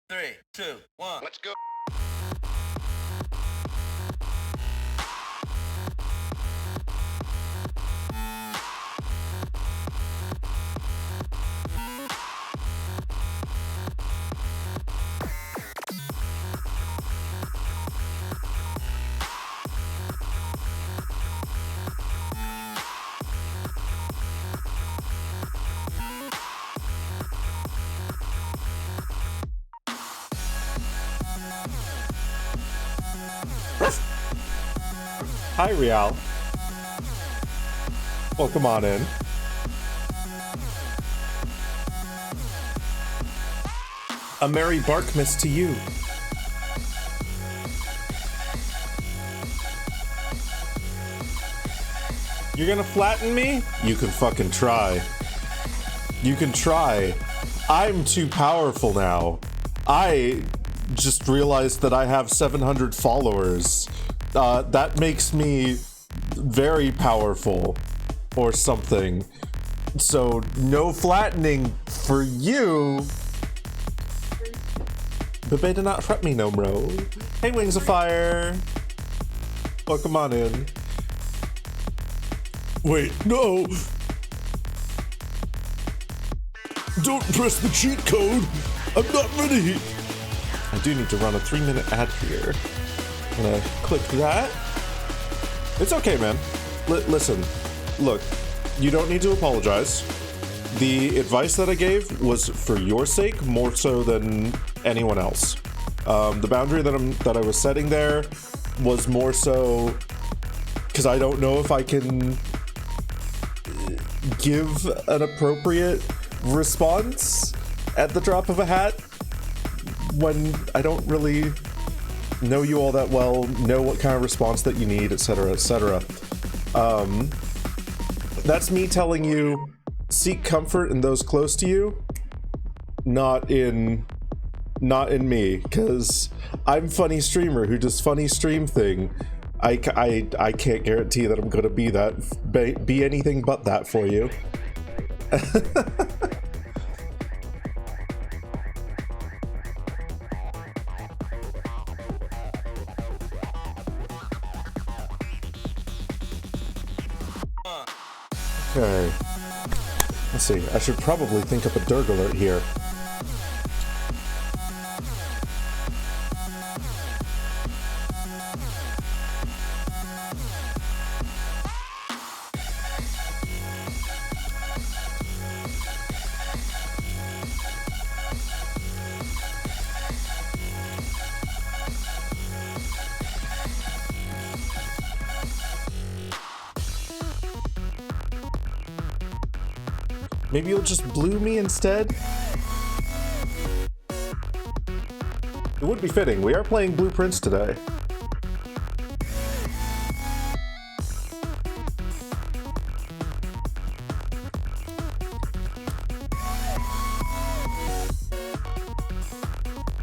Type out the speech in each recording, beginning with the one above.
3, 2, 1. Let's go. Hi, Rial. Welcome on in. A merry Barkmas to you. You're gonna flatten me? You can fucking try. You can try. I'm too powerful now. I just realized that I have 700 followers. That makes me very powerful or something. So no flattening for you. But they did not fret me no bro. Hey, Wings of Fire. Welcome on in. Wait, no. Don't press the cheat code. I'm not ready. I do need to run a 3-minute ad here. I'm gonna click that. It's okay, man. Listen, look, you don't need to apologize. The advice that I gave was for your sake more so than anyone else. The boundary that I was setting there was more so because I don't know if I can give an appropriate response at the drop of a hat when I don't really know you all that well, know what kind of response that you need, etc., etc. That's me telling you, seek comfort in those close to you, not in me, because I'm funny streamer who does funny stream thing. I can't guarantee that I'm gonna be anything but that for you. Okay. Let's see. I should probably think up a Durg alert here. Maybe you'll just blue me instead? It would be fitting. We are playing Blueprints today.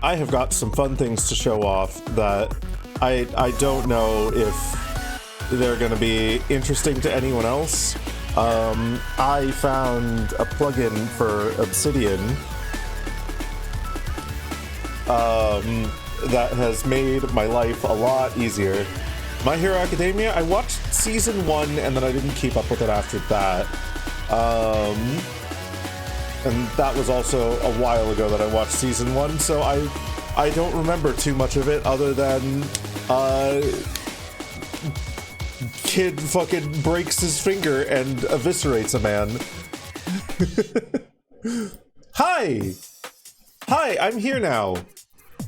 I have got some fun things to show off that I don't know if they're going to be interesting to anyone else. I found a plugin for Obsidian that has made my life a lot easier. My Hero Academia, I watched season 1 and then I didn't keep up with it after that. And that was also a while ago that I watched season 1, so I don't remember too much of it other than kid fucking breaks his finger and eviscerates a man. Hi! Hi, I'm here now.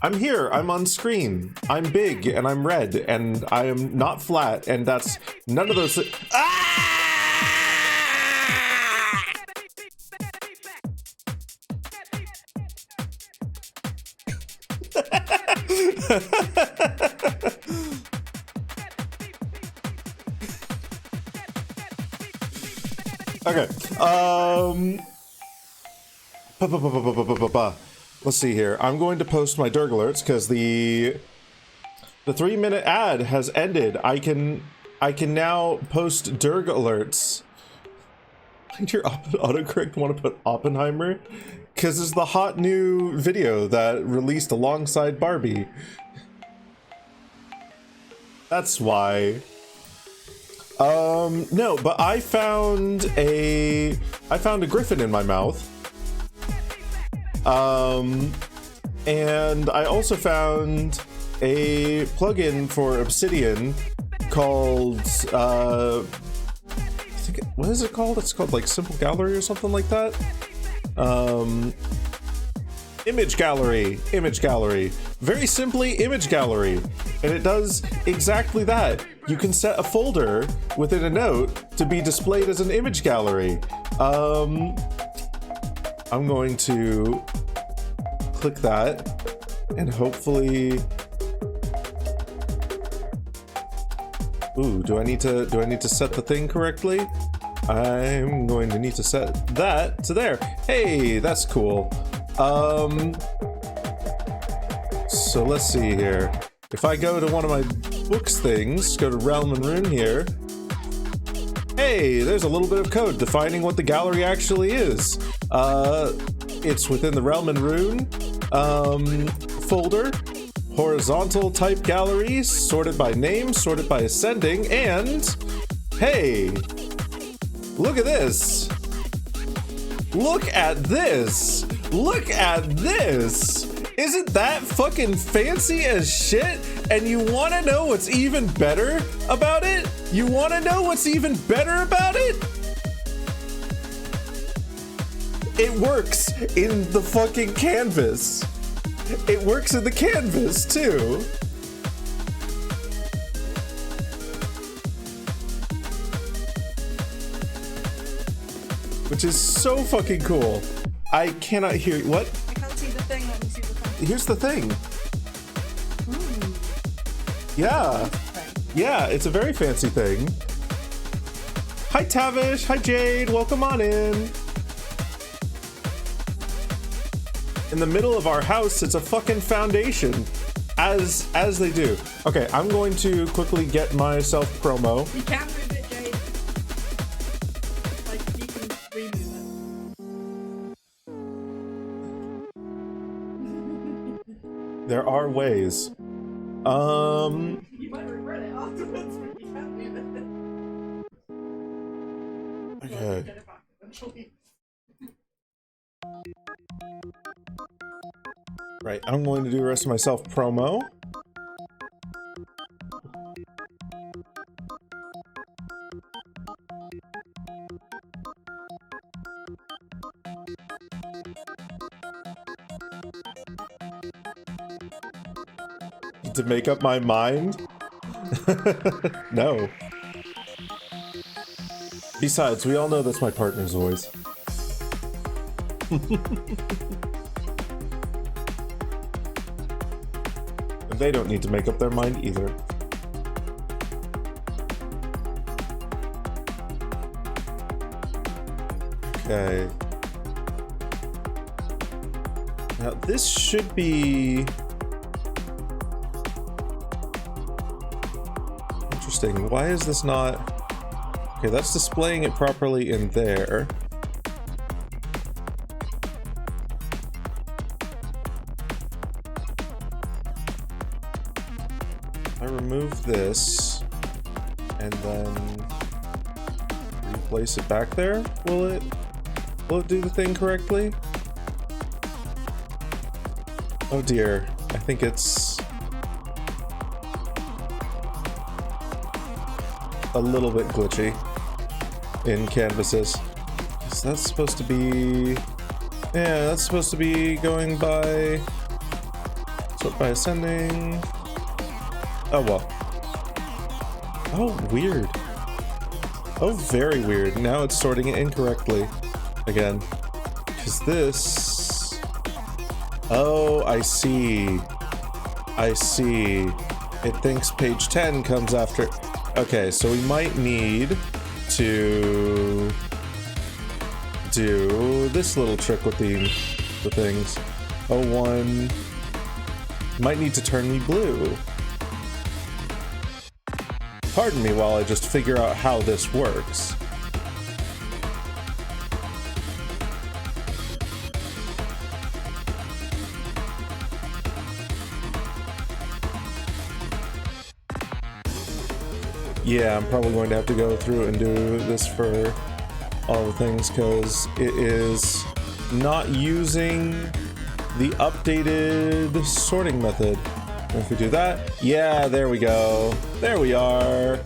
I'm here, I'm on screen. I'm big and I'm red and I am not flat and that's none of those Ah! Okay, let's see here. I'm going to post my Durg alerts because the 3-minute ad has ended. I can now post Durg alerts. Your autocorrect want to put Oppenheimer? Because it's the hot new video that released alongside Barbie. That's why. No, but I found a griffin in my mouth. And I also found a plugin for Obsidian called, I think, what is it called? It's called like Simple Gallery or something like that. Image gallery. Very simply, image gallery. And it does exactly that. You can set a folder within a note to be displayed as an image gallery. I'm going to click that and hopefully... Ooh, do I need to set the thing correctly? I'm going to need to set that to there. Hey, that's cool. So let's see here. If I go to one of my books things, go to Realm and Rune here. Hey, there's a little bit of code defining what the gallery actually is. It's within the Realm and Rune folder. Horizontal type galleries, sorted by name, sorted by ascending, and hey, look at this. Look at this. Look at this. Isn't that fucking fancy as shit? And you want to know what's even better about it? You want to know what's even better about it? It works in the fucking canvas. It works in the canvas too. Which is so fucking cool. I cannot hear you. What? I can't see the thing. Let me see the thing. Here's the thing. Yeah. Yeah, it's a very fancy thing. Hi Tavish, hi Jade, welcome on in. In the middle of our house, it's a fucking foundation. As they do. Okay, I'm going to quickly get myself promo. You can't move it, Jade. Like, you can remove it. There are ways. You might regret it afterwards, but you can't move it. Okay. Get it back eventually. Right, I'm going to do the rest of myself promo. To make up my mind? No. Besides, we all know that's my partner's voice. They don't need to make up their mind either. Okay. Now this should be interesting. Why is this not... Okay, that's displaying it properly in there. I remove this and then replace it back there. Will it do the thing correctly? Oh dear, I think it's a little bit glitchy in canvases. Is that supposed to be... Yeah, that's supposed to be going by... Sort by ascending... Oh well. Oh, weird. Oh, very weird. Now it's sorting it incorrectly again. Because this... Oh, I see. I see. It thinks page 10 comes after... Okay, so we might need to do this little trick with the things. Oh, one... Might need to turn me blue. Pardon me while I just figure out how this works. yeah, I'm probably going to have to go through and do this for all the things because it is not using the updated sorting method. If we do that, yeah, there we go. There we are.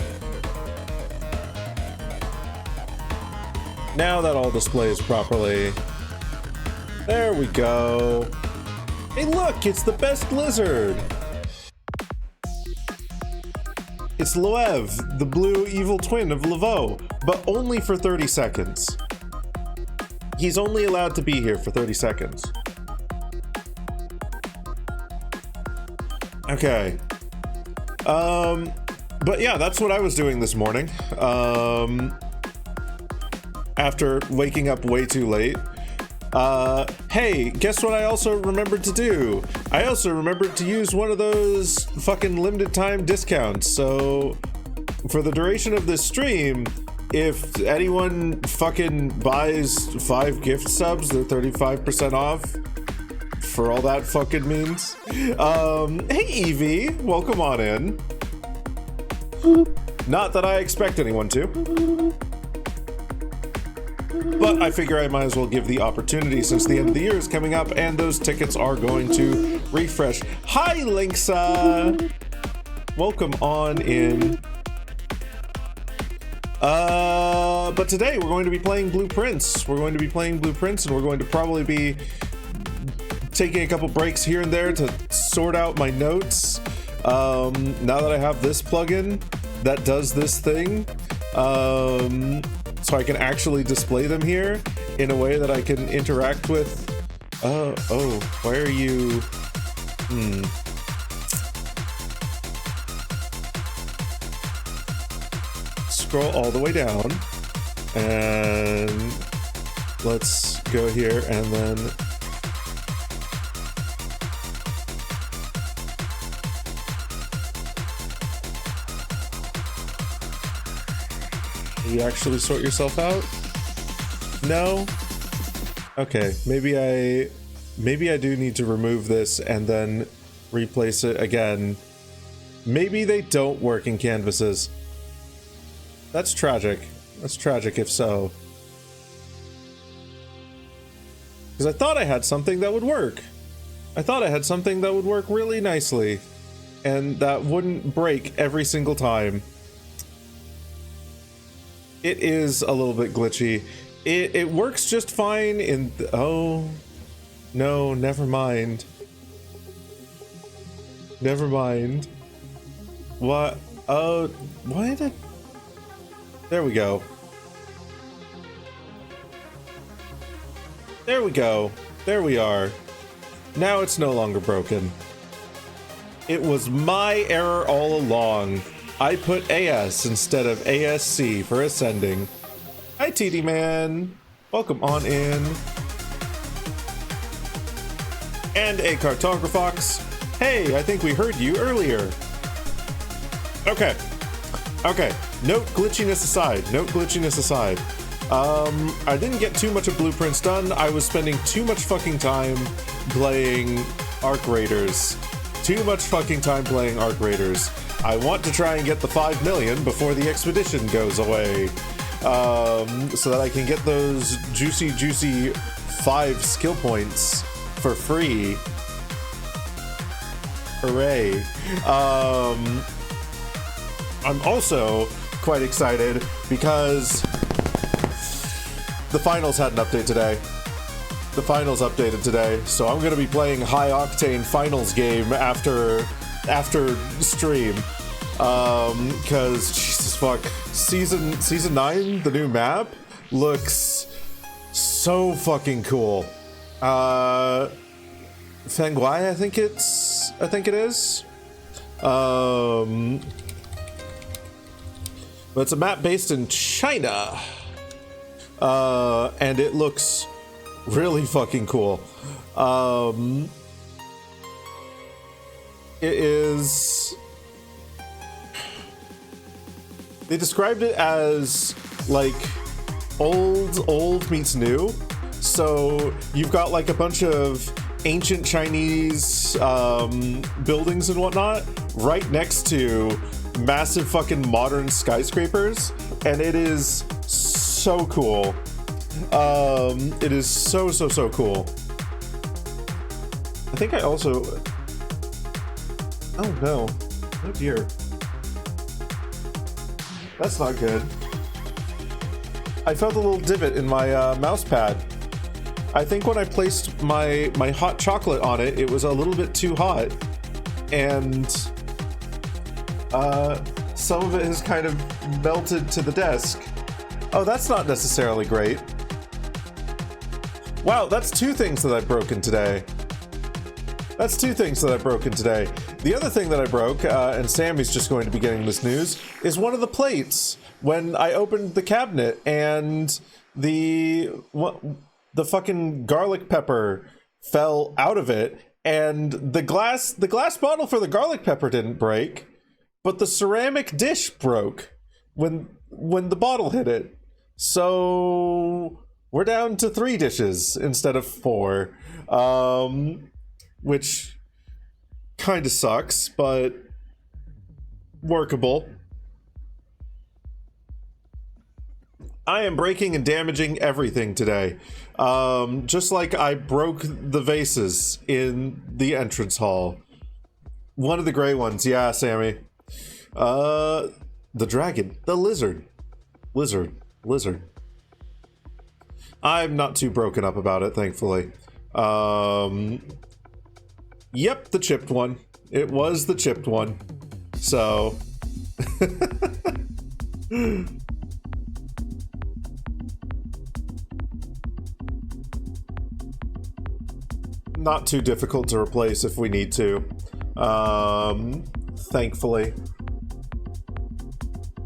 Now that all displays properly. There we go. Hey, look, it's the best lizard. It's Loev, the blue evil twin of Laveau, but only for 30 seconds. He's only allowed to be here for 30 seconds. Okay. But yeah, that's what I was doing this morning. After waking up way too late. Hey, guess what I also remembered to do? I also remembered to use one of those fucking limited time discounts. So for the duration of this stream, if anyone fucking buys 5 gift subs, they're 35% off. For all that fucking means. Hey Evie, welcome on in. Not that I expect anyone to. But I figure I might as well give the opportunity since the end of the year is coming up and those tickets are going to refresh. Hi, Linksa! Welcome on in. But today we're going to be playing Blueprints. We're going to be playing Blueprints and we're going to probably be taking a couple breaks here and there to sort out my notes. Now that I have this plugin that does this thing, so I can actually display them here in a way that I can interact with. Oh, why are you? Scroll all the way down, and let's go here, and then you actually sort yourself out? No? Okay, maybe I do need to remove this and then replace it again. Maybe they don't work in canvases. That's tragic. That's tragic if so. Because I thought I had something that would work. I thought I had something that would work really nicely and that wouldn't break every single time. It is a little bit glitchy. It works just fine in... oh, no, never mind. Never mind. What? Oh, why did... there we go. There we go. There we are. Now it's no longer broken. It was my error all along. I put AS instead of ASC for ascending. Hi, TD Man. Welcome on in. And a Cartographox. Hey, I think we heard you earlier. Okay. Okay. Note glitchiness aside. Note glitchiness aside. I didn't get too much of Blueprints done. I was spending too much fucking time playing Arc Raiders. Too much fucking time playing Arc Raiders. I want to try and get the 5 million before the expedition goes away, so that I can get those juicy 5 skill points for free. Hooray. I'm also quite excited because the finals had an update today. The finals updated today, so I'm going to be playing high octane finals game after stream, because Jesus fuck, season 9, the new map looks so fucking cool. Fenguai, I think it is. But it's a map based in China, and it looks really fucking cool. It is... they described it as like old meets new. So you've got like a bunch of ancient Chinese buildings and whatnot right next to massive fucking modern skyscrapers, and it is so cool. It is so cool. I think I also... Oh no. Oh dear. That's not good. I felt a little divot in my mouse pad. I think when I placed my hot chocolate on it, it was a little bit too hot. And some of it has kind of melted to the desk. Oh, that's not necessarily great. Wow, that's 2 things that I've broken today. That's 2 things that I've broken today. The other thing that I broke, and Sammy's just going to be getting this news, is one of the plates. When I opened the cabinet and the fucking garlic pepper fell out of it, and the glass bottle for the garlic pepper didn't break, but the ceramic dish broke when the bottle hit it. So we're down to 3 dishes instead of 4, which kind of sucks, but workable. I am breaking and damaging everything today. Just like I broke the vases in the entrance hall. One of the gray ones, yeah, Sammy. The dragon, the lizard. Lizard. I'm not too broken up about it, thankfully. Yep, the chipped one. It was the chipped one. So... not too difficult to replace if we need to. Thankfully.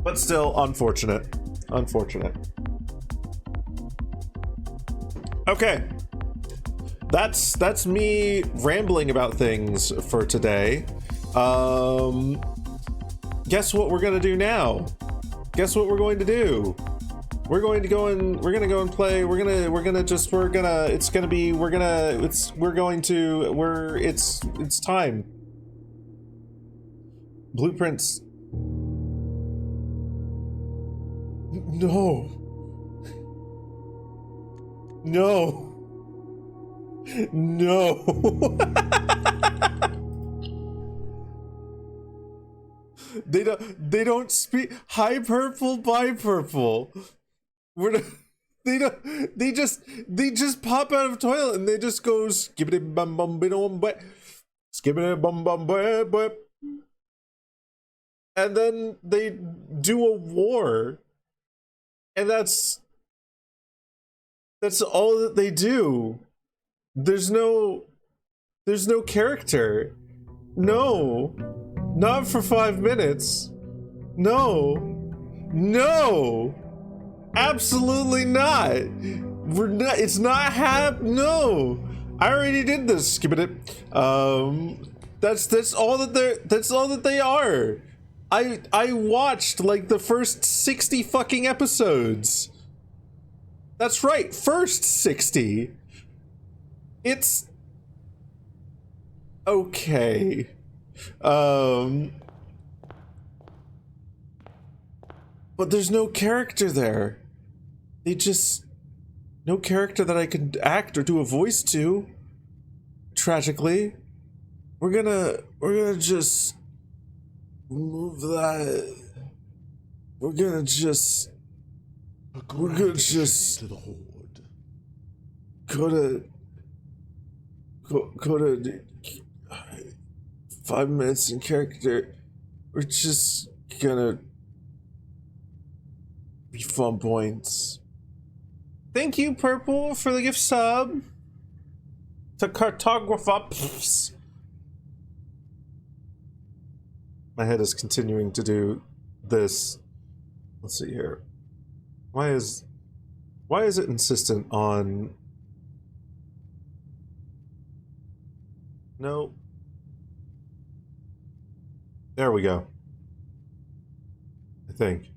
But still, unfortunate. Okay. That's me rambling about things for today. Guess what we're gonna do now? Guess what we're going to do? We're going to go and play. It's time. Blueprints. No. They don't speak. Hi purple, bye purple. They just pop out of toilet and they just go skibbity bum bum bum bum skibbity bum bum bum bum, and then they do a war, and that's all that they do. There's no character. No, not for 5 minutes. No. Absolutely not. We're not. It's not no. I already did this. Skip it. That's all that they are. I watched like the first 60 fucking episodes. That's right, first 60. It's okay. But there's no character there. No character that I could act or do a voice to. Tragically. We're gonna just move that. We're gonna just to the horde. go to 5 minutes in character. We're just gonna be fun points. Thank you, Purple, for the gift sub to Cartographer. My head is continuing to do this. Let's see here. Why is it insistent on? No. There we go. I think.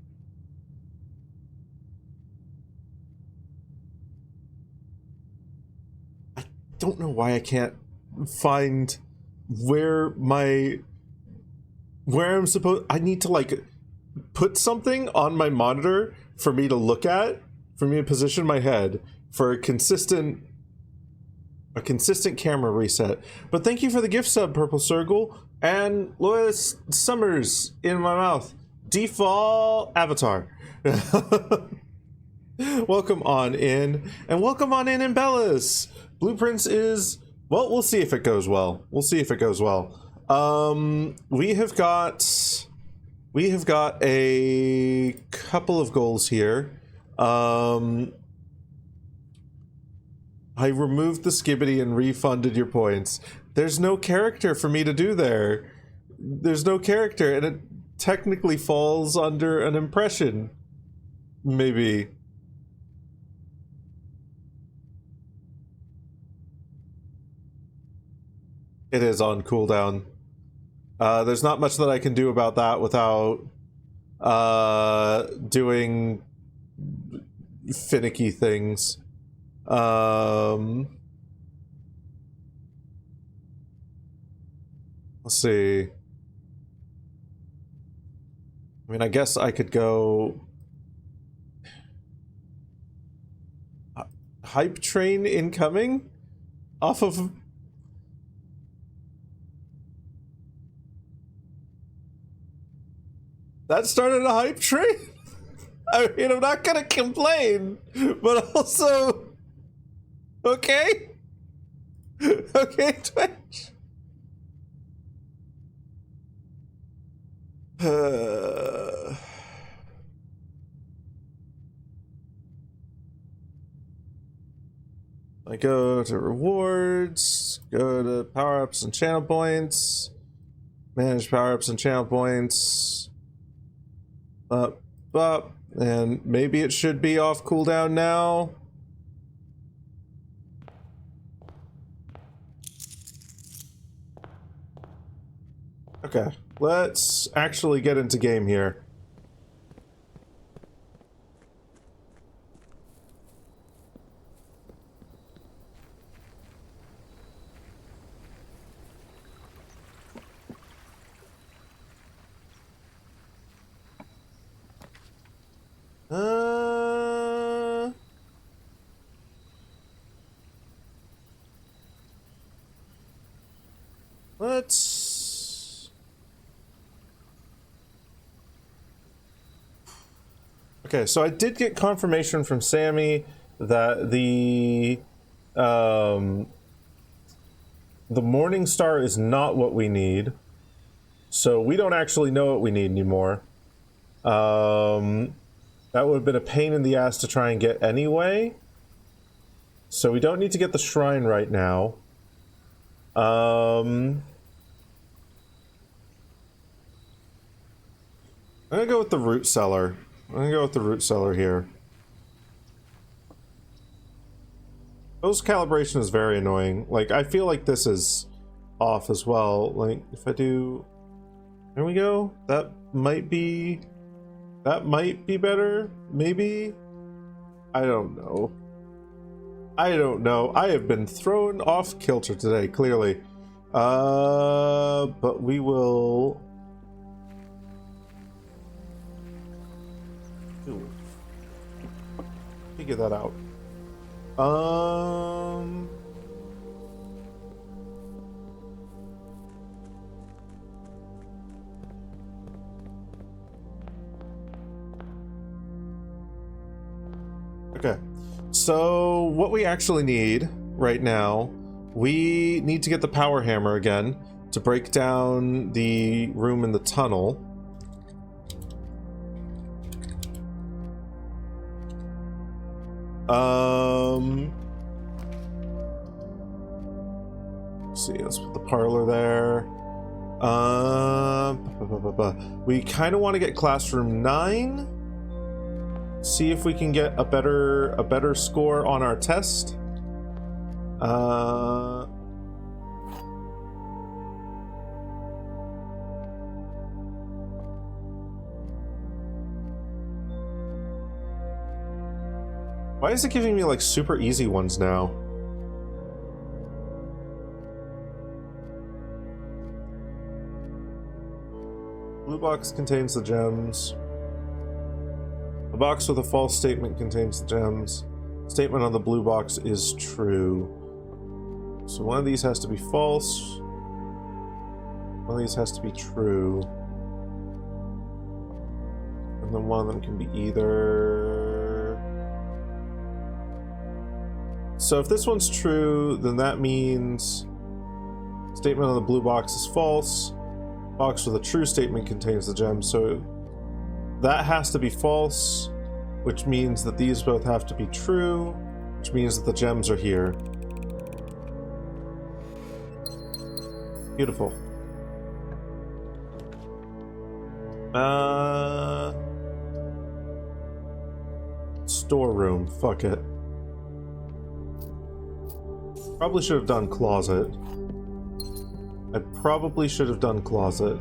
I don't know why I can't find where my where I'm supposed... I need to, like, put something on my monitor for me to look at, for me to position my head, for a consistent camera reset. But thank you for the gift sub, Purple Circle, and Lois Summers in my mouth. Default avatar. Welcome on in, and welcome on in Bellis. Blueprints is... well, we'll see if it goes well. We'll see if it goes well. We have got a couple of goals here. I removed the skibbity and refunded your points. There's no character for me to do there. There's no character, and it technically falls under an impression. Maybe. It is on cooldown. There's not much that I can do about that without doing finicky things. Let's see. I mean, I guess I could go... hype train incoming? Off of... that started a hype train? I mean, I'm not gonna complain, but also... okay? Okay, Twitch? I go to rewards, go to power-ups and channel points, manage power-ups and channel points, up, and maybe it should be off cooldown now. Okay, let's actually get into game here. Let's... okay, so I did get confirmation from Sammy that the Morning Star is not what we need. So we don't actually know what we need anymore. That would have been a pain in the ass to try and get anyway. So we don't need to get the shrine right now. I'm gonna go with the root cellar. I'm gonna go with the root cellar here. Those calibration is very annoying. Like, I feel like this is off as well. Like, if I do... there we go. That might be better, maybe? I don't know. I don't know. I have been thrown off kilter today, clearly. But we will... figure that out. Okay, so what we actually need right now, we need to get the power hammer again to break down the room in the tunnel. Let's see, let's put the parlor there. We kind of want to get classroom 9. See if we can get a better score on our test. Why is it giving me like super easy ones now? Blue box contains the gems. A box with a false statement contains the gems. Statement on the blue box is true. So one of these has to be false. One of these has to be true. And then one of them can be either. So if this one's true, then that means statement on the blue box is false. Box with a true statement contains the gem. So that has to be false, which means that these both have to be true, which means that the gems are here. Beautiful. Storeroom. Fuck it. Probably should have done closet. I probably should have done closet.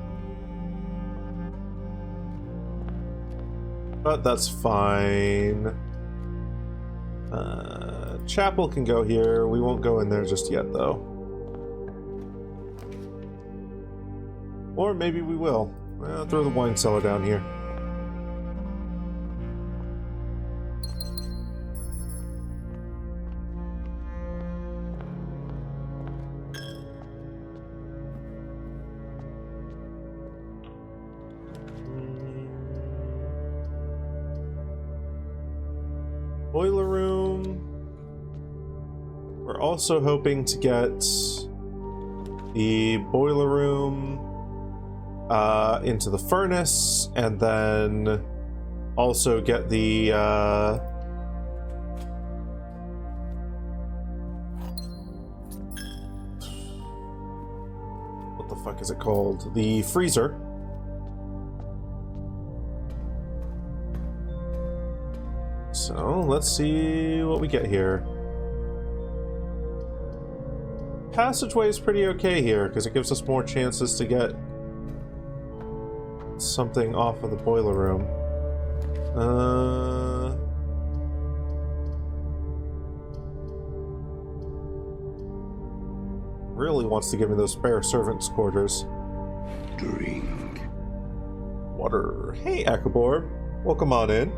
But that's fine. Chapel can go here. We won't go in there just yet, though. Or maybe we will. I'll throw the wine cellar down here. Boiler room. We're also hoping to get the boiler room into the furnace, and then also get the what the fuck is it called? The freezer. So let's see what we get here. Passageway is pretty okay here because it gives us more chances to get something off of the boiler room. Really wants to give me those spare servants' quarters. Drink. Water. Hey, Akabor. Welcome on in.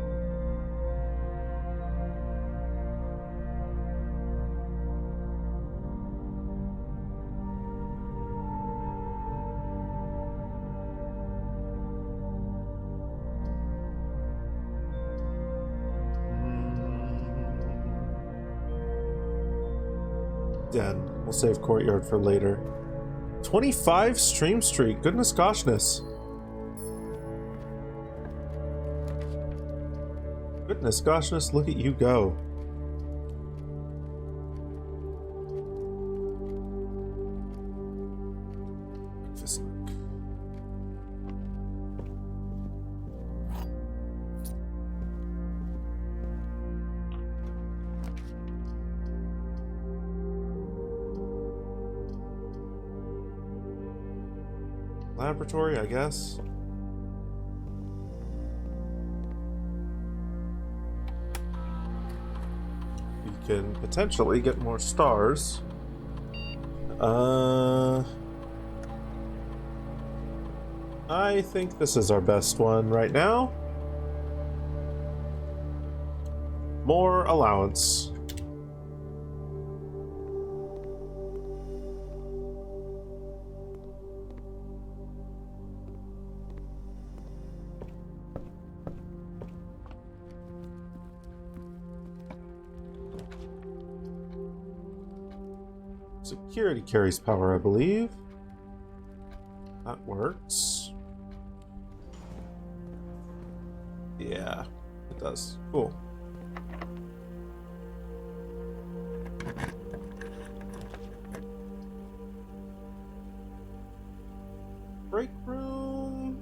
Den. We'll save courtyard for later. 25 stream streak. Goodness goshness. Goodness goshness, look at you go. Laboratory, I guess. We can potentially get more stars. I think this is our best one right now. More allowance. Security carries power, I believe. That works. Yeah, it does. Cool. Break room.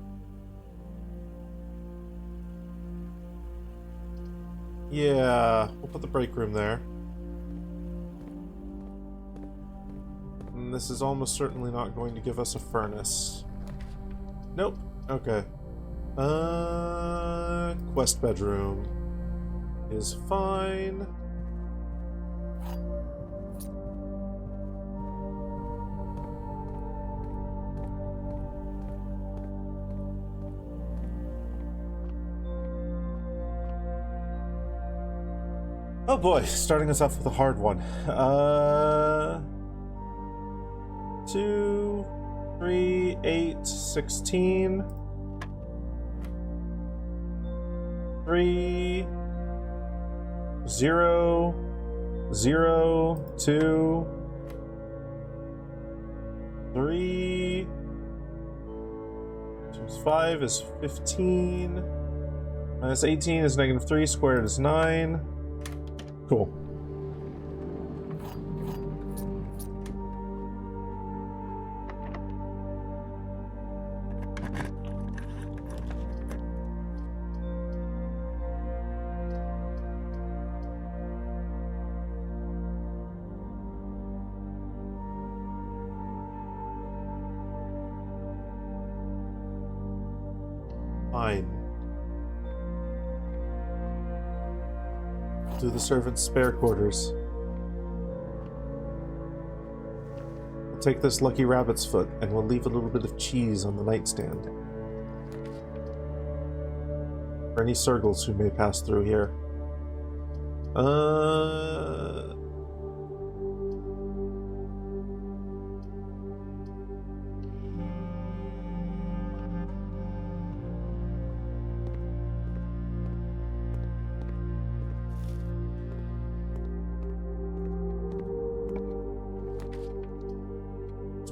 Yeah, we'll put the break room there. And this is almost certainly not going to give us a furnace. Nope. Okay. Quest bedroom is fine. Oh boy, starting us off with a hard one. 2, 3, 8, 16. 3, 0, 0, 2, 3 times 5 is 15. Minus 18 is -3, squared is 9. Cool. Fine. To the servant's spare quarters. We'll take this lucky rabbit's foot and we'll leave a little bit of cheese on the nightstand. For any Sergals who may pass through here.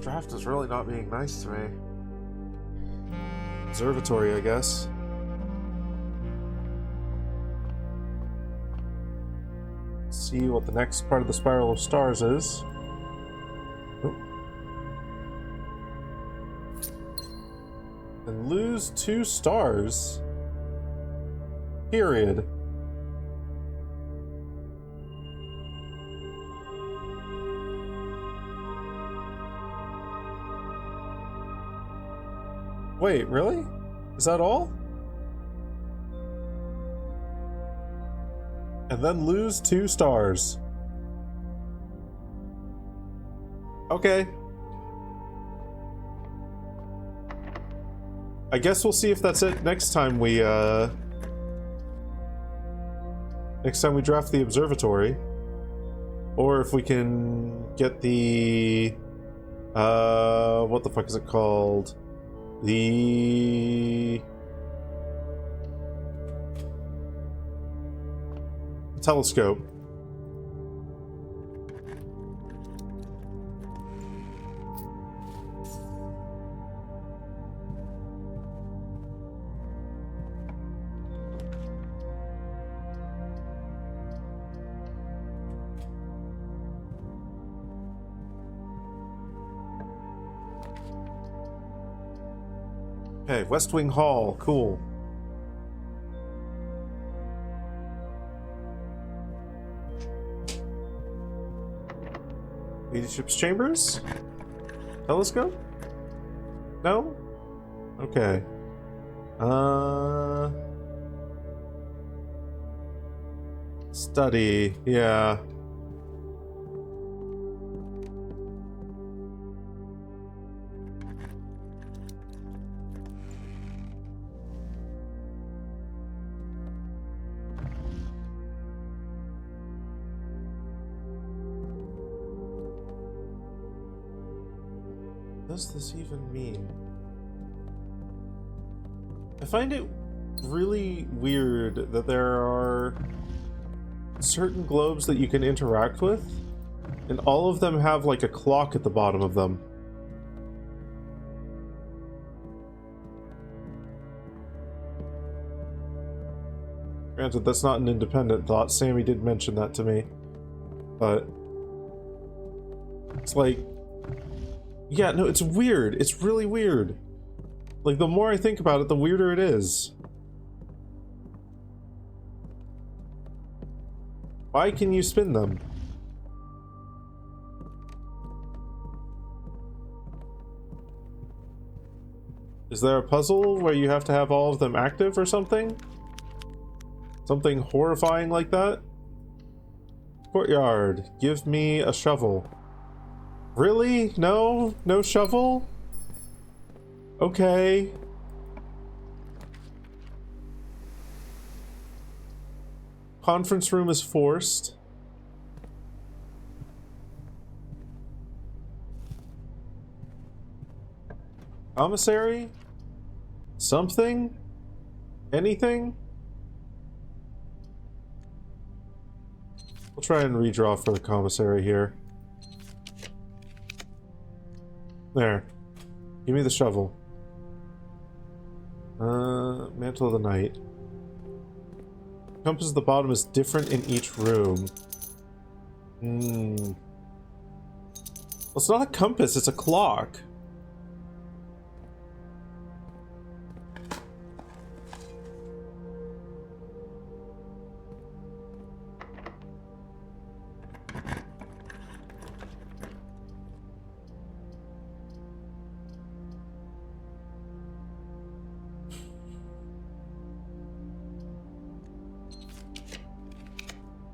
Draft is really not being nice to me. Observatory, I guess. See what the next part of the Spiral of Stars is. Oh. And lose 2 stars. Period. Wait, really? Is that all? And then lose 2 stars. Okay. I guess we'll see if that's it next time we draft the observatory. Or if we can get the what the fuck is it called? The telescope. Okay, West Wing Hall, cool. Leadership's chambers? Telescope? No? Okay. Study, yeah. What does this even mean? I find it really weird that there are certain globes that you can interact with, and all of them have like a clock at the bottom of them. Granted, that's not an independent thought. Sammy did mention that to me. But it's like, yeah, no, it's weird. It's really weird. Like, the more I think about it, the weirder it is. Why can you spin them? Is there a puzzle where you have to have all of them active or something? Something horrifying like that? Courtyard, give me a shovel. Really? No? No shovel? Okay. Conference room is forced. Commissary? Something? Anything? We'll try and redraw for the commissary here. There. Give me the shovel. Mantle of the Night. Compass at the bottom is different in each room. Well, it's not a compass, it's a clock.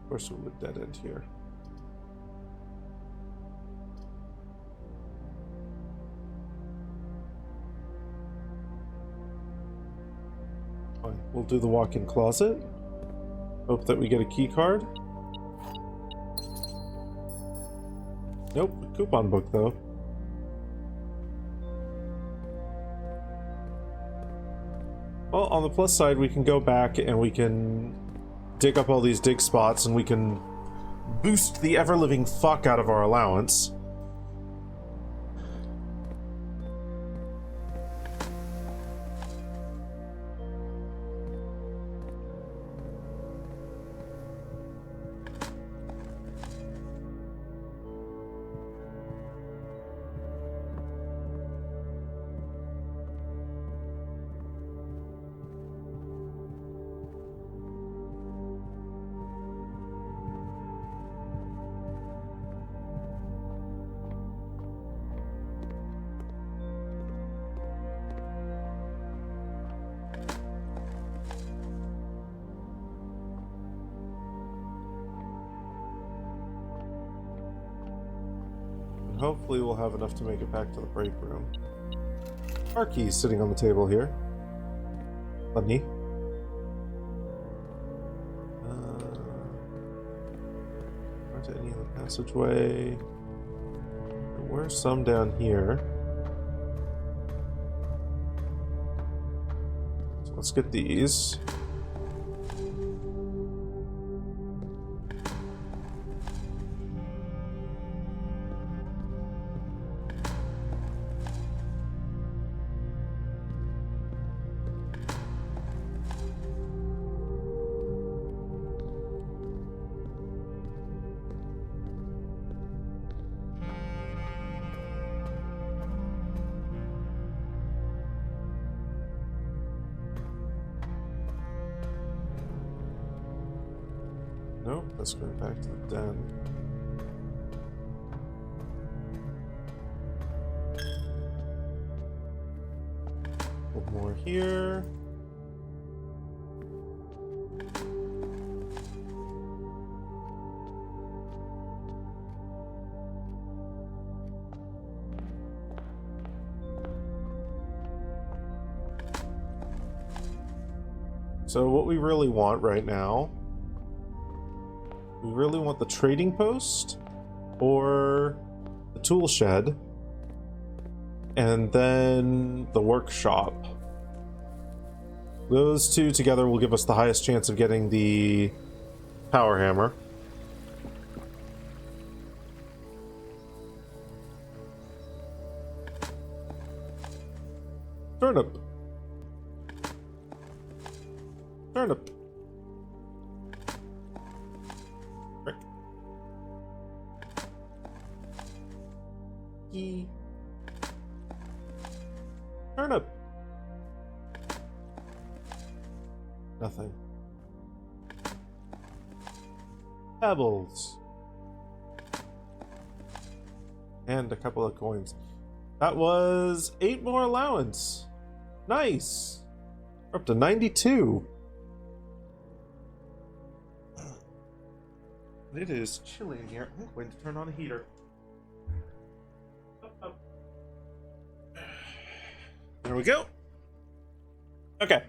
Of course, we would dead end here. Fine. We'll do the walk-in closet. Hope that we get a key card. Nope, a coupon book though. Well, on the plus side, we can go back and we can dig up all these dig spots and we can boost the ever-living fuck out of our allowance. Hopefully we'll have enough to make it back to the break room. Our key's sitting on the table here. Funny. Aren't any of the passageway? There were some down here. So let's get these. Nope, let's go back to the den. One more here. So what we really want right now, we really want the trading post or the tool shed and then the workshop. Those two together will give us the highest chance of getting the power hammer. Turnip. Turnip. Frick. Yee. Turnip. Nothing. Pebbles. And a couple of coins. That was 8 more allowance. Nice. We're up to 92. It is chilly in here. I'm going to turn on a heater. There we go. Okay.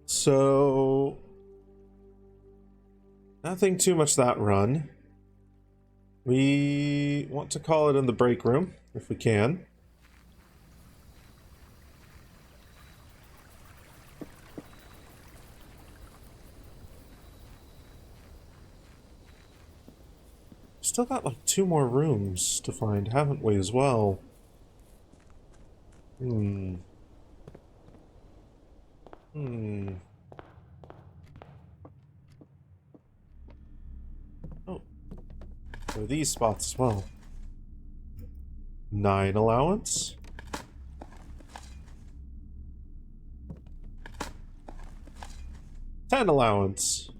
So, nothing too much that run. We want to call it in the break room, if we can. still got like 2 more rooms to find, haven't we, as well? Hmm. Oh. There are these spots as well. 9 allowance. 10 allowance.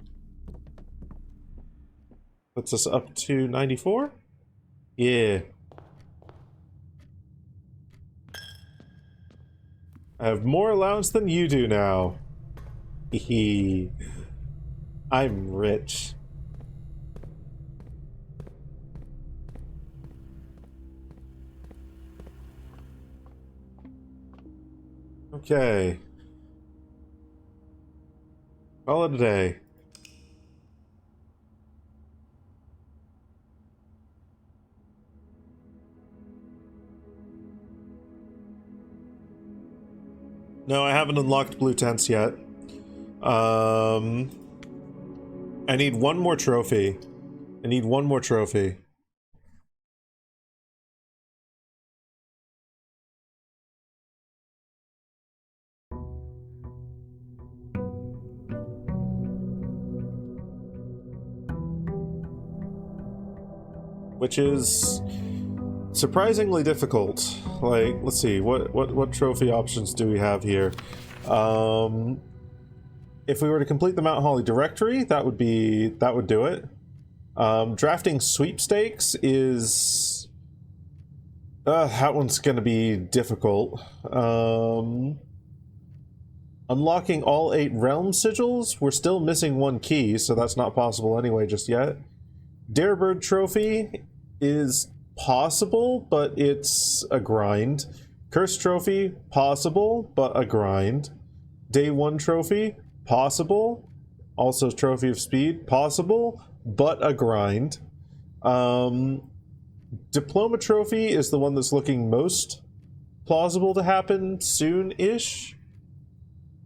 Puts us up to 94? Yeah. I have more allowance than you do now. Hehe. I'm rich. Okay. Call it a day. No, I haven't unlocked blue tents yet. I need 1 more trophy. I need 1 more trophy. Which is surprisingly difficult. Like, let's see, what trophy options do we have here? If we were to complete the Mount Holly directory, that would do it. Drafting sweepstakes is that one's gonna be difficult. Unlocking all 8 realm sigils, we're still missing 1 key, so that's not possible anyway just yet. Darebird trophy is possible, but it's a grind. Curse trophy, possible, but a grind. Day 1 trophy, possible. Also trophy of speed, possible, but a grind. Diploma trophy is the one that's looking most plausible to happen soon-ish.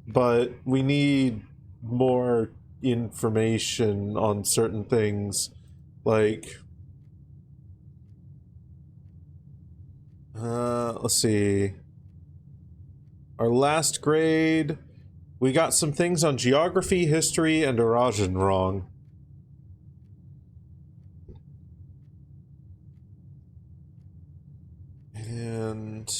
But we need more information on certain things. Like, let's see. Our last grade, we got some things on geography, history, and Eurasian wrong. And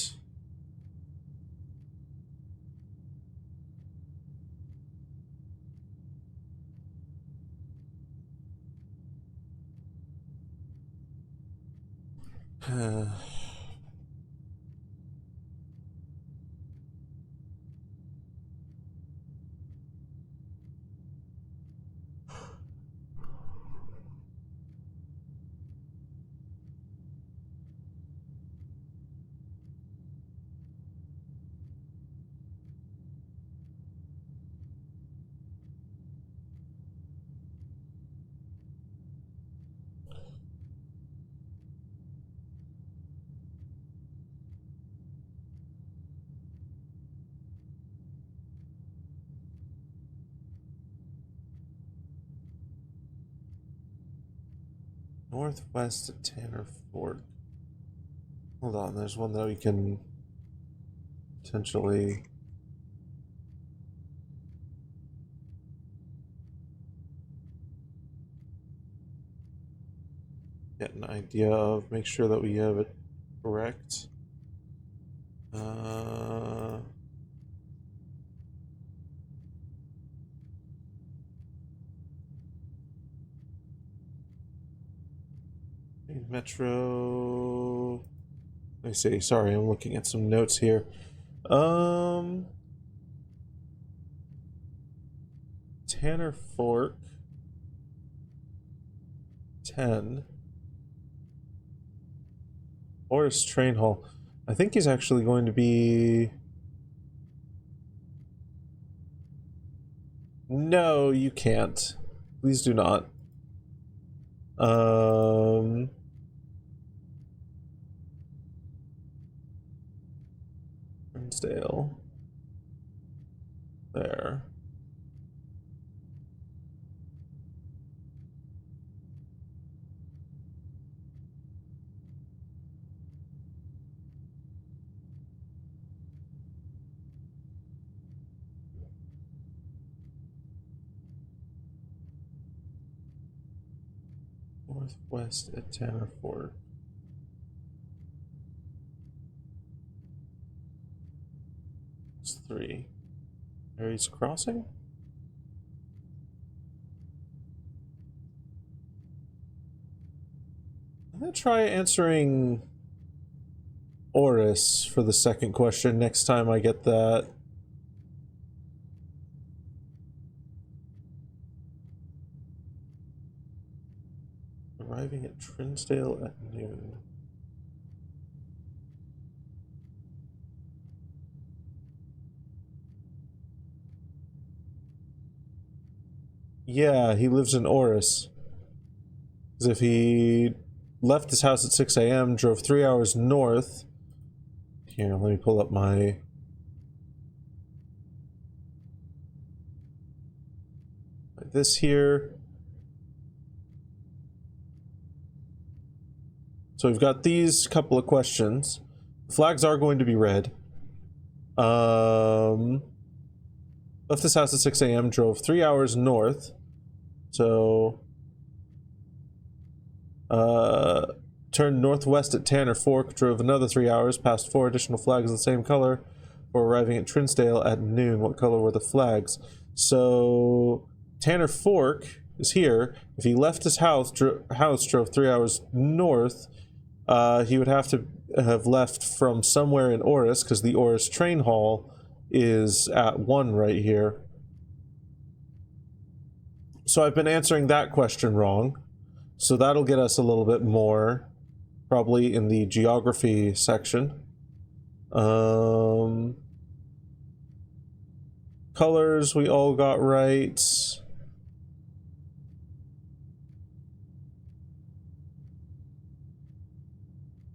northwest of Tanner Fort. Hold on, there's one that we can potentially get an idea of. Make sure that we have it correct. Metro. Let me see. Sorry, I'm looking at some notes here. Tanner Fork. 10. Forest Train Hall. I think he's actually going to be... No, you can't. Please do not. Rinsdale. There. Northwest at Tanner Fork. It's 3. Mary's Crossing? I'm gonna try answering Oris for the second question next time I get that. Arriving at Trinsdale at noon. Yeah, he lives in Oris. As if he left his house at 6 a.m., drove 3 hours north. Here, let me pull up my... this here. So we've got these couple of questions. The flags are going to be red. Left his house at 6 a.m., drove 3 hours north. So, turned northwest at Tanner Fork, drove another 3 hours, past 4 additional flags of the same color, before arriving at Trinsdale at noon. What color were the flags? So, Tanner Fork is here. If he left his house, drove 3 hours north, he would have to have left from somewhere in Oris, because the Oris train hall is at 1 right here. So I've been answering that question wrong. So that'll get us a little bit more, probably in the geography section. Colors we all got right.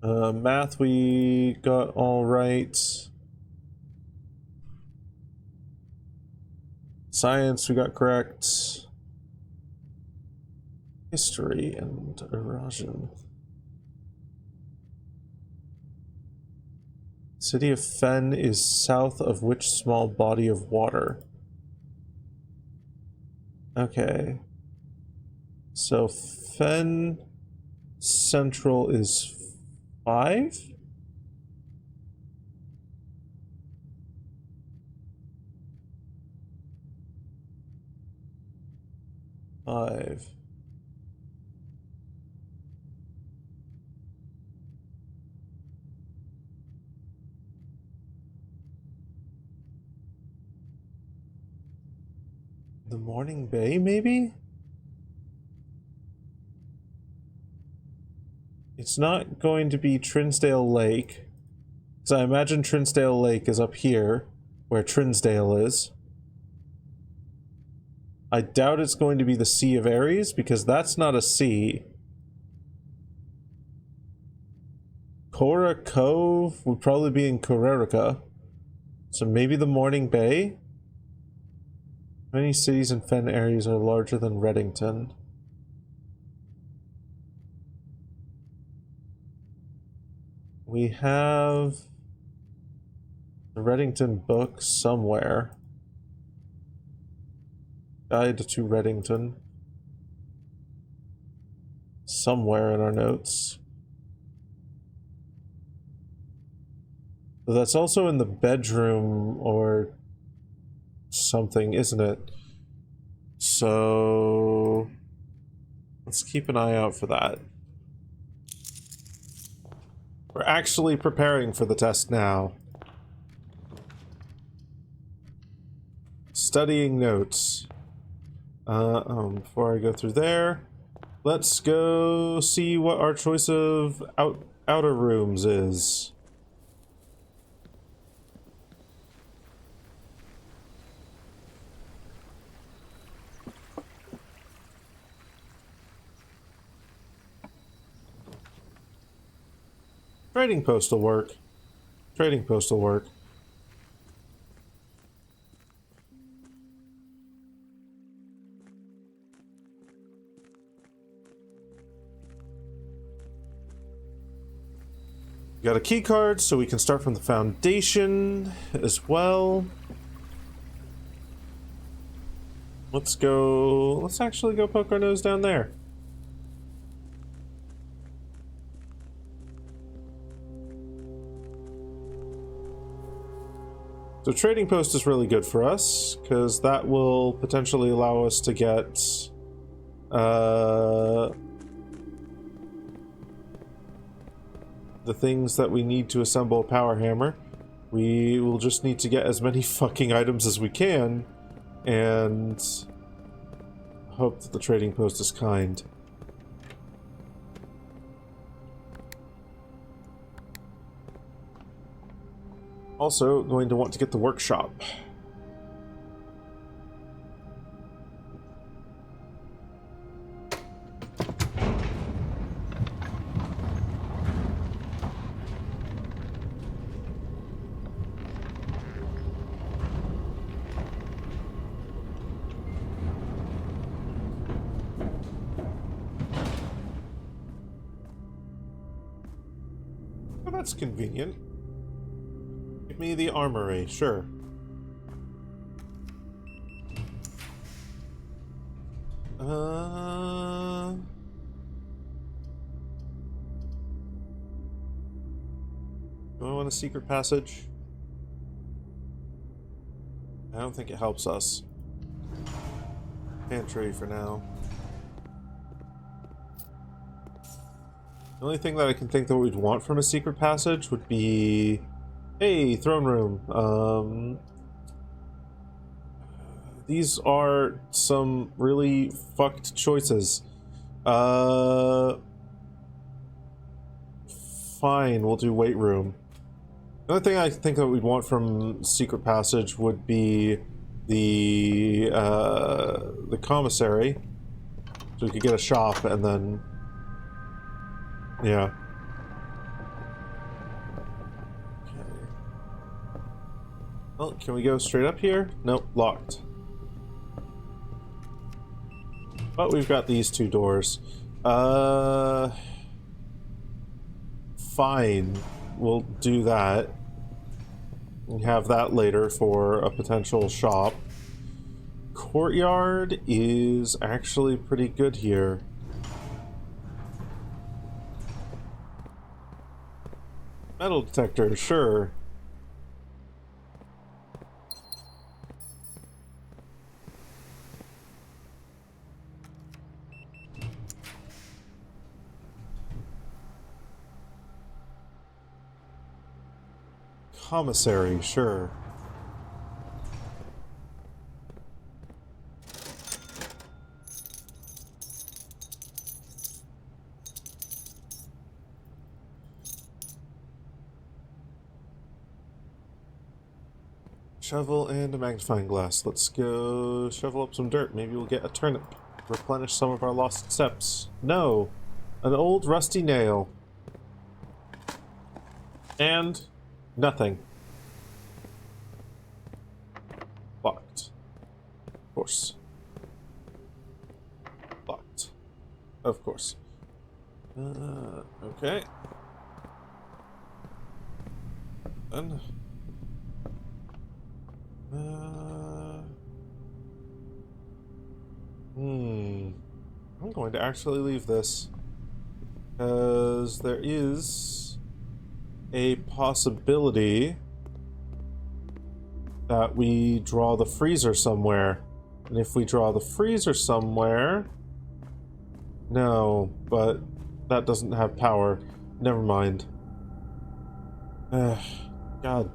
Math we got all right. Science we got correct. History and erosion. City of Fen is south of which small body of water? Okay. So Fen Central is 5? Five. The Morning Bay, maybe? It's not going to be Trinsdale Lake, because I imagine Trinsdale Lake is up here, where Trinsdale is. I doubt it's going to be the Sea of Aries, because that's not a sea. Cora Cove would probably be in Corerica. So maybe the Morning Bay? Many cities in Fen areas are larger than Reddington. We have the Reddington book somewhere. Guide to Reddington. Somewhere in our notes. But that's also in the bedroom or something, isn't it? So let's keep an eye out for that. We're actually preparing for the test now. Studying notes. Before I go through there, let's go see what our choice of outer rooms is. Trading post will work. Trading post will work. Got a key card, so we can start from the foundation as well. Let's actually go poke our nose down there. So trading post is really good for us, because that will potentially allow us to get the things that we need to assemble a power hammer. We will just need to get as many fucking items as we can, and hope that the trading post is kind. Also, going to want to get the workshop. Well, that's convenient. Give me the armory, sure. Do I want a secret passage? I don't think it helps us. Pantry for now. The only thing that I can think that we'd want from a secret passage would be... Hey, throne room. These are some really fucked choices. Fine, we'll do weight room. Another thing I think that we'd want from secret passage would be the commissary, so we could get a shop and then, yeah. Well, can we go straight up here? Nope, locked. But we've got these two doors. Fine. We'll do that. And have that later for a potential shop. Courtyard is actually pretty good here. Metal detector, sure. Commissary, sure. Shovel and a magnifying glass. Let's go shovel up some dirt. Maybe we'll get a turnip. Replenish some of our lost steps. No! An old rusty nail. And... nothing. Locked. Of course. Locked. Of course. Okay. Then. I'm going to actually leave this. Because there is a possibility that we draw the freezer somewhere. And if we draw the freezer somewhere... No, but that doesn't have power. Never mind. God.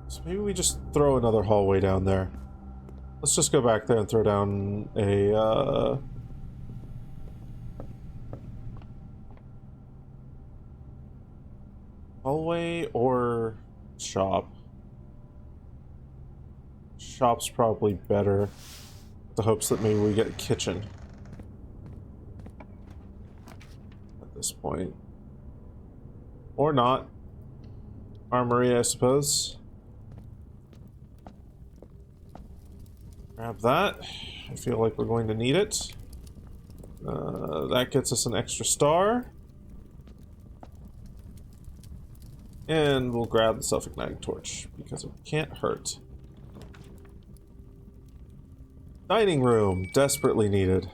So maybe we just throw another hallway down there. Let's just go back there and throw down a, hallway or shop. Shop's probably better. With the hopes that maybe we get a kitchen. At this point. Or not. Armory, I suppose. Grab that. I feel like we're going to need it. That gets us an extra star. And we'll grab the self-igniting torch, because it can't hurt. Dining room, desperately needed.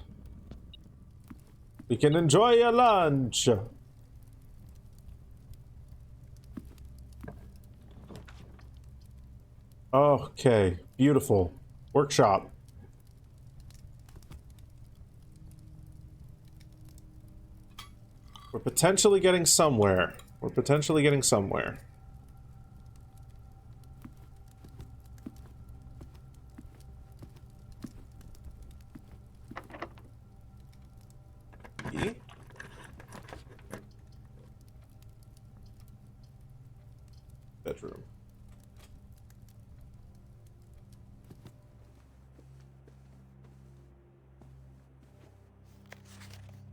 We can enjoy your lunch! Okay, beautiful. Workshop. We're potentially getting somewhere. We're potentially getting somewhere. E? Bedroom.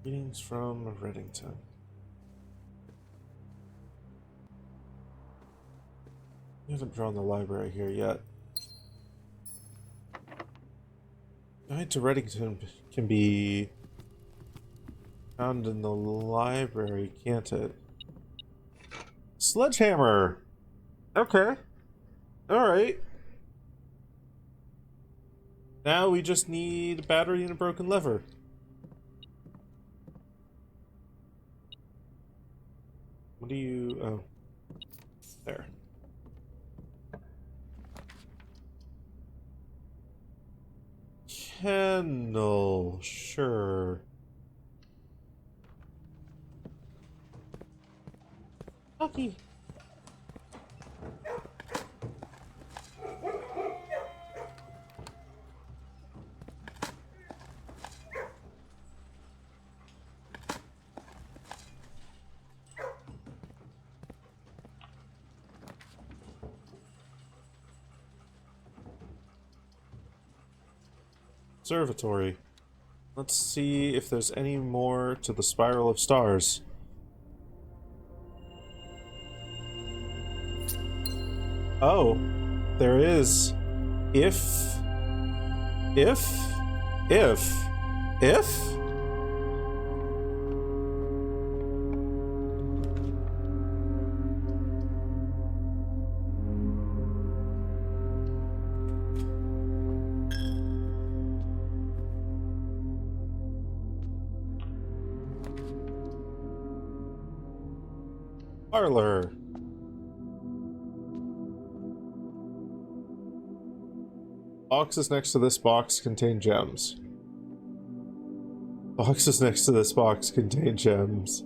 Greetings from Reddington. We haven't drawn the library here yet. Guide to Reddington can be found in the library, can't it? Sledgehammer! Okay. Alright. Now we just need a battery and a broken lever. What do you... oh. There. Kennel, sure. Lucky. Observatory. Let's see if there's any more to the Spiral of Stars. Oh, there is. If... Parlor. Boxes next to this box contain gems. Boxes next to this box contain gems.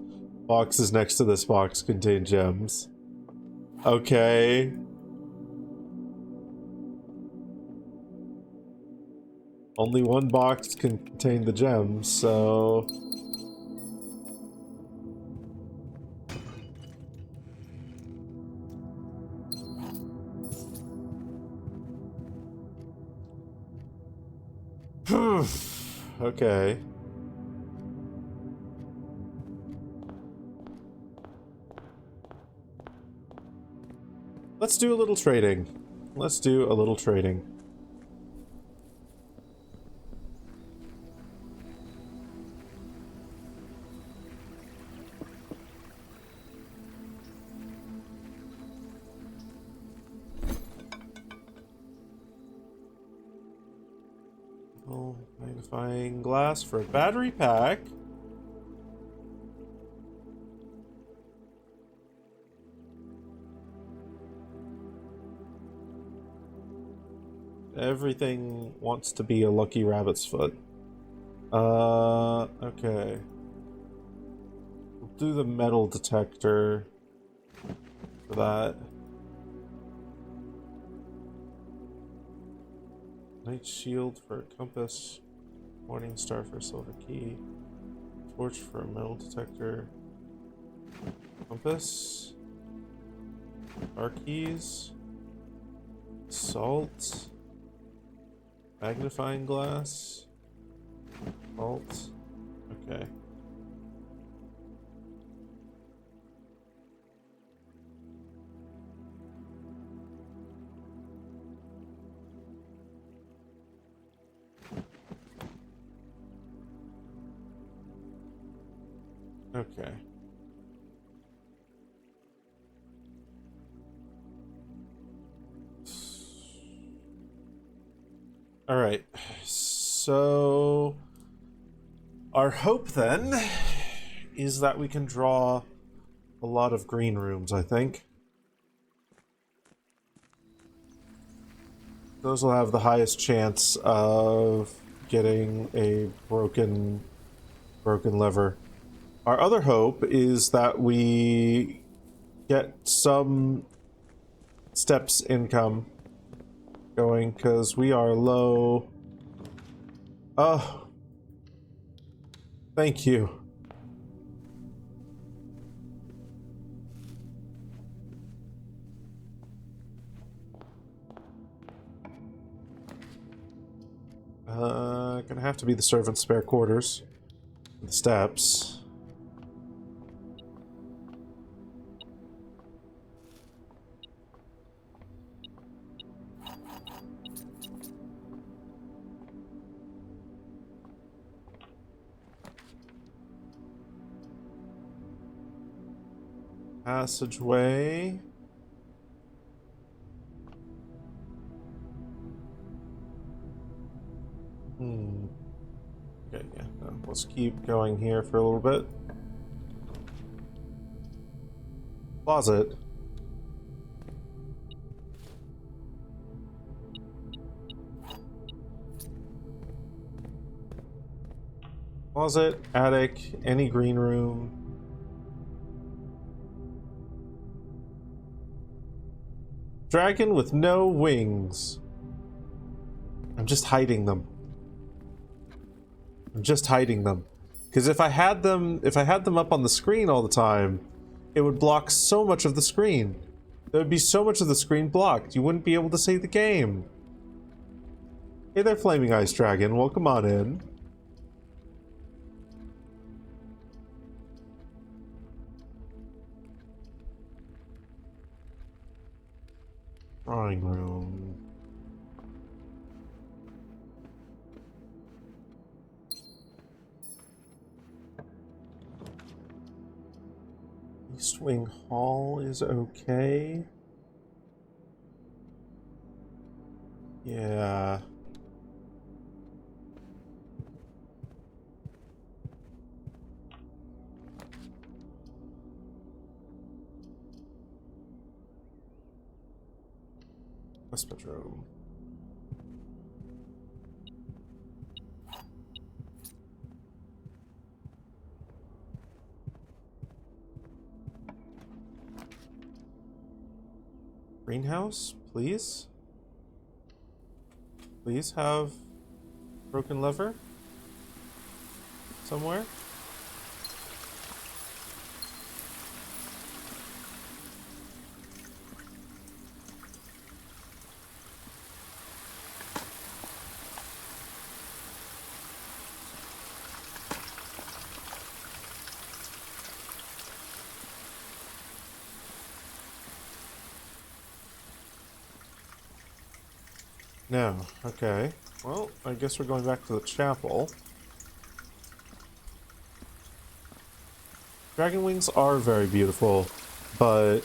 Boxes next to this box contain gems. Okay. Only one box can contain the gems, so... Okay. Let's do a little trading. Let's do a little trading. Oh, magnifying glass for a battery pack. Everything wants to be a lucky rabbit's foot. Okay. We'll do the metal detector for that. Night shield for a compass. Morning star for a silver key. Torch for a metal detector. Compass. Our keys. Salt. Magnifying glass. Salt. Okay. Okay. All right. So our hope then is that we can draw a lot of green rooms, I think. Those will have the highest chance of getting a broken lever. Our other hope is that we get some steps income going, because we are low. Oh, thank you. Gonna have to be the servant's spare quarters. The steps. Passageway. Okay, yeah. Let's keep going here for a little bit. Closet. Closet, attic, any green room. Dragon with no wings. I'm just hiding them. I'm just hiding them. Because if I had them up on the screen all the time, it would block so much of the screen. There would be so much of the screen blocked, you wouldn't be able to save the game. Hey there, Flaming Ice Dragon. Welcome on in. Drawing room. East Wing Hall is okay. Yeah. West bedroom. Greenhouse, please? Please have broken lever somewhere? No. Okay. Well, I guess we're going back to the chapel. Dragon wings are very beautiful, but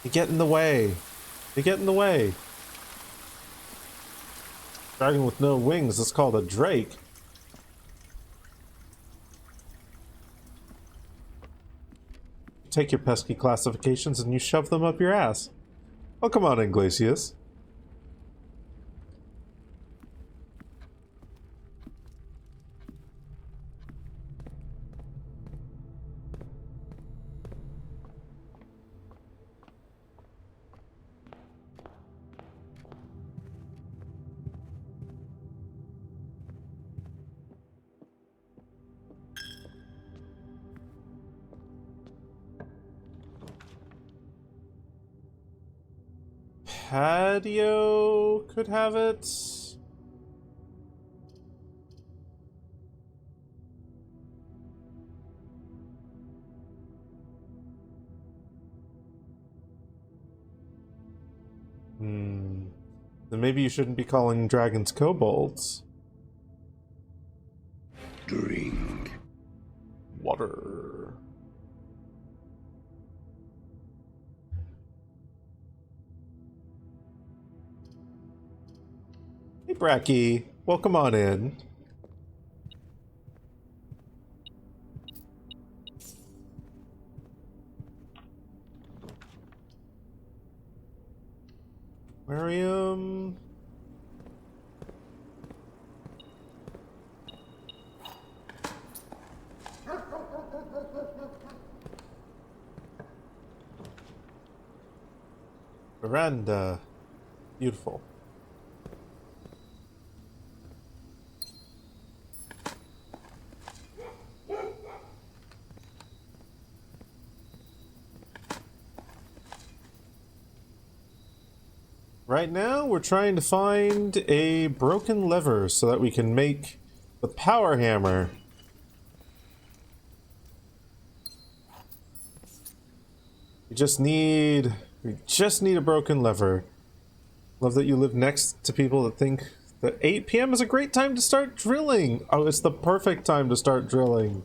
they get in the way. They get in the way. Dragon with no wings is called a drake. You take your pesky classifications and you shove them up your ass. Oh, come on, Iglesias. Patio could have it. Then maybe you shouldn't be calling dragons kobolds. Drink. Water. Hey, Bracky. Welcome on in. Aquarium. Veranda. Beautiful. Right now, we're trying to find a broken lever so that we can make the power hammer. We just need a broken lever. Love that you live next to people that think that 8 p.m. is a great time to start drilling. Oh, it's the perfect time to start drilling.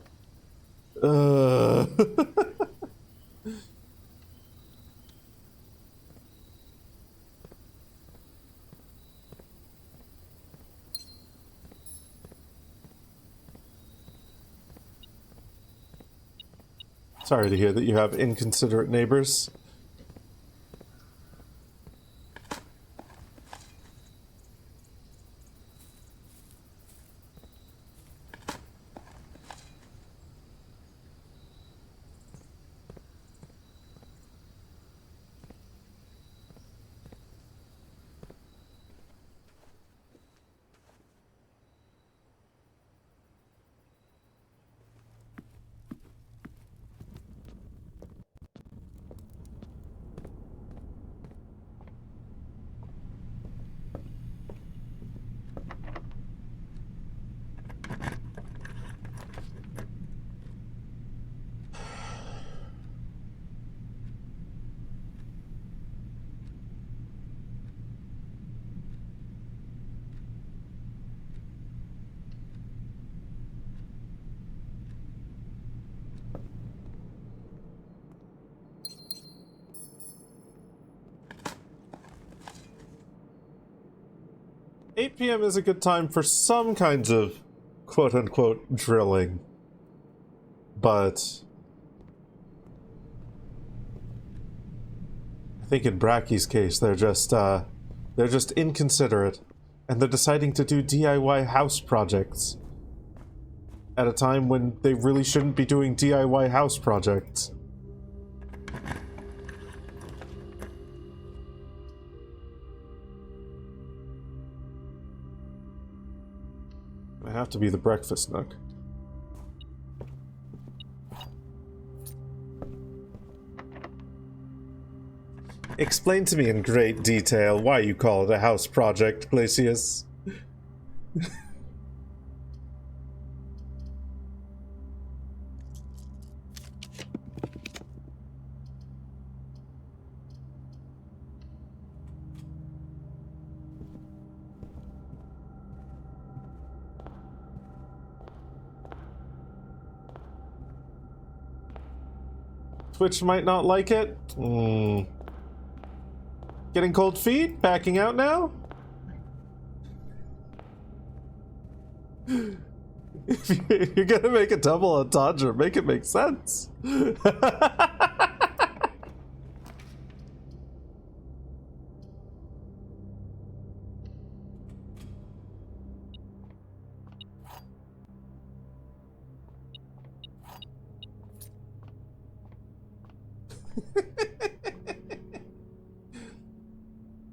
Sorry to hear that you have inconsiderate neighbors. 8 p.m. is a good time for some kinds of quote-unquote drilling. But I think in Bracky's case, they're just inconsiderate, and they're deciding to do DIY house projects at a time when they really shouldn't be doing DIY house projects. I have to be the breakfast nook. Explain to me in great detail why you call it a house project, Glacius. Twitch might not like it. Getting cold feet? Backing out now? If you're gonna make a double entendre, make it make sense.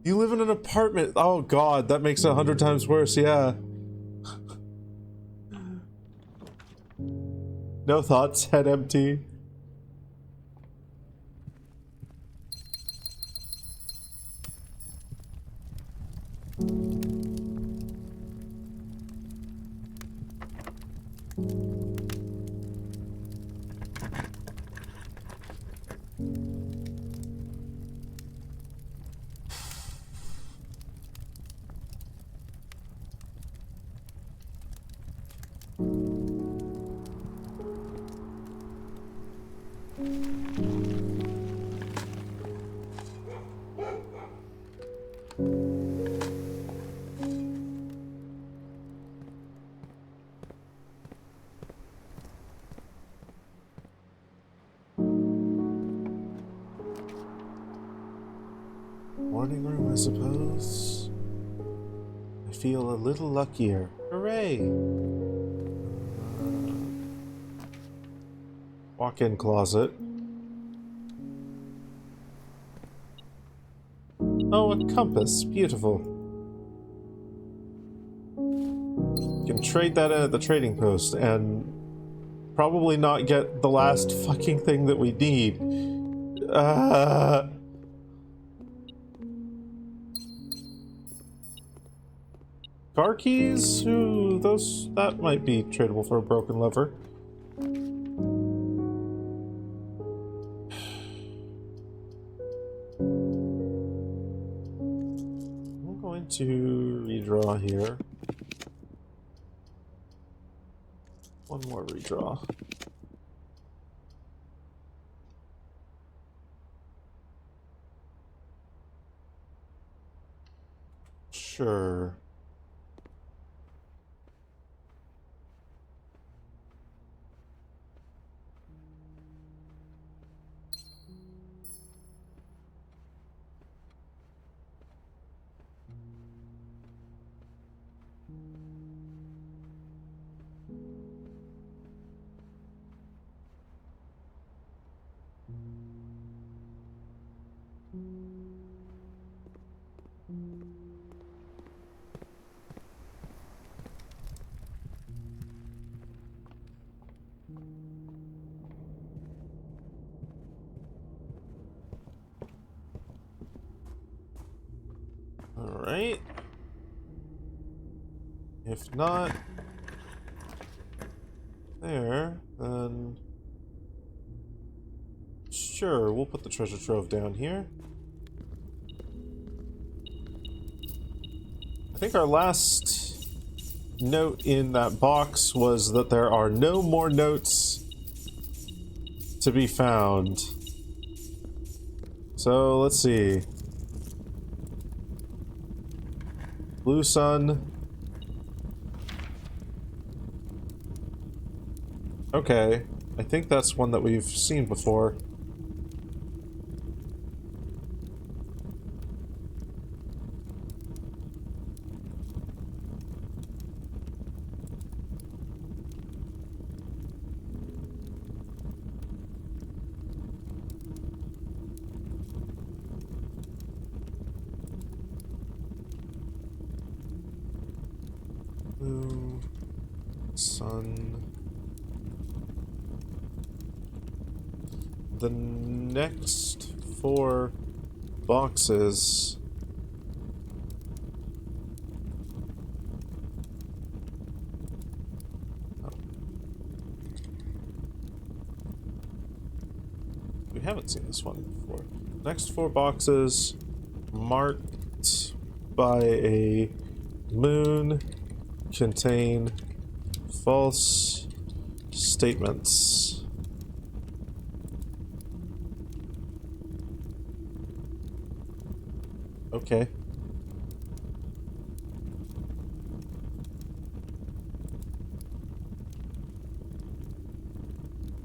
You live in an apartment. Oh god, that makes it 100 times worse, yeah. No thoughts, head empty. morning room, I suppose. I feel a little luckier. Hooray! Walk-in closet. Oh, a compass. Beautiful. You can trade that in at the trading post and probably not get the last fucking thing that we need. Car keys? Ooh, that might be tradable for a broken lever. I'm going to redraw here. One more redraw. Sure. Alright. If not there, then sure, we'll put the treasure trove down here. I think our last note in that box was that there are no more notes to be found. So let's see. Blue sun. Okay, I think that's one that we've seen before. Blue sun. The next 4 boxes we haven't seen this one before. Next 4 boxes marked by a moon contain false statements. Okay.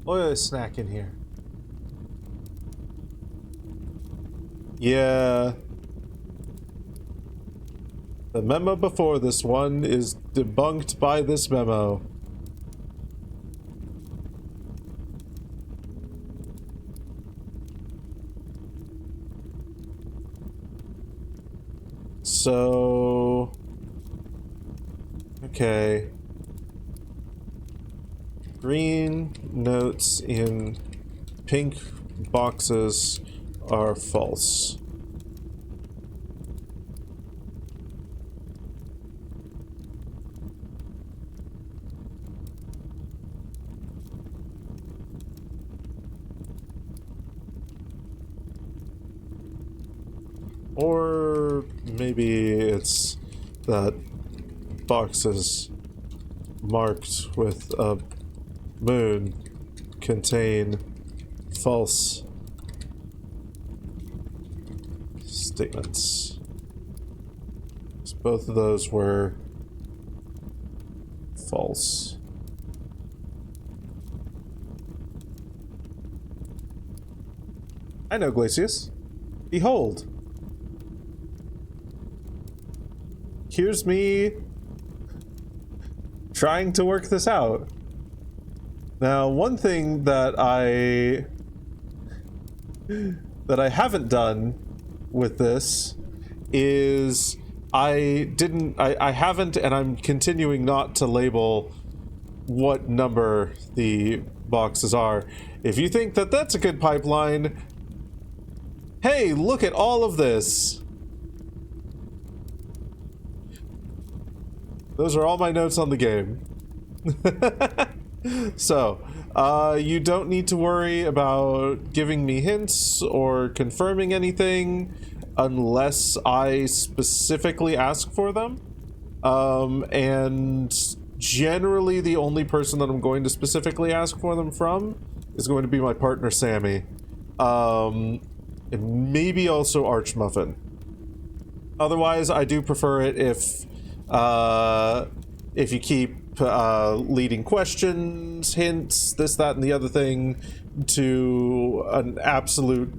Oil snack in here. Yeah. The memo before this one is debunked by this memo. So... okay. Green notes in pink boxes are false. Or maybe it's that boxes marked with a moon contain false statements. So both of those were false. I know, Glacius. Behold. here's me trying to work this out. Now, one thing that I haven't done with this is I haven't, and I'm continuing not to label what number the boxes are. If you think that that's a good pipeline, hey, look at all of this. Those are all my notes on the game. So, you don't need to worry about giving me hints or confirming anything unless I specifically ask for them. And generally the only person that I'm going to specifically ask for them from is going to be my partner, Sammy. And maybe also Archmuffin. Otherwise, I do prefer it if you keep leading questions, hints, this, that, and the other thing to an absolute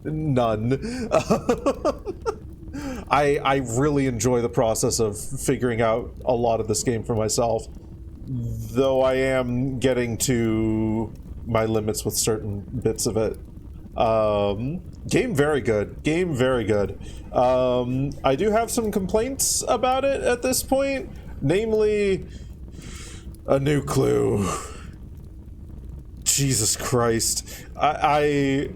none. I really enjoy the process of figuring out a lot of this game for myself, though I am getting to my limits with certain bits of it. Game very good. Game very good. I do have some complaints about it at this point, namely a new clue. Jesus Christ. A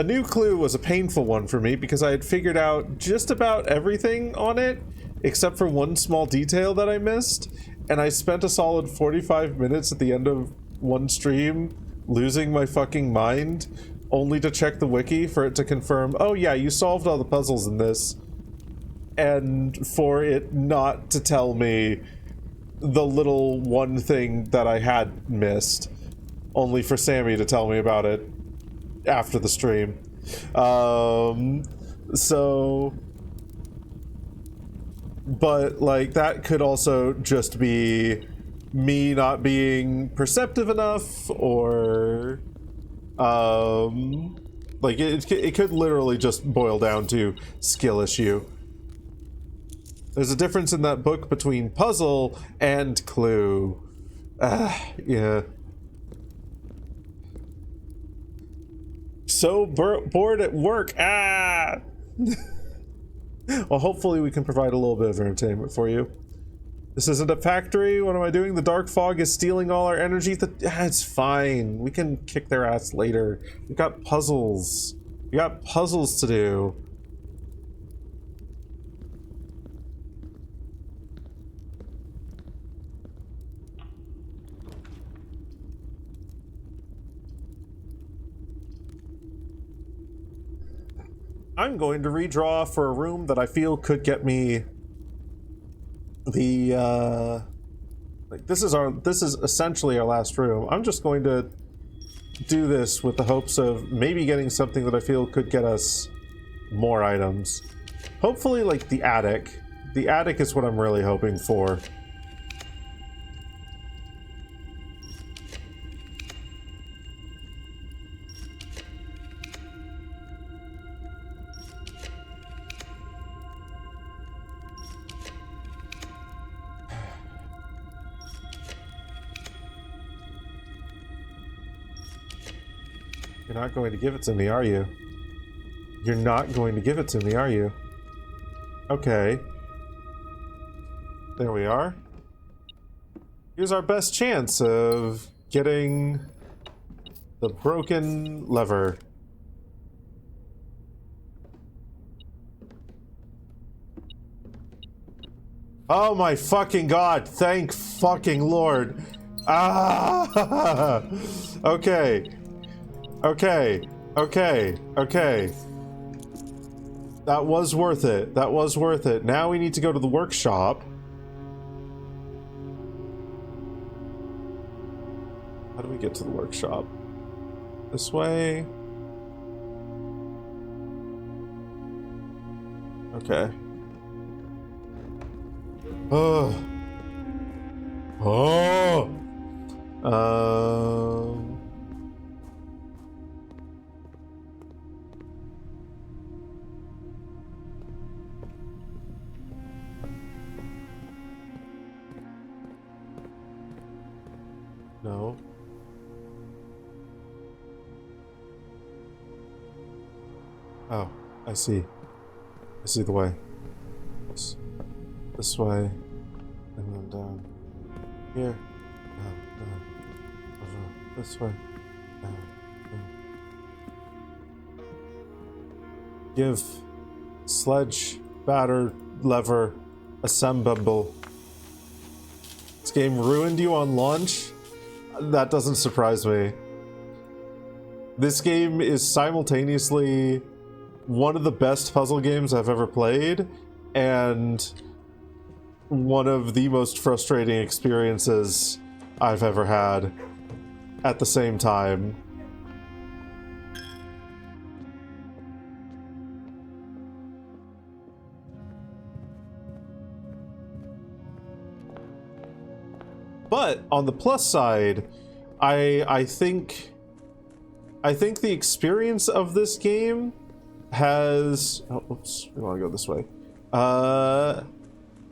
new clue was a painful one for me because I had figured out just about everything on it except for one small detail that I missed, and I spent a solid 45 minutes at the end of one stream losing my fucking mind only to check the wiki for it to confirm, oh yeah, you solved all the puzzles in this, and for it not to tell me the little one thing that I had missed, only for Sammy to tell me about it after the stream. But like that could also just be me not being perceptive enough, or like it could literally just boil down to skill issue. There's a difference in that book between puzzle and clue. Yeah. So bored at work. Well, hopefully we can provide a little bit of entertainment for you. This isn't a factory. What am I doing? The dark fog is stealing all our energy. It's fine. We can kick their ass later. We've got puzzles. We got puzzles to do. I'm going to redraw for a room that I feel could get me the like this is essentially our last room. I'm just going to do this with the hopes of maybe getting something that I feel could get us more items. Hopefully like the attic. The attic is what I'm really hoping for. You're not going to give it to me, are you? You're not going to give it to me, are you? Okay. There we are. Here's our best chance of getting the broken lever. Oh my fucking god, thank fucking Lord. Ah! Okay. Okay. That was worth it. That was worth it. Now we need to go to the workshop. How do we get to the workshop? This way? Okay. Oh. Oh. 'Cause No. Oh, I see. I see the way. This way. And then down here. This way. Give sledge, batter, lever, assemble. This game ruined you on launch? That doesn't surprise me. This game is simultaneously one of the best puzzle games I've ever played, and one of the most frustrating experiences I've ever had at the same time. But on the plus side, I think the experience of this game has oops, we want to go this way.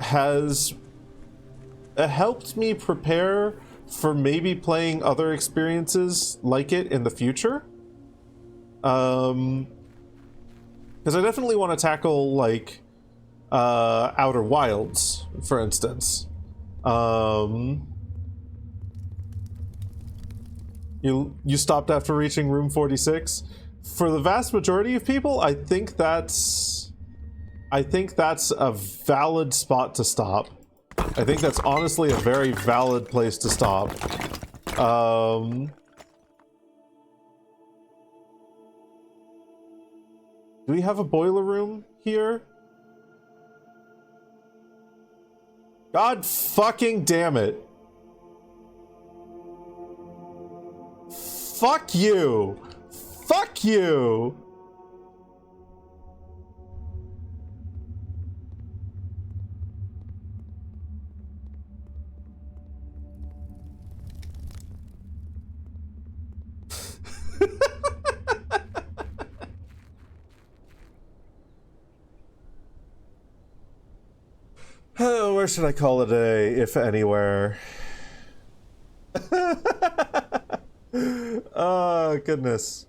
Has helped me prepare for maybe playing other experiences like it in the future. Because I definitely want to tackle like Outer Wilds, for instance. You stopped after reaching room 46. For the vast majority of people, I think that's a valid spot to stop. I think that's honestly a very valid place to stop. Do we have a boiler room here? God fucking damn it. Fuck you! Fuck you! Oh, where should I call it a day, if anywhere? Oh, goodness.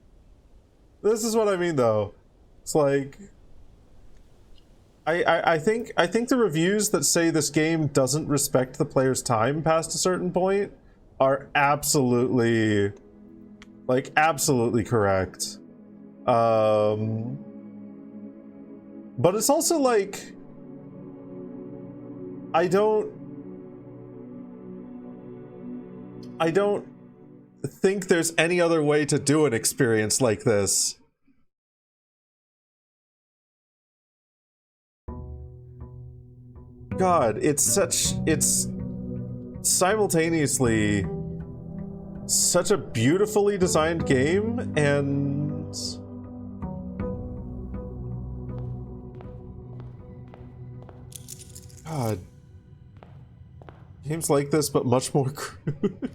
This is what I mean, though. It's like... I think the reviews that say this game doesn't respect the player's time past a certain point are absolutely... like, absolutely correct. But it's also like... I don't think there's any other way to do an experience like this. God, it's simultaneously such a beautifully designed game, and God, games like this but much more crude.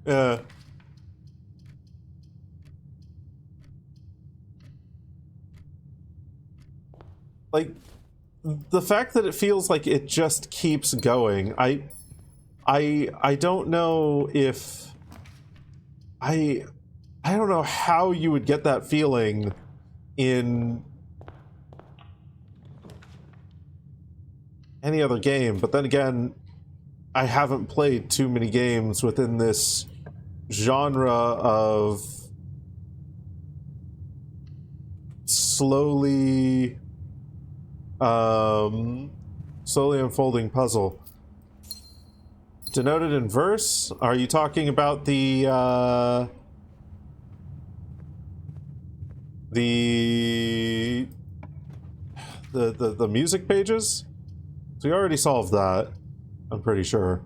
Yeah. Like, the fact that it feels like it just keeps going, I don't know if I don't know how you would get that feeling in any other game, but then again, I haven't played too many games within this genre of slowly unfolding puzzle. Denoted in verse? Are you talking about the music pages? So we already solved that, I'm pretty sure.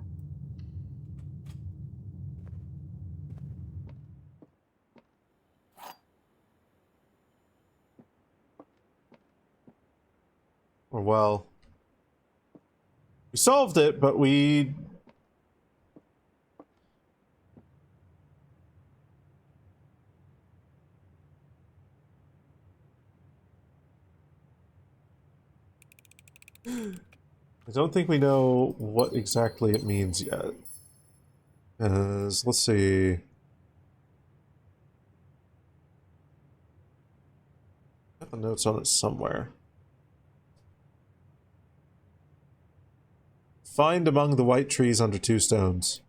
Or well, we solved it, but we I don't think we know what exactly it means yet. Let's see. I have the notes on it somewhere. Find among the white trees under 2 stones.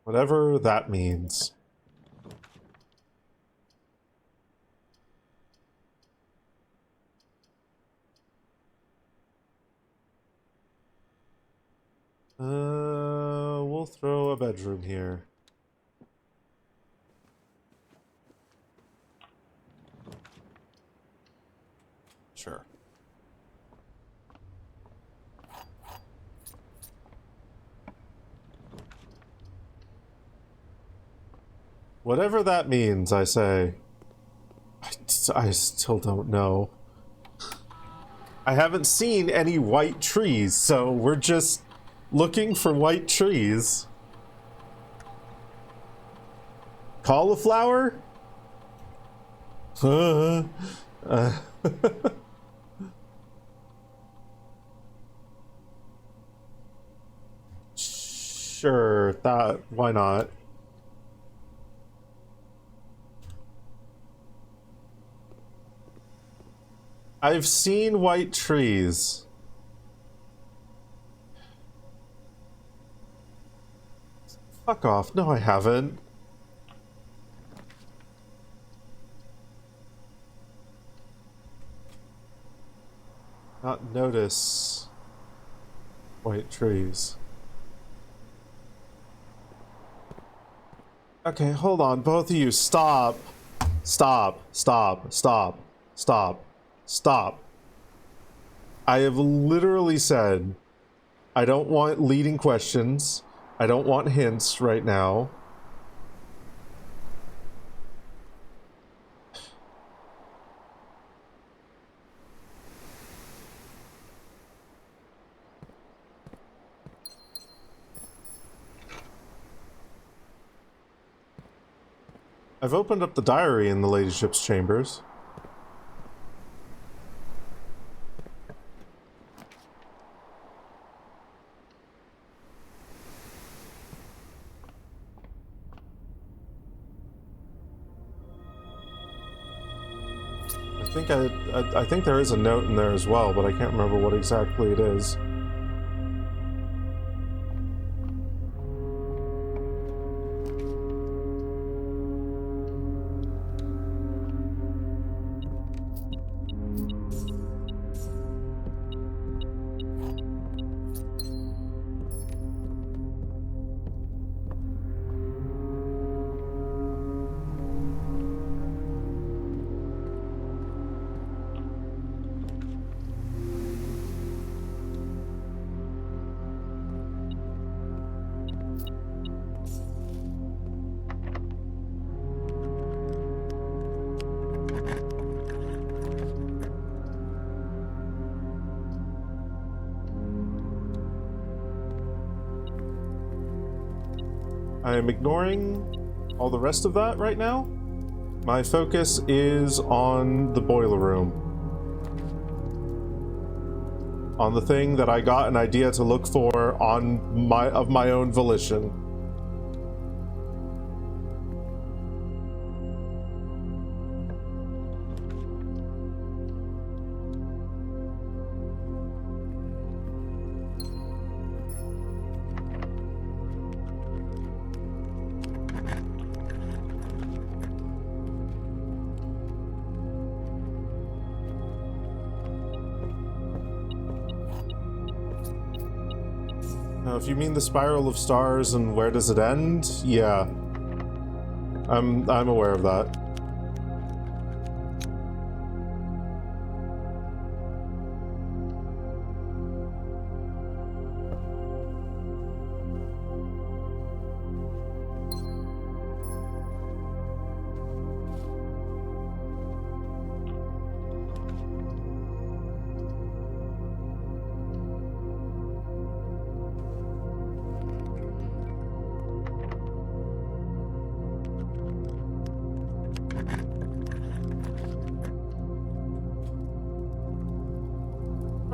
Whatever that means. We'll throw a bedroom here. Sure. Whatever that means, I say. I still don't know. I haven't seen any white trees, so we're just looking for white trees. Cauliflower? Sure, why not? I've seen white trees. Fuck off. No, I haven't. Not notice white trees. Okay, hold on. Both of you, stop. Stop. Stop. Stop. Stop. Stop. I have literally said I don't want leading questions. I don't want hints right now. I've opened up the diary in the ladyship's chambers. I think there is a note in there as well, but I can't remember what exactly it is. I'm ignoring all the rest of that right now. My focus is on the boiler room. On the thing that I got an idea to look for of my own volition. If you mean the spiral of stars and where does it end? Yeah. I'm aware of that.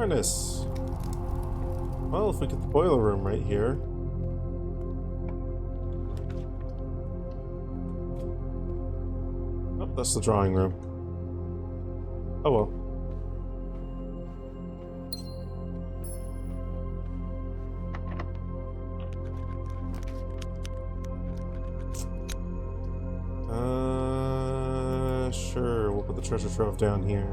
Furnace. Well, if we get the boiler room right here. Oh, that's the drawing room. Oh well. Sure, we'll put the treasure trove down here.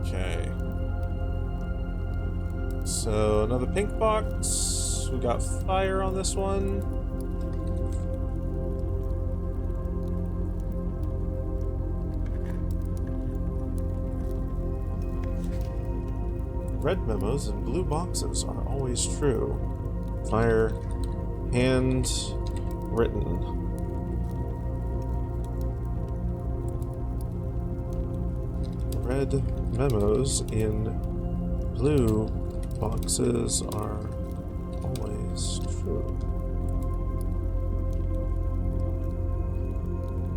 Okay. So, another pink box. We got fire on this one. Red memos and blue boxes are always true. Fire, hand written. Red memos in blue boxes are always true.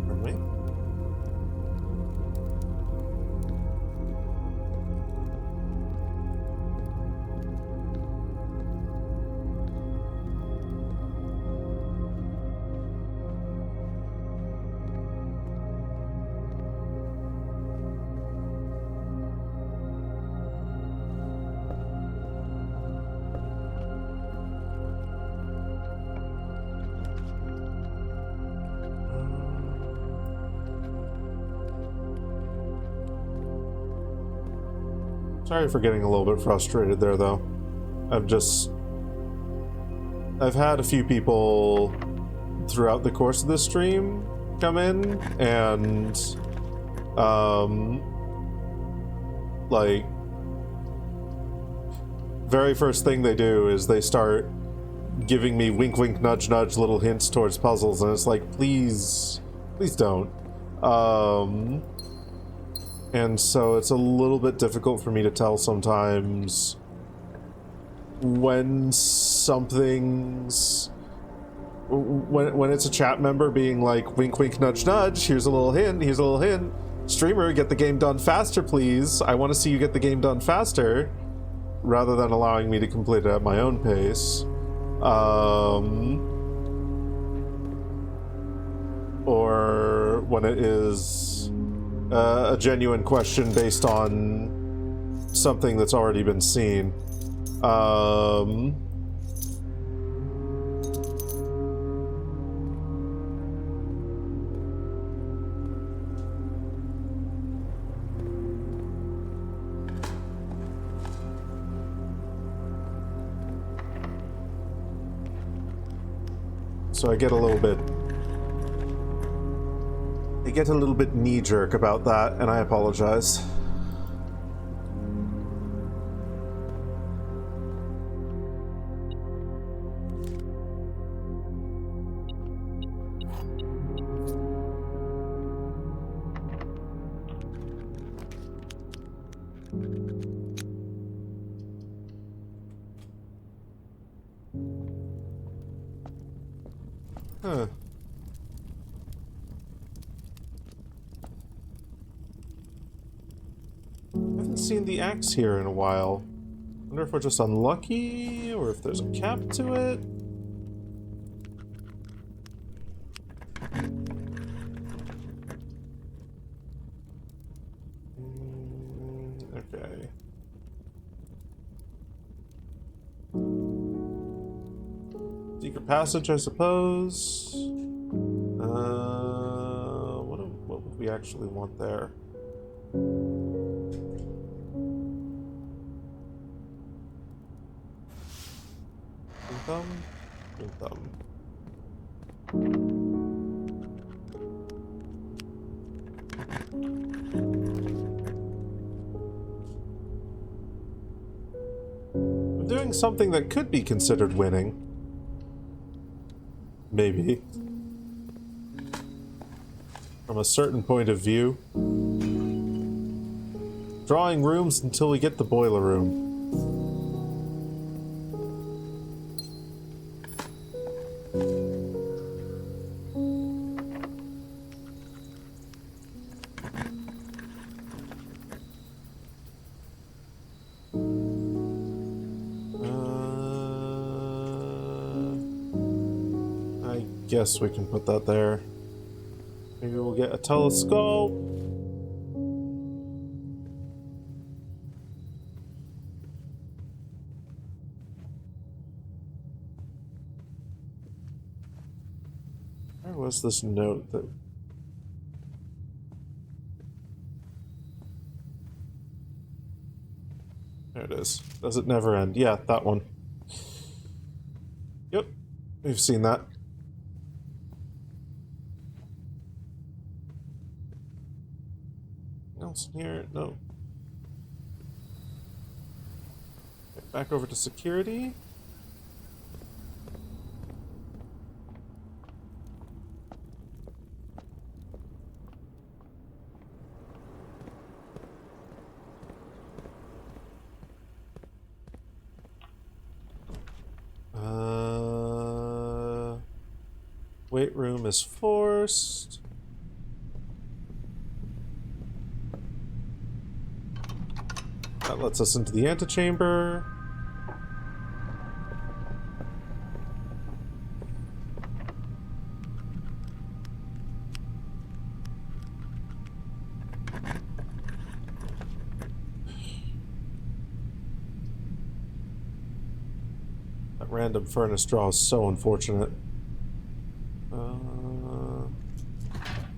Pardon me? Sorry for getting a little bit frustrated there, though. I've had a few people throughout the course of this stream come in and, like, very first thing they do is they start giving me wink, wink, nudge, nudge little hints towards puzzles, and it's like, please don't. And so it's a little bit difficult for me to tell sometimes when something's... When it's a chat member being like, wink, wink, nudge, nudge, here's a little hint, here's a little hint. Streamer, get the game done faster, please. I want to see you get the game done faster, rather than allowing me to complete it at my own pace. Or when it is... a genuine question based on something that's already been seen. So I get a little bit knee-jerk about that, and I apologize. Huh. Haven't seen the axe here in a while. Wonder if we're just unlucky, or if there's a cap to it. Okay. Secret passage, I suppose. What would we actually want there? Thumb? Thumb. I'm doing something that could be considered winning. Maybe. from a certain point of view. Drawing rooms until we get the boiler room. I guess we can put that there. Maybe we'll get a telescope. Where was this note that... There it is. Does it never end? Yeah, that one. Yep, we've seen that. Else here? No. Get back over to security. Weight room is forced. That lets us into the antechamber. That random furnace draw is so unfortunate.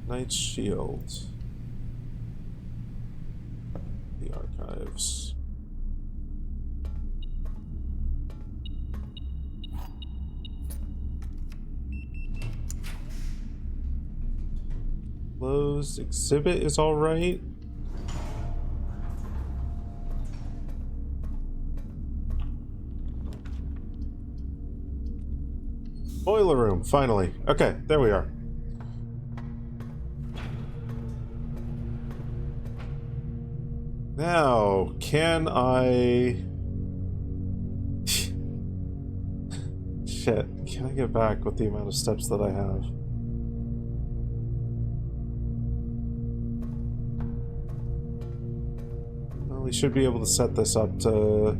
Knight's Shield. The archives. Closed exhibit is alright. Boiler room, finally. Okay, there we are. Now, can I... Shit, can I get back with the amount of steps that I have? Well, we should be able to set this up to...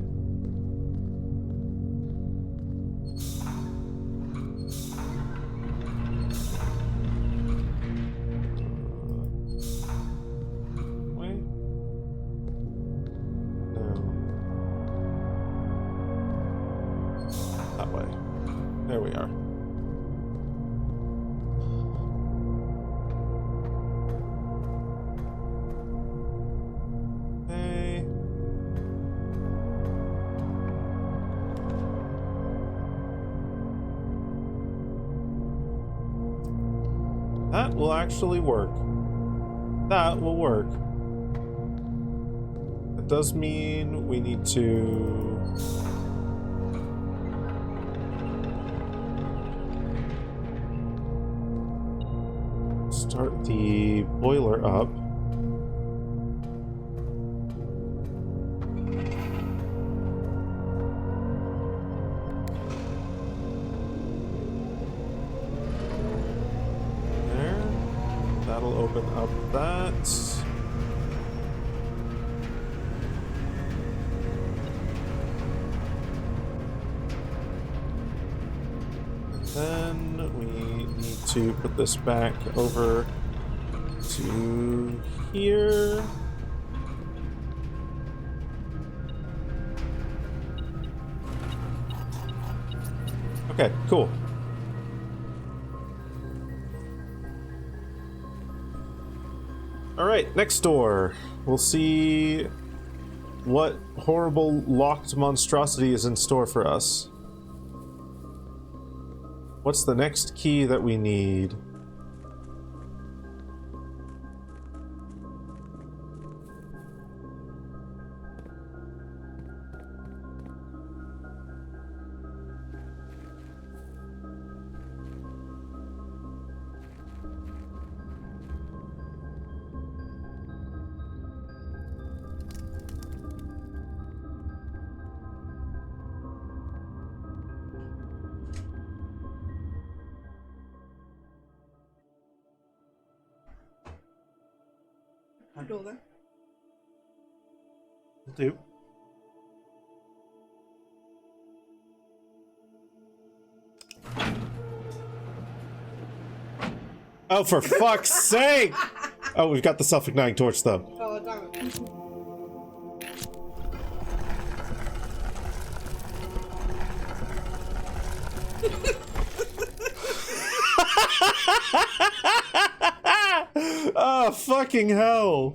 There we are. Okay. That will actually work. That will work. That does mean we need to... start the boiler up. There. That'll open up that. And then we need to put this back over to here. Okay, cool. All right, next door. We'll see what horrible locked monstrosity is in store for us. What's the next key that we need? the door then. Will do. Oh, for fuck's sake! Oh, we've got the self-igniting torch, though. Oh, damn it. Oh, fucking hell!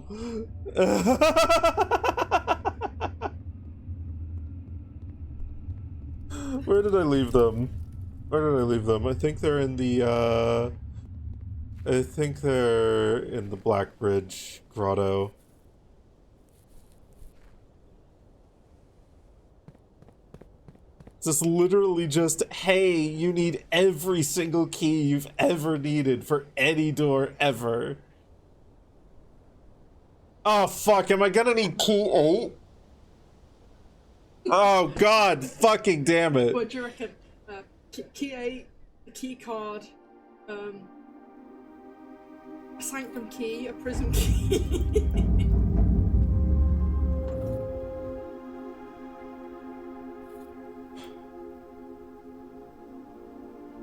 Where did I leave them? Where did I leave them? I think they're in the, I think they're in the Black Bridge grotto. It's literally just, hey, you need every single key you've ever needed for any door ever. Oh, fuck, am I gonna need key 8? Oh, god, fucking damn it. What do you reckon? Key 8, a key card, a sanctum key, a prism key.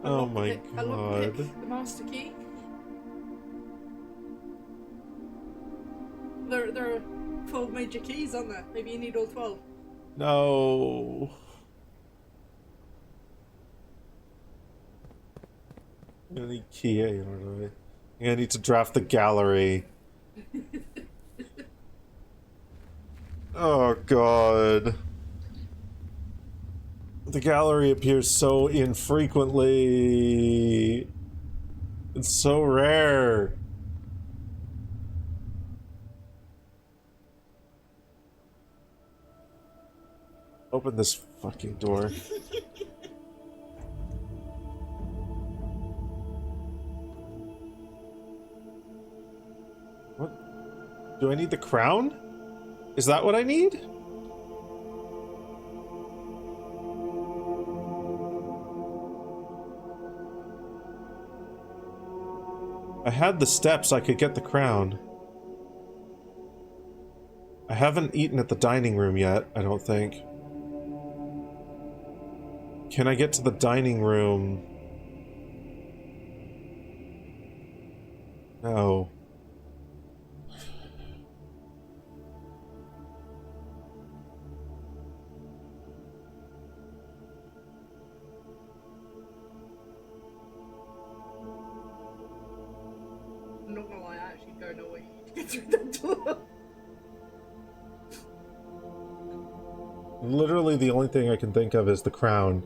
Oh my A god. lockpick, the master key. There are 12 major keys on there. Maybe you need all 12. No. I'm gonna need key 8, aren't I? I'm gonna need to draft the gallery. Oh god. The gallery appears so infrequently. It's so rare. Open this fucking door. What? Do I need the crown? Is that what I need? I had the steps, I could get the crown. I haven't eaten at the dining room yet, I don't think. Can I get to the dining room? No. I'm not gonna lie, I actually don't know what you need to get through that door. Literally the only thing I can think of is the crown.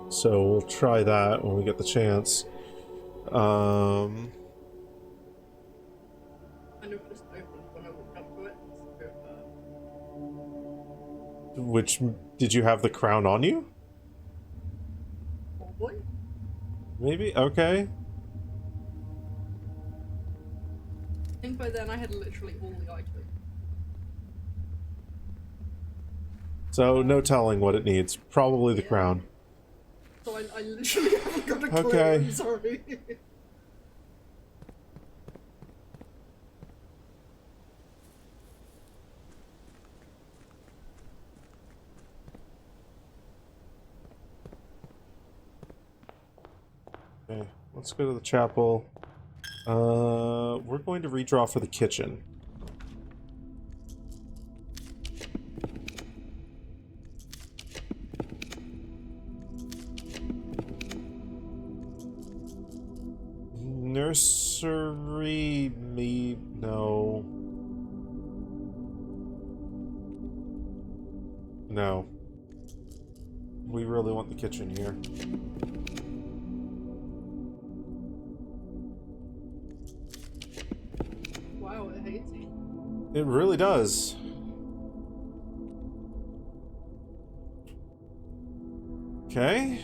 So we'll try that when we get the chance. I know just opened when I walked up to it. So, Which, did you have the crown on you? probably. Maybe? Okay. I think by then I had literally all the items. So no telling what it needs. Probably the crown. So I literally haven't got a clue. Okay. I'm sorry. Okay, let's go to the chapel. We're going to redraw for the kitchen. Nursery, no. No. We really want the kitchen here. Wow, it hates you. It really does. Okay.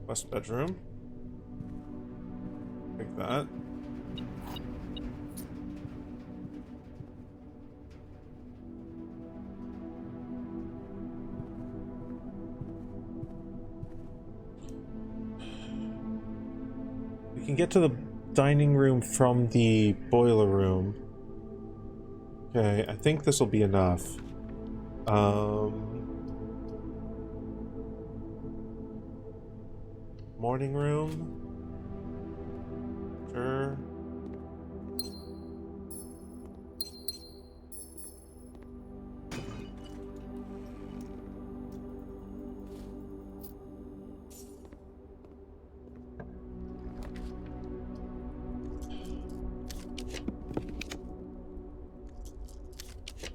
West bedroom. Take that. can get to the dining room from the boiler room. Okay, I think this will be enough. Morning room. Sure.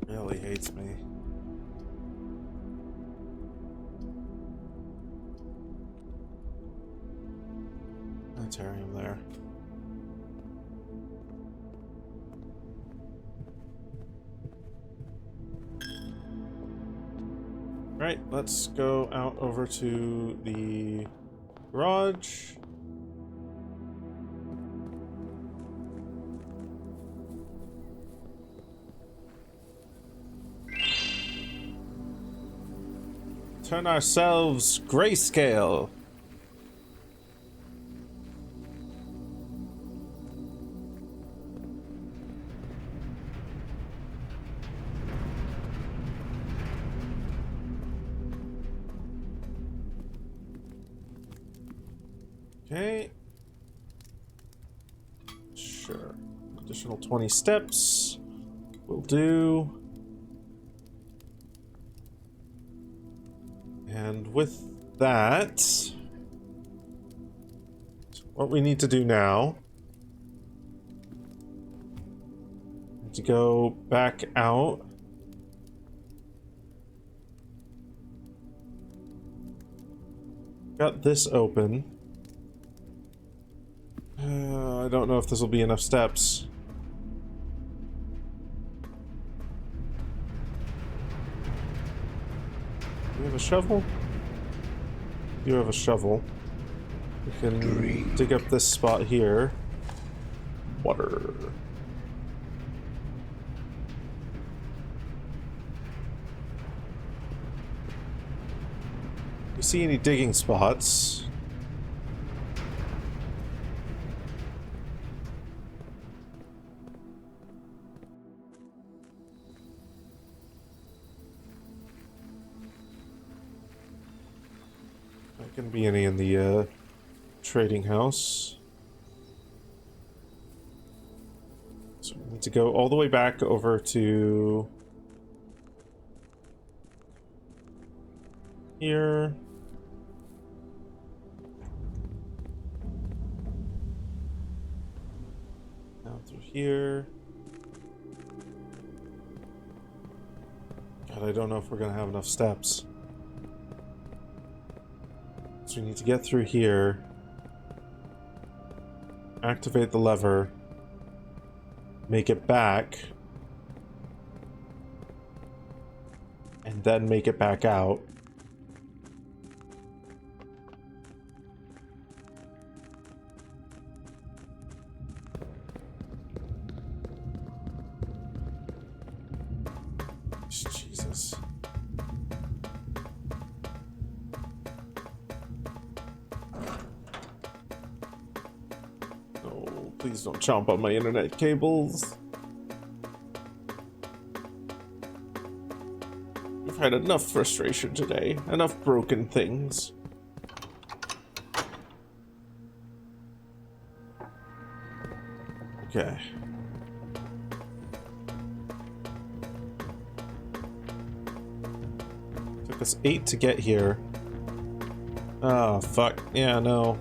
Really hates me. Planetarium there. Right, let's go out over to the garage. Turn ourselves grayscale. Okay. Sure. Additional 20 steps will do. And with that, what we need to do now is to go back out. Got this open. I don't know if this will be enough steps. Do we have a shovel? You have a shovel. We can dig up this spot here. Water. You see any digging spots? Not gonna be any in the trading house. So we need to go all the way back over to here. Down through here. God, I don't know if we're gonna have enough steps. So we need to get through here. Activate the lever. Make it back. And then make it back out. Jesus. Oh, please don't chomp on my internet cables. We've had enough frustration today. Enough broken things. Okay. Took us 8 to get here. Oh, fuck. Yeah, no.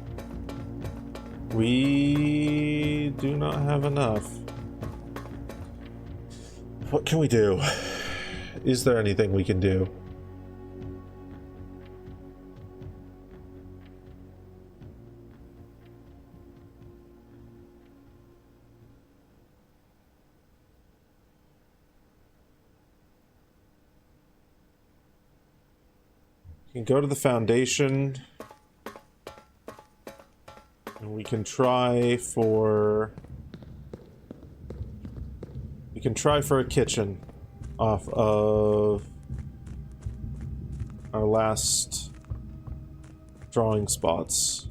We do not have enough. What can we do? Is there anything we can do? We can go to the foundation. And we can try for... We can try for a kitchen off of our last drawing spots.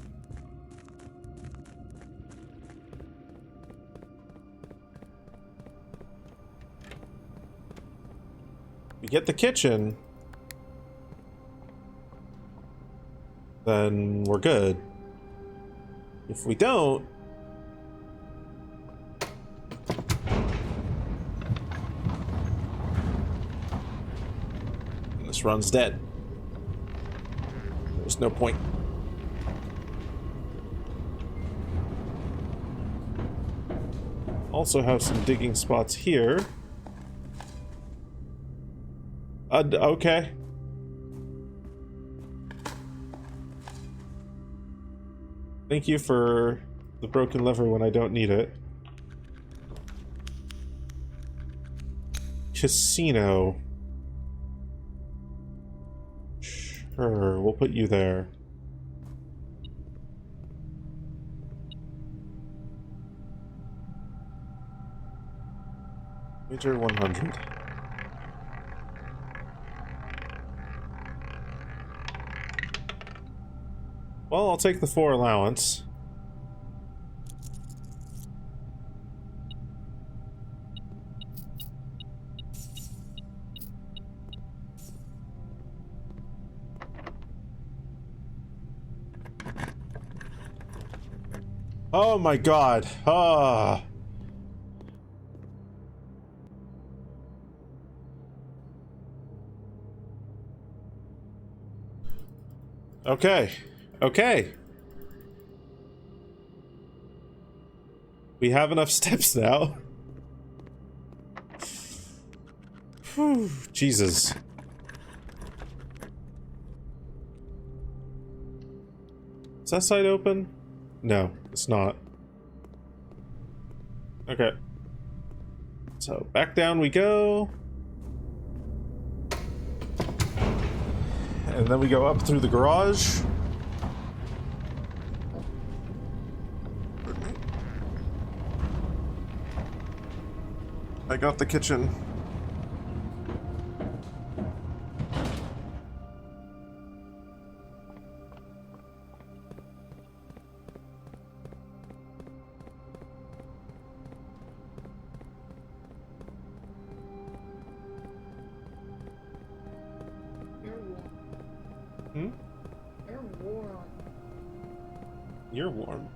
we get the kitchen, then we're good. If we don't, this run's dead. There's no point. Also have some digging spots here. Okay. Thank you for the broken lever when I don't need it. Casino. Sure, we'll put you there. Major 100. Well, I'll take the 4 allowance. Oh my god. Ah. Okay. Okay. We have enough steps now. Whew, Jesus. Is that side open? No, it's not. Okay. So, back down we go. And then we go up through the garage. I got the kitchen. Hmm? You're warm. You're warm.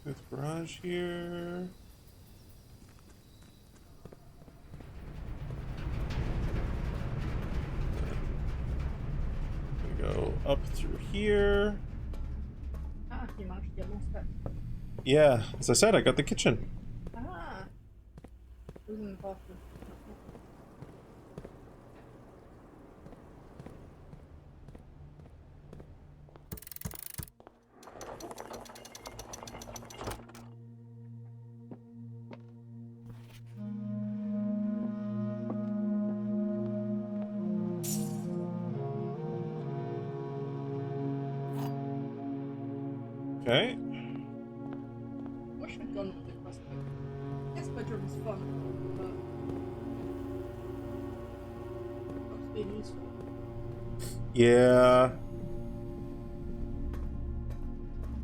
With garage here. We go up through here. Ah, you managed to get more steps. Yeah, as I said, I got the kitchen. Ah. It was in the bathroom. Okay. Wish we'd gone with the quest book. Yes, bedroom was fun, but not being useful. Yeah.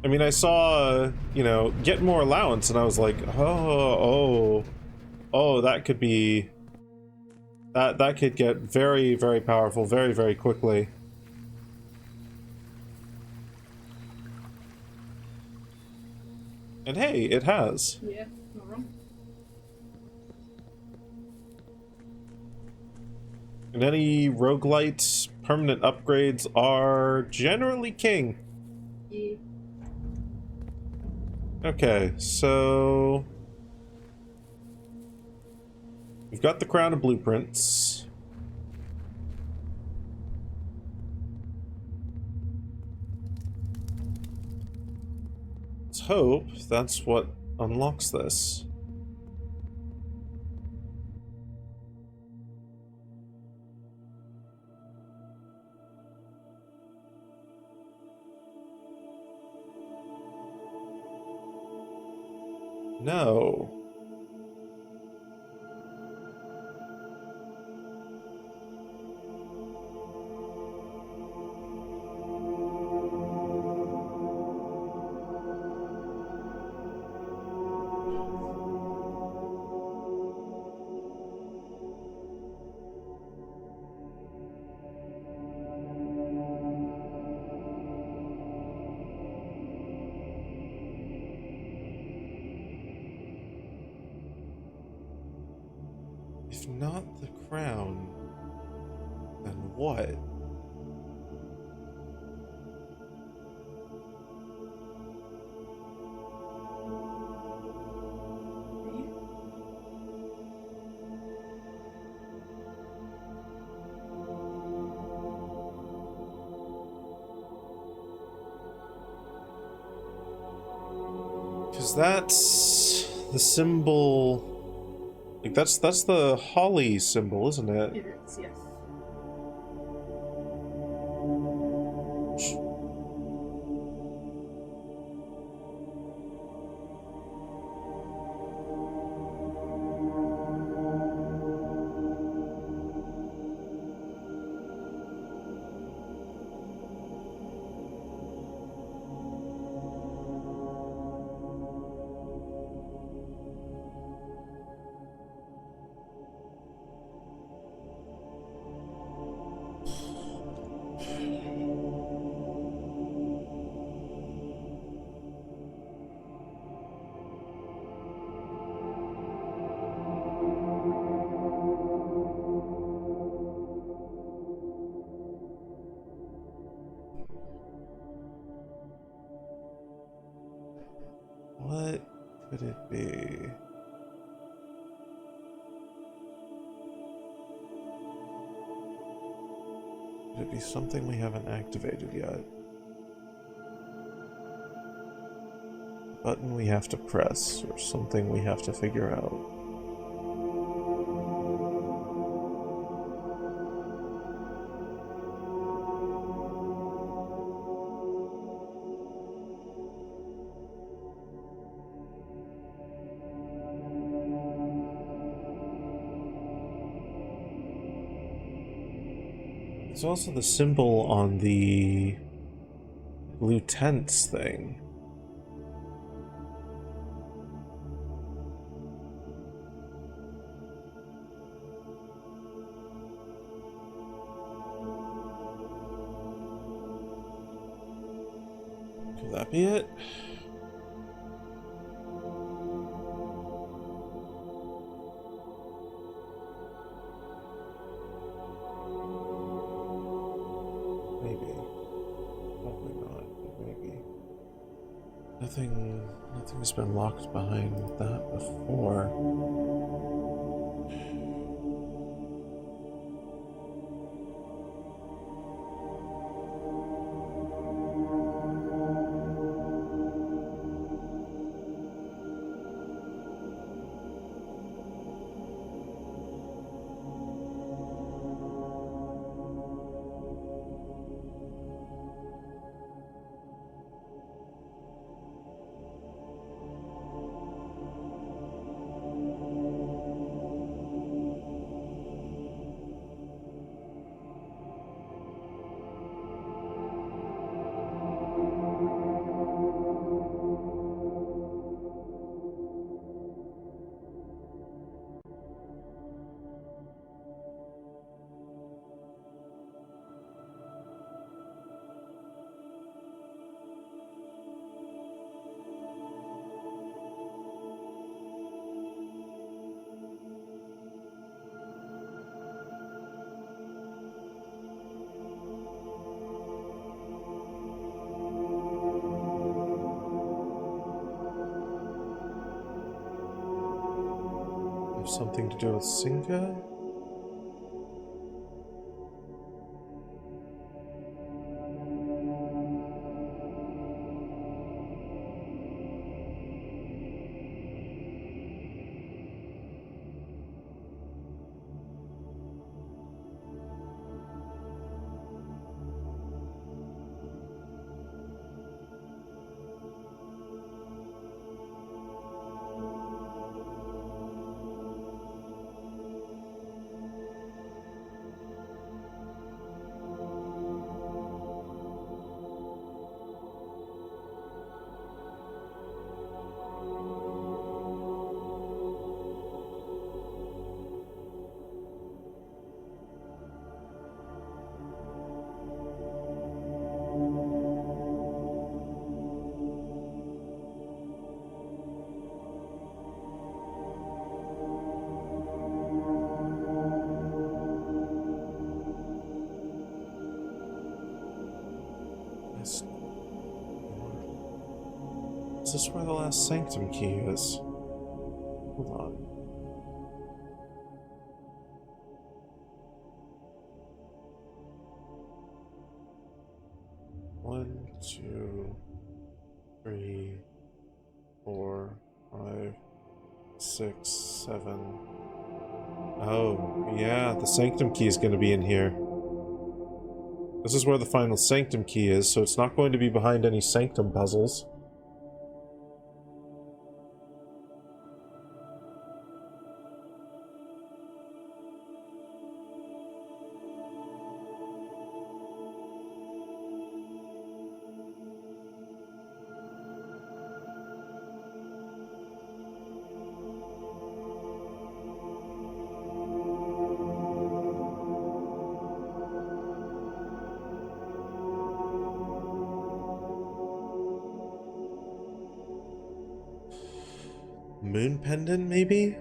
I mean, I saw, you know, get more allowance, and I was like, oh, that could be, that could get very, very powerful very, very quickly. And hey, it has. Yeah, not wrong. And any roguelite permanent upgrades are generally king. Yeah. Okay, so we've got the crown of blueprints. Let's hope that's what unlocks this. No. If not the crown, then what? Because that's the symbol. Like that's the holly symbol, isn't it? It is, yes. What could it be? Could it be something we haven't activated yet? A button we have to press, or something we have to figure out? There's also the symbol on the blue tents thing. Could that be it? Maybe. Probably not, but maybe. Nothing's been locked behind that before. Have something to do with Singa? Is this where the last sanctum key is? Hold on. One, two, three, 4, 5, 6, 7. Oh, yeah, the sanctum key is going to be in here. This is where the final sanctum key is, so it's not going to be behind any sanctum puzzles. Moon pendant, maybe?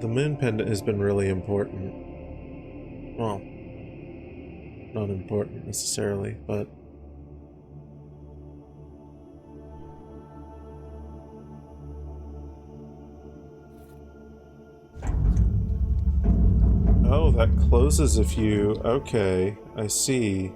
The moon pendant has been really important. Well, not important necessarily, but... Oh, that closes if you... Okay, I see.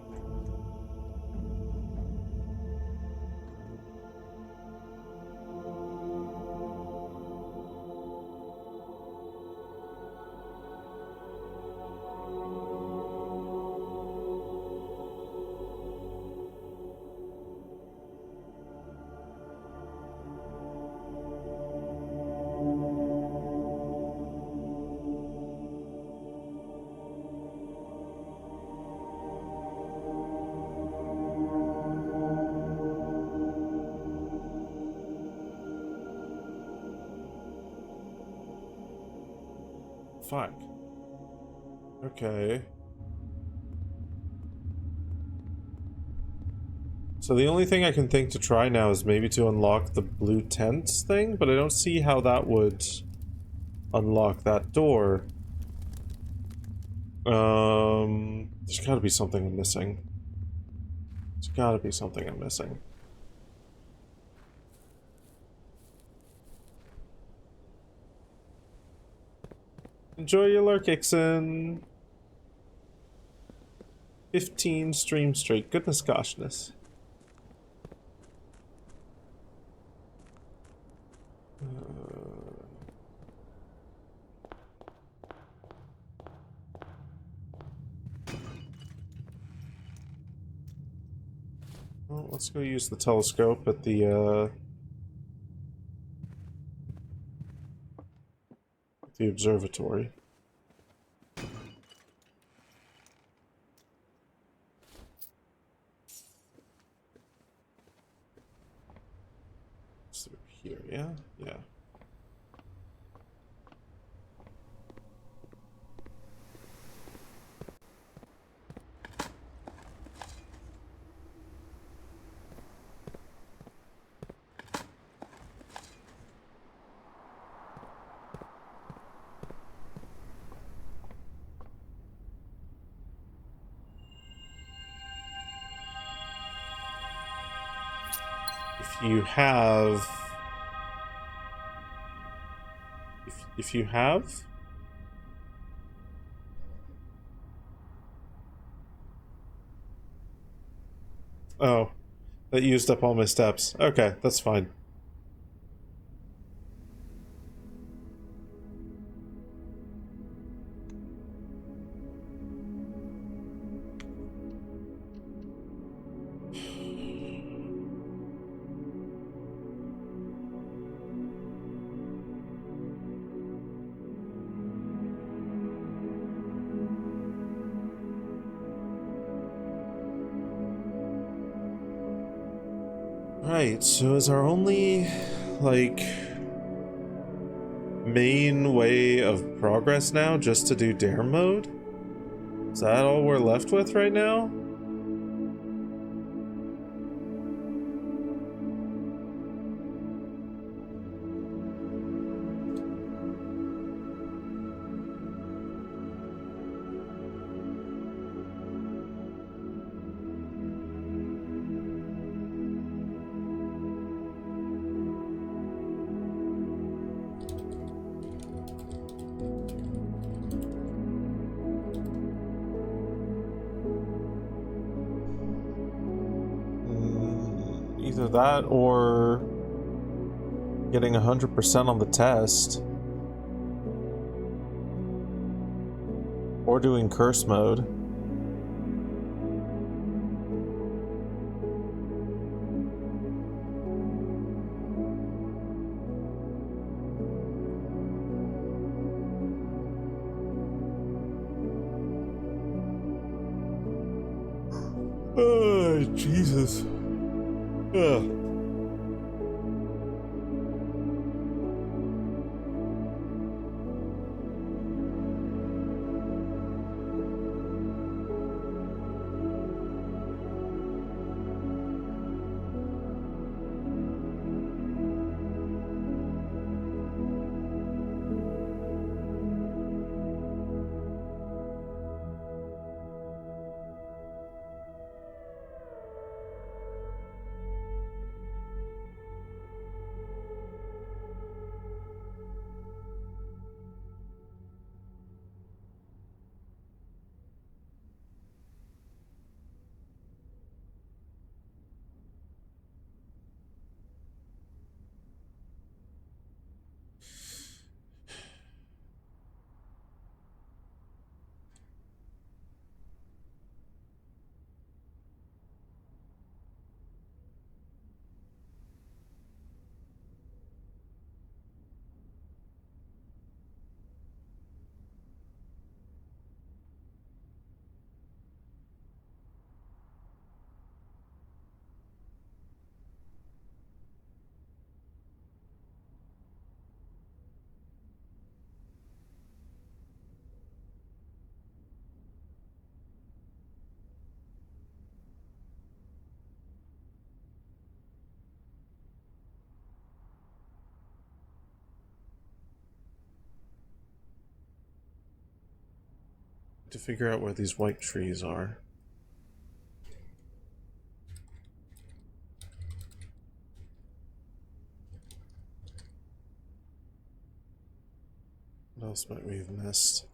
Fuck. Okay. So the only thing I can think to try now is maybe to unlock the blue tents thing, but I don't see how that would unlock that door. There's gotta be something I'm missing. There's gotta be something I'm missing. Enjoy your lurk, Ixon. 15 streams straight. Goodness goshness. Well, let's go use the telescope at the observatory. So here, yeah? Yeah. You have... If you have... Oh, that used up all my steps. Okay, that's fine. Right, so is our only, like, main way of progress now just to do dare mode? Is that all we're left with right now? either that or getting 100% on the test. Or doing curse mode. Oh, Jesus. Ugh. To figure out where these white trees are. What else might we have missed?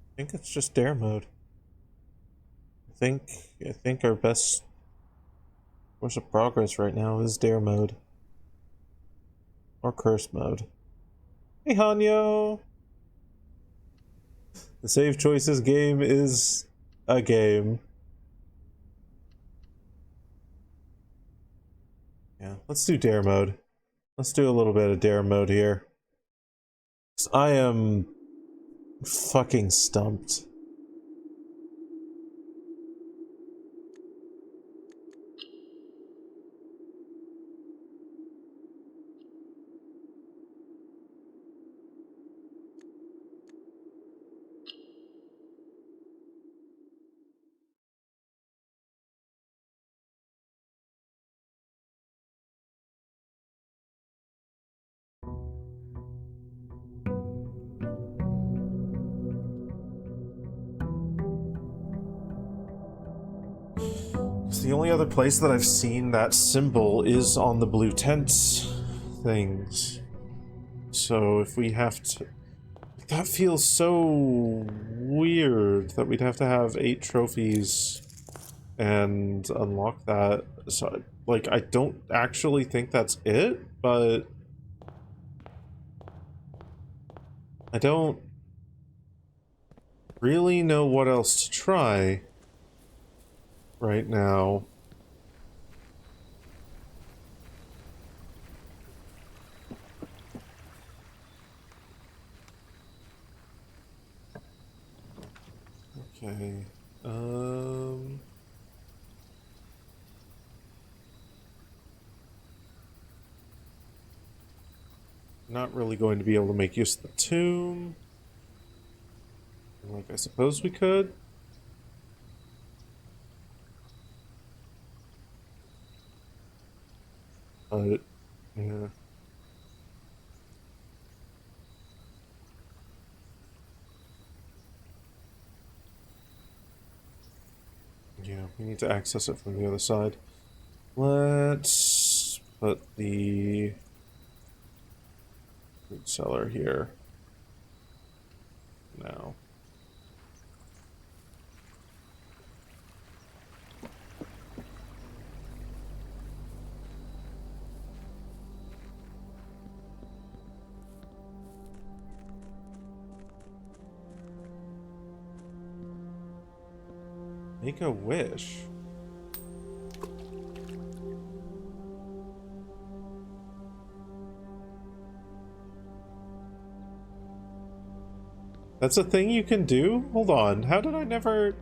I think it's just dare mode. I think our best course of progress right now is dare mode. Or curse mode. Hey Hanyo! The save choices game is a game. Yeah, let's do dare mode. Let's do a little bit of dare mode here. 'Cause I am fucking stumped. The only other place that I've seen that symbol is on the blue tents things. So if we have to... That feels so weird that we'd have to have 8 trophies and unlock that. So, like, I don't actually think that's it, but... I don't really know what else to try right now. Okay. Not really going to be able to make use of the tomb. Like I suppose we could. But yeah. Yeah, we need to access it from the other side. Let's put the food cellar here now. Make a wish. That's a thing you can do? Hold on. How did I never...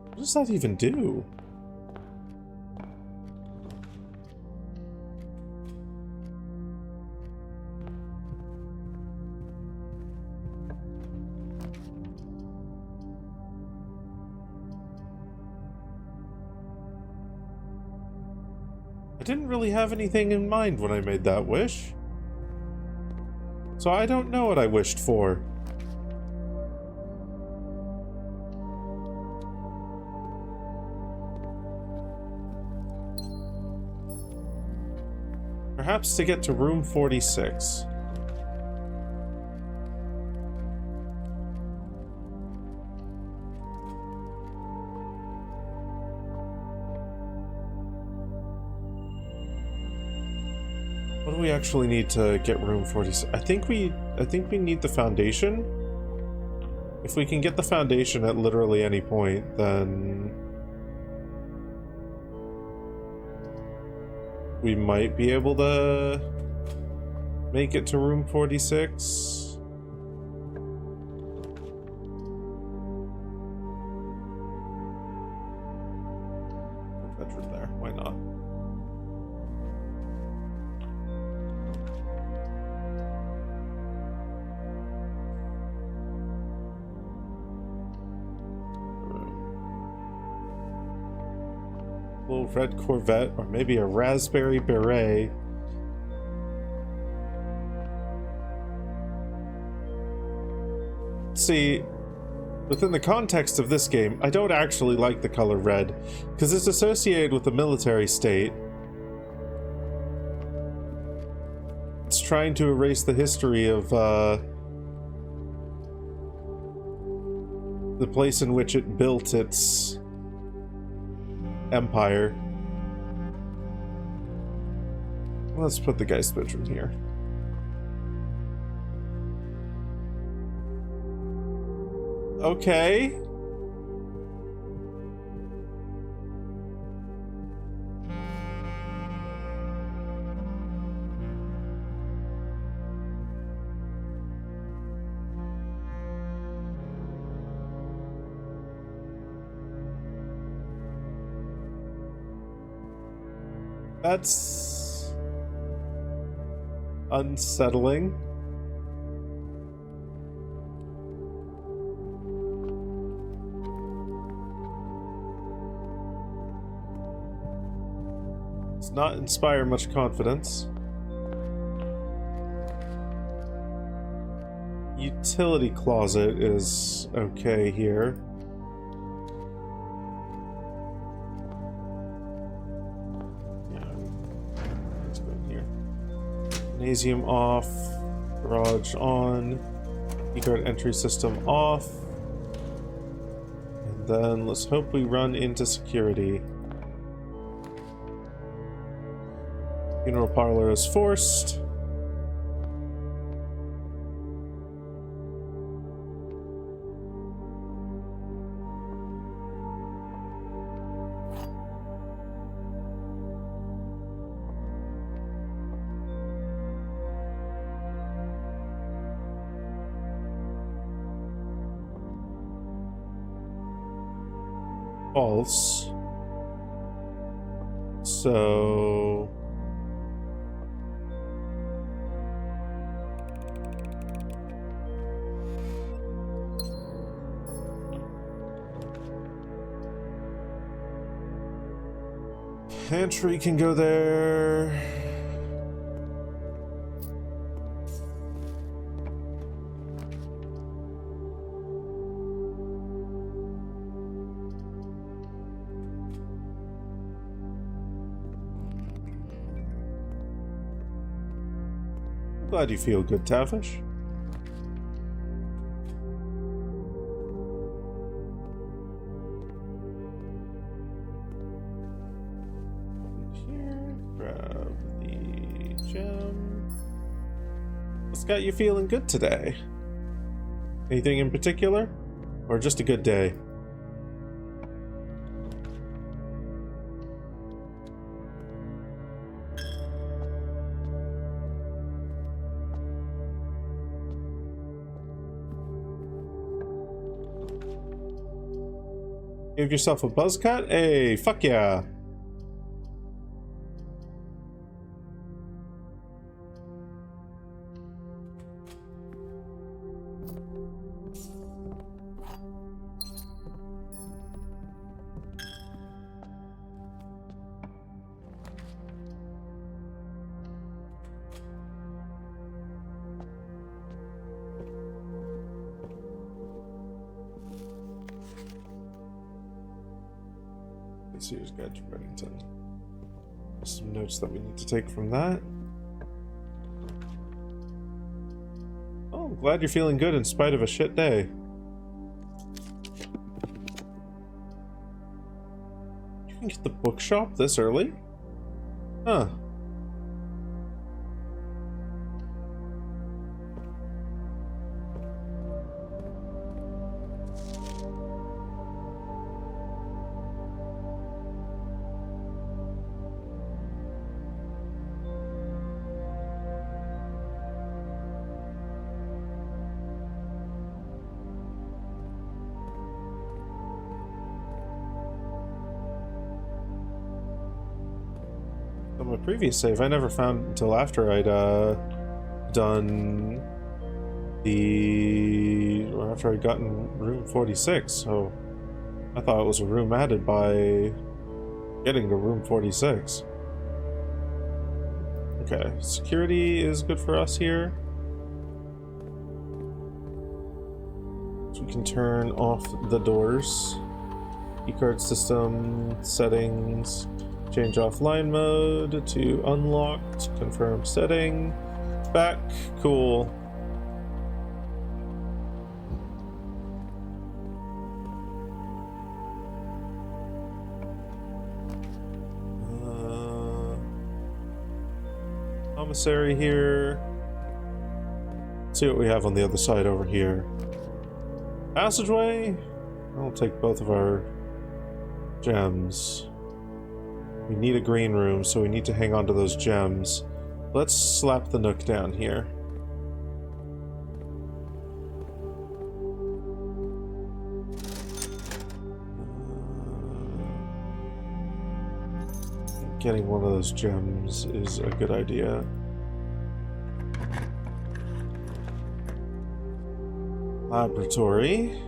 What does that even do? I didn't really have anything in mind when I made that wish. So I don't know what I wished for. Perhaps to get to room 46. What do we actually need to get room 46? I think we need the foundation. If we can get the foundation at literally any point, then we might be able to make it to room 46. Bedroom there, why not? Little red Corvette, or maybe a raspberry beret. See, within the context of this game, I don't actually like the color red, because it's associated with the military state. It's trying to erase the history of, the place in which it built its empire. Let's put the guy's bedroom here. Okay. That's unsettling. Does not inspire much confidence. Utility closet is okay here. Gymnasium off, garage on, keycard entry system off, and then let's hope we run into security. Funeral parlor is forced. false. So... Pantry can go there. Glad you feel good, Tavish. Here, grab the gem. What's got you feeling good today? Anything in particular? Or just a good day? Give yourself a buzz cut? Hey, fuck yeah. Here's Guide to Reddington. Some notes that we need to take from that. Oh, I'm glad you're feeling good in spite of a shit day. You can get the bookshop this early? Huh. On my previous save, I never found until after I'd done or after I'd gotten room 46, so I thought it was a room added by getting to room 46. Okay, security is good for us here. So we can turn off the doors. Keycard system settings. Change offline mode to unlocked. Confirm setting. Back. Cool. Commissary here. Let's see what we have on the other side over here. Passageway. I'll take both of our gems. We need a green room, so we need to hang on to those gems. Let's slap the Nook down here. Getting one of those gems is a good idea. Laboratory.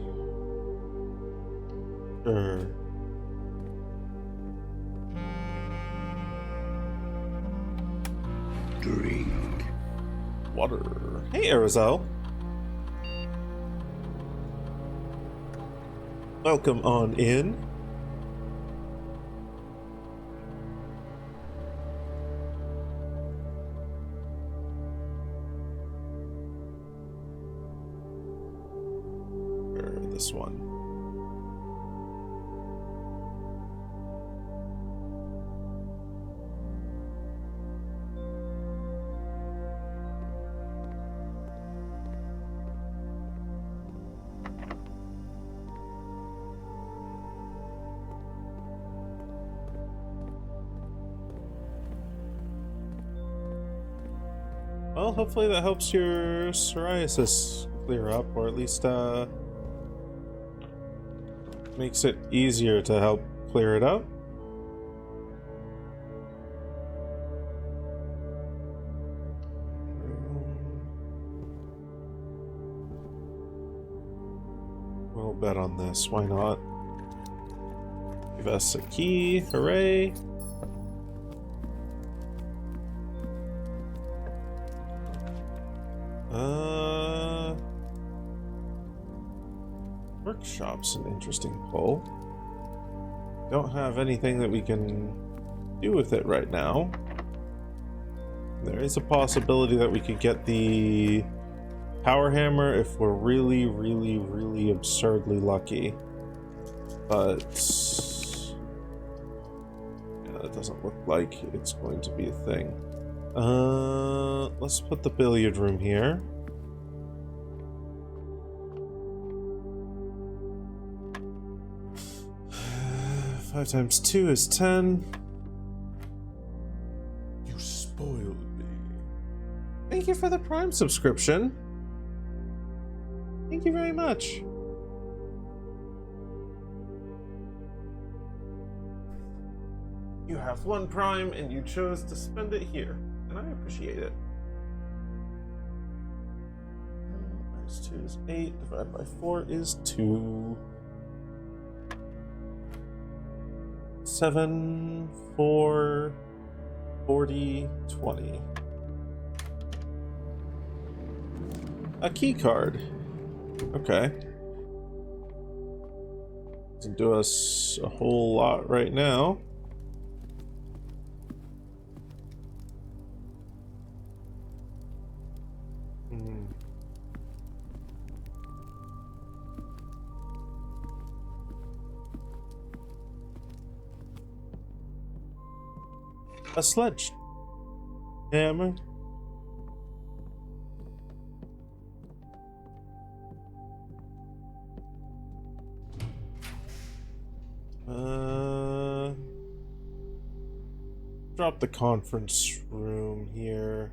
Sure. Drink. Water. Hey, Arizal. Welcome on in. This one. Well, hopefully that helps your psoriasis clear up, or at least makes it easier to help clear it up. We'll bet on this, why not? Give us a key, hooray! Workshop's an interesting pull. Don't have anything that we can do with it right now. There is a possibility that we could get the power hammer if we're really, really, really absurdly lucky. But yeah, it doesn't look like it's going to be a thing. Let's put the billiard room here. Five times 2 is 10. You spoiled me. Thank you for the Prime subscription. Thank you very much. You have 1 Prime and you chose to spend it here, and I appreciate it. Minus 2 is 8, divided by 4 is 2. 7, 4, 40, 20. A key card. Okay. Doesn't do us a whole lot right now. A sledge hammer. Drop the conference room here.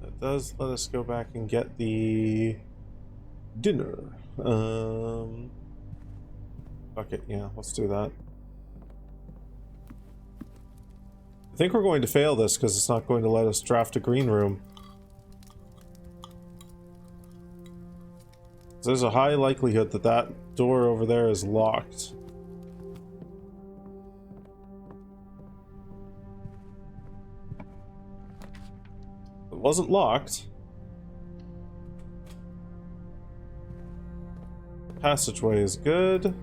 That does let us go back and get the dinner. Fuck it, yeah, let's do that. I think we're going to fail this because it's not going to let us draft a green room. There's a high likelihood that that door over there is locked. It wasn't locked. Passageway is good.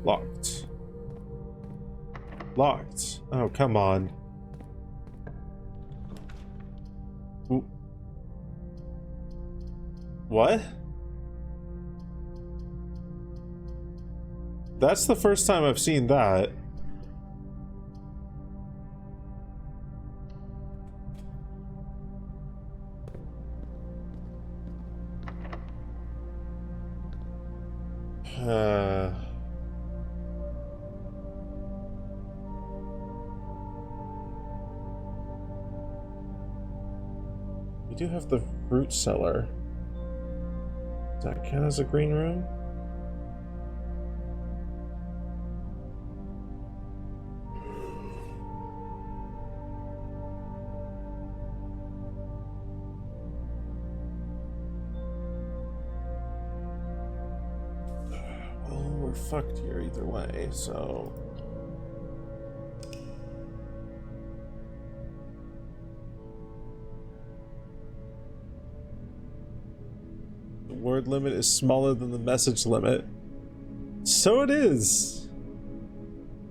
Locked. Locked. Oh, come on. Ooh. What? That's the first time I've seen that. We do have the fruit cellar. Does that count as a green room? Well, we're fucked here either way, so... Word limit is smaller than the message limit. So it is.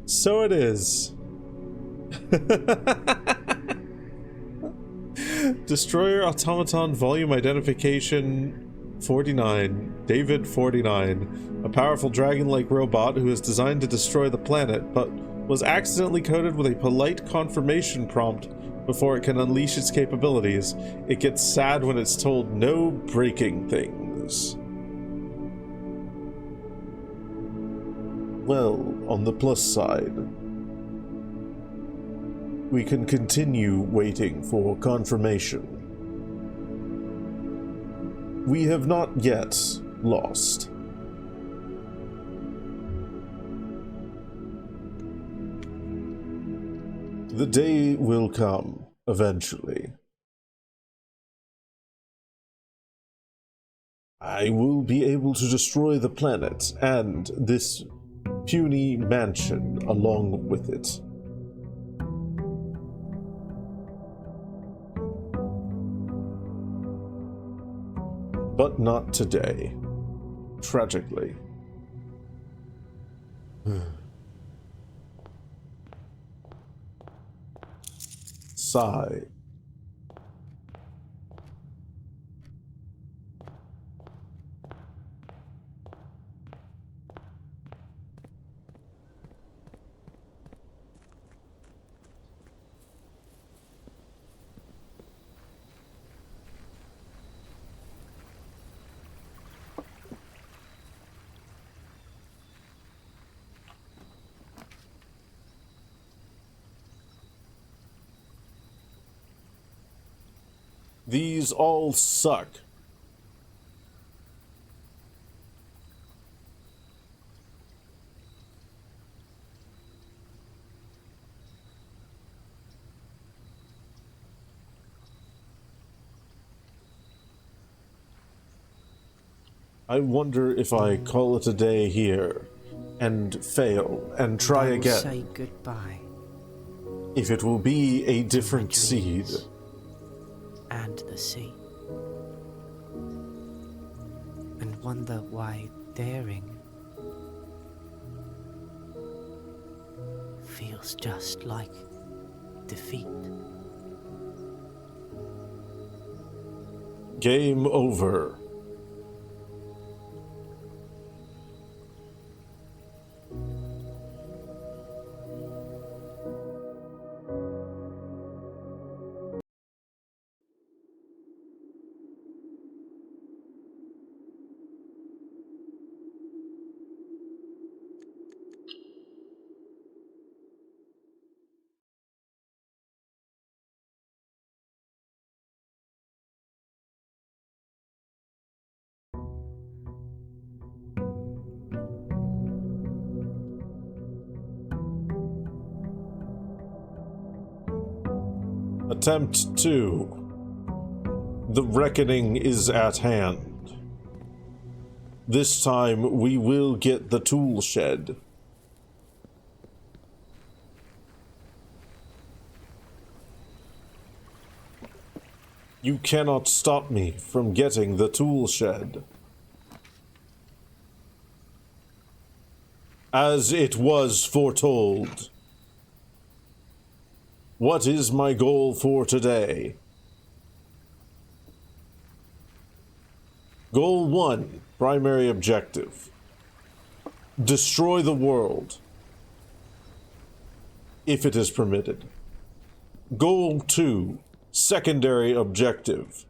So it is. Destroyer Automaton Volume Identification 49. David 49. A powerful dragon-like robot who is designed to destroy the planet, but was accidentally coded with a polite confirmation prompt before it can unleash its capabilities. It gets sad when it's told no breaking things. Well, on the plus side, we can continue waiting for confirmation. we have not yet lost. The day will come, eventually. I will be able to destroy the planet and this puny mansion along with it. But not today, tragically. Sigh. These all suck. I wonder if I call it a day here and fail and try again. Say goodbye. If it will be a different seed. And the sea. And wonder why daring feels just like defeat. Game over. Attempt 2. The reckoning is at hand. This time we will get the tool shed. You cannot stop me from getting the tool shed. As it was foretold. What is my goal for today? Goal 1, primary objective. Destroy the world. If it is permitted. Goal 2, secondary objective.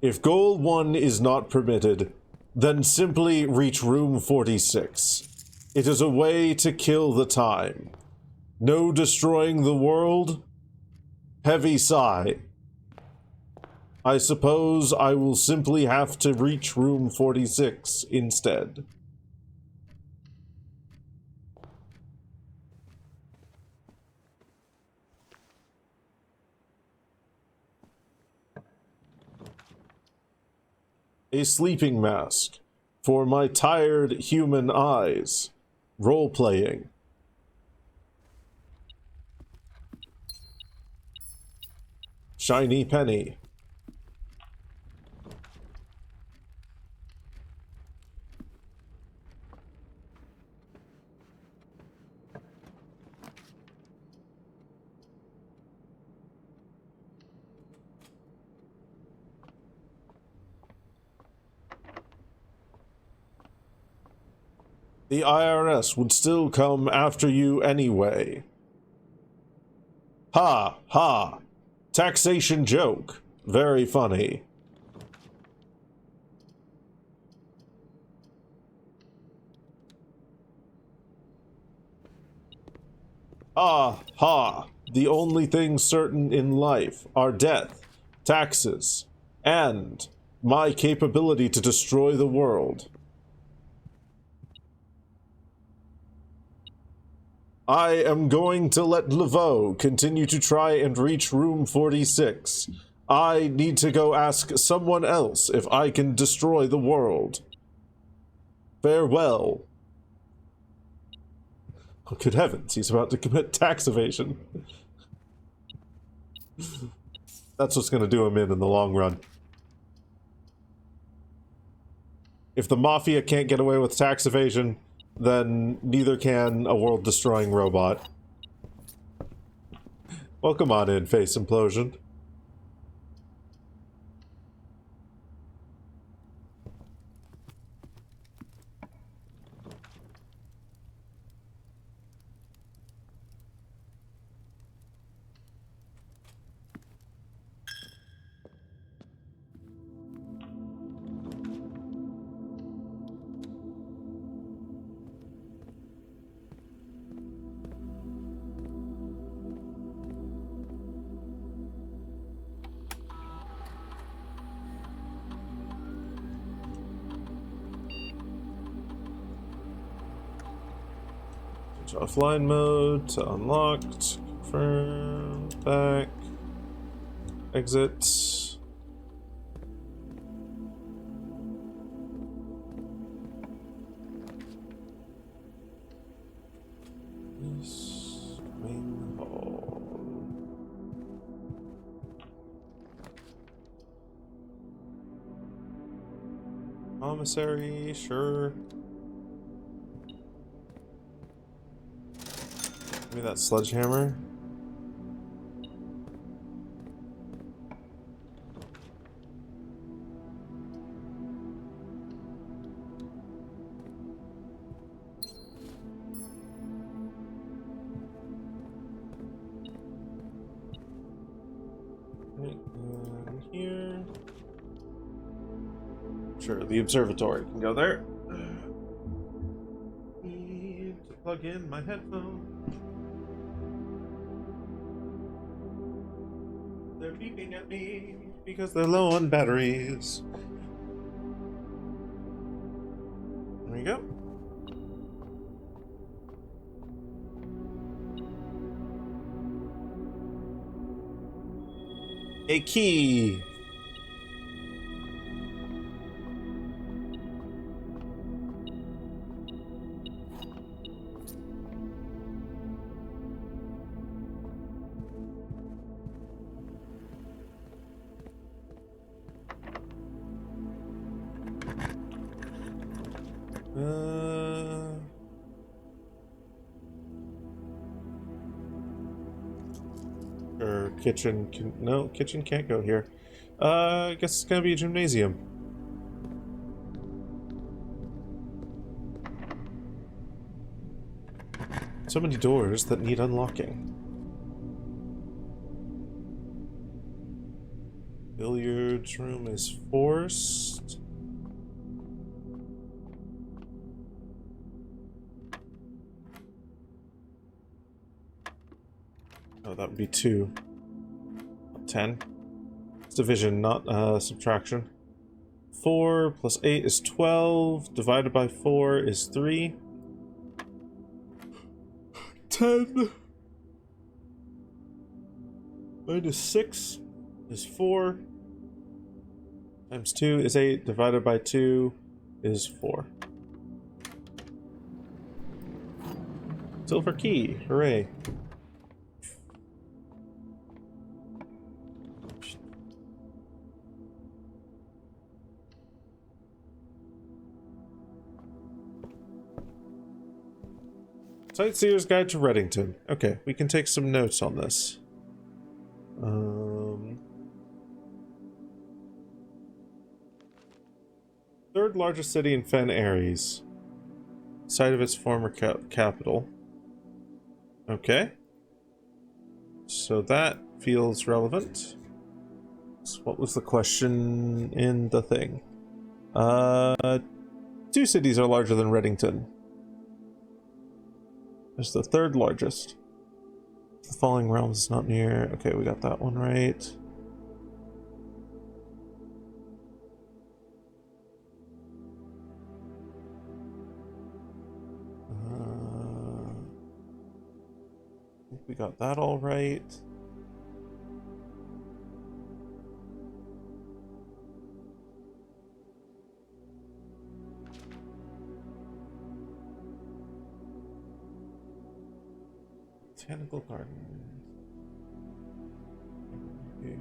If goal 1 is not permitted, then simply reach room 46. It is a way to kill the time. No destroying the world? Heavy sigh. I suppose I will simply have to reach room 46 instead. A sleeping mask for my tired human eyes. Role-playing. Shiny penny. The IRS would still come after you anyway. Ha ha. Taxation joke. Very funny. Ah, ha. The only things certain in life are death, taxes, and my capability to destroy the world. I am going to let Laveau continue to try and reach room 46. I need to go ask someone else if I can destroy the world. Farewell. Oh, good heavens, he's about to commit tax evasion. That's what's going to do him in the long run. If the Mafia can't get away with tax evasion, then neither can a world-destroying robot. Welcome on in, Face Implosion. Offline mode to unlocked, confirm, back, exit. This main hall. Commissary, sure. Give me that sledgehammer. Right, and here. Sure, the observatory can go there. Need to plug in my headphones. They're beeping at me because they're low on batteries. There we go. A key. Or kitchen can, no, kitchen can't go here. I guess it's gonna be a gymnasium. So many doors that need unlocking. Billiards room is forced. Oh, that would be 2. 10. It's division, not subtraction. 4 plus 8 is 12. Divided by 4 is 3. 10 minus 6 is 4. Times 2 is 8. Divided by 2 is 4. Silver key. Hooray. Sightseer's Guide to Reddington. Okay, we can take some notes on this. Third largest city in Fen Ares. Site of its former capital. Okay. So that feels relevant. So what was the question in the thing? 2 cities are larger than Reddington. There's the third largest. The Falling Realms is not near. Okay, we got that one right. think we got that all right. Botanical garden. Okay.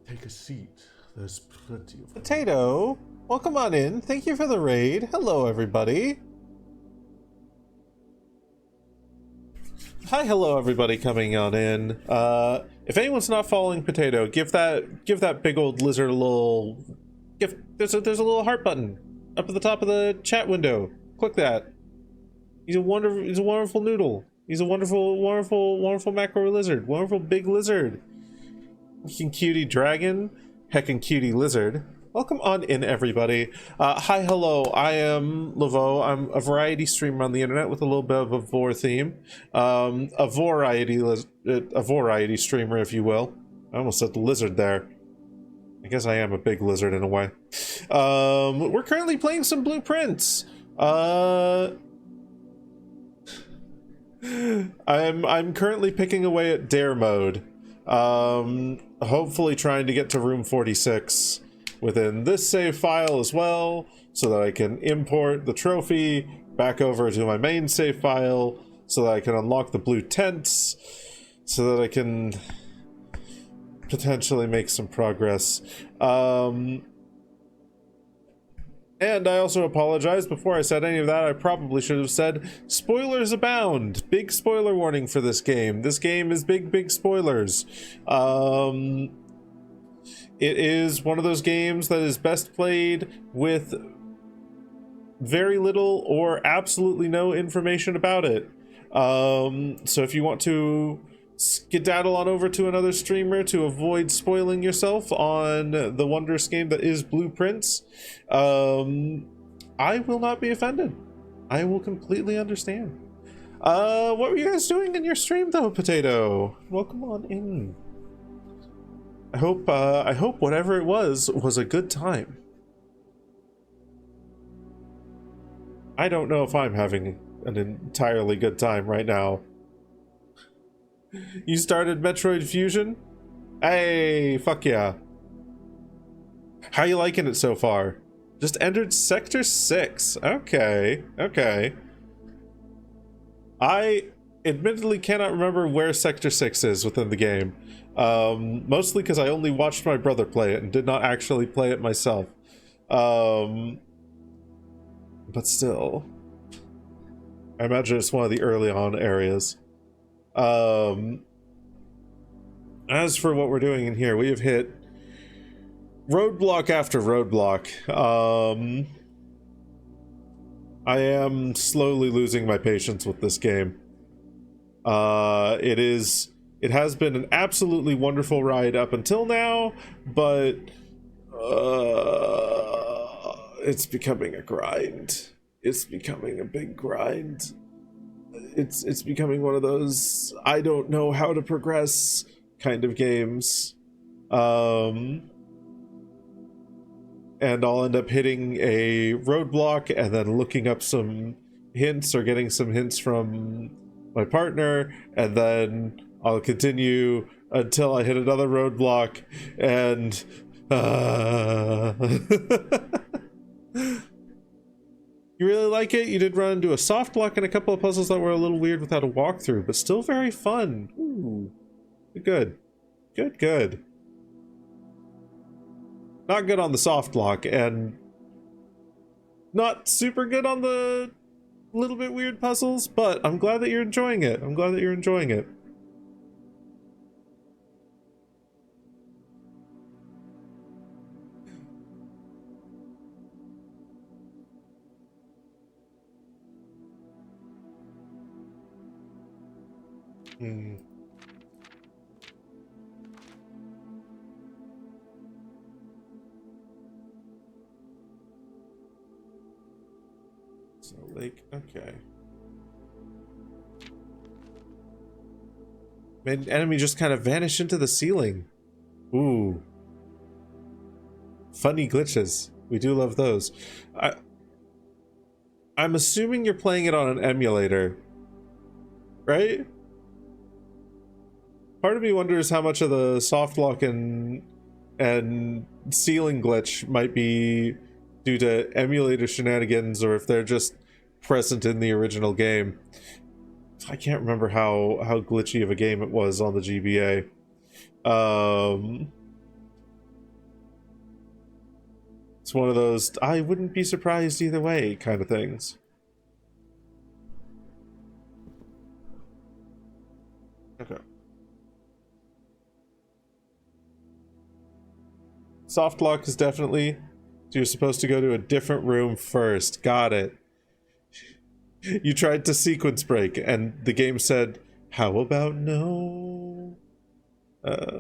Take a seat. There's plenty of Potato, welcome on in. Thank you for the raid. Hello, everybody. Hi, hello, everybody coming on in. If anyone's not following Potato, give that big old lizard a little. There's a little heart button up at the top of the chat window. Click that. He's a wonderful noodle. He's a wonderful macro lizard. Wonderful big lizard. Heckin' cutie dragon, heckin' cutie lizard. Welcome on in, everybody. Hi, hello. I am Laveau. I'm a variety streamer on the internet with a little bit of a vor theme. A variety streamer, if you will. I almost said the lizard there. I guess I am a big lizard in a way. We're currently playing some blueprints. I'm currently picking away at dare mode. Hopefully trying to get to room 46 within this save file as well, so that I can import the trophy back over to my main save file, so that I can unlock the blue tents, so that I can potentially make some progress. And I also apologize, before I said any of that, I probably should have said, spoilers abound! Big spoiler warning for this game. This game is big spoilers. It is one of those games that is best played with very little or absolutely no information about it. So if you want to skedaddle on over to another streamer to avoid spoiling yourself on the wondrous game that is Blueprints, I will not be offended. I will completely understand. What were you guys doing in your stream though, Potato? Welcome on in. I hope whatever it was a good time. I don't know if I'm having an entirely good time right now. You started Metroid Fusion? Hey, fuck yeah. How you liking it so far? Just entered Sector 6. Okay. I admittedly cannot remember where Sector 6 is within the game. Mostly because I only watched my brother play it and did not actually play it myself. But still. I imagine it's one of the early on areas. As for what we're doing in here, we have hit roadblock after roadblock. I am slowly losing my patience with this game. It has been an absolutely wonderful ride up until now, but it's becoming a grind. It's becoming a big grind. It's becoming one of those I don't know how to progress kind of games. And I'll end up hitting a roadblock and then looking up some hints or getting some hints from my partner, and then I'll continue until I hit another roadblock and You really like it? You did run into a soft block and a couple of puzzles that were a little weird without a walkthrough, but still very fun. Ooh. Good. Not good on the soft block, and not super good on the little bit weird puzzles, but I'm glad that you're enjoying it. So, lake, okay. Made an enemy just kind of vanish into the ceiling. Ooh. Funny glitches. We do love those. I'm assuming you're playing it on an emulator, right? Part of me wonders how much of the soft lock and ceiling glitch might be due to emulator shenanigans, or if they're just present in the original game. I can't remember how glitchy of a game it was on the GBA. It's one of those I wouldn't be surprised either way kind of things. Okay. Soft lock is definitely, so you're supposed to go to a different room first. Got it. You tried to sequence break, and the game said, how about no? Okay.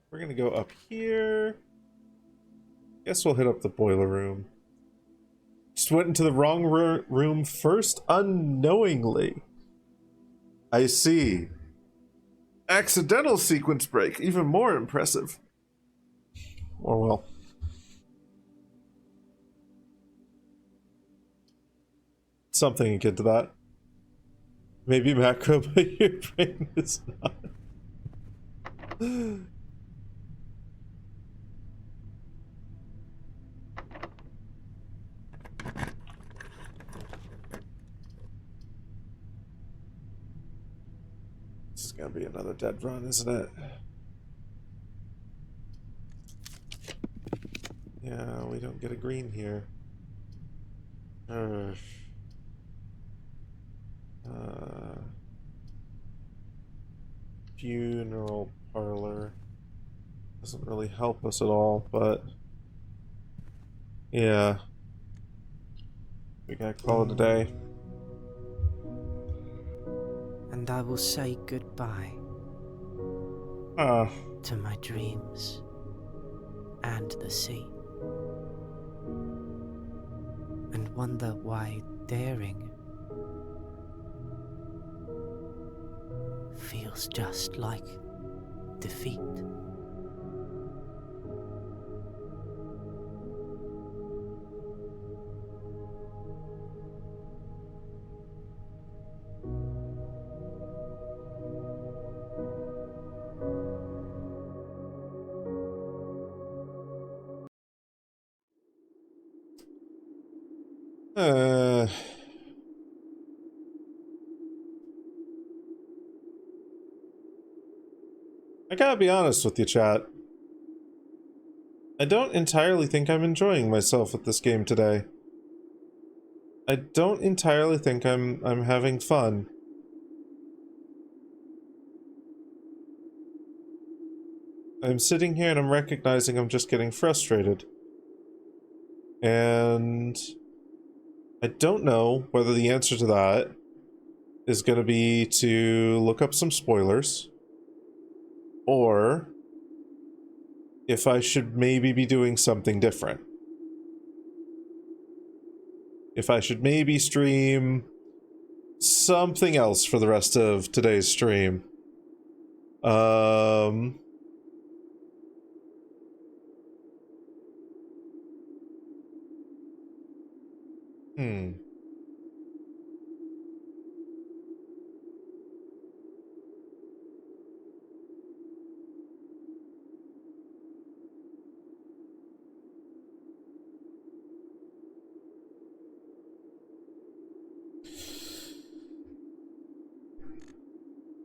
We're gonna go up here. Guess we'll hit up the boiler room. Just went into the wrong room first unknowingly. I see. Accidental sequence break, even more impressive. Or well. Something akin to that. Maybe macro, but your brain is not. This is gonna be another dead run, isn't it? Yeah, we don't get a green here. Funeral parlor doesn't really help us at all, but yeah, we gotta call it a day. And I will say goodbye to my dreams and the sea, and wonder why daring feels just like defeat. I gotta be honest with you, chat. I don't entirely think I'm enjoying myself with this game today. I don't entirely think I'm having fun. I'm sitting here and I'm recognizing I'm just getting frustrated. And I don't know whether the answer to that is going to be to look up some spoilers, or if I should maybe be doing something different. If I should maybe stream something else for the rest of today's stream.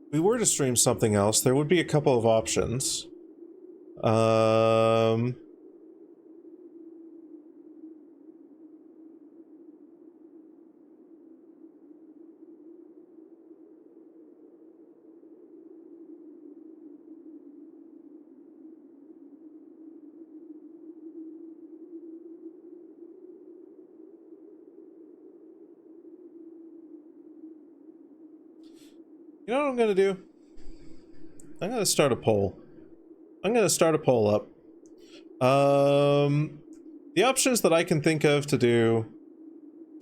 If we were to stream something else, there would be a couple of options. You know what I'm gonna do? I'm gonna start a poll. I'm gonna start a poll up. The options that I can think of to do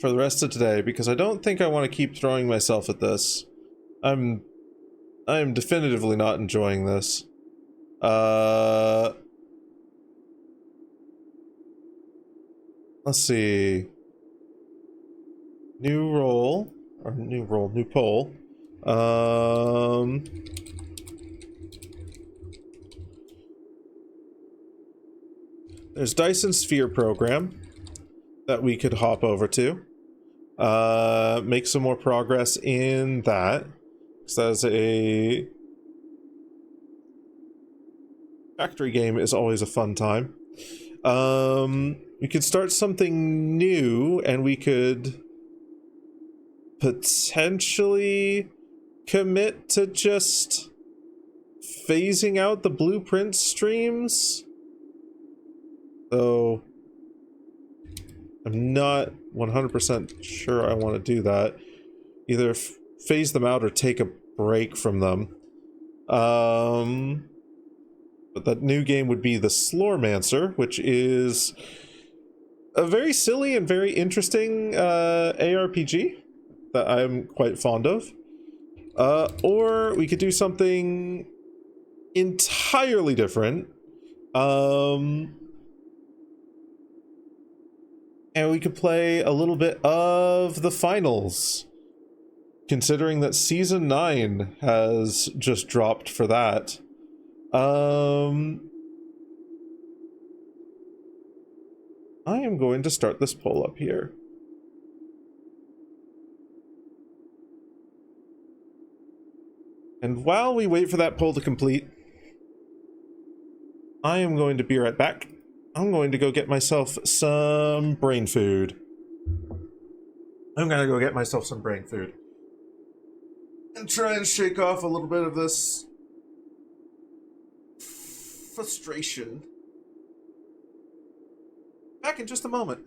for the rest of today, because I don't think I want to keep throwing myself at this. I am definitively not enjoying this. Let's see. New poll. There's Dyson Sphere program that we could hop over to. Make some more progress in that. Because that's a factory game is always a fun time. We could start something new, and we could potentially commit to just phasing out the blueprint streams. Though I'm not 100% sure I want to do that. Either phase them out or take a break from them. But that new game would be the Slormancer, which is a very silly and very interesting ARPG that I'm quite fond of. Or we could do something entirely different. And we could play a little bit of the finals, considering that Season 9 has just dropped for that. I am going to start this poll up here. And while we wait for that poll to complete, I am going to be right back. I'm going to go get myself some brain food. And try and shake off a little bit of this frustration. Back in just a moment.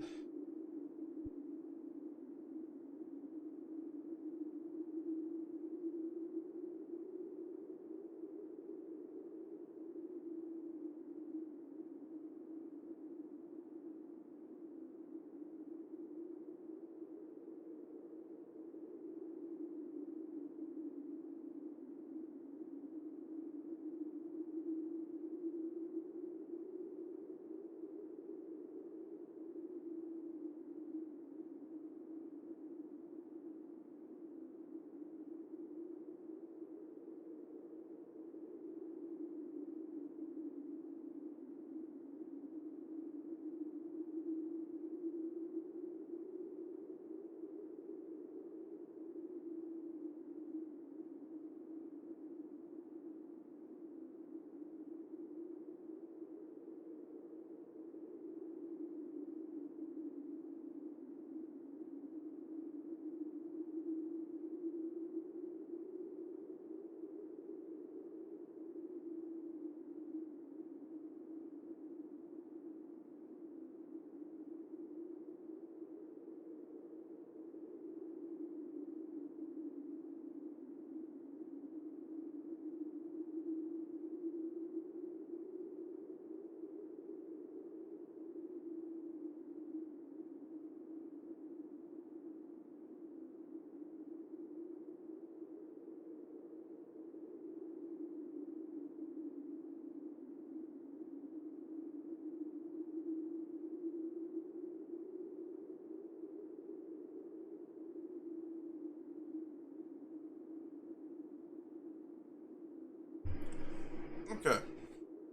Okay,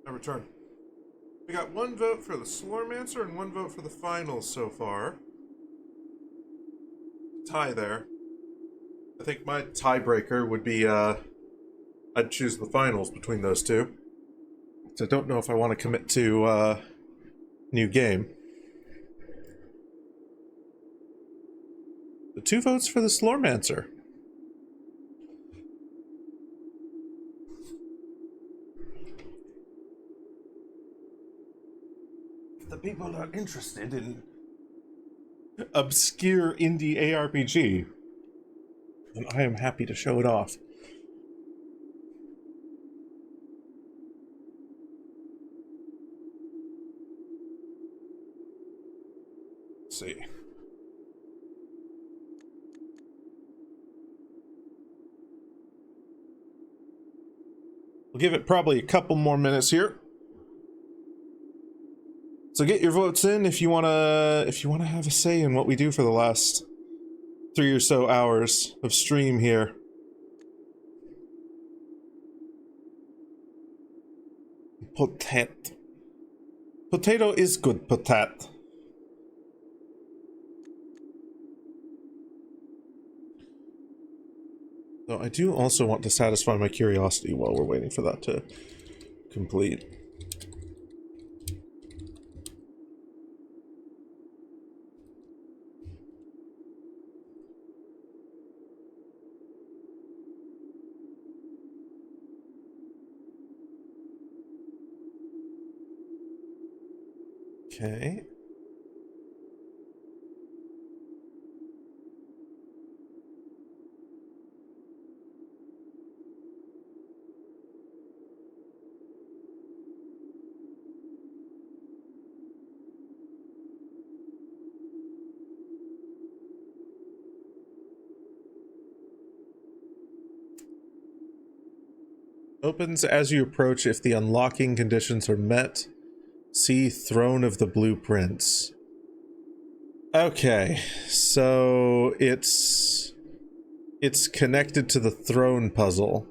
I return. We got one vote for the Slormancer and one vote for the finals so far. Tie there. I think my tiebreaker would be, I'd choose the finals between those two. So I don't know if I want to commit to, new game. The 2 votes for the Slormancer. The people are interested in obscure indie ARPG, and I am happy to show it off. Let's see. We'll give it probably a couple more minutes here. So get your votes in if you wanna have a say in what we do for the last 3 or so hours of stream here. Potato. Potato is good, potato. So I do also want to satisfy my curiosity while we're waiting for that to complete. Okay. Opens as you approach if the unlocking conditions are met. See Throne of the Blueprints. Okay, so it's connected to the throne puzzle.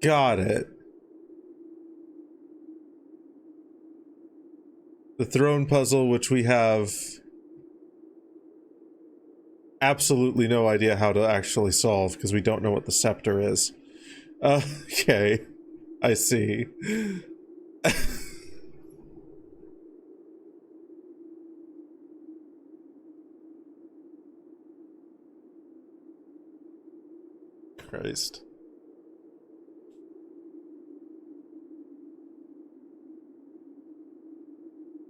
Got it. The throne puzzle, which we have absolutely no idea how to actually solve because we don't know what the scepter is. Okay, I see. Christ.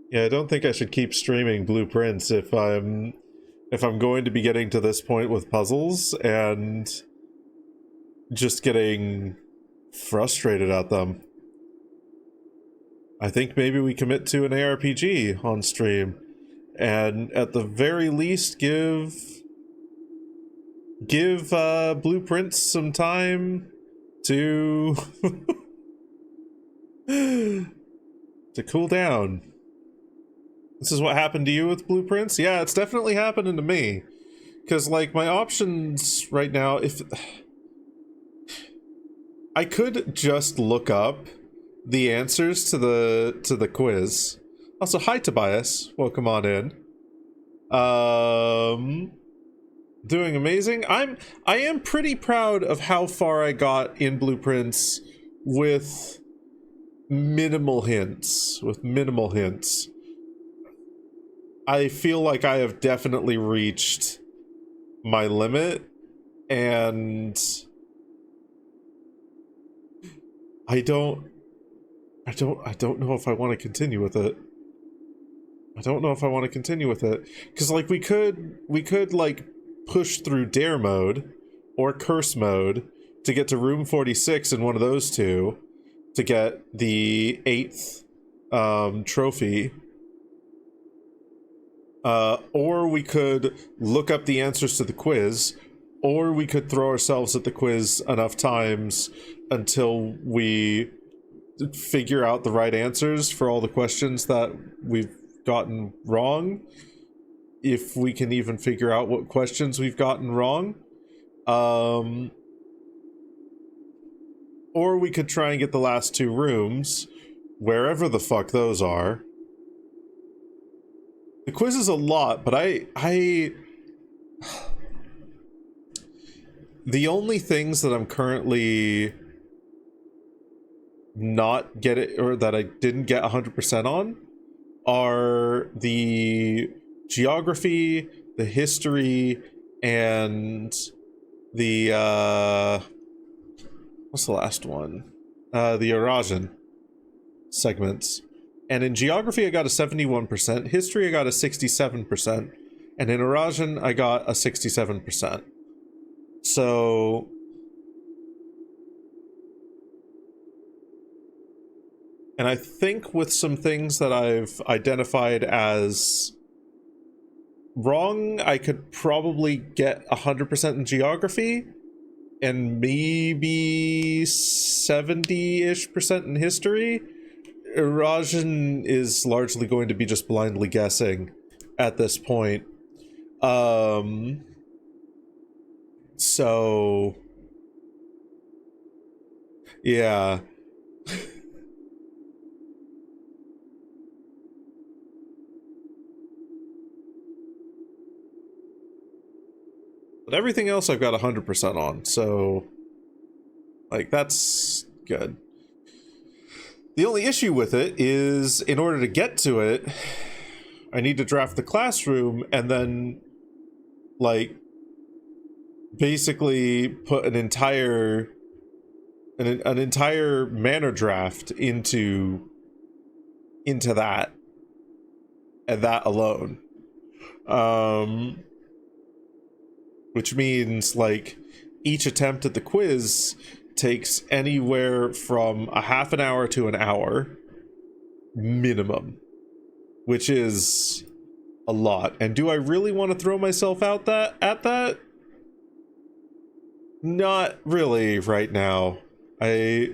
Yeah, I don't think I should keep streaming blueprints if I'm going to be getting to this point with puzzles and just getting frustrated at them. I think maybe we commit to an ARPG on stream and at the very least give blueprints some time to to cool down. This is what happened to you with blueprints? Yeah, it's definitely happening to me. Because, like, my options right now, if... I could just look up the answers to the quiz. Also, hi Tobias. Welcome on in. Doing amazing. I am pretty proud of how far I got in blueprints with minimal hints. I feel like I have definitely reached my limit, and I don't know if I want to continue with it. Because, like, we could like push through dare mode or curse mode to get to room 46 in one of those two to get the 8th trophy. Or we could look up the answers to the quiz, or we could throw ourselves at the quiz enough times until we figure out the right answers for all the questions that we've gotten wrong. If we can even figure out what questions we've gotten wrong. Or we could try and get the last 2 rooms, wherever the fuck those are. The quiz is a lot, but the only things that I'm currently not get it, or that I didn't get 100% on, are the geography, the history, and the what's the last one? The Eurasian segments. And in geography I got a 71%, history I got a 67%, and in Eurasian I got a 67%. So and I think with some things that I've identified as wrong, I could probably get 100% in geography and maybe 70-ish% in history. Rajan is largely going to be just blindly guessing at this point. So yeah. But everything else I've got 100% on, so like that's good. The only issue with it is in order to get to it, I need to draft the classroom and then like basically put an entire Manor draft into that, and that alone. Which means like each attempt at the quiz takes anywhere from a half an hour to an hour minimum, which is a lot. And do I really want to throw myself out at that? Not really right now. I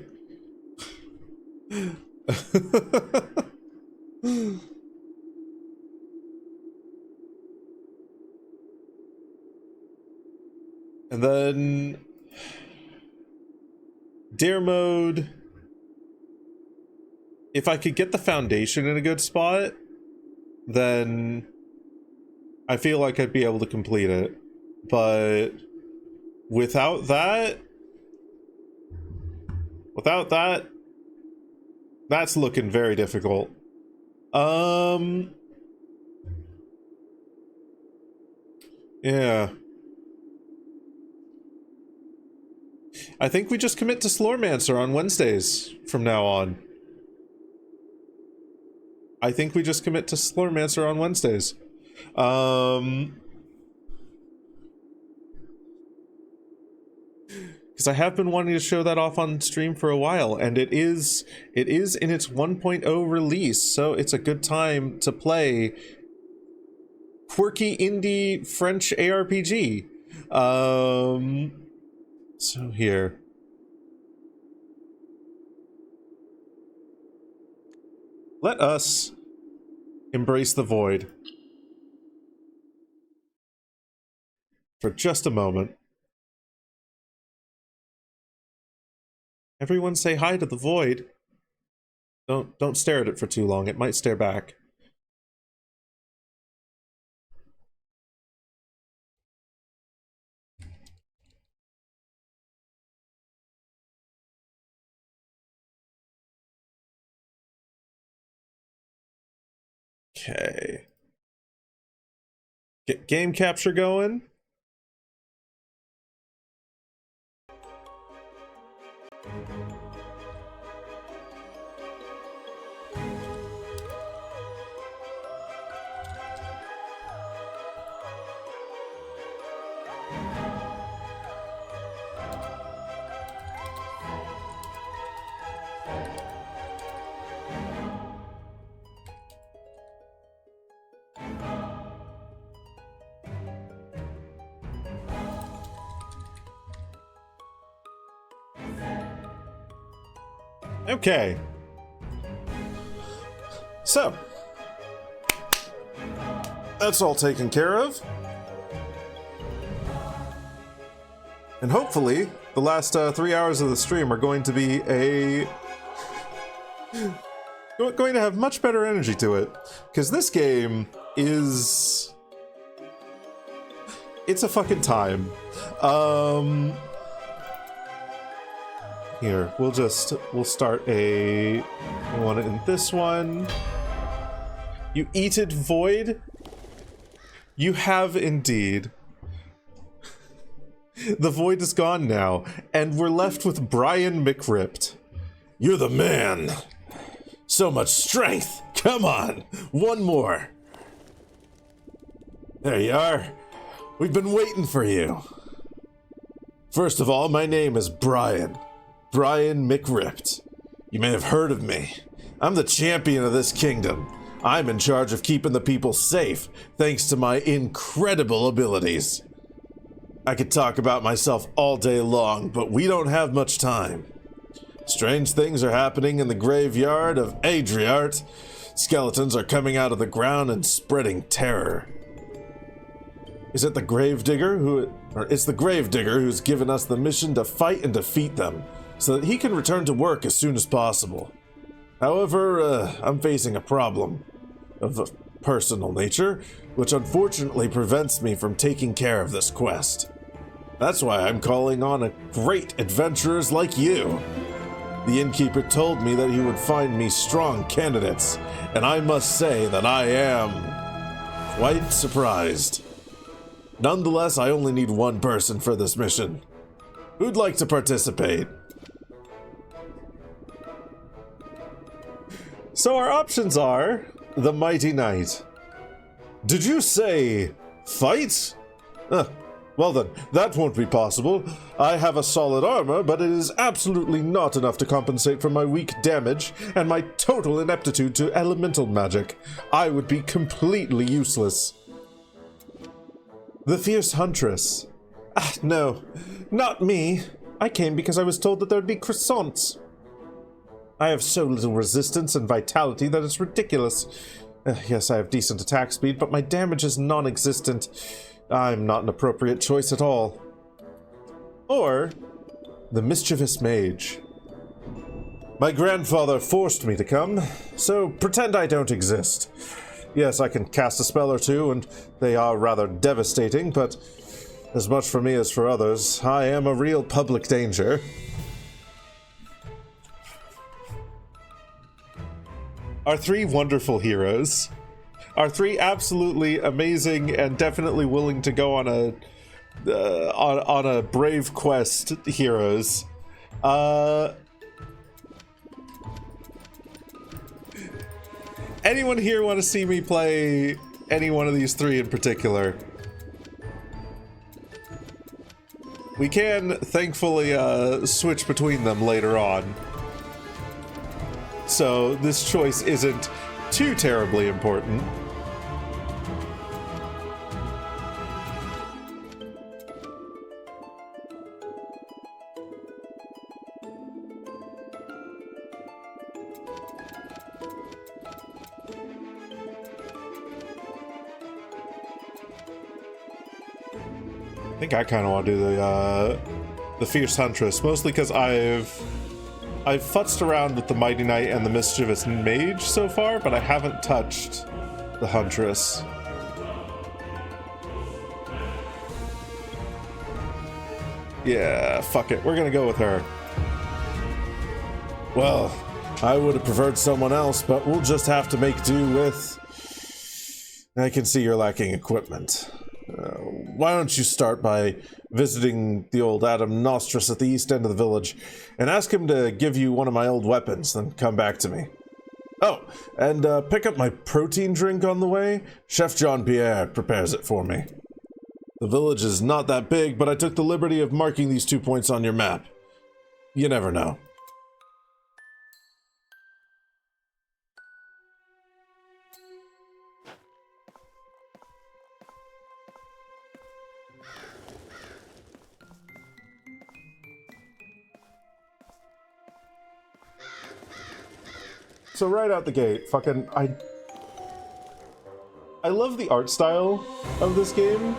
and then dare mode, if I could get the foundation in a good spot, then I feel like I'd be able to complete it. But without that, that's looking very difficult. Yeah. I think we just commit to Slormancer on Wednesdays from now on. Because I have been wanting to show that off on stream for a while, and it is in its 1.0 release, so it's a good time to play quirky indie French ARPG. So here. Let us embrace the void for just a moment. Everyone say hi to the void. Don't stare at it for too long. It might stare back. Okay. Get game capture going. Okay. So, that's all taken care of. And hopefully, the last 3 hours of the stream are going to be going to have much better energy to it. Because this game is... it's a fucking time. Here, we'll start a one in this one. You eated void? You have indeed. The void is gone now, and we're left with Brian McRipped. You're the man. So much strength. Come on, one more. There you are. We've been waiting for you. First of all, my name is Brian. Brian McRipped. You may have heard of me. I'm the champion of this kingdom. I'm in charge of keeping the people safe, thanks to my incredible abilities. I could talk about myself all day long, but we don't have much time. Strange things are happening in the graveyard of Adriart. Skeletons are coming out of the ground and spreading terror. It's the Gravedigger who's given us the mission to fight and defeat them, so that he can return to work as soon as possible. However, I'm facing a problem of a personal nature, which unfortunately prevents me from taking care of this quest. That's why I'm calling on great adventurers like you. The innkeeper told me that he would find me strong candidates, and I must say that I am quite surprised. Nonetheless, I only need one person for this mission. Who'd like to participate? So our options are the Mighty Knight. Did you say fight? Well then, that won't be possible. I have a solid armor, but it is absolutely not enough to compensate for my weak damage and my total ineptitude to elemental magic. I would be completely useless. The Fierce Huntress. No, not me. I came because I was told that there'd be croissants. I have so little resistance and vitality that it's ridiculous. Yes, I have decent attack speed, but my damage is non-existent. I'm not an appropriate choice at all. Or the Mischievous Mage. My grandfather forced me to come, so pretend I don't exist. Yes, I can cast a spell or two, and they are rather devastating, but as much for me as for others, I am a real public danger. Our three wonderful heroes. Our three absolutely amazing and definitely willing to go on a brave quest heroes. Anyone here want to see me play any one of these three in particular? We can thankfully switch between them later on. So this choice isn't too terribly important. I think I kind of want to do the Fierce Huntress, mostly because I've futzed around with the Mighty Knight and the Mischievous Mage so far, but I haven't touched the Huntress. Yeah, fuck it, we're gonna go with her. Well, I would have preferred someone else, but we'll just have to make do with... I can see you're lacking equipment. Why don't you start by visiting the old Adam Nostris at the east end of the village and ask him to give you one of my old weapons, then come back to me. Oh, and pick up my protein drink on the way. Chef Jean-Pierre prepares it for me. The village is not that big, but I took the liberty of marking these 2 points on your map. You never know. So right out the gate, fucking, I love the art style of this game.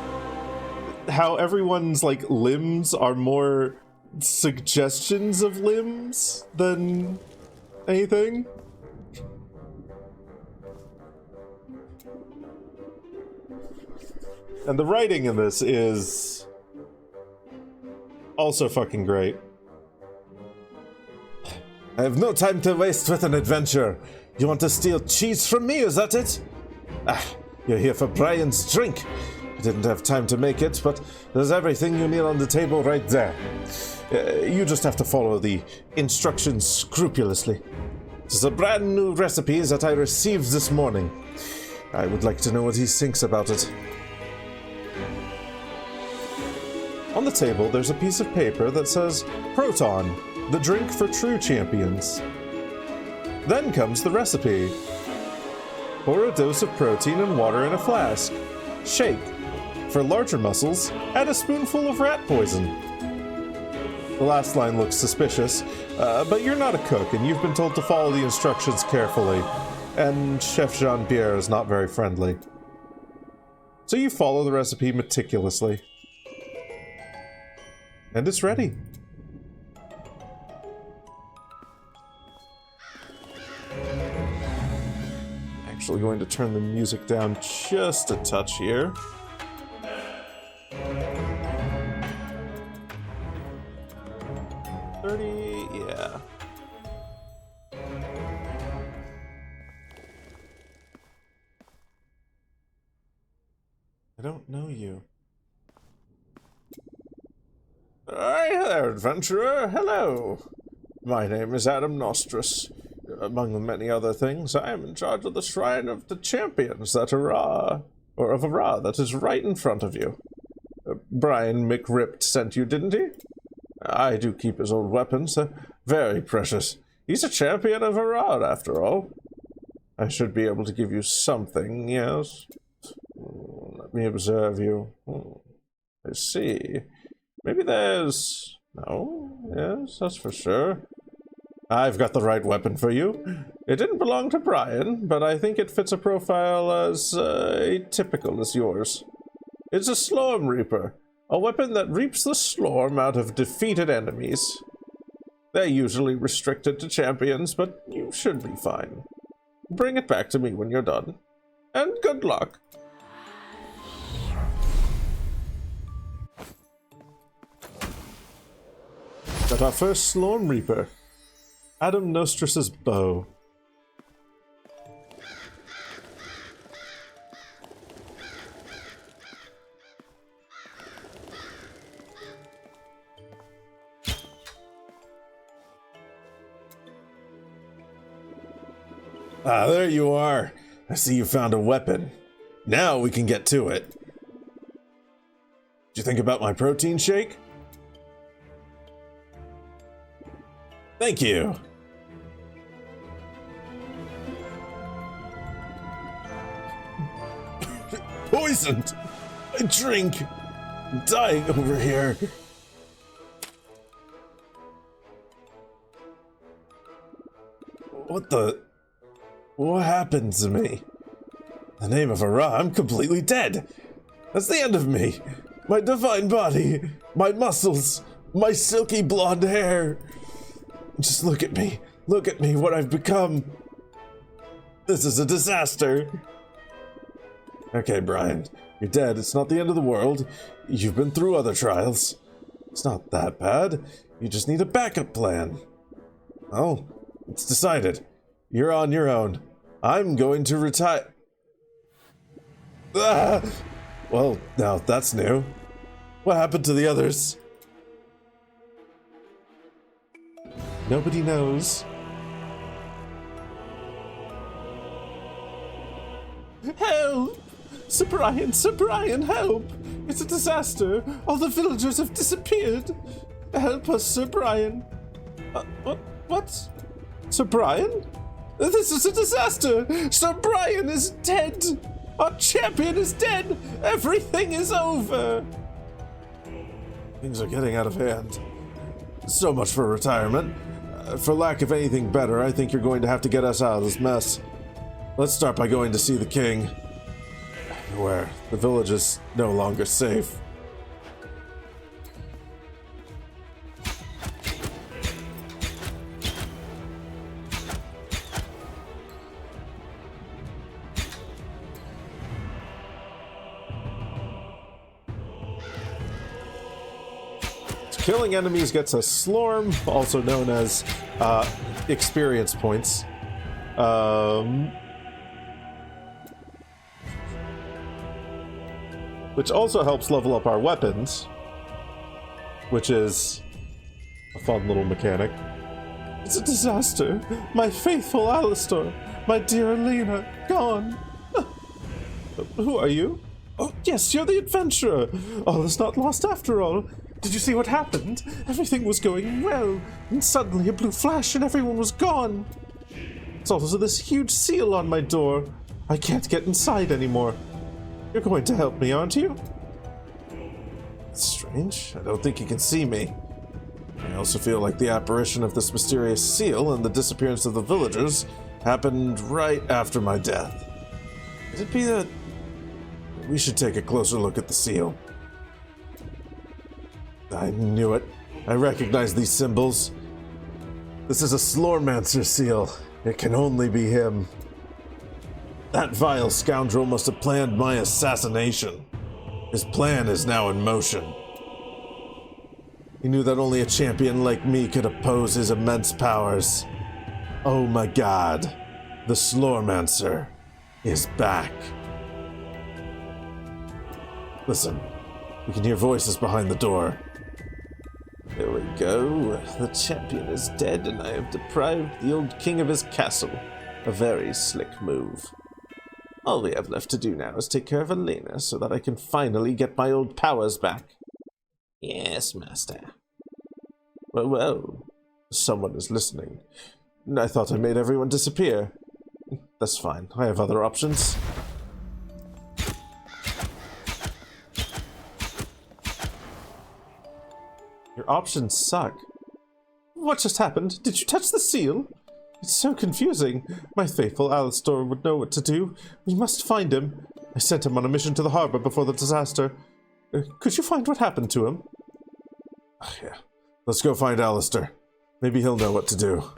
How everyone's, like, limbs are more suggestions of limbs than anything. And the writing in this is also fucking great. I have no time to waste with an adventure. You want to steal cheese from me, is that it? You're here for Brian's drink. I didn't have time to make it, but there's everything you need on the table right there. You just have to follow the instructions scrupulously. This is a brand new recipe that I received this morning. I would like to know what he thinks about it. On the table, there's a piece of paper that says, Proton, the drink for true champions. Then comes the recipe. Pour a dose of protein and water in a flask. Shake. For larger muscles, add a spoonful of rat poison. The last line looks suspicious, but you're not a cook, and you've been told to follow the instructions carefully. And Chef Jean-Pierre is not very friendly. So you follow the recipe meticulously. And it's ready. Actually going to turn the music down just a touch here. Yeah. I don't know you. Hi there, adventurer. Hello. My name is Adam Nostrus. Among the many other things, I am in charge of the Shrine of the Champions that Ara, or of Ara, that is right in front of you. Brian McRipped sent you, didn't he? I do keep his old weapons. Very precious. He's a champion of Arad, after all. I should be able to give you something, yes. Let me observe you. I see. Maybe there's... No? Yes, that's for sure. I've got the right weapon for you. It didn't belong to Brian, but I think it fits a profile as atypical as yours. It's a Slorm Reaper. A weapon that reaps the slorm out of defeated enemies. They're usually restricted to champions, but you should be fine. Bring it back to me when you're done. And good luck. But our first Slorm Reaper. Adam Nostrus's bow. Ah, there you are. I see you found a weapon. Now we can get to it. Did you think about my protein shake? Thank you. Poisoned! I drink! I'm dying over here. What the... What happened to me? In the name of Ara, I'm completely dead. That's the end of me. My divine body, my muscles, my silky blonde hair. Just look at me. Look at me, what I've become. This is a disaster. Okay, Brian, you're dead. It's not the end of the world. You've been through other trials. It's not that bad. You just need a backup plan. Oh, it's decided. You're on your own. I'm going to retire. Ah! Well, now that's new. What happened to the others? Nobody knows. Help! Sir Brian, help! It's a disaster! All the villagers have disappeared! Help us, Sir Brian! What? Sir Brian? This is a disaster! Sir Brian is dead! Our champion is dead! Everything is over! Things are getting out of hand. So much for retirement. For lack of anything better, I think you're going to have to get us out of this mess. Let's start by going to see the king. Where the village is no longer safe. Killing enemies gets a Slorm, also known as experience points. Which also helps level up our weapons, which is a fun little mechanic. It's a disaster. My faithful Alistair, my dear Lena, gone. Who are you? Oh, yes, you're the adventurer. All is not lost after all. Did you see what happened? Everything was going well, and suddenly a blue flash and everyone was gone. It's also this huge seal on my door. I can't get inside anymore. You're going to help me, aren't you? It's strange. I don't think you can see me. I also feel like the apparition of this mysterious seal and the disappearance of the villagers happened right after my death. Could it be that we should take a closer look at the seal? I knew it. I recognize these symbols. This is a Slormancer seal. It can only be him. That vile scoundrel must have planned my assassination. His plan is now in motion. He knew that only a champion like me could oppose his immense powers. Oh my god, the Slormancer is back. Listen, we can hear voices behind the door. There we go. The champion is dead and I have deprived the old king of his castle. A very slick move. All we have left to do now is take care of Elena so that I can finally get my old powers back. Yes, master. Well, someone is listening. I thought I made everyone disappear. That's fine. I have other options. Your options suck. What just happened? Did you touch the seal? It's so confusing. My faithful Alistair would know what to do. We must find him. I sent him on a mission to the harbor before the disaster. Could you find what happened to him? Yeah. Let's go find Alistair. Maybe he'll know what to do.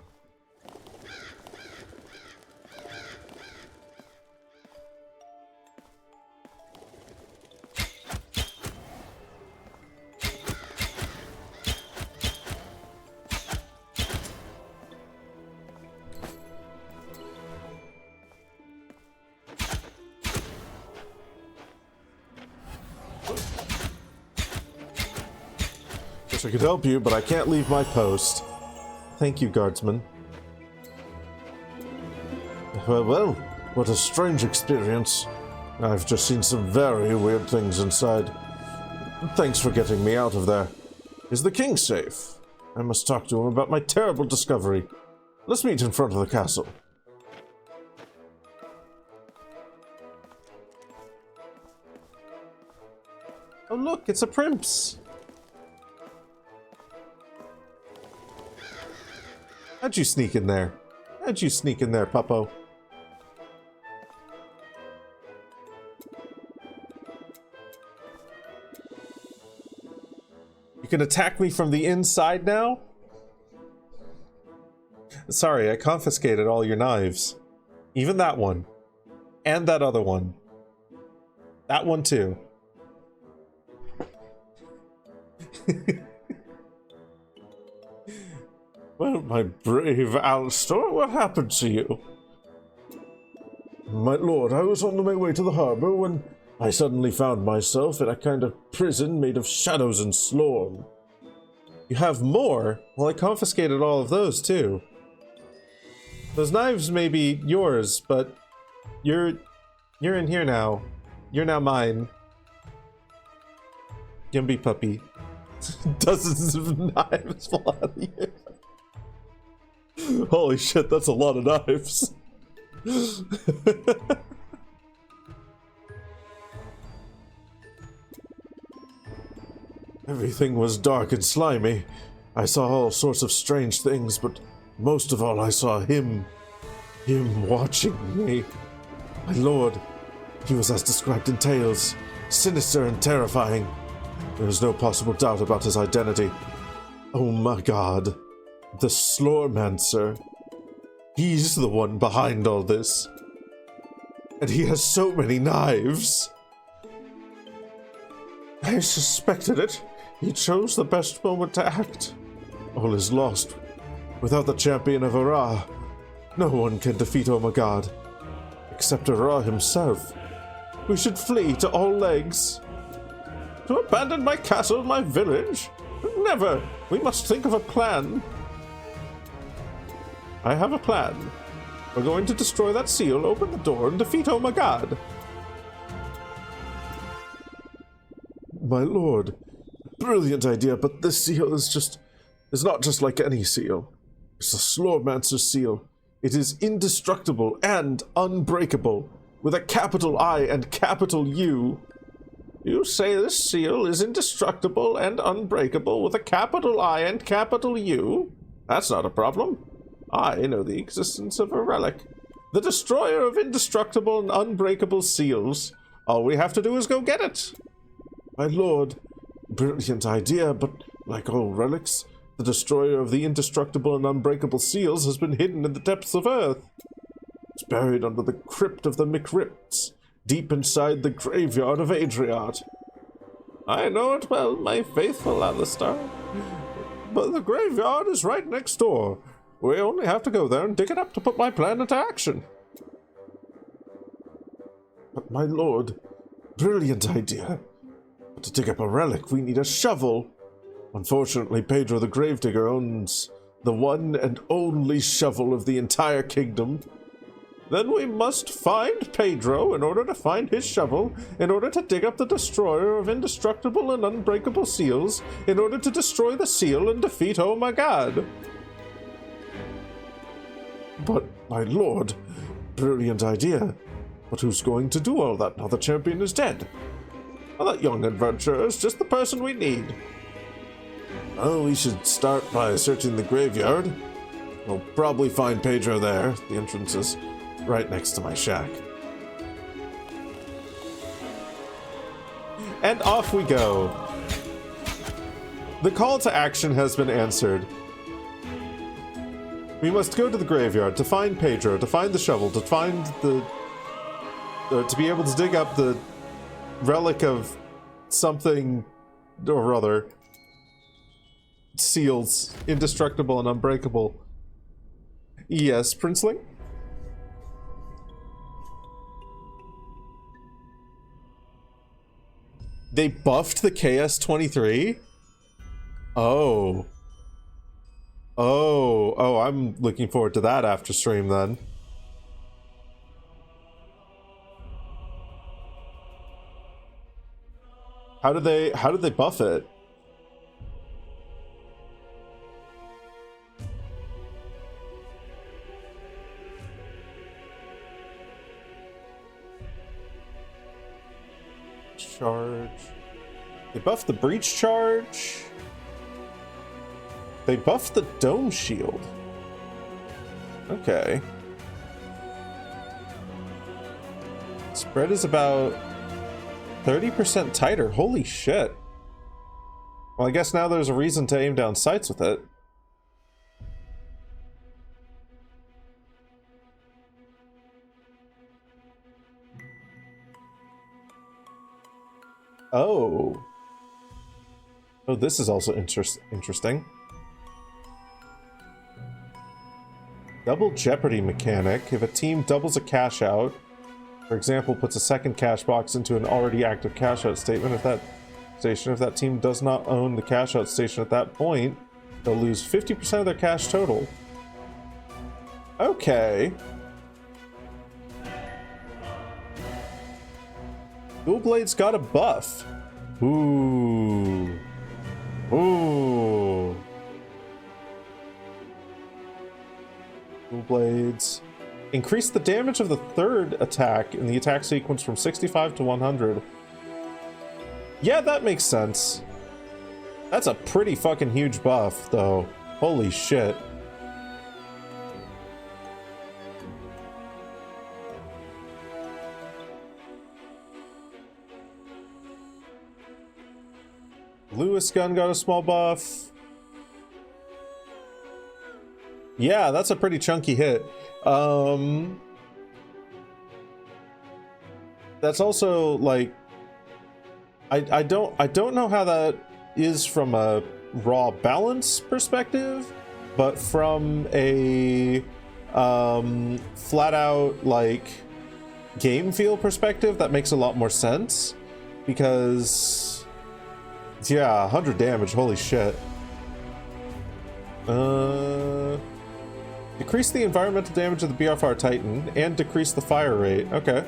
I could help you, but I can't leave my post. Thank you, guardsman. Well, what a strange experience. I've just seen some very weird things inside. Thanks for getting me out of there. Is the king safe? I must talk to him about my terrible discovery. Let's meet in front of the castle. Oh look, it's a prince! How'd you sneak in there? How'd you sneak in there, Puppo? You can attack me from the inside now? Sorry, I confiscated all your knives. Even that one. And that other one. That one too. Well, my brave Alistair, what happened to you? My lord, I was on my way to the harbor when I suddenly found myself in a kind of prison made of shadows and slorm. You have more? Well, I confiscated all of those, too. Those knives may be yours, but you're in here now. You're now mine. Gimby puppy. Dozens of knives fall out of you. Holy shit, that's a lot of knives. Everything was dark and slimy. I saw all sorts of strange things, but most of all I saw him. Him watching me. My lord, he was as described in tales, sinister and terrifying. There was no possible doubt about his identity. Oh my god. The Slormancer. He's the one behind all this. And he has so many knives. I suspected it. He chose the best moment to act. All is lost. Without the champion of Ara, no one can defeat Omagad. Except Ara himself. We should flee to all legs. To abandon my castle, my village? Never! We must think of a plan. I have a plan. We're going to destroy that seal, open the door, and defeat Omagad. My lord, brilliant idea, but this seal is not just like any seal. It's a Slormancer seal. It is indestructible and unbreakable. with a capital I and capital U. You say this seal is indestructible and unbreakable with a capital I and capital U? That's not a problem. I know the existence of a relic. The destroyer of indestructible and unbreakable seals. All we have to do is go get it. My lord, brilliant idea, but like all relics, the destroyer of the indestructible and unbreakable seals has been hidden in the depths of Earth. It's buried under the crypt of the McRipts, deep inside the graveyard of Adriat. I know it well, my faithful Alistair. But the graveyard is right next door. We only have to go there and dig it up to put my plan into action. But my lord, brilliant idea. But to dig up a relic, we need a shovel. Unfortunately, Pedro the Gravedigger owns the one and only shovel of the entire kingdom. Then we must find Pedro in order to find his shovel, in order to dig up the destroyer of indestructible and unbreakable seals, in order to destroy the seal and defeat Oh My God. But, my lord, brilliant idea. But who's going to do all that now the champion is dead? Well, that young adventurer is just the person we need. Well, we should start by searching the graveyard. We'll probably find Pedro there. The entrance is right next to my shack. And off we go. The call to action has been answered. We must go to the graveyard to find Pedro, to find the shovel, to find the... to be able to dig up the relic of something or other. Seals, indestructible and unbreakable. Yes, Princeling? They buffed the KS-23? Oh. Oh, I'm looking forward to that after stream then. How did they buff it? Charge. They buffed the breach charge. They buffed the dome shield. Okay. Spread is about 30% tighter. Holy shit. Well, I guess now there's a reason to aim down sights with it. Oh. Oh, this is also interesting. Double jeopardy mechanic. If a team doubles a cash out, for example, puts a second cash box into an already active cash out statement, if that team does not own the cash out station at that point, they'll lose 50% of their cash total. Okay. Dual Blades got a buff. Ooh. Ooh. Dual Blades. Increase the damage of the third attack in the attack sequence from 65 to 100. Yeah, that makes sense. That's a pretty fucking huge buff, though. Holy shit. Lewis gun got a small buff. Yeah, that's a pretty chunky hit. That's also like I don't know how that is from a raw balance perspective, but from a flat out like game feel perspective, that makes a lot more sense because yeah, 100 damage, holy shit. Decrease the environmental damage of the BFR Titan and decrease the fire rate. Okay.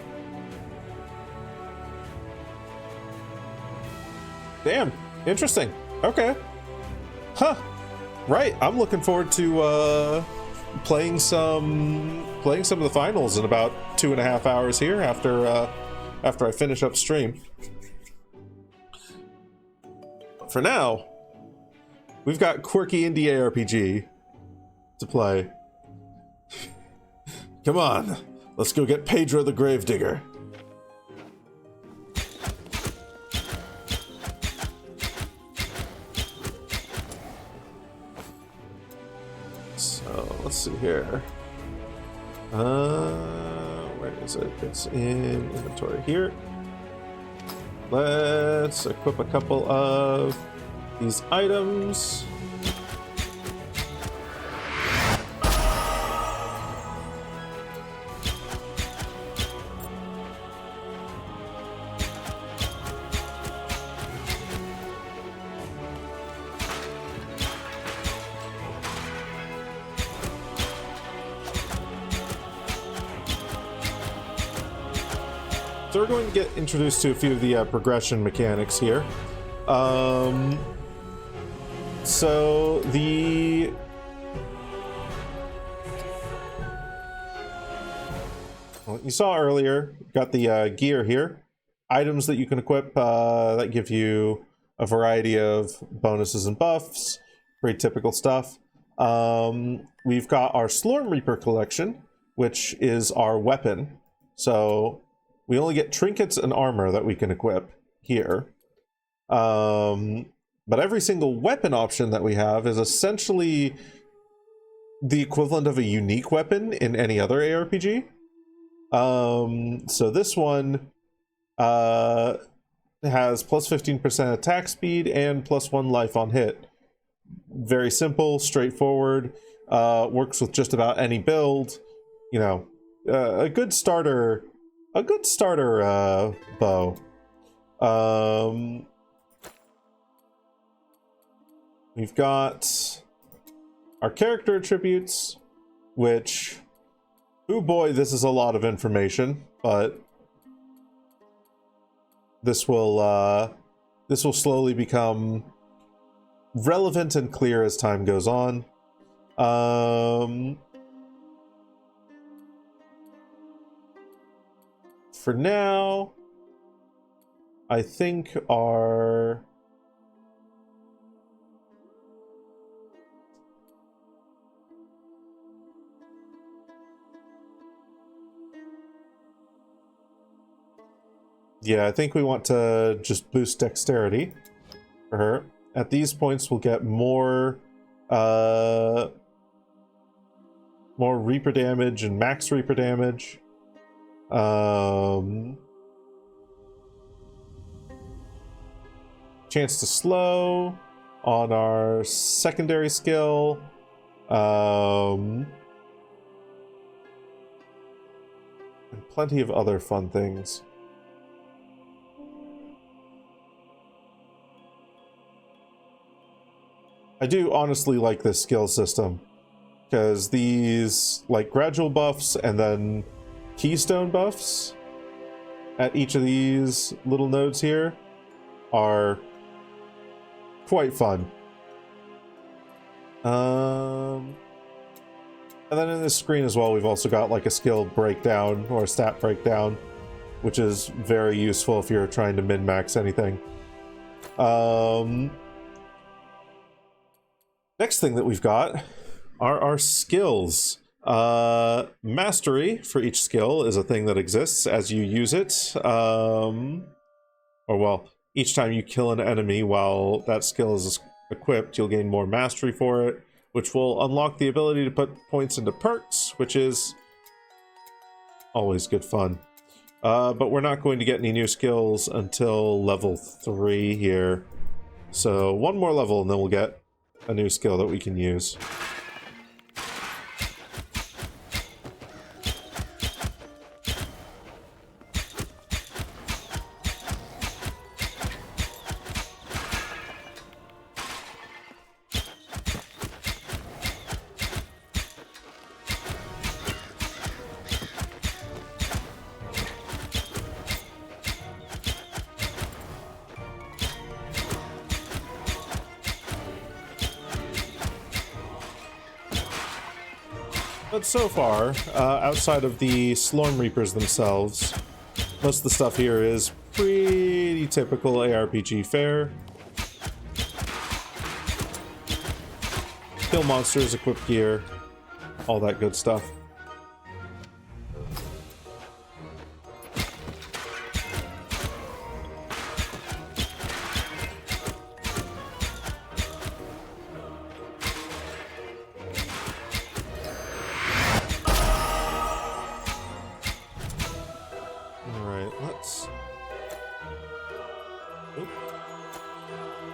Damn, interesting. Okay. Huh. Right, I'm looking forward to playing some playing some of the finals in about 2.5 hours here after I finish up stream. But for now, we've got Quirky indie ARPG to play. Come on, let's go get Pedro the Gravedigger. So let's see here. Where is it? It's in inventory here. Let's equip a couple of these items. So we're going to get introduced to a few of the progression mechanics here. So the you saw earlier, got the gear here, items that you can equip that give you a variety of bonuses and buffs, pretty typical stuff. We've got our Slorm Reaper collection, which is our weapon. So we only get trinkets and armor that we can equip here. But every single weapon option that we have is essentially the equivalent of a unique weapon in any other ARPG. So this one has plus 15% attack speed and plus 1 life on hit. Very simple, straightforward, works with just about any build. You know, a good starter bow. We've got our character attributes, which, oh boy, this is a lot of information, but this will slowly become relevant and clear as time goes on. For now, I think our I think we want to just boost dexterity for her. At these points, we'll get more Reaper damage and max Reaper damage. Chance to slow on our secondary skill. And plenty of other fun things. I do honestly like this skill system, because these, like, gradual buffs and then keystone buffs at each of these little nodes here are quite fun. And then in this screen as well, we've also got like a skill breakdown or a stat breakdown, which is very useful if you're trying to min-max anything. Next thing that we've got are our skills. Mastery for each skill is a thing that exists as you use it. Each time you kill an enemy while that skill is equipped, you'll gain more mastery for it, which will unlock the ability to put points into perks, which is always good fun. But we're not going to get any new skills until level 3 here. So one more level and then we'll get a new skill that we can use. But so far, outside of the Slorm Reapers themselves, most of the stuff here is pretty typical ARPG fare. Kill monsters, equip gear, all that good stuff.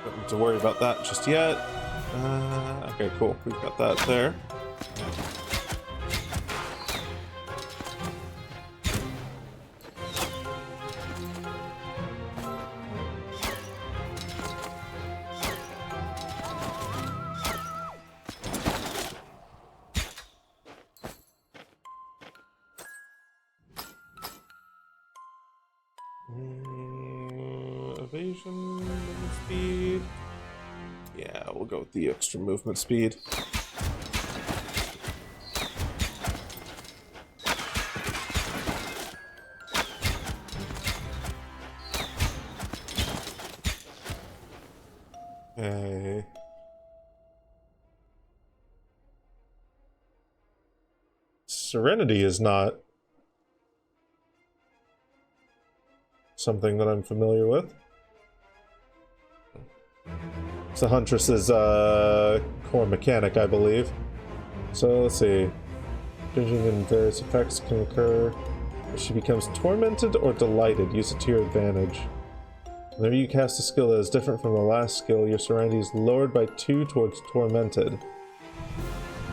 Don't need to worry about that just yet. Okay, cool. We've got that there. Evasion, movement speed. Yeah, we'll go with the extra movement speed. Okay. Serenity is not something that I'm familiar with. It's the Huntress's core mechanic, I believe. So let's see. Changing in various effects can occur. If she becomes tormented or delighted, use it to your advantage. Whenever you cast a skill that is different from the last skill, your serenity is lowered by 2 towards tormented.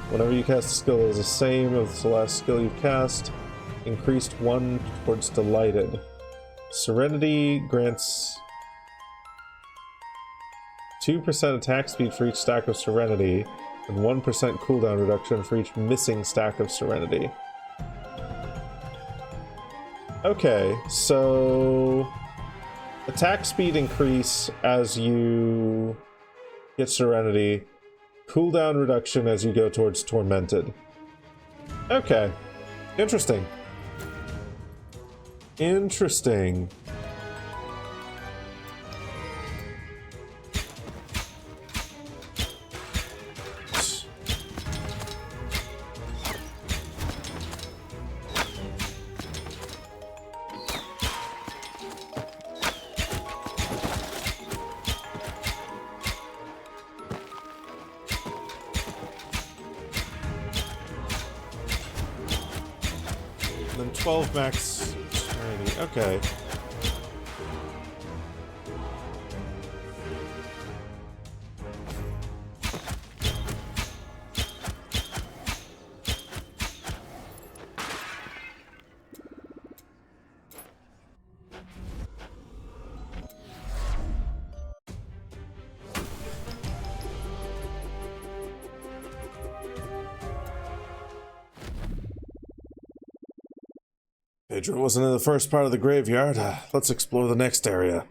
Whenever you cast a skill that is the same as the last skill you cast, increased 1 towards delighted. Serenity grants 2% attack speed for each stack of Serenity, and 1% cooldown reduction for each missing stack of Serenity. Okay, so attack speed increase as you get Serenity, cooldown reduction as you go towards Tormented. Okay, interesting. Interesting. Then 12 max serenity. Okay. Pedro wasn't in the first part of the graveyard. Let's explore the next area.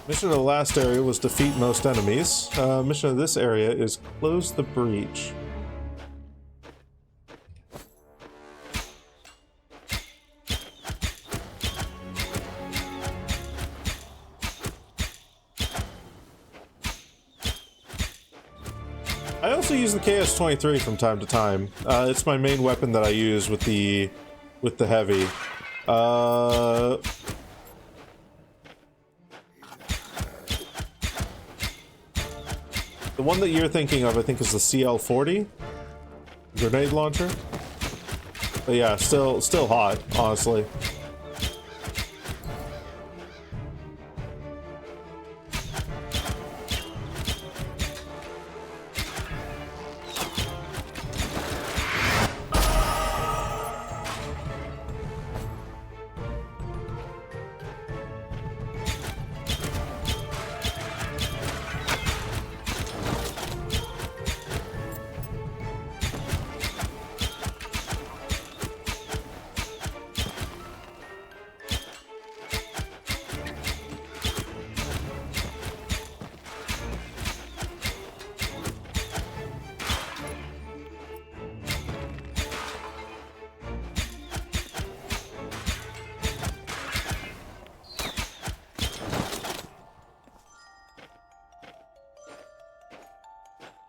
Mission of the last area was defeat most enemies. Mission of this area is close the breach. I also use the KS-23 from time to time. It's my main weapon that I use with the heavy. The one that you're thinking of, I think, is the CL-40 grenade launcher. But yeah, still hot, honestly.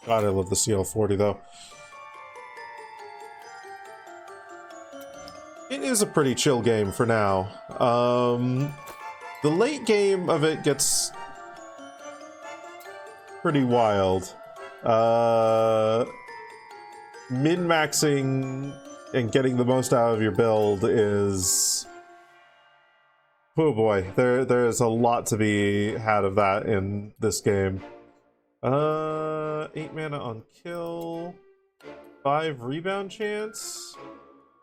God, I love the CL40 though. It is a pretty chill game for now. The late game of it gets pretty wild. Min-maxing and getting the most out of your build is... Oh boy, there is a lot to be had of that in this game. 8 mana on kill, 5 rebound chance.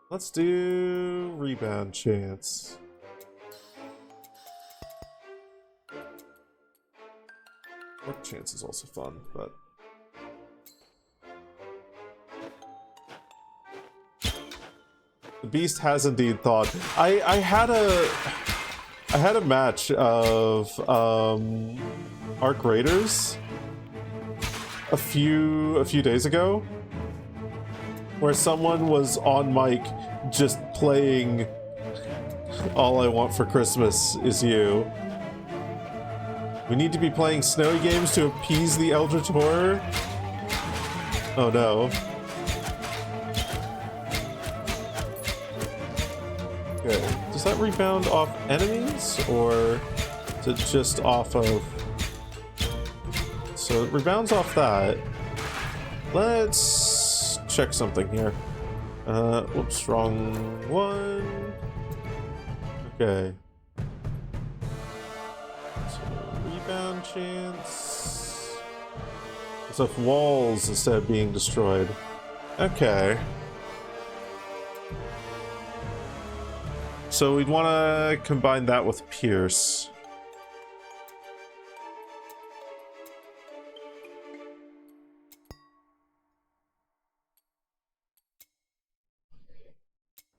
Let's do rebound chance. Work chance is also fun, but the beast has indeed thought. I had a match of Arc Raiders a few days ago where someone was on mic just playing All I Want for Christmas Is You. We need to be playing snowy games to appease the Eldritch Horror? Oh no. Okay, does that rebound off enemies, or is it just off of... So it rebounds off that. Let's check something here. Whoops, wrong one. Okay. So rebound chance. It's off walls instead of being destroyed. Okay. So we'd want to combine that with Pierce.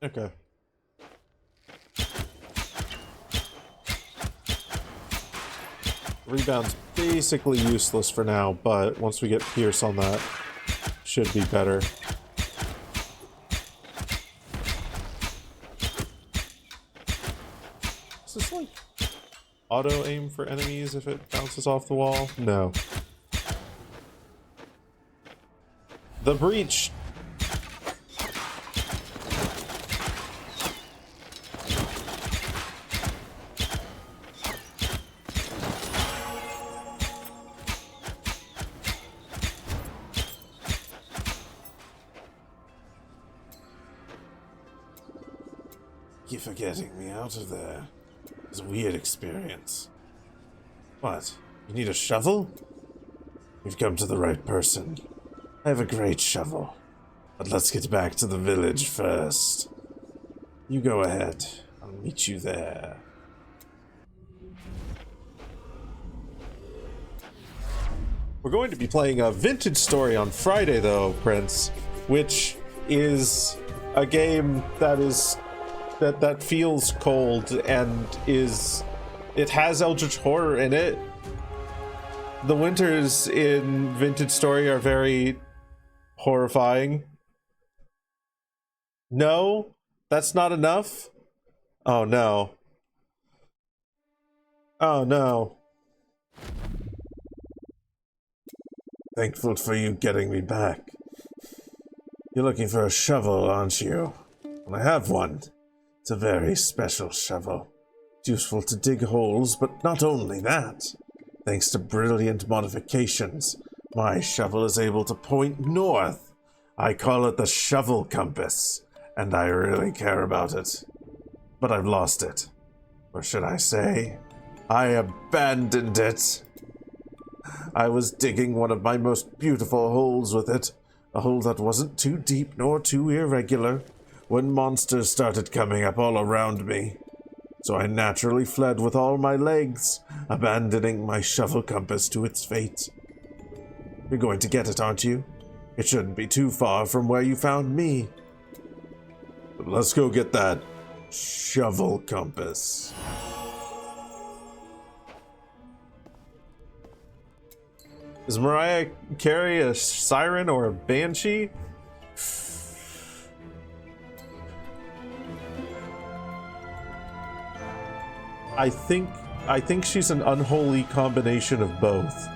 Okay. Rebound's basically useless for now, but once we get Pierce on that, should be better. Is this like auto aim for enemies if it bounces off the wall? No. The breach. You forgetting me out of there. It was a weird experience. What? You need a shovel? You've come to the right person. I have a great shovel. But let's get back to the village first. You go ahead. I'll meet you there. We're going to be playing a Vintage Story on Friday, though, Prince, which is a game that is... that feels cold and is... it has Eldritch Horror in it. The winters in Vintage Story are very horrifying. No? That's not enough? Oh no. Oh no. Thankful for you getting me back. You're looking for a shovel, aren't you? Well, I have one. It's a very special shovel. It's useful to dig holes, but not only that. Thanks to brilliant modifications, my shovel is able to point north. I call it the shovel compass, and I really care about it. But I've lost it. Or should I say, I abandoned it. I was digging one of my most beautiful holes with it, a hole that wasn't too deep nor too irregular, when monsters started coming up all around me. So I naturally fled with all my legs, abandoning my shovel compass to its fate. You're going to get it, aren't you? It shouldn't be too far from where you found me. But let's go get that shovel compass. Is Mariah Carey a siren or a banshee? I think she's an unholy combination of both.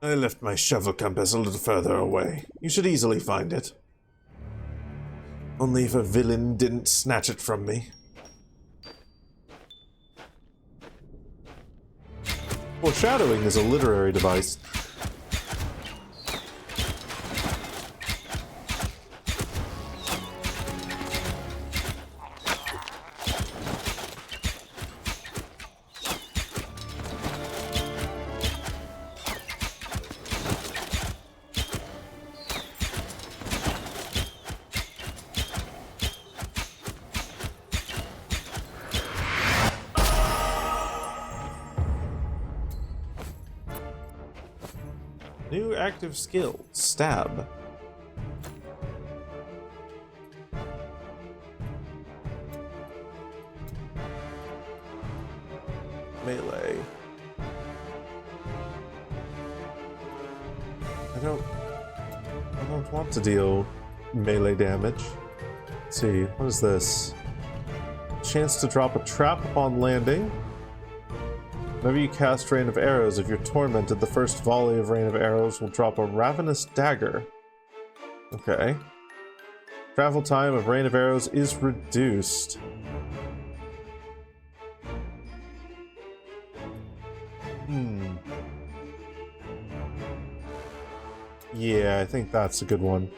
I left my shovel compass a little further away. You should easily find it. Only if a villain didn't snatch it from me. Foreshadowing is a literary device. New active skill, stab. Melee. I don't want to deal melee damage. Let's see, what is this? Chance to drop a trap upon landing. Whenever you cast Rain of Arrows, if you're tormented, the first volley of Rain of Arrows will drop a Ravenous Dagger. Okay. Travel time of Rain of Arrows is reduced. Yeah, I think that's a good one.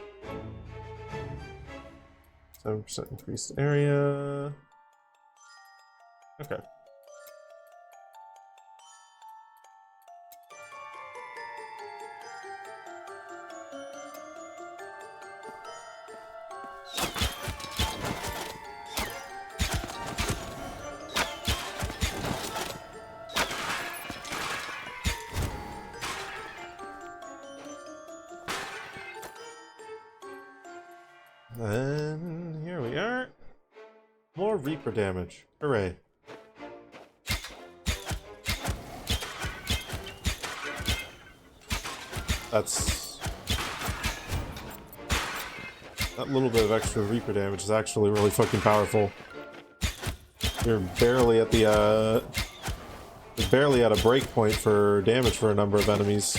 7% increased area. Okay. Then here we are. More Reaper damage. Hooray. That's... that little bit of extra Reaper damage is actually really fucking powerful. You're barely at the, you're barely at a break point for damage for a number of enemies.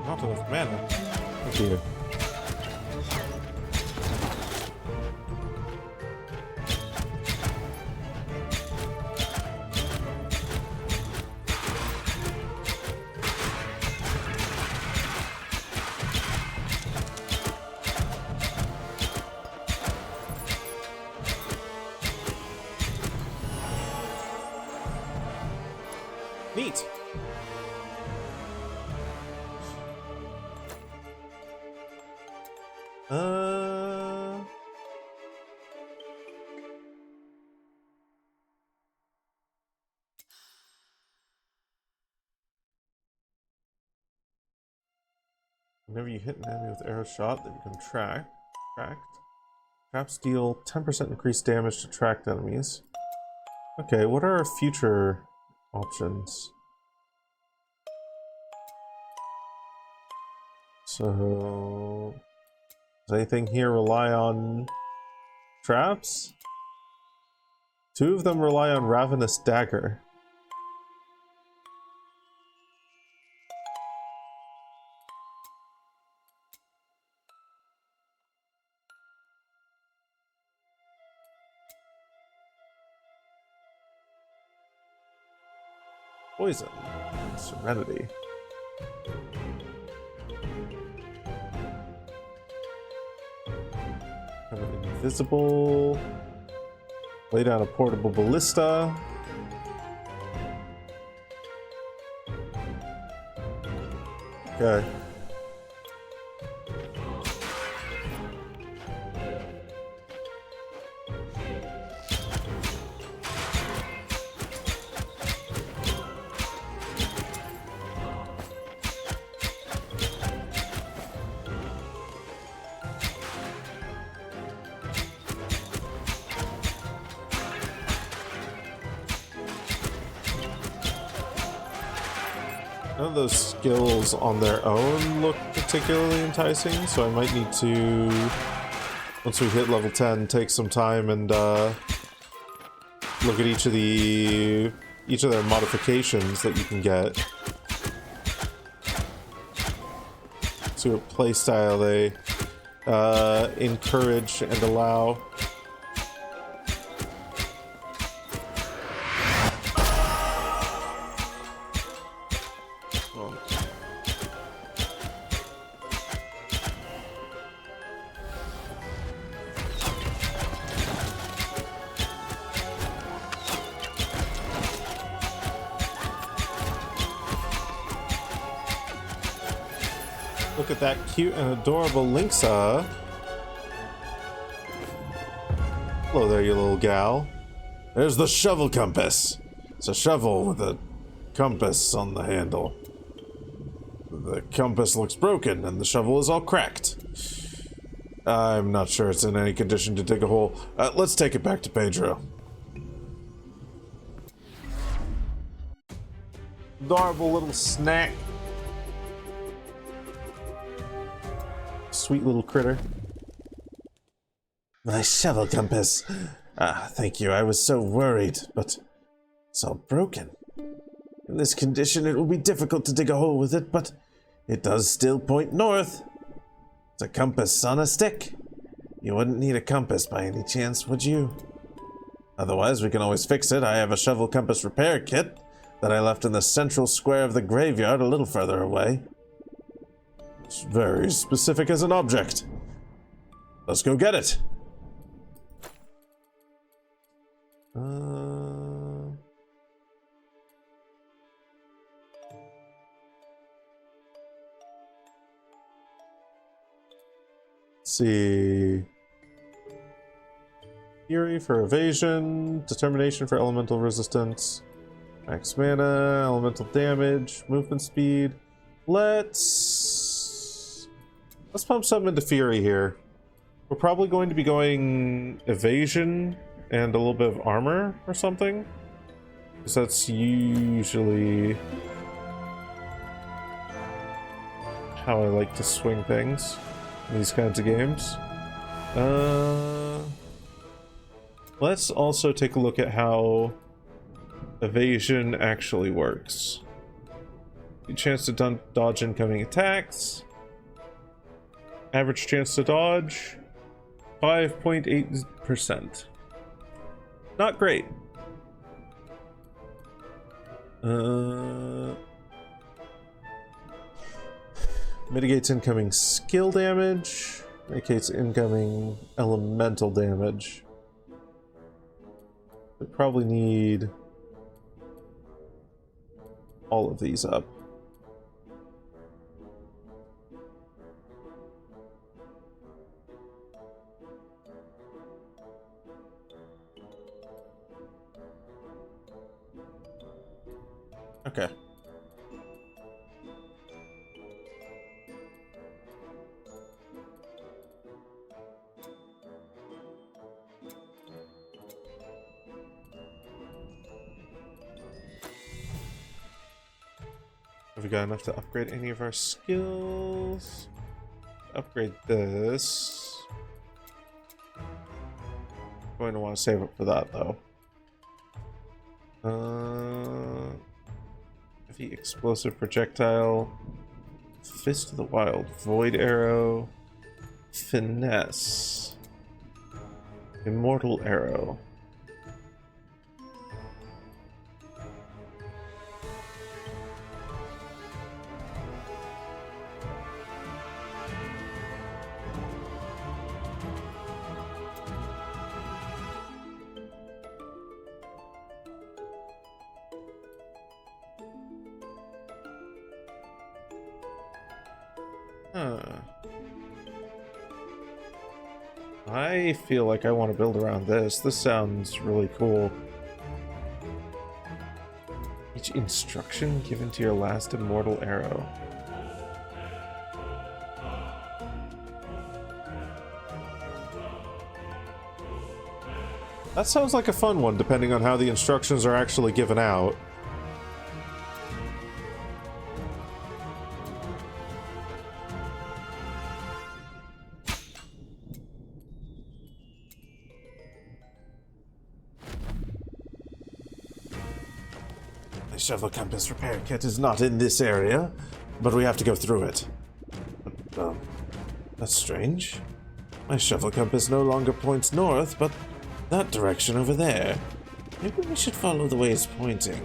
Not enough mana. Oh dear. Neat. Whenever you hit an enemy with arrow shot that you can tracked. Traps deal 10% increased damage to tracked enemies. Okay, what are our future options? So, does anything here rely on traps? 2 of them rely on Ravenous Dagger. Poison. Serenity. Invisible. Lay down a portable ballista. Okay. None of those skills on their own look particularly enticing, so I might need to, once we hit level 10, take some time and look at each of their modifications that you can get. See what playstyle they encourage and allow. Look at that cute and adorable Linksa. Hello there, you little gal. There's the shovel compass. It's a shovel with a compass on the handle. The compass looks broken and the shovel is all cracked. I'm not sure it's in any condition to dig a hole. Let's take it back to Pedro. Adorable little snack. Sweet little critter. My shovel compass. Thank you. I was so worried, but it's all broken. In this condition, it will be difficult to dig a hole with it, but it does still point north. It's a compass on a stick. You wouldn't need a compass by any chance, would you? Otherwise, we can always fix it. I have a shovel compass repair kit that I left in the central square of the graveyard a little further away. It's very specific as an object. Let's go get it. Let's see. Fury for evasion, determination for elemental resistance, max mana, elemental damage, movement speed. Let's pump something into Fury here. We're probably going to be going evasion and a little bit of armor or something, because that's usually how I like to swing things in these kinds of games. Let's also take a look at how evasion actually works. A chance to dodge incoming attacks. Average chance to dodge, 5.8%. Not great. Mitigates incoming skill damage. Mitigates incoming elemental damage. We probably need all of these up. Okay. Have we got enough to upgrade any of our skills? Upgrade this. Going to want to save up for that though. Heavy explosive projectile, Fist of the Wild, Void Arrow, Finesse, Immortal Arrow. I feel like I want to build around this. This sounds really cool. Each instruction given to your last immortal arrow. That sounds like a fun one, depending on how the instructions are actually given out. My shovel compass repair kit is not in this area, but we have to go through it. That's strange. My shovel compass no longer points north, but that direction over there. Maybe we should follow the way it's pointing.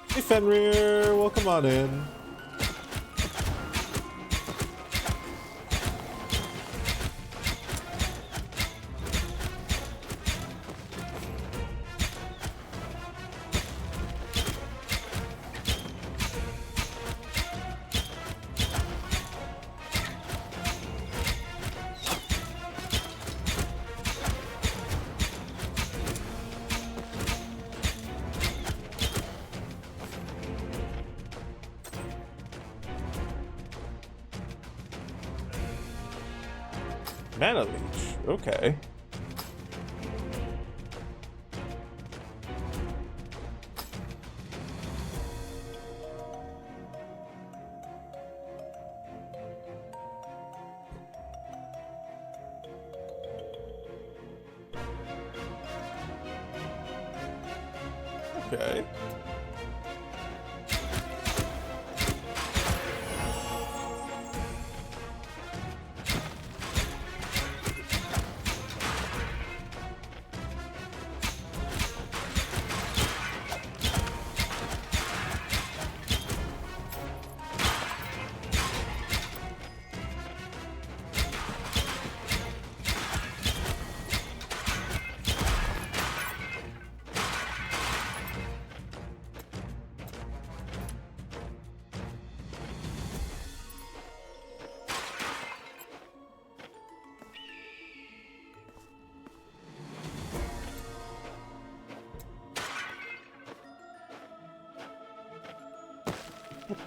Hey Fenrir, welcome on in. Mana leech, okay. Okay.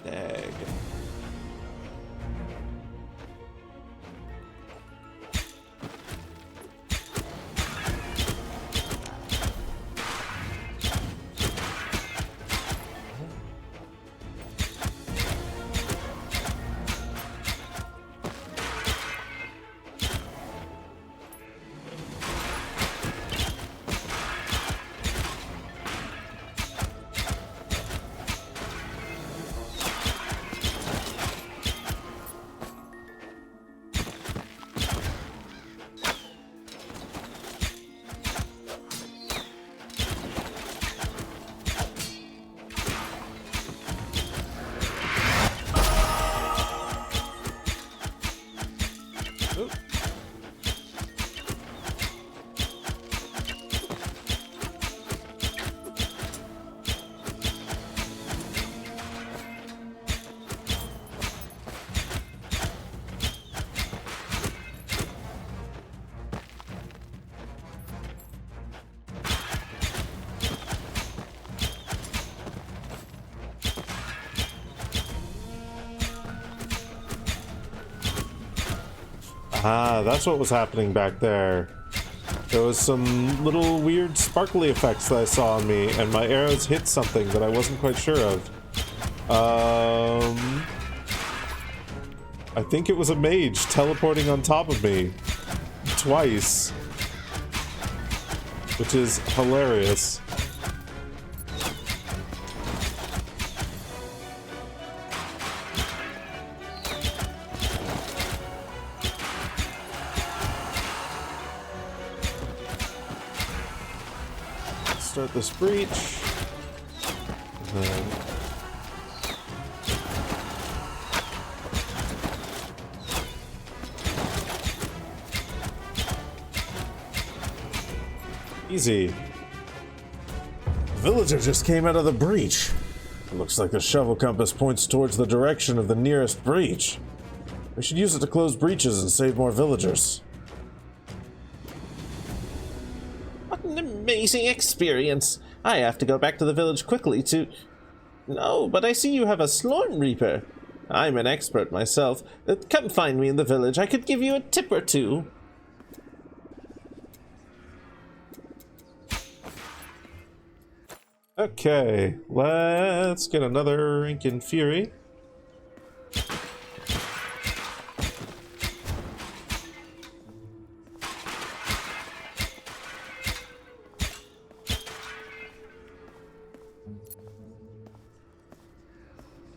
Egg. Ah, that's what was happening back there. There was some little weird sparkly effects that I saw on me, and my arrows hit something that I wasn't quite sure of. I think it was a mage teleporting on top of me. Twice. Which is hilarious. Start this breach. And then easy. Villager just came out of the breach. It looks like the shovel compass points towards the direction of the nearest breach. We should use it to close breaches and save more villagers. What an amazing experience. I have to go back to the village quickly to... No, but I see you have a Slorm Reaper. I'm an expert myself. Come find me in the village. I could give you a tip or two. Okay, let's get another Rankin Fury.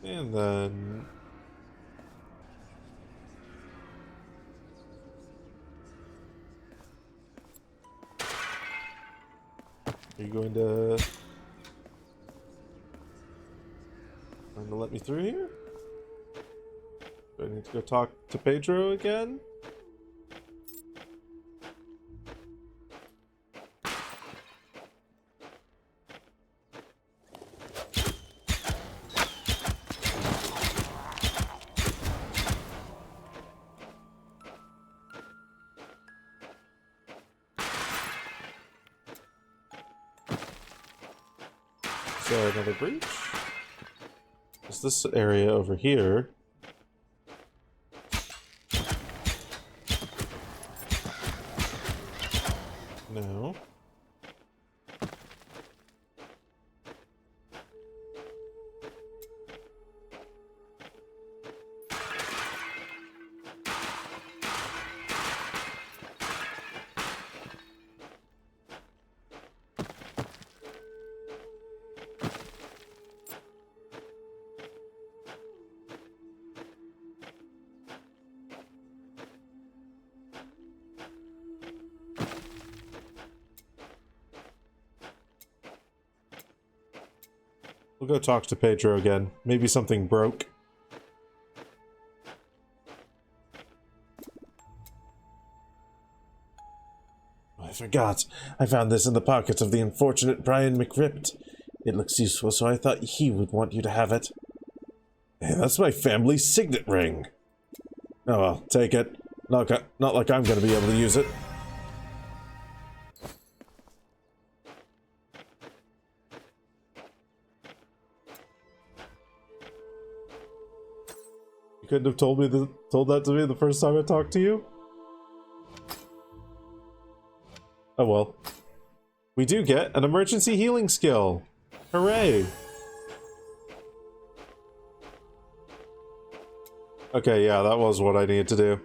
And then... Are you going to let me through here? Do I need to go talk to Pedro again? So another breach? Is this area over here? No. We'll go talk to Pedro again. Maybe something broke. I forgot. I found this in the pockets of the unfortunate Brian McRipt. It looks useful, so I thought he would want you to have it. Hey, that's my family's signet ring. Oh well, take it. Not like I'm gonna be able to use it. You couldn't have told that to me the first time I talked to you? Oh well. We do get an emergency healing skill. Hooray! Okay, yeah, that was what I needed to do.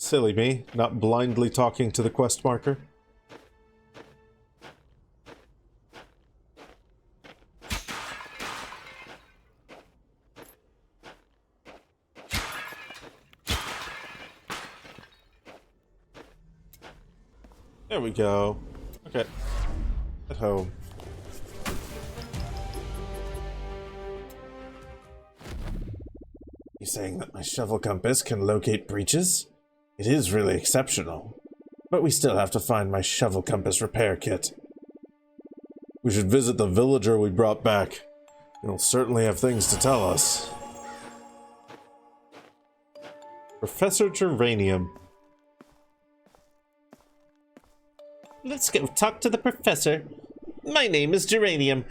Silly me, not blindly talking to the quest marker. There we go. Okay. At home. You saying that my shovel compass can locate breaches? It is really exceptional. But we still have to find my shovel compass repair kit. We should visit the villager we brought back. He'll certainly have things to tell us. Professor Geranium. Let's go talk to the professor. My name is Geranium.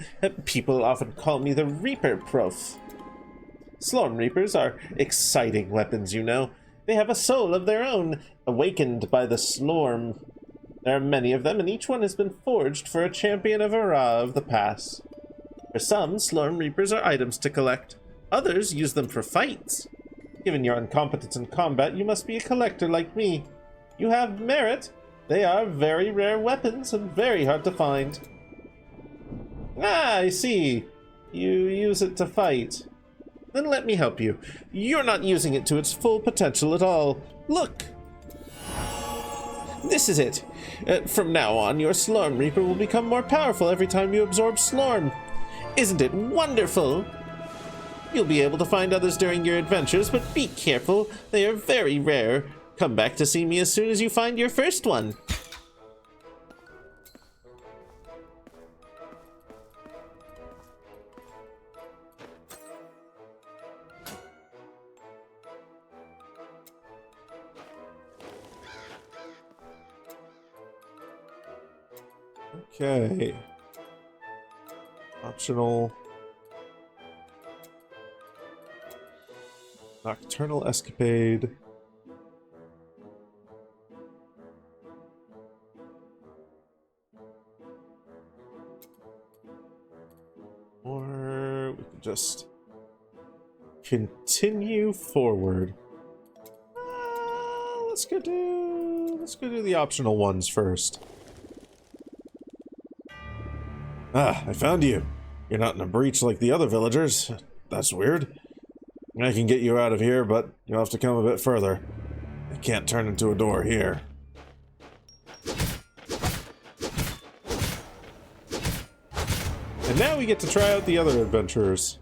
People often call me the Reaper Prof. Slorm Reapers are exciting weapons, you know. They have a soul of their own, awakened by the Slorm. There are many of them, and each one has been forged for a champion of Ara of the Pass. For some, Slorm Reapers are items to collect. Others use them for fights. Given your incompetence in combat, you must be a collector like me. You have merit. They are very rare weapons and very hard to find. Ah, I see. You use it to fight. Then let me help you. You're not using it to its full potential at all. Look! This is it. From now on, your Slorm Reaper will become more powerful every time you absorb Slorm. Isn't it wonderful? You'll be able to find others during your adventures, but be careful. They are very rare. Come back to see me as soon as you find your first one. Okay. Optional Nocturnal escapade. Or we can just continue forward. Let's go do the optional ones first. Ah, I found you. You're not in a breach like the other villagers. That's weird. I can get you out of here, but you'll have to come a bit further. I can't turn into a door here. And now we get to try out the other adventurers.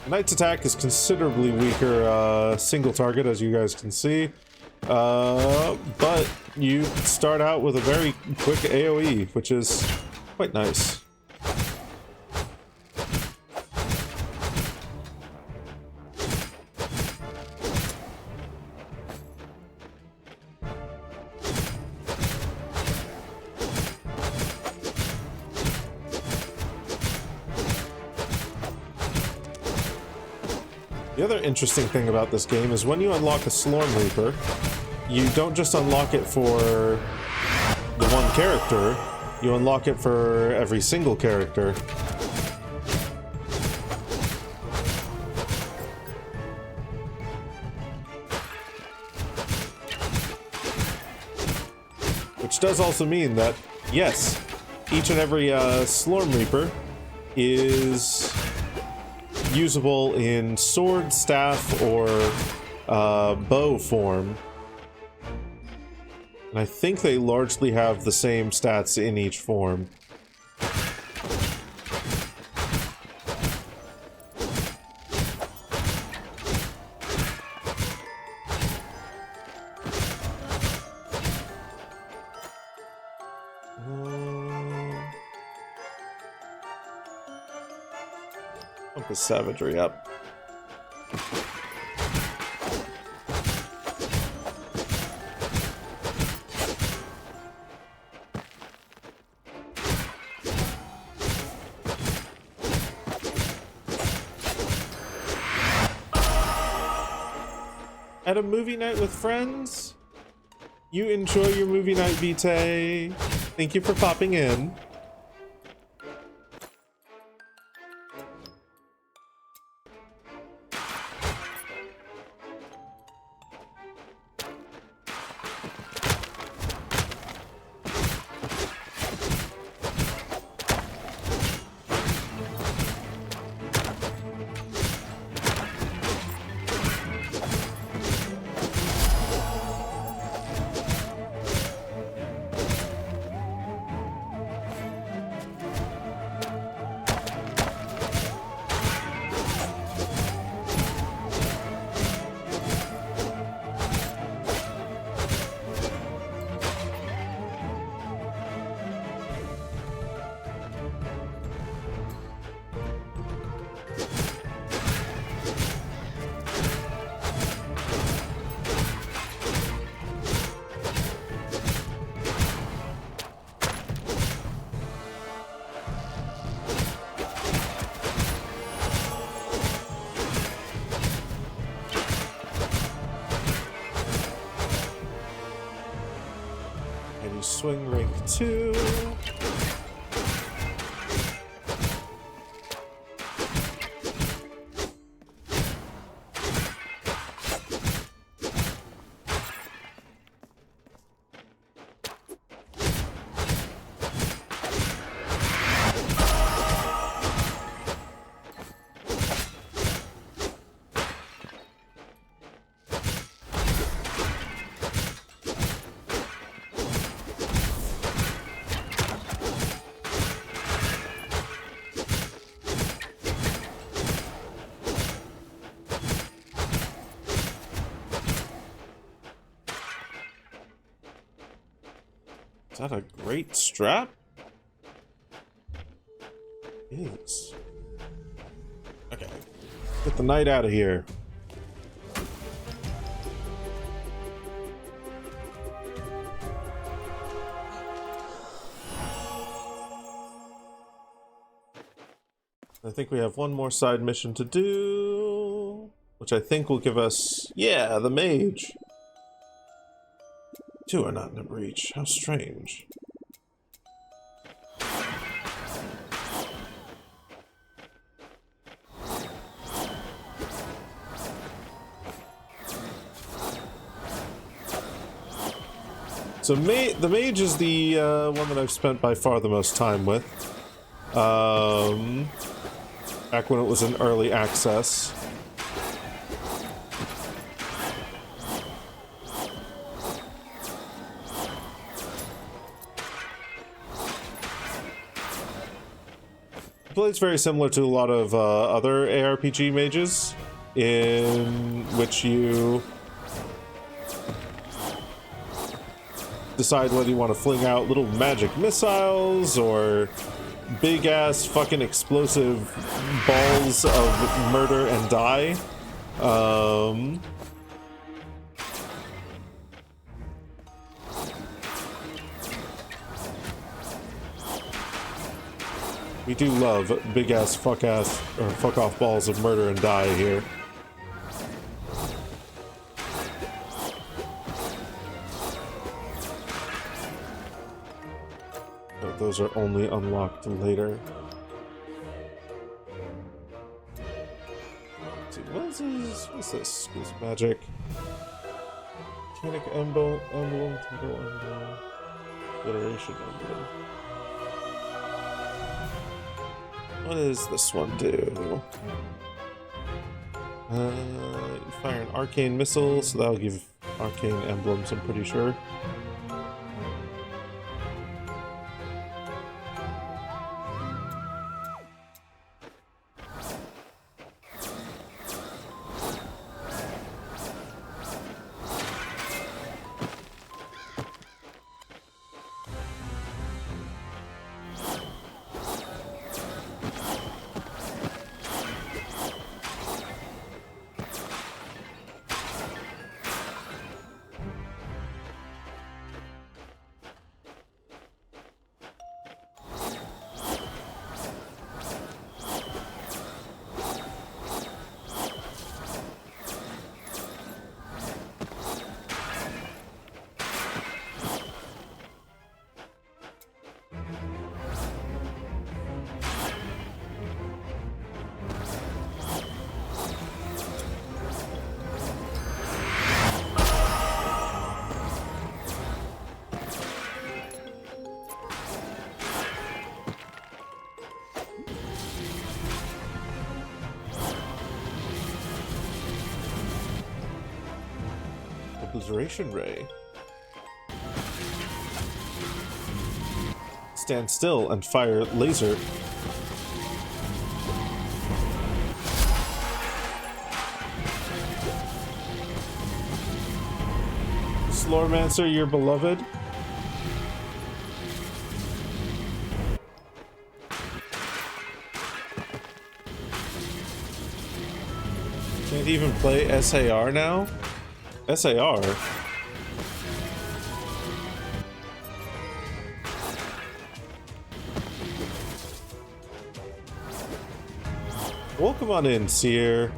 Knight's attack is considerably weaker single target, as you guys can see. But you start out with a very quick AoE, which is quite nice. The other interesting thing about this game is when you unlock a Slorm Reaper, you don't just unlock it for the one character, you unlock it for every single character. Which does also mean that, yes, each and every Slorm Reaper is usable in sword, staff, or bow form. And I think they largely have the same stats in each form. Pump his savagery up. At a movie night with friends? You enjoy your movie night, Vitae. Thank you for popping in. Swing rank 2. Is that a great strap? It is. Okay. Get the knight out of here. I think we have one more side mission to do, which I think will give us, yeah, the mage. Two are not in a breach. How strange. So the mage is the one that I've spent by far the most time with. Back when it was in early access. The blade's very similar to a lot of other ARPG mages, in which you decide whether you want to fling out little magic missiles or big ass fucking explosive balls of murder and die. We do love big ass fuck off balls of murder and die here. Those are only unlocked later. Let's see, what is this? What's this? School's magic. Mechanic emblem, temple emblem, iteration emblem. What does this one do? You fire an arcane missile, so that'll give arcane emblems, I'm pretty sure. Obliteration ray. Stand still and fire laser. Slormancer, your beloved. Can't even play SAR now? SAR? Welcome on in, Seer.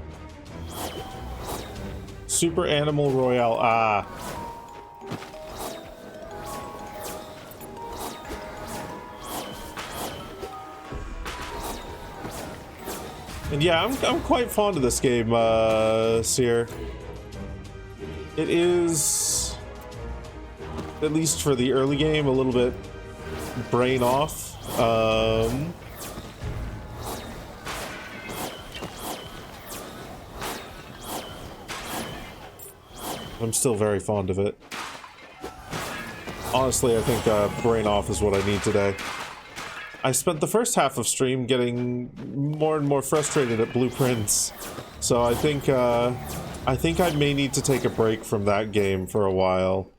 Super Animal Royale. Ah. And yeah, I'm quite fond of this game, Seer. It is, at least for the early game, a little bit brain off. I'm still very fond of it. Honestly, I think brain off is what I need today. I spent the first half of stream getting more and more frustrated at blueprints, so I think I may need to take a break from that game for a while.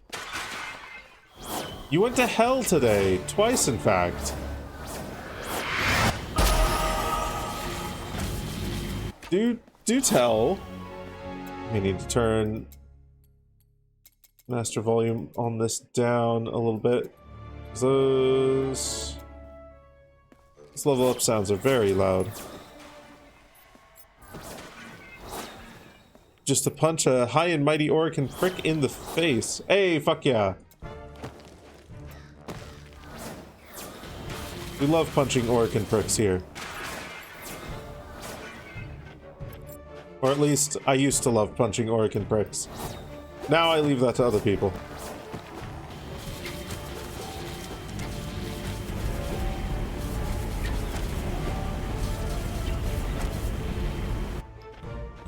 You went to hell today, twice in fact. Do tell. We need to turn master volume on this down a little bit. Those level up sounds are very loud. just to punch a high and mighty Orican prick in the face. Hey, fuck yeah. We love punching Orican pricks here. Or at least, I used to love punching Orican pricks. Now I leave that to other people.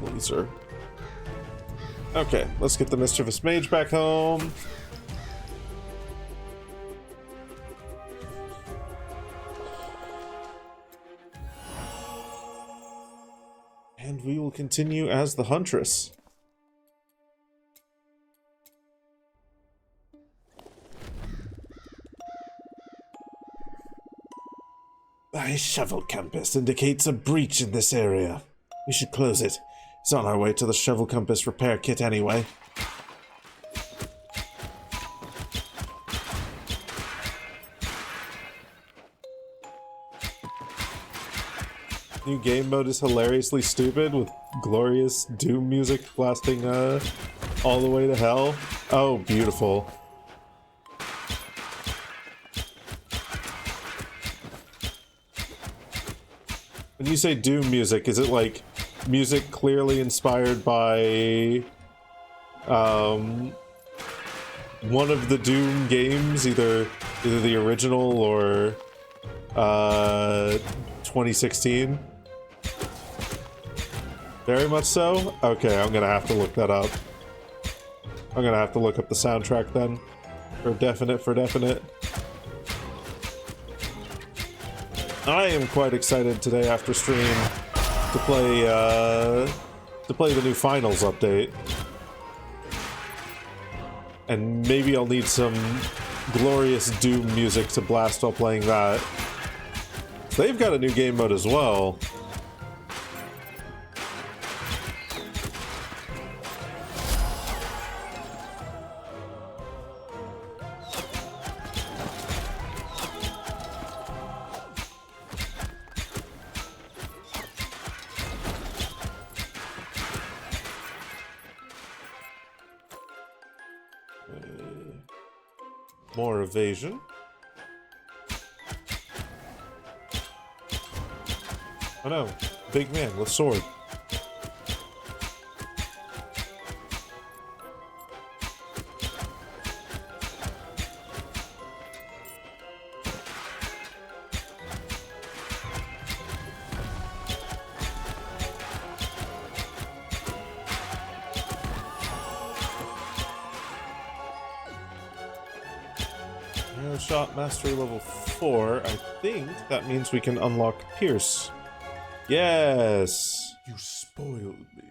Laser. Okay, let's get the Mischievous Mage back home. And we will continue as the Huntress. My shovel compass indicates a breach in this area. We should close it. It's on our way to the shovel compass repair kit anyway. New game mode is hilariously stupid with glorious Doom music blasting all the way to hell. Oh, beautiful. When you say Doom music, is it like music clearly inspired by one of the Doom games, either the original or 2016? Very much so? Okay, I'm gonna have to look that up. I'm gonna have to look up the soundtrack then. For definite. I am quite excited today after stream to play the new Finals update. And maybe I'll need some glorious Doom music to blast while playing that. They've got a new game mode as well. More evasion. Oh no, big man with sword. Arrow shot mastery level 4. I think that means we can unlock Pierce. Yes! You spoiled me.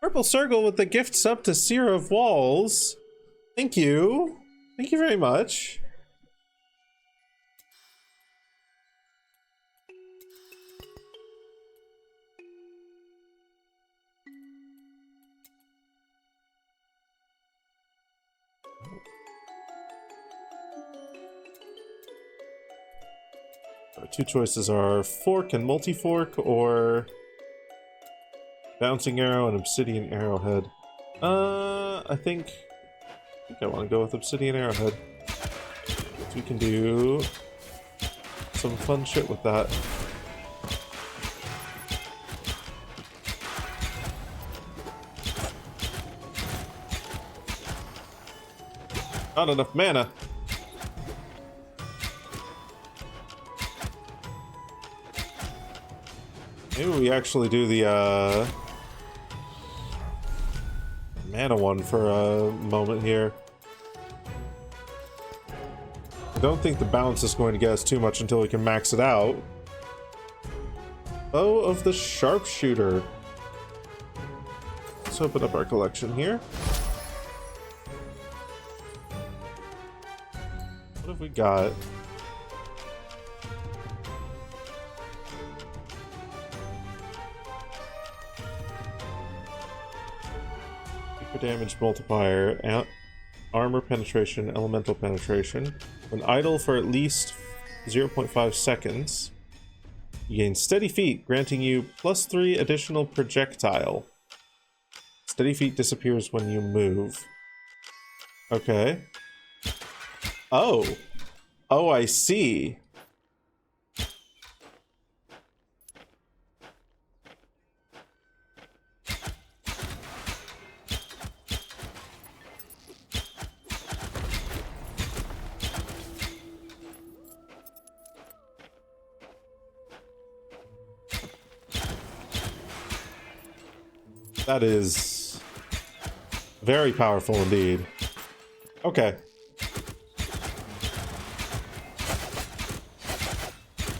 Purple Circle with the gift sub to Seer of Walls. Thank you. Thank you very much. Our two choices are Fork and Multi-Fork, or Bouncing Arrow and Obsidian Arrowhead. I think I want to go with Obsidian Arrowhead. So we can do some fun shit with that. Not enough mana. Maybe we actually do the mana one for a moment here. I don't think the bounce is going to get us too much until we can max it out. Bow of the Sharpshooter. Let's open up our collection here. What have we got? Damage multiplier, armor penetration, elemental penetration. When idle for at least 0.5 seconds, you gain steady feet, granting you +3 additional projectile. Steady feet disappears when you move. Okay. Oh. Oh, I see. That is very powerful indeed. Okay.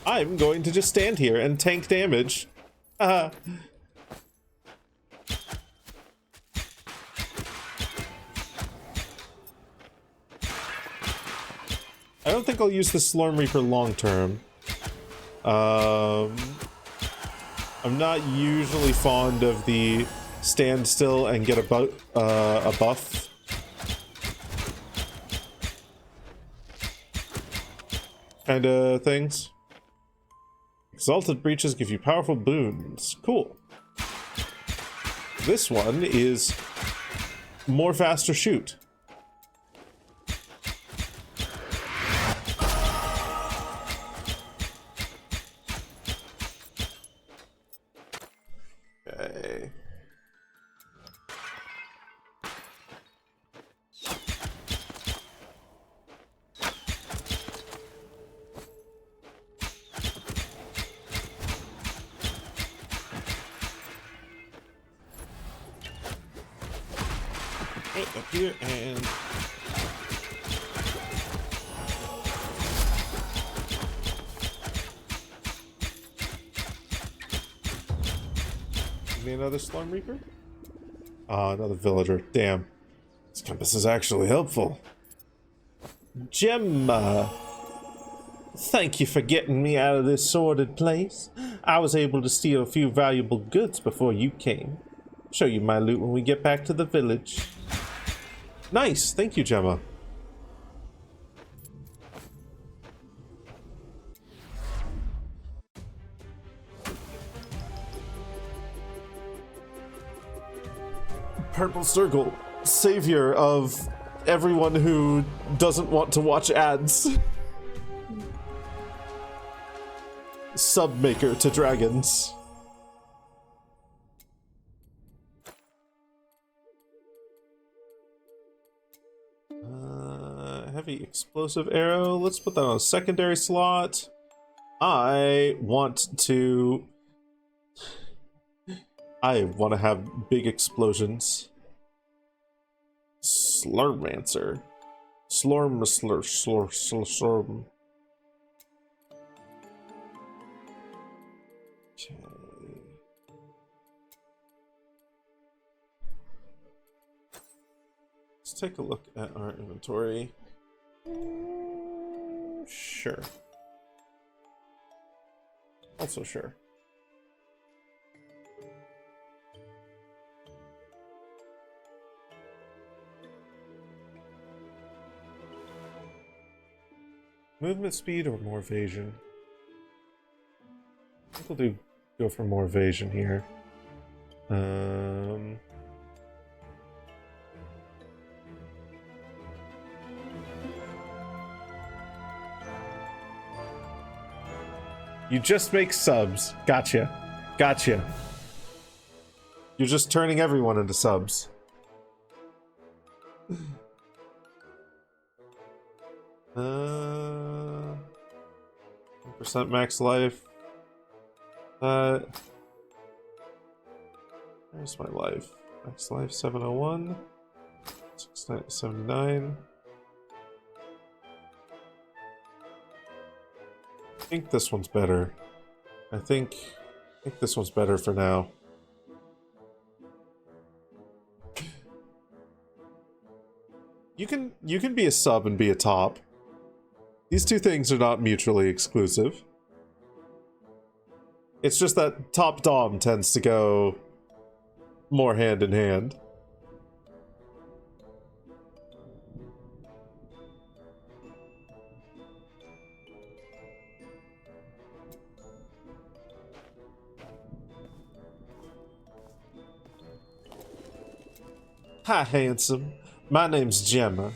I'm going to just stand here and tank damage. I don't think I'll use the Slurm Reaper long term. I'm not usually fond of the stand still and get a buff. Kind of things. Exalted Breaches give you powerful boons. Cool. This one is more faster shoot. Okay. Right up here and give me another Slurm Reaper? Ah, another villager. Damn. This compass is actually helpful. Gemma! Thank you for getting me out of this sordid place. I was able to steal a few valuable goods before you came. Show you my loot when we get back to the village. Nice! Thank you, Gemma. Purple Circle, savior of everyone who doesn't want to watch ads. Submaker to dragons. Heavy explosive arrow. Let's put that on a secondary slot. I want to have big explosions. Slurmancer. Slurm. Okay. Let's take a look at our inventory. Sure. Also sure. Movement speed or more evasion? I think we'll go for more evasion here. You just make subs. Gotcha. Gotcha. You're just turning everyone into subs. Percent max life. Where's my life? Max life 701. 79. I think this one's better. I think this one's better for now. You can be a sub and be a top. These two things are not mutually exclusive. It's just that top dom tends to go more hand in hand. Hi, handsome. My name's Gemma.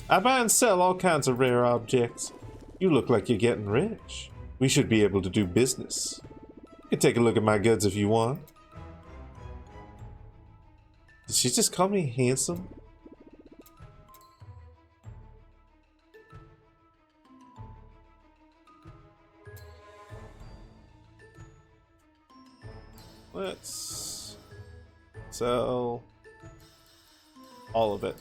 I buy and sell all kinds of rare objects. You look like you're getting rich. We should be able to do business. You can take a look at my goods if you want. Did she just call me handsome? Let's sell all of it.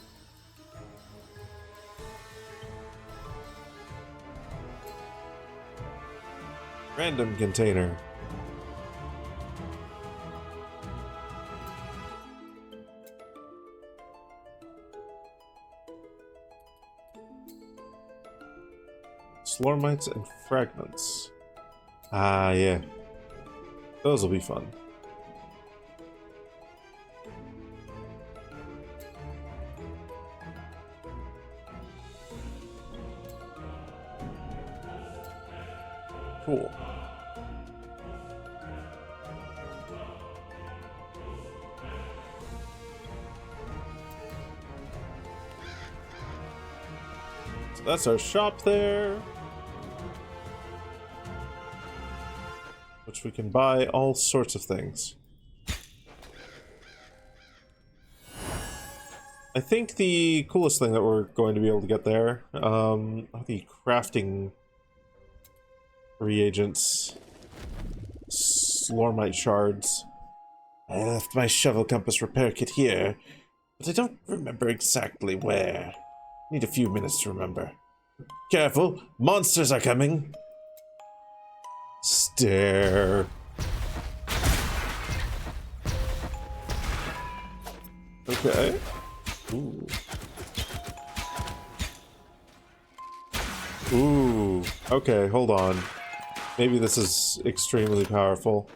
Random container. Slormites and fragments. Ah, yeah. Those will be fun. Cool. So that's our shop there, which we can buy all sorts of things. I think the coolest thing that we're going to be able to get there, the crafting reagents, Slormite shards. I left my shovel compass repair kit here, but I don't remember exactly where. Need a few minutes to remember. Careful, monsters are coming. Stare. Okay. Ooh. Ooh. Okay, hold on. Maybe this is extremely powerful.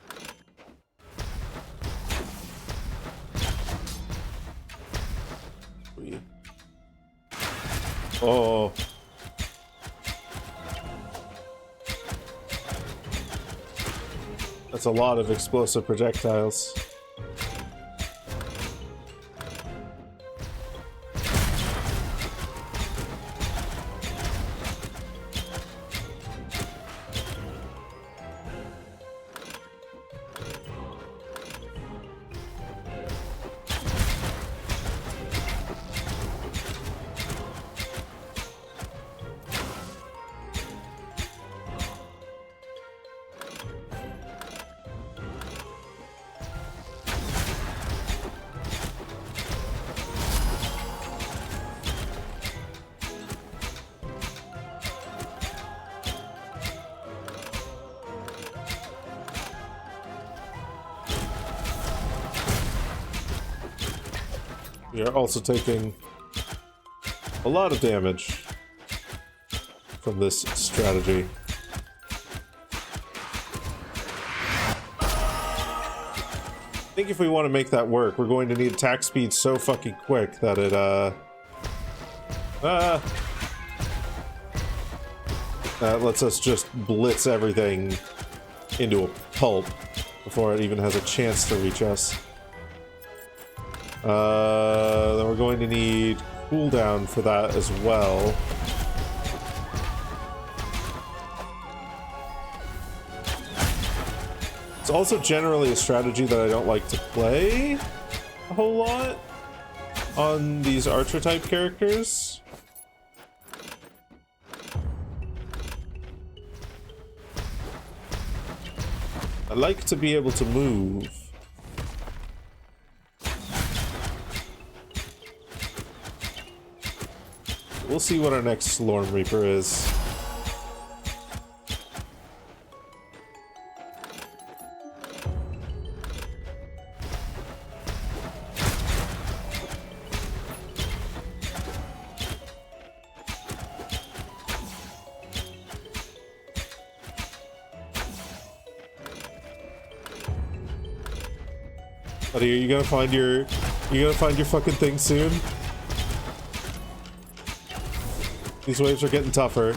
Oh. That's a lot of explosive projectiles. We are also taking a lot of damage from this strategy. I think if we want to make that work, we're going to need attack speed so fucking quick that it, that lets us just blitz everything into a pulp before it even has a chance to reach us. Then we're going to need cooldown for that as well. It's also generally a strategy that I don't like to play a whole lot on these archer type characters. I like to be able to move. We'll see what our next Slorm Reaper is. Buddy, are you gonna find your fucking thing soon? These waves are getting tougher.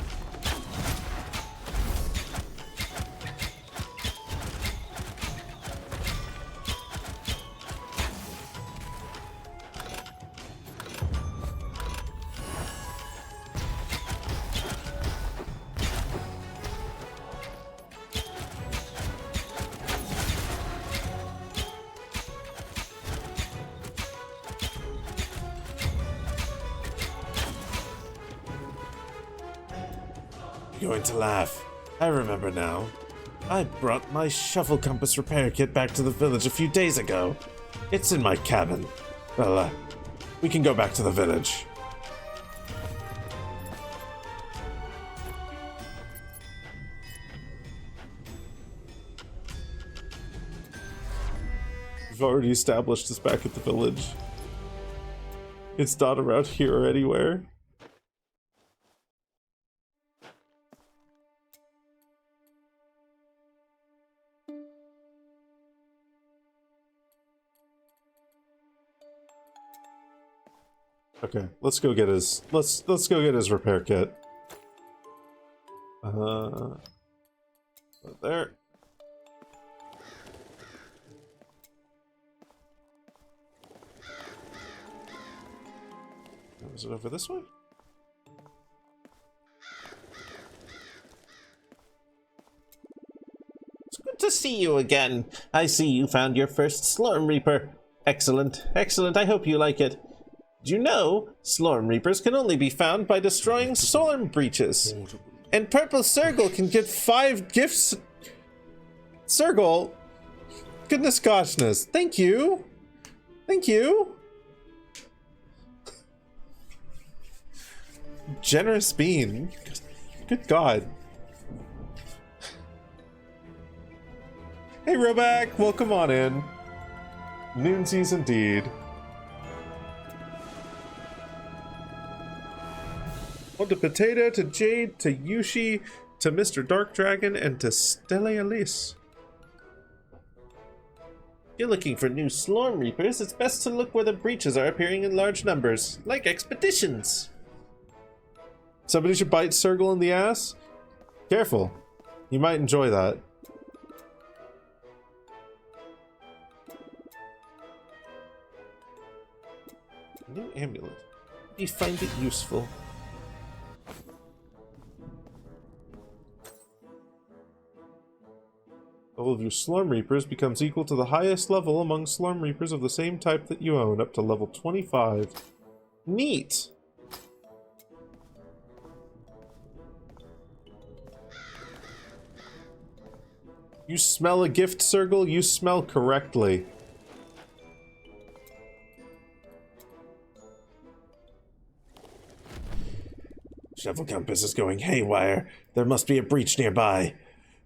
going to laugh. I remember now. I brought my shuffle compass repair kit back to the village a few days ago. It's in my cabin. Well, we can go back to the village. We've already established this back at the village. It's not around here or anywhere. Okay, let's go get his let's go get his repair kit. There. Is it over this way? It's good to see you again. I see you found your first Slorm Reaper. Excellent, excellent. I hope you like it. Do you know, Slorm Reapers can only be found by destroying Slorm breaches. And Purple Circle can get 5 gifts. Circle, goodness goshness. Thank you. Thank you. Generous bean. Good God. Hey, Roback, welcome on in. Noonsies indeed. On to Potato, to Jade, to Yushi, to Mr. Dark Dragon, and to Stelle Alice. If you're looking for new Slorm Reapers, it's best to look where the breaches are appearing in large numbers, like expeditions. Somebody should bite Sergal in the ass? Careful. You might enjoy that. New amulet. Do you find it useful? Level of your Slorm Reapers becomes equal to the highest level among Slorm Reapers of the same type that you own, up to level 25. Neat! You smell a gift, Sergal? You smell correctly. Shovel compass is going haywire. There must be a breach nearby.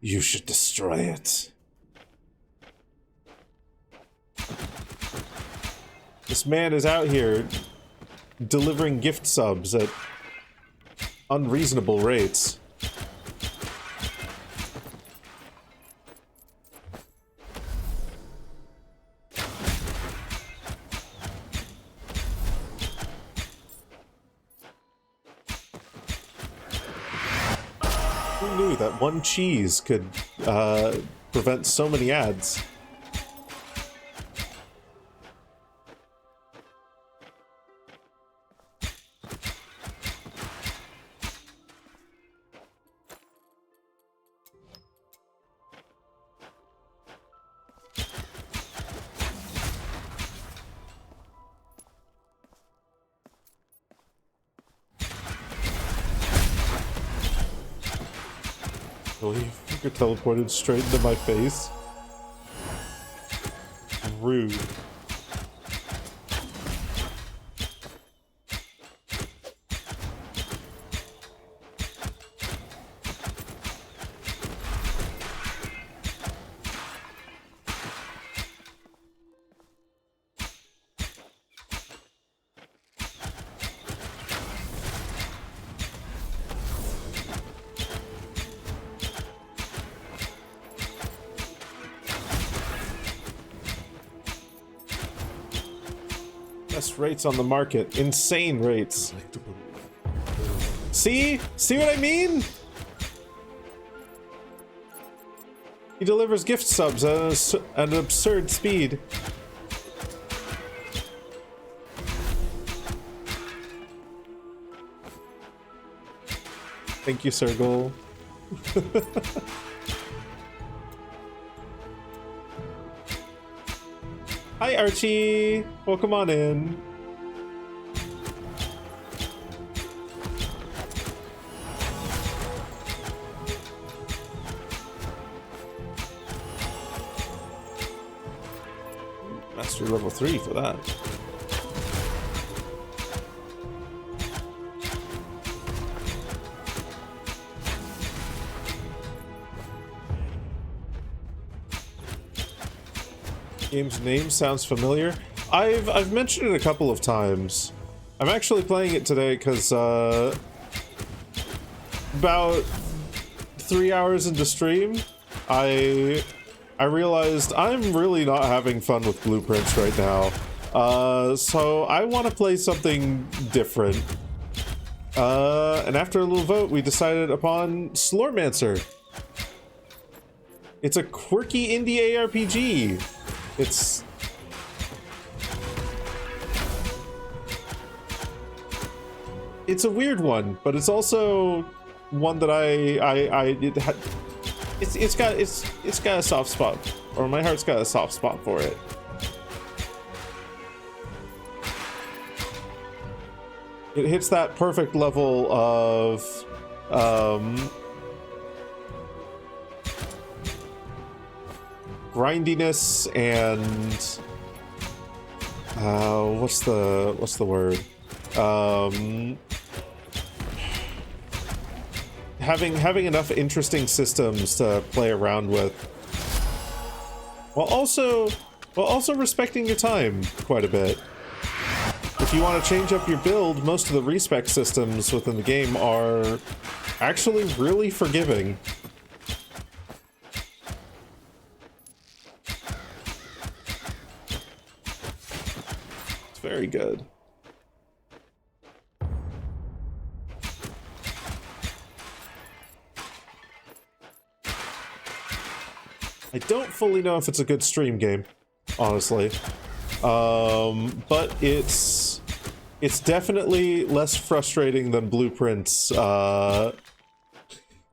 You should destroy it. This man is out here delivering gift subs at unreasonable rates. Who knew that one cheese could prevent so many ads? You're teleported straight into my face. Rude. Best rates on the market. Insane rates. See? See what I mean? He delivers gift subs at an absurd speed. Thank you, Sergal. Hi, Archie. Welcome on in. Mastery level 3 for that. Game's name sounds familiar. I've mentioned it a couple of times. I'm actually playing it today because about 3 hours into stream, I realized I'm really not having fun with blueprints right now. So I want to play something different. And after a little vote, we decided upon Slormancer. It's a quirky indie ARPG. It's a weird one, but it's also one that it's got a soft spot, or my heart's got a soft spot for it. It hits that perfect level of grindiness and what's the word? Having enough interesting systems to play around with, while also respecting your time quite a bit. If you want to change up your build, most of the respec systems within the game are actually really forgiving. It's very good. I don't fully know if it's a good stream game, honestly. But it's definitely less frustrating than Blueprints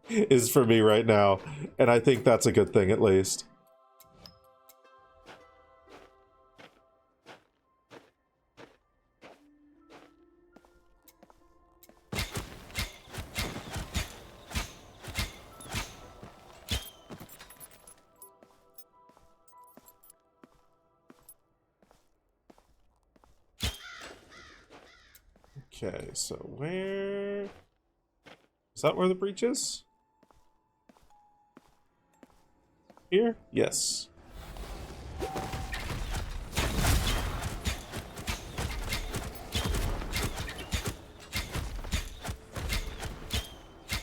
is for me right now, and I think that's a good thing at least. Okay, so where... Is that where the breach is? Here? Yes.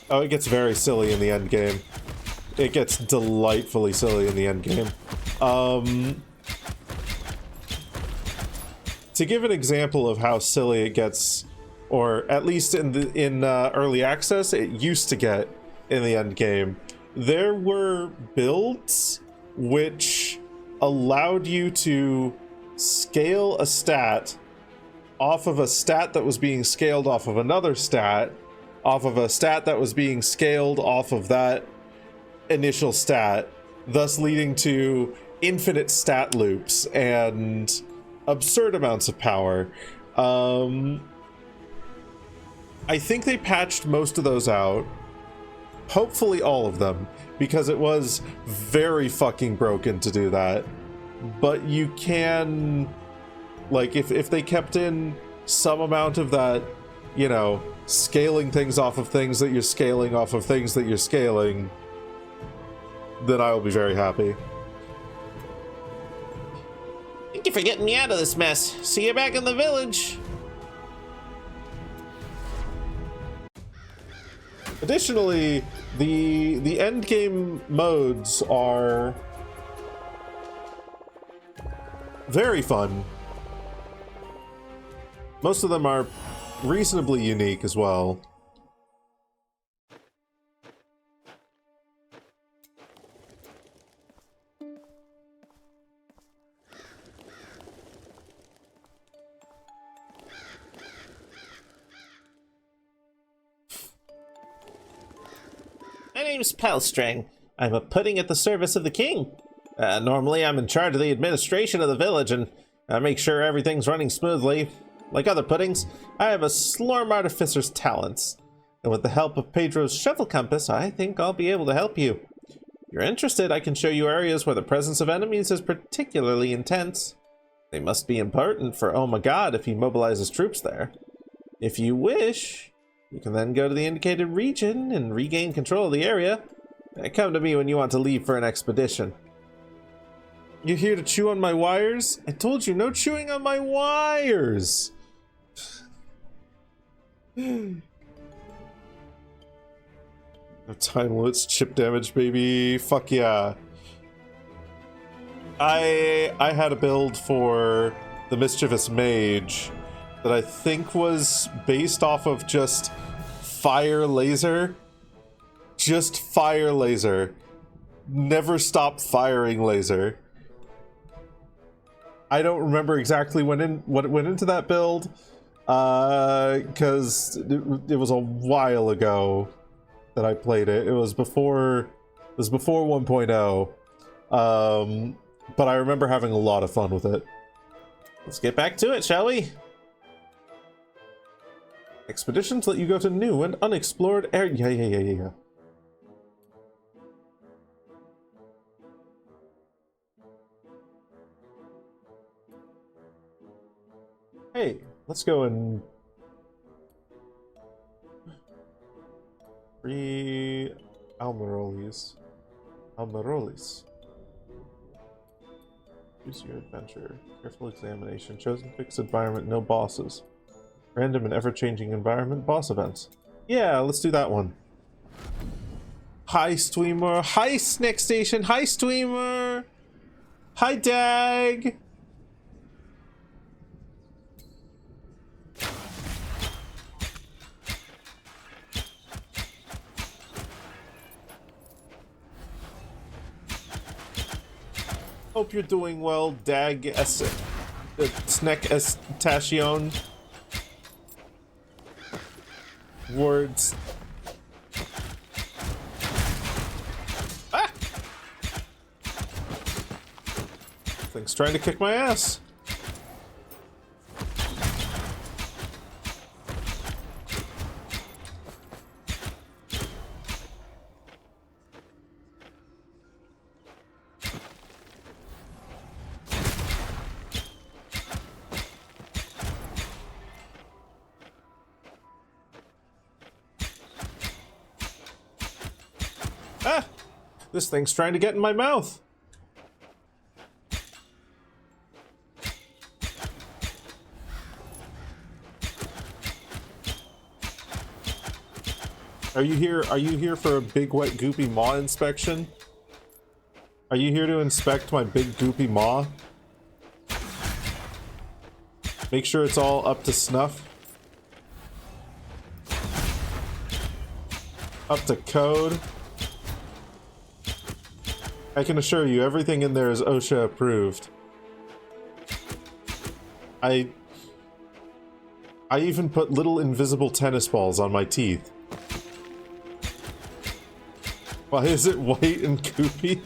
Oh, it gets very silly in the end game. It gets delightfully silly in the end game. To give an example of how silly it gets, or at least in early access, it used to get in the end game. There were builds which allowed you to scale a stat off of a stat that was being scaled off of another stat, off of a stat that was being scaled off of that initial stat, thus leading to infinite stat loops and absurd amounts of power. I think they patched most of those out. Hopefully all of them, because it was very fucking broken to do that. But you can, like, if they kept in some amount of that, you know, scaling things off of things that you're scaling off of things that you're scaling, then I will be very happy. Thank you for getting me out of this mess. See you back in the village. Additionally, the end game modes are very fun. Most of them are reasonably unique as well. My name's Pelstring. I'm a pudding at the service of the king. Normally I'm in charge of the administration of the village and make sure everything's running smoothly. Like other puddings, I have a Slorm Artificer's talents. And with the help of Pedro's shovel compass, I think I'll be able to help you. If you're interested, I can show you areas where the presence of enemies is particularly intense. They must be important for Oh My God if he mobilizes troops there. If you wish, you can then go to the indicated region and regain control of the area. Come to me when you want to leave for an expedition. You're here to chew on my wires? I told you, no chewing on my wires! No time limits, chip damage, baby. Fuck yeah. I had a build for the Mischievous Mage that I think was based off of just fire laser. Just fire laser. Never stop firing laser. I don't remember exactly what went into that build, because it was a while ago that I played it. It was before 1.0, but I remember having a lot of fun with it. Let's get back to it, shall we? Expeditions let you go to new and unexplored areas. Yeah. Hey, let's go and free Almarolis. Choose your adventure. Careful examination. Chosen fixed environment. No bosses. Random and ever-changing environment. Boss events. Yeah, let's do that one. Hi, Streamer. Hi, Snack Station. Hi, Streamer. Hi, Dag. Hope you're doing well, Dag Snack Tashion. Words. Ah! Thing's trying to kick my ass. Ah! This thing's trying to get in my mouth. Are you here for a big wet goopy maw inspection? Are you here to inspect my big goopy maw? Make sure it's all up to snuff. Up to code. I can assure you, everything in there is OSHA approved. I even put little invisible tennis balls on my teeth. Why is it white and goopy?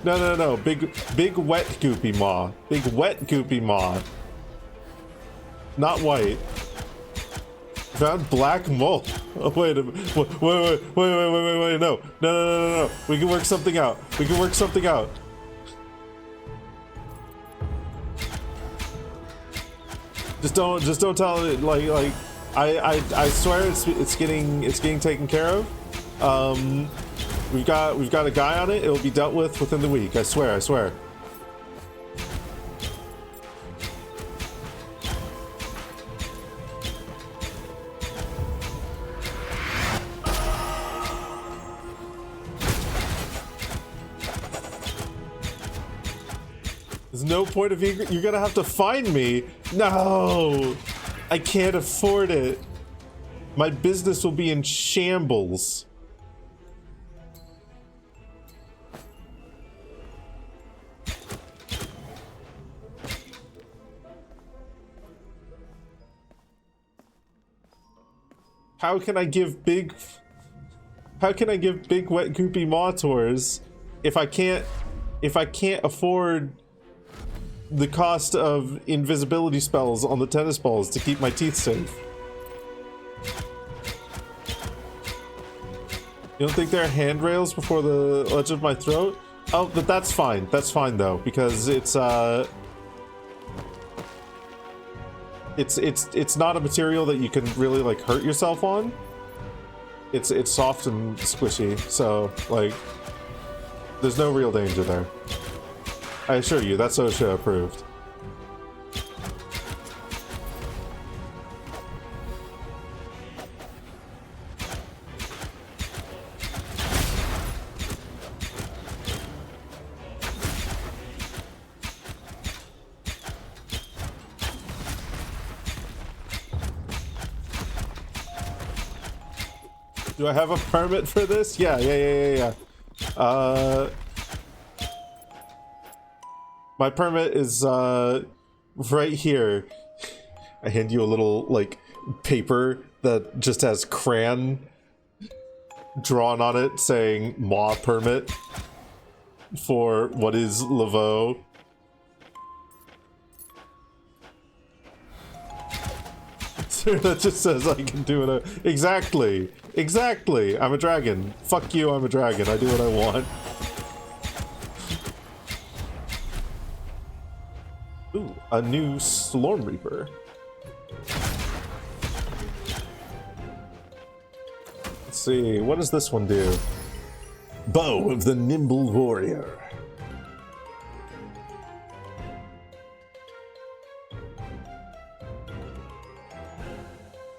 No. Big wet goopy maw. Big wet goopy maw. Not white. Found black mold. Oh, wait a minute. Wait. No. We can work something out. Just don't tell it, like, I swear it's getting taken care of. We've got a guy on it. It'll be dealt with within the week. I swear. There's no point of you're gonna have to find me. No, I can't afford it. My business will be in shambles. How can I give big wet goopy maw tours if I can't afford the cost of invisibility spells on the tennis balls to keep my teeth safe? You don't think there are handrails before the edge of my throat? Oh, but that's fine. That's fine though, because it's It's not a material that you can really like hurt yourself on. It's soft and squishy, so like there's no real danger there. I assure you, that's OSHA approved. Do I have a permit for this? Yeah. My permit is right here. I hand you a little like paper that just has crayon drawn on it saying "Ma permit" for what is Laveau. That just says I can do it. Exactly. I'm a dragon. Fuck you, I'm a dragon. I do what I want. Ooh, a new Storm Reaper. Let's see, what does this one do? Bow of the Nimble Warrior.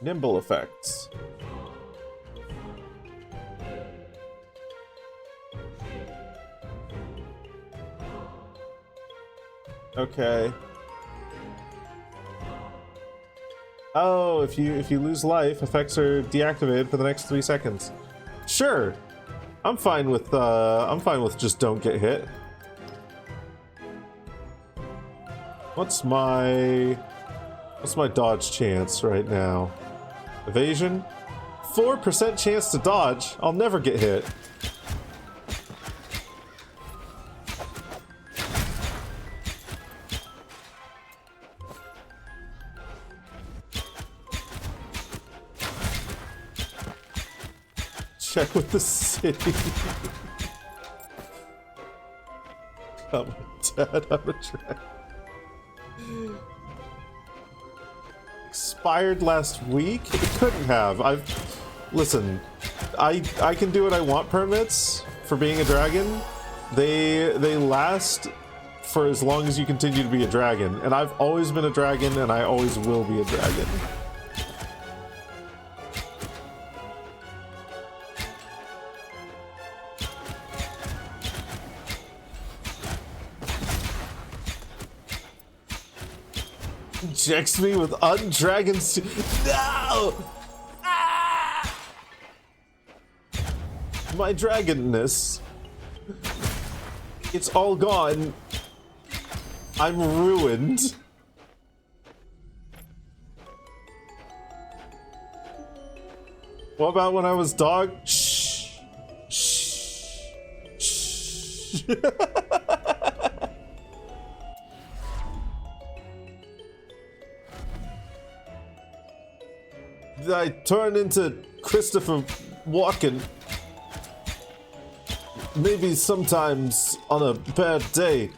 Nimble effects. Okay. Oh, if you lose life, effects are deactivated for the next 3 seconds. Sure. I'm fine with just don't get hit. What's my dodge chance right now? Evasion? 4% chance to dodge. I'll never get hit. Check with the city. I'm dead. I'm a dragon. Expired last week? It couldn't have. Listen, I can do what I want permits for being a dragon. They last for as long as you continue to be a dragon, and I've always been a dragon, and I always will be a dragon. Injects me with undragon No! Ah! My dragonness. It's all gone. I'm ruined. What about when I was dog? Shh. Shh. Shh. I turn into Christopher Walken. Maybe sometimes on a bad day.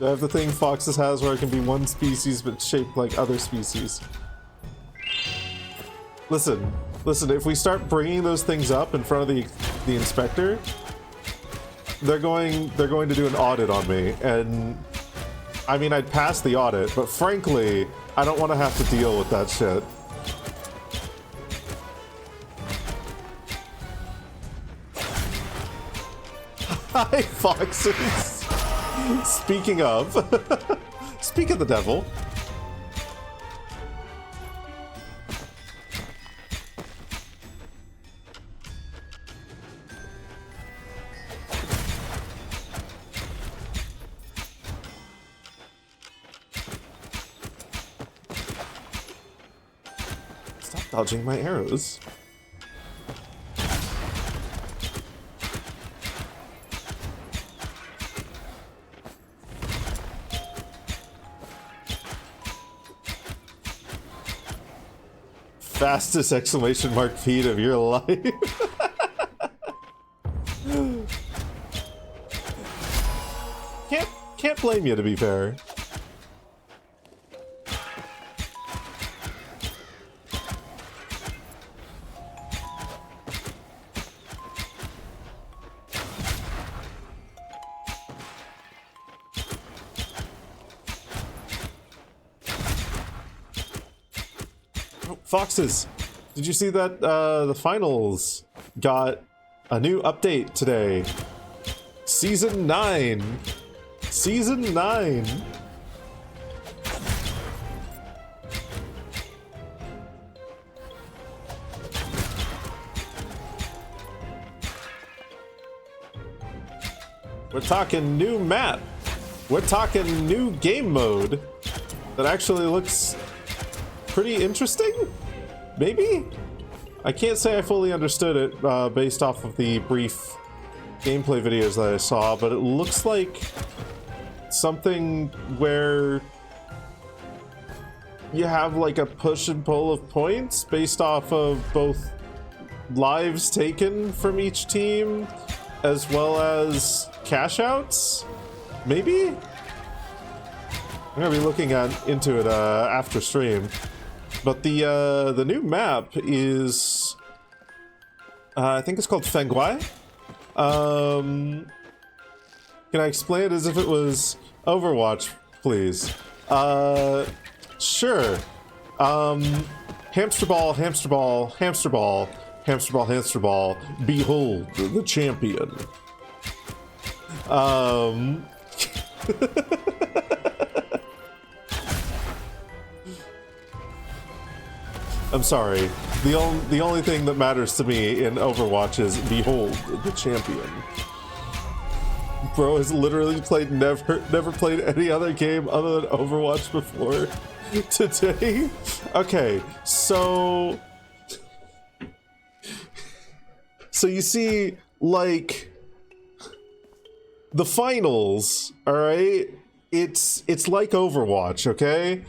I have the thing Foxes has where I can be one species but shaped like other species. Listen, if we start bringing those things up in front of the inspector, they're going to do an audit on me, and I mean, I'd pass the audit, but frankly, I don't want to have to deal with that shit. Hi, Foxes! Speaking of, speak of the devil. Stop dodging my arrows. fastest exclamation mark feat of your life. Can't blame you, to be fair. Foxes, did you see that the finals got a new update today? Season 9. Season 9. We're talking new map. We're talking new game mode that actually looks pretty interesting. Maybe? I can't say I fully understood it based off of the brief gameplay videos that I saw, but it looks like something where you have like a push and pull of points based off of both lives taken from each team as well as cash outs. Maybe? I'm gonna be looking into it after stream. But the new map is I think it's called Fenguai. Can I explain it as if it was Overwatch, please? Sure. Hamster ball, hamster ball, hamster ball, hamster ball, hamster ball. Behold the champion. I'm sorry. The only thing that matters to me in Overwatch is behold the champion. Bro has literally played never played any other game other than Overwatch before today. Okay, so you see, like, the finals, all right? It's like Overwatch, okay?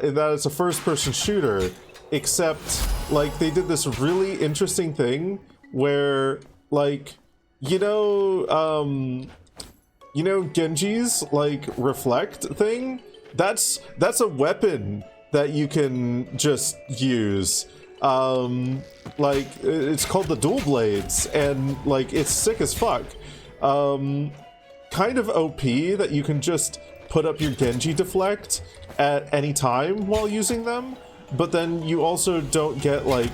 In that it's a first-person shooter. Except, like, they did this really interesting thing where, like, you know Genji's, like, reflect thing? That's a weapon that you can just use. Like, it's called the dual blades, and, like, it's sick as fuck. Kind of OP that you can just put up your Genji deflect at any time while using them. But then you also don't get, like,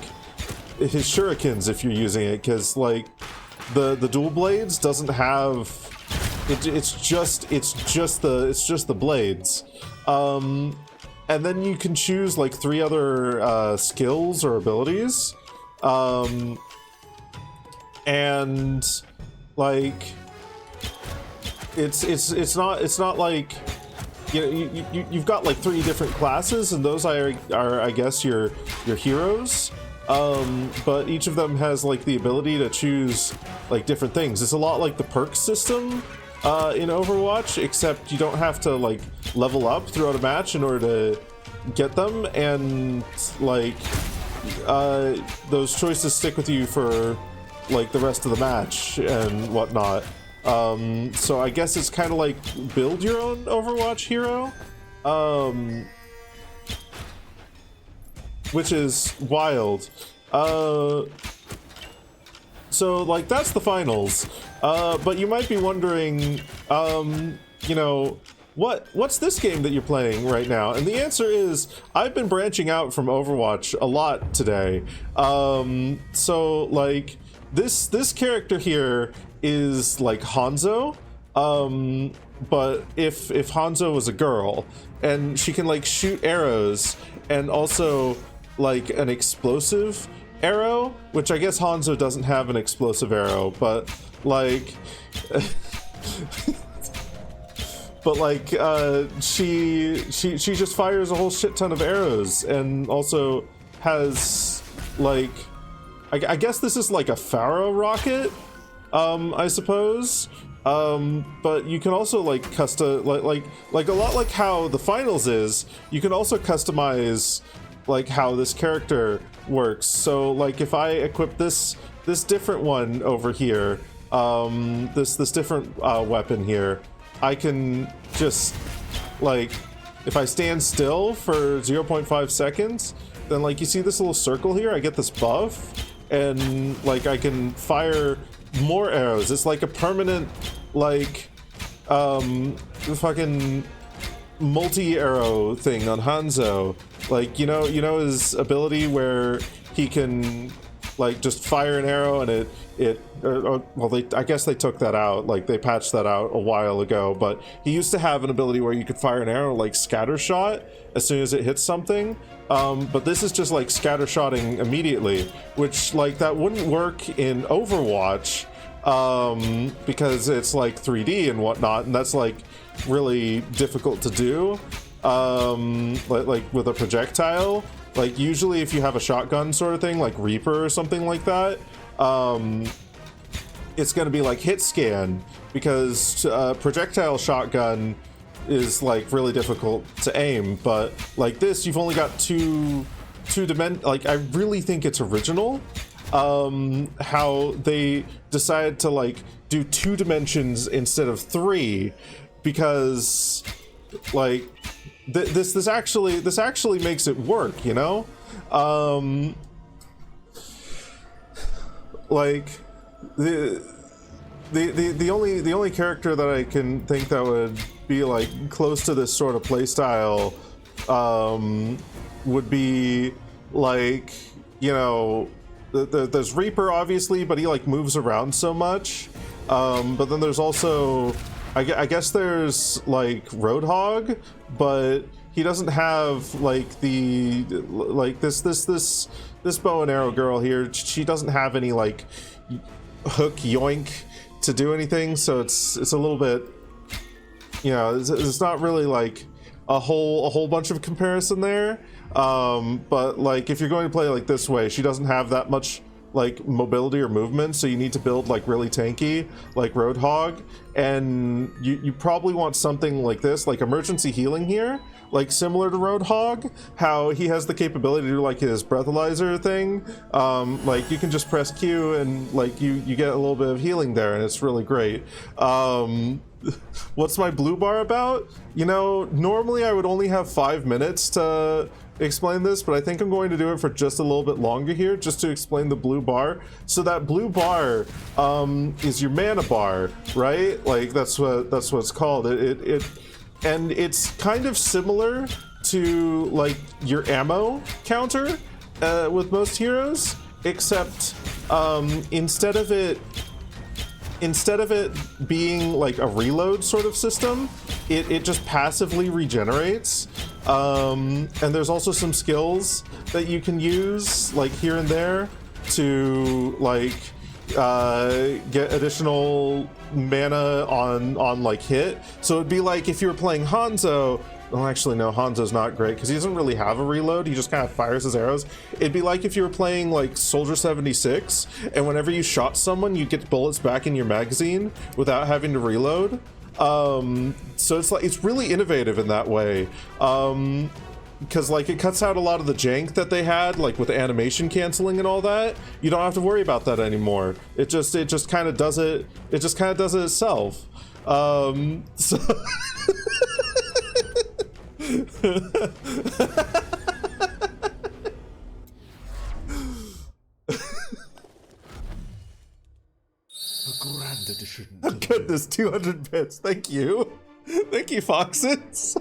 his shurikens if you're using it, because, like, the dual blades doesn't have it's just the blades. And then you can choose like 3 other skills or abilities, and like it's not like, you know, you've got like 3 different classes, and those are I guess your heroes, but each of them has like the ability to choose like different things. It's a lot like the perk system in Overwatch, except you don't have to like level up throughout a match in order to get them, and like those choices stick with you for like the rest of the match and whatnot. So I guess it's kind of like build your own Overwatch hero, which is wild. So like that's the finals, but you might be wondering, you know, what's this game that you're playing right now? And the answer is I've been branching out from Overwatch a lot today. So like this character here is like Hanzo, but if Hanzo was a girl, and she can like shoot arrows and also like an explosive arrow, which I guess Hanzo doesn't have an explosive arrow, but like but like she just fires a whole shit ton of arrows, and also has like I guess this is like a Pharaoh rocket, I suppose. But you can also like custom like a lot like how the finals is, you can also customize like how this character works. So like if I equip this different one over here, this different weapon here, I can just like, if I stand still for 0.5 seconds, then like you see this little circle here, I get this buff, and like I can fire more arrows. It's like a permanent like fucking multi-arrow thing on Hanzo. Like you know his ability where he can like just fire an arrow and I guess they took that out, like they patched that out a while ago, but he used to have an ability where you could fire an arrow like scatter shot as soon as it hits something. But this is just like scatter shotting immediately, which like that wouldn't work in Overwatch because it's like 3D and whatnot, and that's like really difficult to do like with a projectile. Like usually if you have a shotgun sort of thing like Reaper or something like that, it's going to be like hit scan, because projectile shotgun is like really difficult to aim. But like this, you've only got two dimension. Like I really think it's original how they decided to like do 2 dimensions instead of 3, because like this actually makes it work, you know. Like the only character that I can think that would be like close to this sort of playstyle would be like, you know, there's Reaper obviously, but he like moves around so much. But then there's also I guess there's like Roadhog, but he doesn't have like the like this bow and arrow girl here. She doesn't have any like hook yoink to do anything, so it's a little bit, you know, it's not really like a whole bunch of comparison there. But like if you're going to play like this way, she doesn't have that much like mobility or movement, so you need to build like really tanky like Roadhog, and you probably want something like this, like emergency healing here, like similar to Roadhog, how he has the capability to do like his breathalyzer thing. Like you can just press Q and like you get a little bit of healing there, and it's really great. What's my blue bar about? You know, normally I would only have 5 minutes to explain this, but I think I'm going to do it for just a little bit longer here, just to explain the blue bar. So that blue bar is your mana bar, right? Like that's what it's called. And it's kind of similar to like your ammo counter with most heroes, except instead of it being like a reload sort of system, it just passively regenerates. And there's also some skills that you can use like here and there to like get additional mana on like hit. So it'd be like if you were playing Hanzo. Well, actually, no, Hanzo's not great because he doesn't really have a reload. He just kind of fires his arrows. It'd be like if you were playing like Soldier 76, and whenever you shot someone, you get bullets back in your magazine without having to reload. So it's like it's really innovative in that way. Because like it cuts out a lot of the jank that they had, like with the animation canceling and all that. You don't have to worry about that anymore. It just kind of does it. It just kind of does it itself. So. A grand addition. Oh goodness, 200 bits. Thank you. Thank you, Foxes.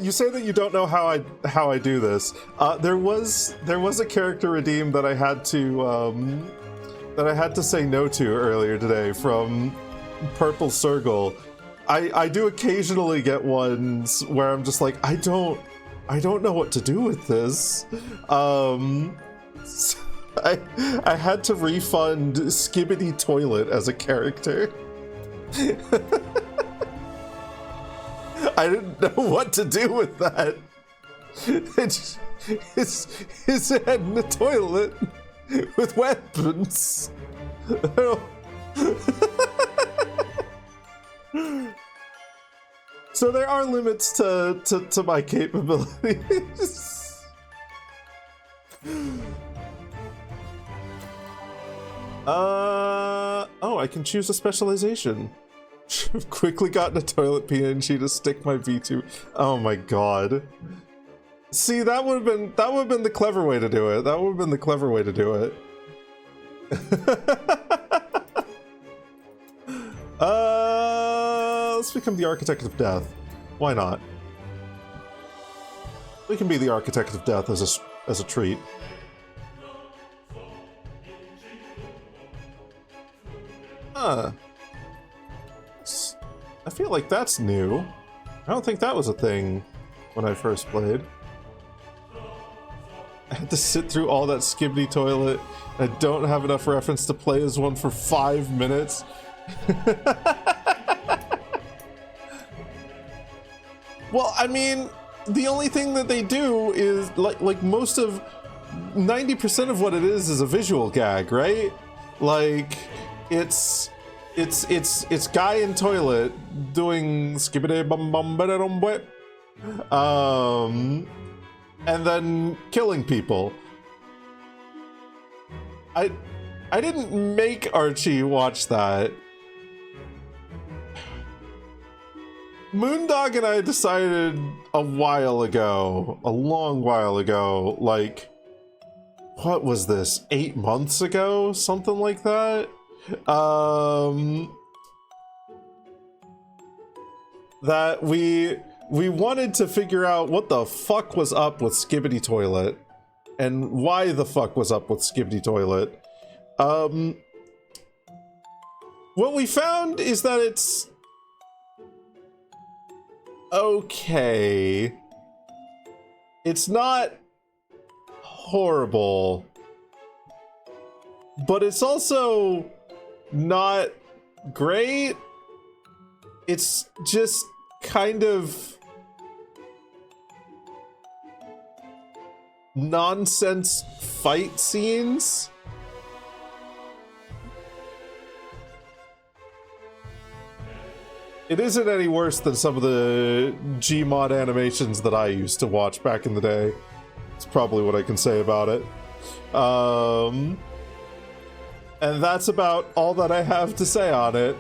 You say that you don't know how I do this. There was a character redeem that I had to say no to earlier today from Purple Circle. I do occasionally get ones where I'm just like, I don't know what to do with this. I had to refund Skibbity Toilet as a character. I didn't know what to do with that. It's his head in the toilet with weapons. So there are limits to my capabilities. Oh, I can choose a specialization. I've quickly gotten a toilet PNG to stick my V2. Oh my god. See, that would have been the clever way to do it. That would have been the clever way to do it. Let's become the Architect of Death. Why not? We can be the Architect of Death as a treat. Huh. I feel like that's new. I don't think that was a thing when I first played. I had to sit through all that skibbity toilet. I don't have enough reference to play as one for 5 minutes. Well, I mean, the only thing that they do is like most of 90% of what it is a visual gag, right? Like it's guy in toilet doing skibbity bum bum ba-da-dum whip, and then killing people. I didn't make Archie watch that. Moondog and I decided a while ago, a long while ago, like, what was this, 8 months ago? Something like that? That we wanted to figure out what the fuck was up with Skibbity Toilet, and why the fuck was up with Skibbity Toilet. What we found is that it's okay. It's not horrible, but it's also not great. It's just kind of nonsense fight scenes. It isn't any worse than some of the Gmod animations that I used to watch back in the day. It's probably what I can say about it. And that's about all that I have to say on it.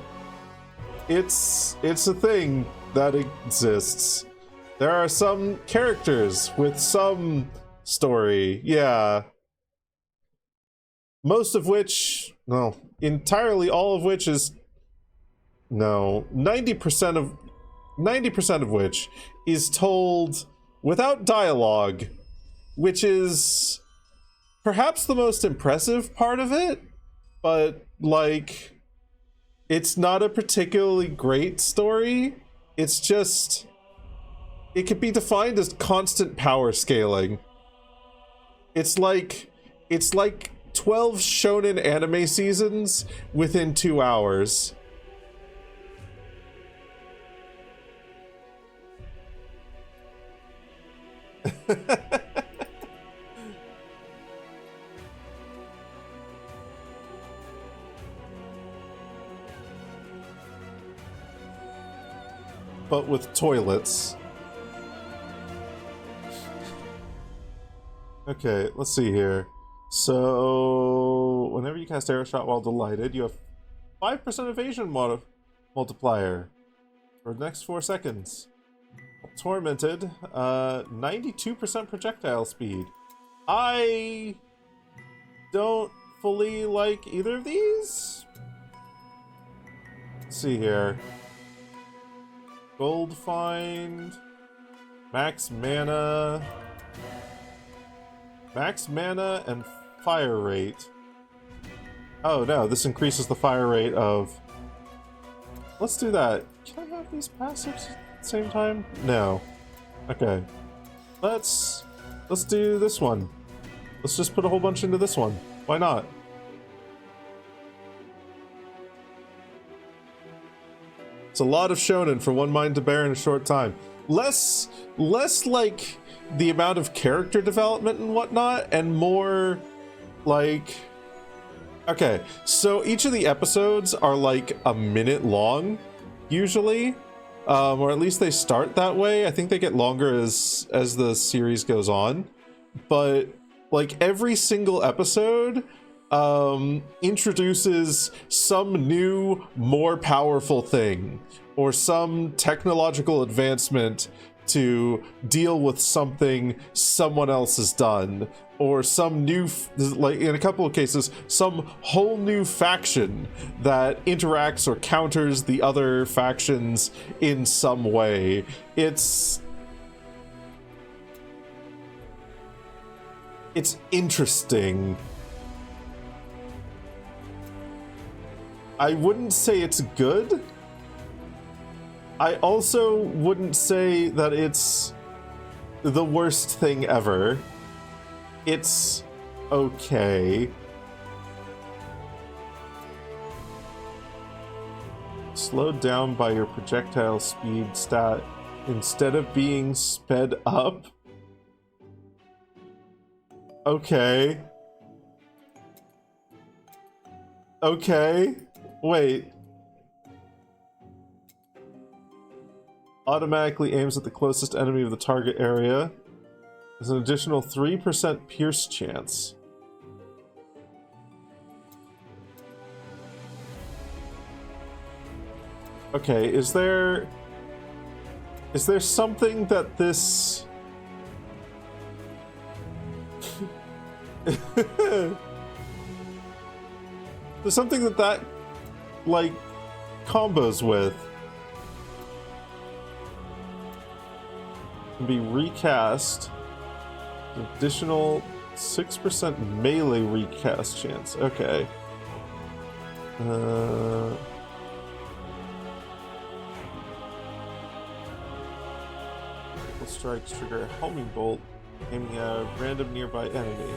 It's a thing that exists. There are some characters with some story, yeah. Most of which, no, entirely all of which is, no, 90% of which is told without dialogue, which is perhaps the most impressive part of it, but like, it's not a particularly great story. It's just, it could be defined as constant power scaling. It's like 12 shonen anime seasons within 2 hours. But with toilets. Okay, let's see here. So, whenever you cast Arrow Shot while delighted, you have 5% evasion multiplier for the next 4 seconds. Tormented, 92% projectile speed. I don't fully like either of these. Let's see here. Gold find, max mana and fire rate. Oh no, this increases the fire rate of... Let's do that. Can I have these passives at the same time? No. Okay. Let's do this one. Let's just put a whole bunch into this one. Why not? It's a lot of shonen for one mind to bear in a short time. Less like the amount of character development and whatnot, and more like Okay, so each of the episodes are like a minute long, usually, or at least they start that way. I think they get longer as the series goes on, but like every single episode introduces some new, more powerful thing or some technological advancement to deal with something someone else has done, or some new, like in a couple of cases, some whole new faction that interacts or counters the other factions in some way. It's interesting. I wouldn't say it's good. I also wouldn't say that it's the worst thing ever. It's okay. Slowed down by your projectile speed stat instead of being sped up. Okay. Okay. Wait. Automatically aims at the closest enemy of the target area. There's an additional 3% pierce chance. Okay, is there something that this there's something that like combos with can be recast. Additional 6% melee recast chance. Okay. Strikes trigger a homing bolt, aiming at a random nearby enemy.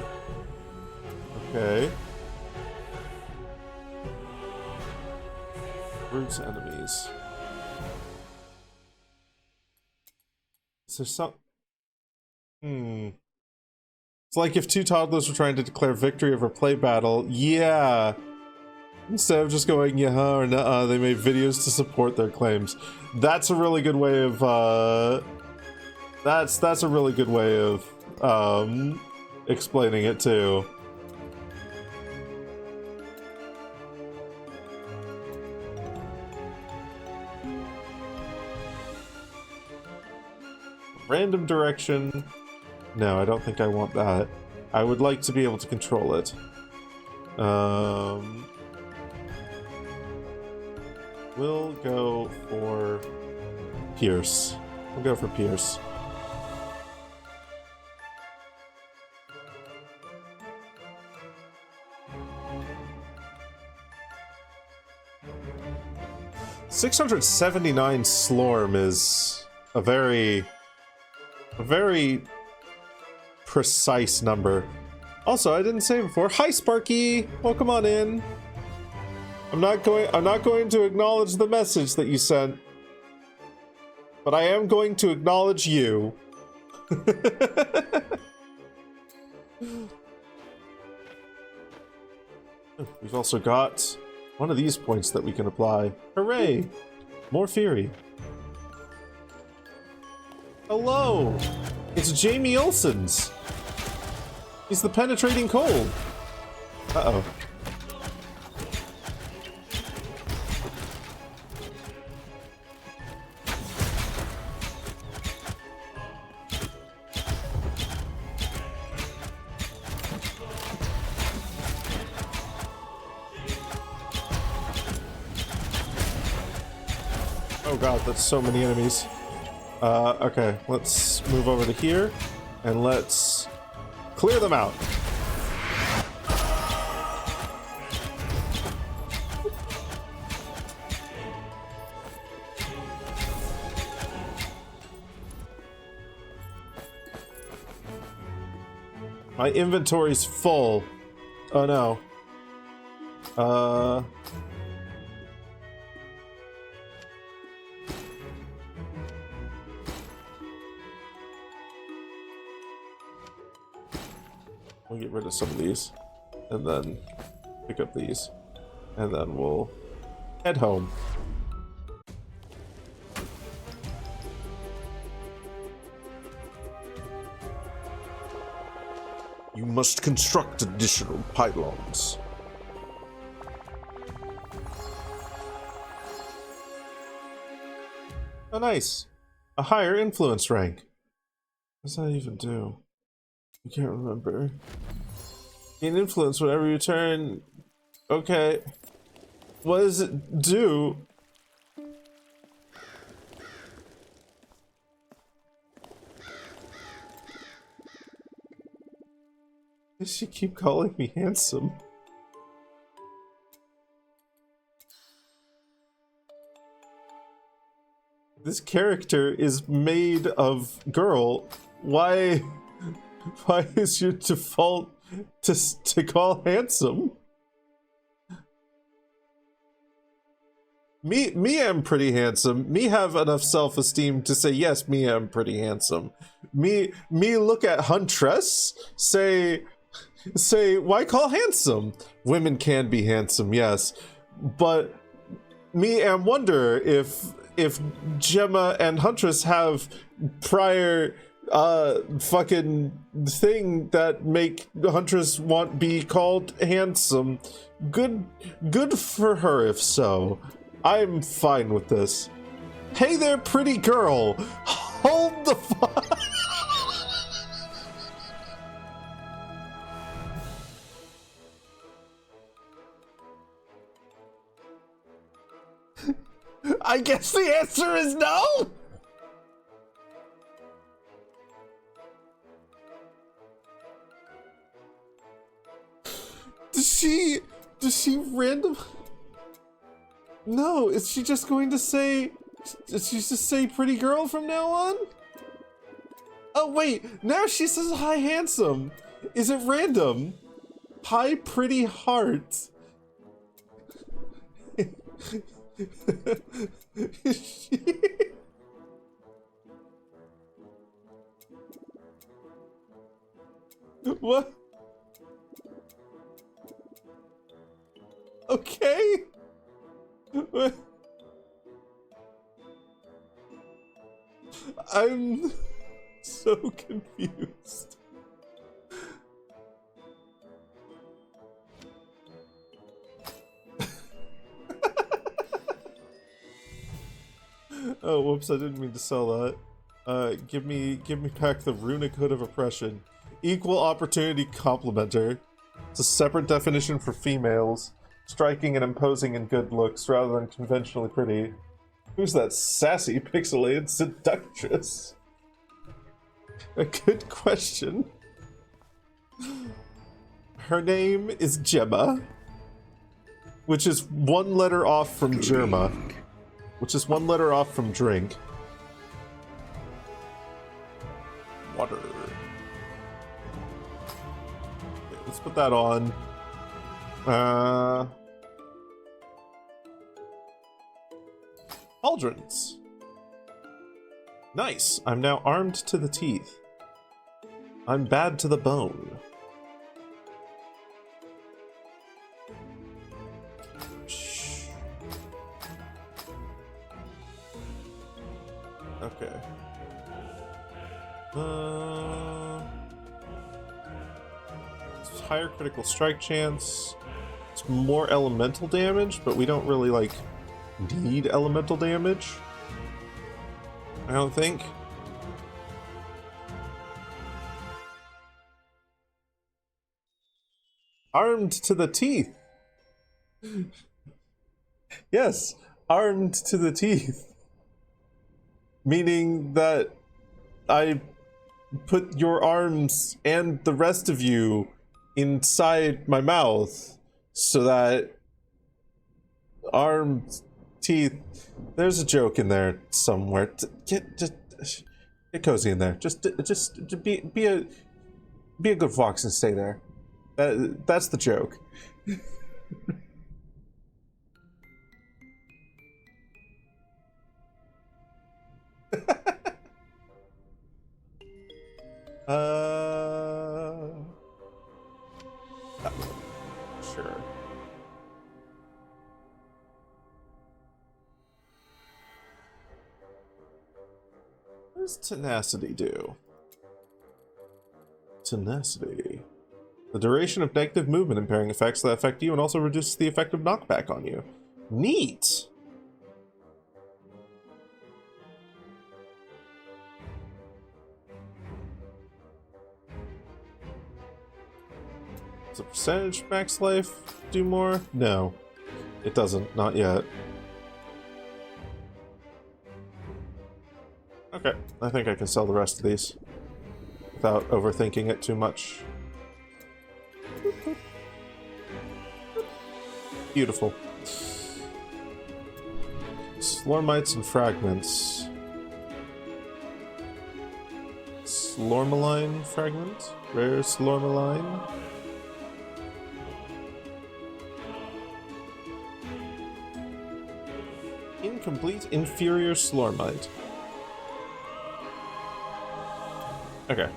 Okay. Roots enemies. Is there some... It's like if two toddlers were trying to declare victory over play battle. Yeah. Instead of just going yeah or nuh-uh, they made videos to support their claims. That's a really good way of that's a really good way of explaining it too. Random direction. No, I don't think I want that. I would like to be able to control it. We'll go for Pierce. We'll go for Pierce. $679 Slorm is a very precise number. Also, I didn't say before. Hi, Sparky. Welcome on in. I'm not going to acknowledge the message that you sent, but I am going to acknowledge you. We've also got one of these points that we can apply. Hooray! More Fury. Hello! It's Jamie Olsen's. He's the penetrating cold. Uh-oh. Oh god, that's so many enemies. Okay, let's move over to here, and let's clear them out. My inventory's full. Oh no. We'll get rid of some of these, and then pick up these, and then we'll head home. You must construct additional pylons. Oh, nice. A higher influence rank. What does that even do? I can't remember. Gain influence whenever you turn. Okay. What does it do? Does she keep calling me handsome? This character is made of girl. Why is your default to call handsome? Me am pretty handsome. Me have enough self-esteem to say yes, me am pretty handsome. Me look at Huntress, say why call handsome? Women can be handsome, yes. But me am wonder if Gemma and Huntress have prior fucking thing that make Huntress want be called handsome. Good for her if so. I'm fine with this. Hey there, pretty girl. Hold the fuck. I guess the answer is no. Does she random? No, is she just going to say, does she just say pretty girl from now on? Oh wait, now she says hi handsome. Is it random? Hi pretty heart. Is she... What? Okay. I'm so confused. Oh, whoops, I didn't mean to sell that. Give me back the runic hood of oppression. Equal opportunity complementer. It's a separate definition for females. Striking and imposing in good looks rather than conventionally pretty. Who's that sassy pixelated seductress? A good question. Her name is Gemma, which is one letter off from Germa, which is one letter off from drink. Water. Okay, let's put that on. Pauldrons. Nice. I'm now armed to the teeth. I'm bad to the bone. Shh. Okay. It's higher critical strike chance. It's more elemental damage, but we don't really like need elemental damage, I don't think. Armed to the teeth. Yes, armed to the teeth. Meaning that I put your arms and the rest of you inside my mouth so that armed teeth. There's a joke in there somewhere. Get cozy in there. Just be a good fox and stay there. That's the joke. Sure. What does tenacity do? Tenacity. The duration of negative movement impairing effects that affect you and also reduces the effect of knockback on you. Neat! Does a percentage max life do more? No. It doesn't. Not yet. Okay. I think I can sell the rest of these without overthinking it too much. Beautiful. Slormites and fragments. Slormaline fragment? Rare Slormaline? Incomplete inferior Slormite. Okay.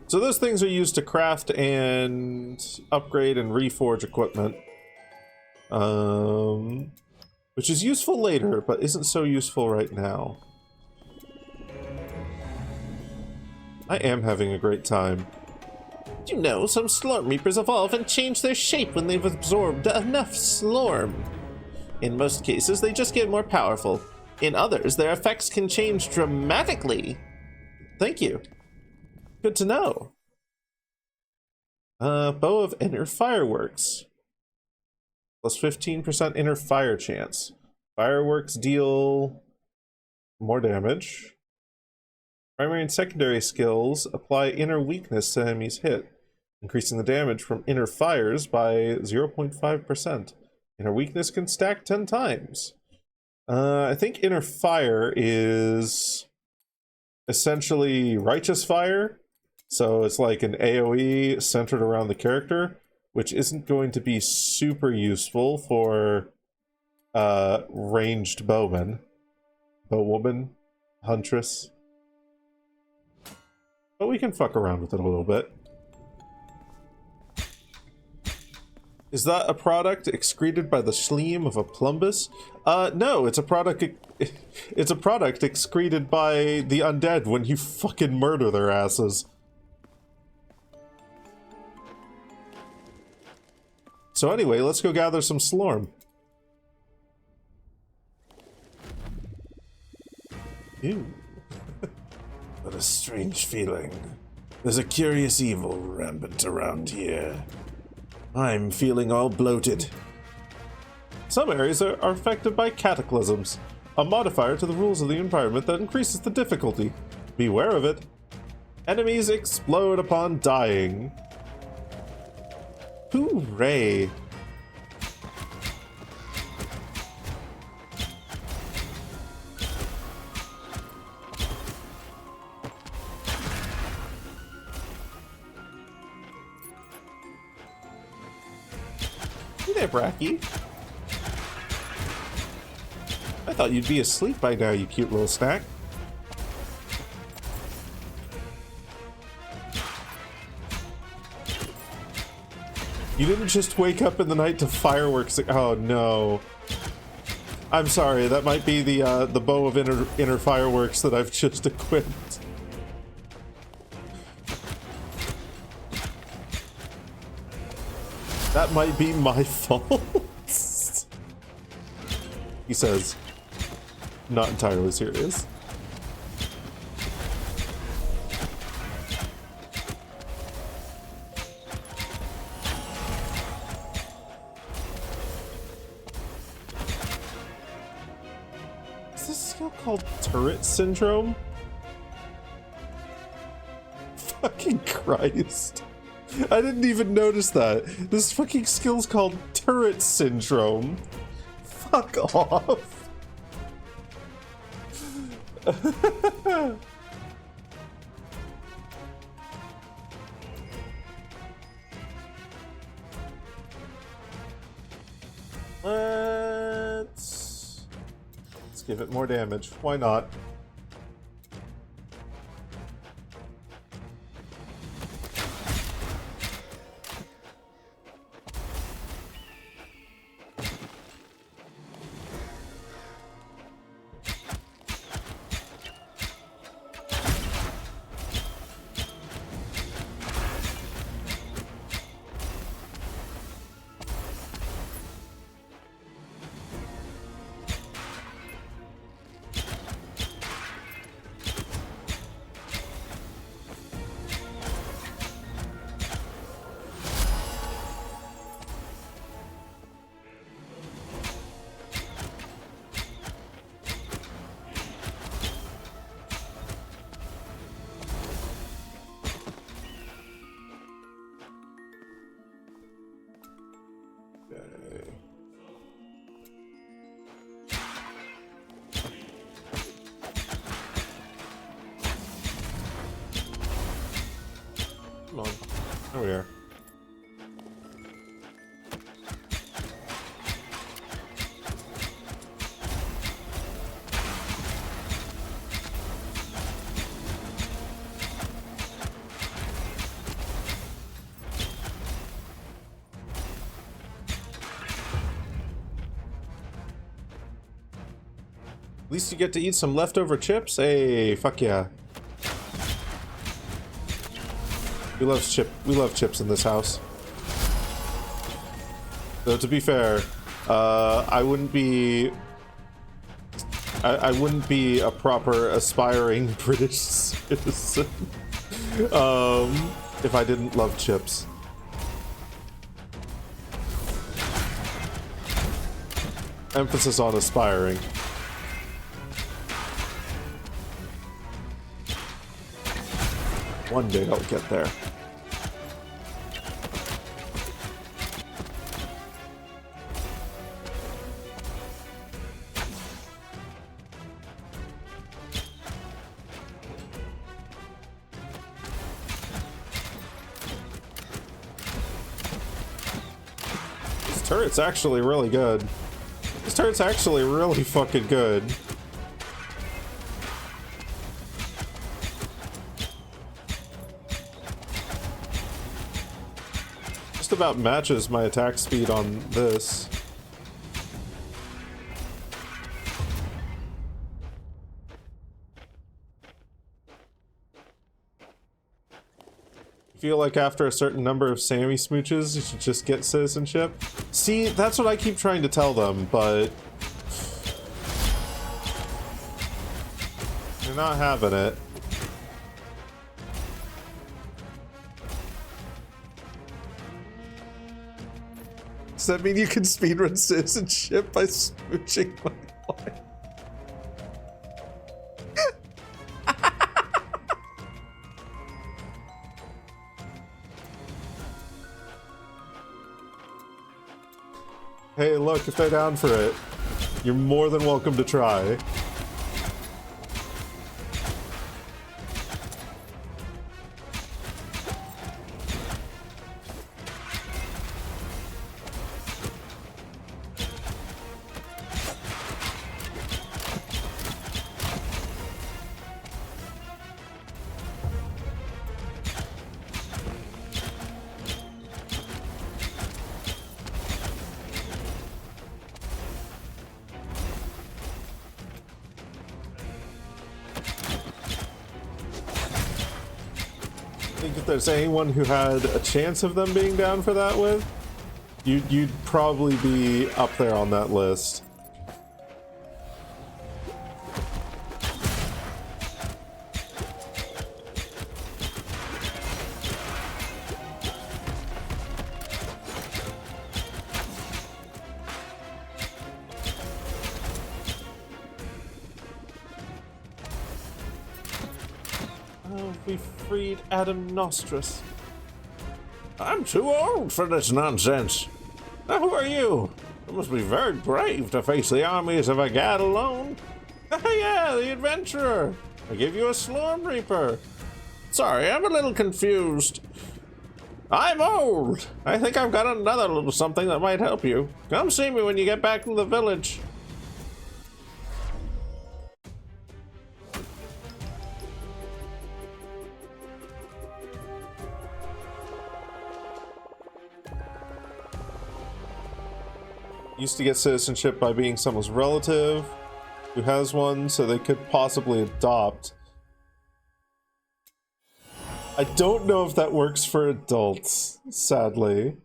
So those things are used to craft and upgrade and reforge equipment. Which is useful later, but isn't so useful right now. I am having a great time. You know, some Slorm Reapers evolve and change their shape when they've absorbed enough Slorm. In most cases, they just get more powerful. In others, their effects can change dramatically. Thank you. Good to know. Bow of Inner Fireworks. Plus 15% inner fire chance. Fireworks deal more damage. Primary and secondary skills apply inner weakness to enemies hit, increasing the damage from inner fires by 0.5%. Inner weakness can stack 10 times. I think inner fire is essentially righteous fire. So it's like an AoE centered around the character, which isn't going to be super useful for ranged bowmen. Bowwoman, huntress. But we can fuck around with it a little bit. Is that a product excreted by the schleam of a plumbus? No, it's a product. It's a product excreted by the undead when you fucking murder their asses. So anyway, let's go gather some Slorm. Ew. What a strange feeling. There's a curious evil rampant around here. I'm feeling all bloated. Some areas are affected by cataclysms, a modifier to the rules of the environment that increases the difficulty. Beware of it. Enemies explode upon dying. Hooray! Hey there, Bracky. I thought you'd be asleep by now, you cute little snack. You didn't just wake up in the night to fireworks. Oh no. I'm sorry, that might be the bow of inner fireworks that I've just equipped. That might be my fault. He says, not entirely serious. Is this skill called turret syndrome? Fucking Christ. I didn't even notice that. This fucking skill's called turret syndrome. Fuck off. Let's give it more damage. Why not? There we are. At least you get to eat some leftover chips. Hey, fuck yeah. We love chips in this house. Though to be fair, I wouldn't be a proper aspiring British citizen if I didn't love chips. Emphasis on aspiring. One day I'll get there. This turret's actually really good. This turret's actually really fucking good. Just about matches my attack speed on this. I feel like after a certain number of Sammy smooches, you should just get citizenship. See, that's what I keep trying to tell them, but they're not having it. Does that mean you can speedrun citizenship by smooching my wife? Hey, look, if they're down for it, you're more than welcome to try. I think if there's anyone who had a chance of them being down for that with, you'd probably be up there on that list. Oh, we freed Adam Nostris. I'm too old for this nonsense. Now, who are you? You must be very brave to face the armies of a Gad alone. Yeah, the adventurer. I give you a Storm Reaper. Sorry, I'm a little confused. I'm old. I think I've got another little something that might help you. Come see me when you get back to the village. Used to get citizenship by being someone's relative who has one, so they could possibly adopt. I don't know if that works for adults, sadly.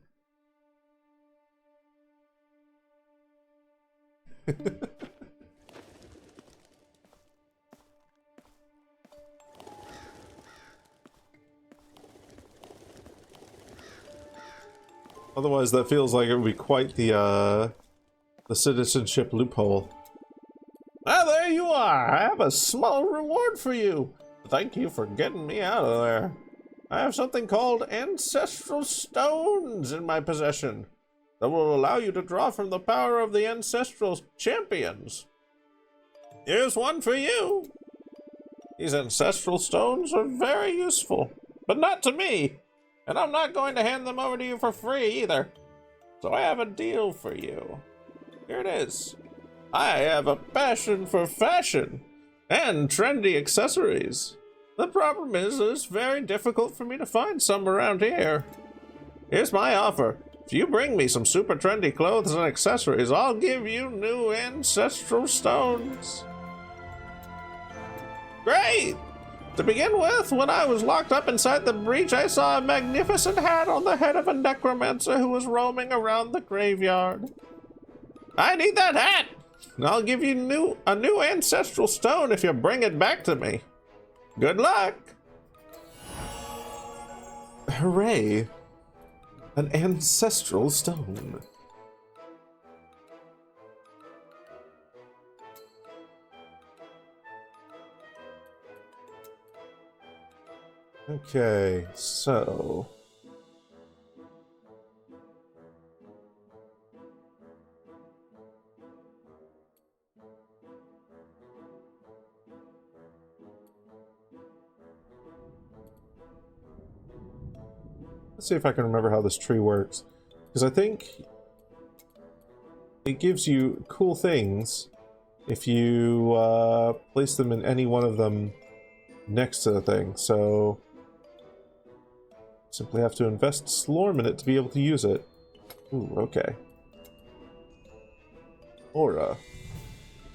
Otherwise, that feels like it would be quite the citizenship loophole. Ah, there you are. I have a small reward for you. Thank you for getting me out of there. I have something called ancestral stones in my possession that will allow you to draw from the power of the ancestral champions. Here's one for you. These ancestral stones are very useful, but not to me. And I'm not going to hand them over to you for free either. So I have a deal for you. Here it is. I have a passion for fashion and trendy accessories. The problem is that it's very difficult for me to find some around here. Here's my offer. If you bring me some super trendy clothes and accessories, I'll give you new ancestral stones. Great! To begin with, when I was locked up inside the breach, I saw a magnificent hat on the head of a necromancer who was roaming around the graveyard. I need that hat! And I'll give you a new ancestral stone if you bring it back to me. Good luck! Hooray! An ancestral stone. Okay, so... let's see if I can remember how this tree works. Because I think it gives you cool things if you place them in any one of them next to the thing. So simply have to invest Slorm in it to be able to use it. Ooh, okay. Aura.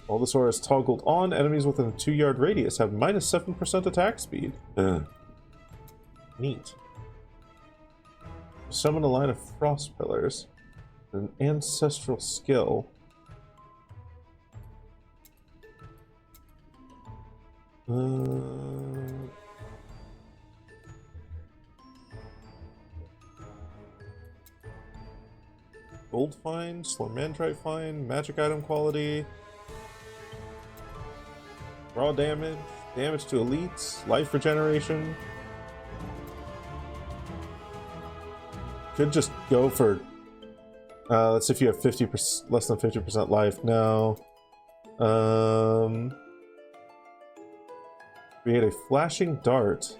While this aura is toggled on, enemies within a 2-yard radius have minus 7% attack speed. Neat. Summon a line of frost pillars. An ancestral skill. Gold find, Slormandrite find, magic item quality, raw damage, damage to elites, life regeneration. Could just go for let's see if you have 50%, less than 50% life. No. Create a flashing dart.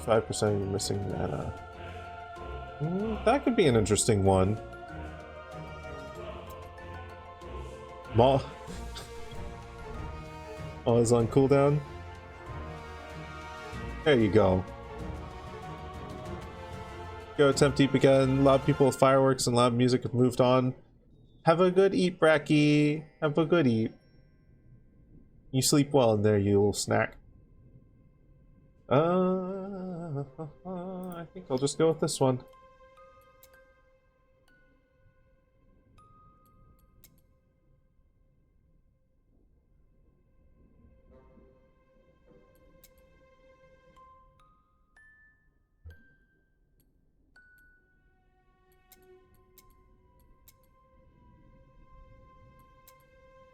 %, you're missing mana. That could be an interesting one. Maul. Oh, is on cooldown. There you go. Go attempt deep again. A lot of people with fireworks and loud music have moved on. Have a good eat, Bracky. Have a good eat. You sleep well in there, you little snack. I think I'll just go with this one.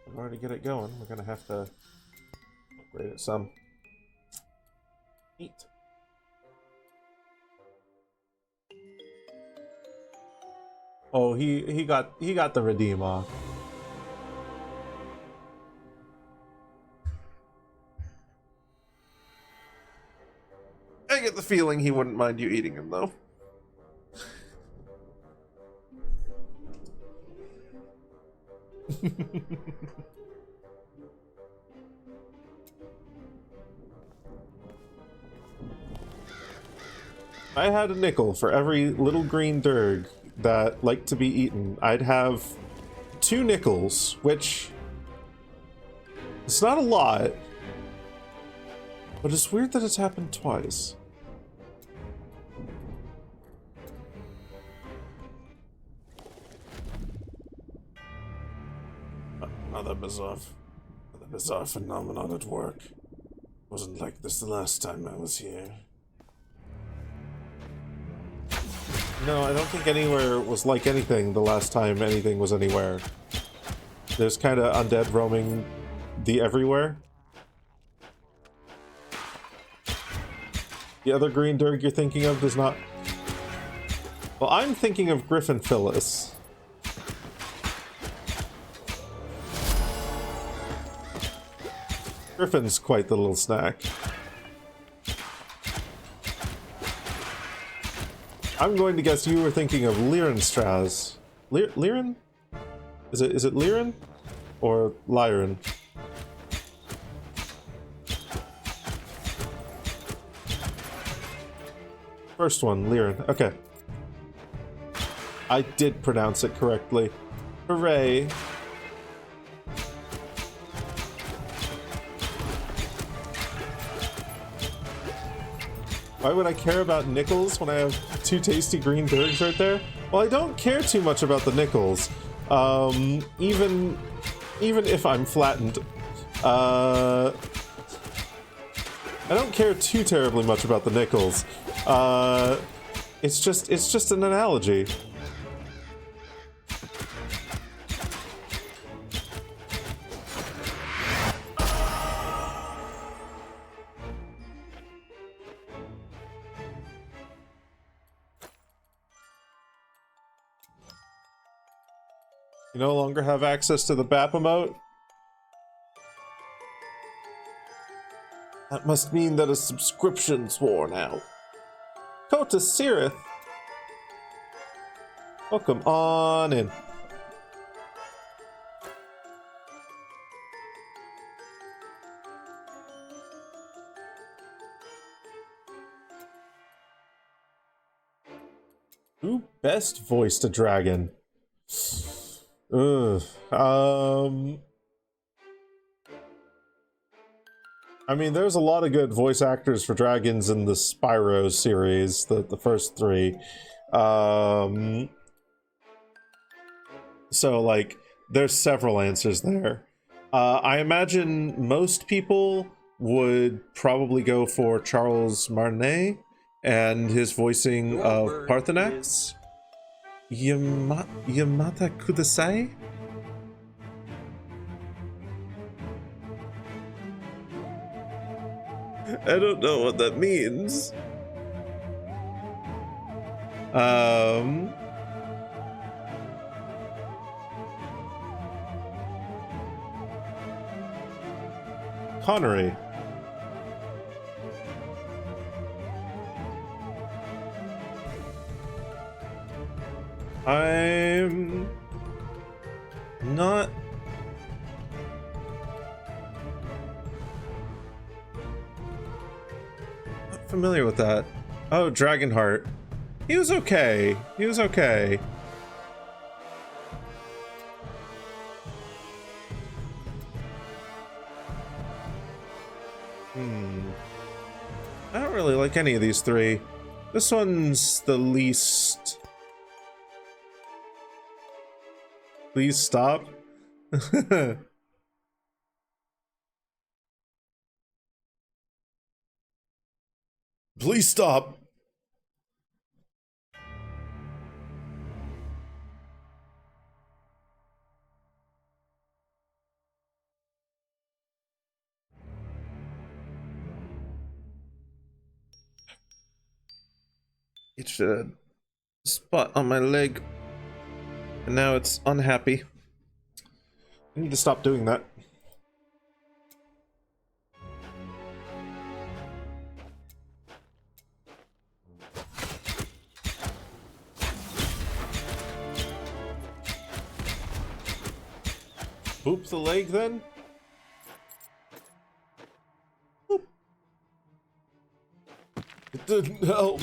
In order to get it going, we're gonna have to upgrade it some. Neat. Oh, he got the redeem off. I get the feeling he wouldn't mind you eating him though. I had a nickel for every little green dirg that liked to be eaten. I'd have 2 nickels, which it's not a lot, but it's weird that it's happened twice. Another bizarre phenomenon at work. Wasn't like this the last time I was here. No, I don't think anywhere was like anything the last time anything was anywhere. There's kind of undead roaming the everywhere. The other green dirg you're thinking of does not... Well, I'm thinking of Griffin Phyllis. Griffin's quite the little snack. I'm going to guess you were thinking of Lyrenstraz. Lyren? Is it Lyren? Or Lyren? First one, Lyren. Okay. I did pronounce it correctly. Hooray. Why would I care about nickels when I have 2 tasty green berries right there? Well, I don't care too much about the nickels. Even if I'm flattened. I don't care too terribly much about the nickels. It's just an analogy. You no longer have access to the BAP emote? That must mean that a subscription's worn out. Kota Sirith! Welcome on in. Who best voiced a dragon? Ugh. I mean, there's a lot of good voice actors for dragons in the Spyro series, the first 3. So, like, there's several answers there. I imagine most people would probably go for Charles Martinet and his voicing of Parthenax. Yamata Kudasai? I don't know what that means. Connery. I'm not familiar with that. Oh, Dragonheart. He was okay. He was okay. I don't really like any of these 3. This one's the least. Please stop. Please stop. It's a spot on my leg, and now it's unhappy. I need to stop doing that. Boop the leg then? Boop. It didn't help.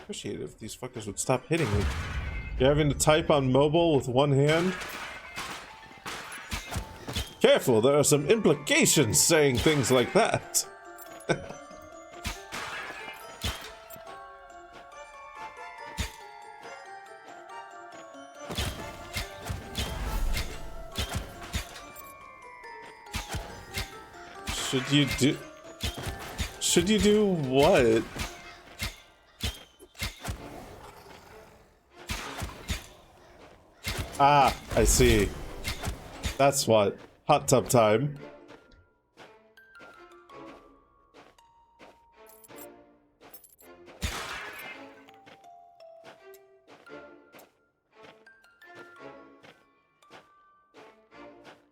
appreciate it if these fuckers would stop hitting me. You're having to type on mobile with one hand? Careful, there are some implications saying things like that. Should you do what? Ah, I see. That's what. Hot tub time.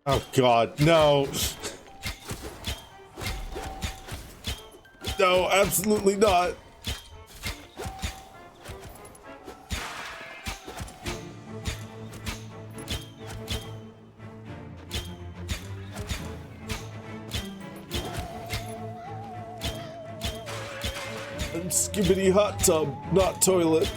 Oh god, no. No, absolutely not. I'm skibbity hot tub, not toilet.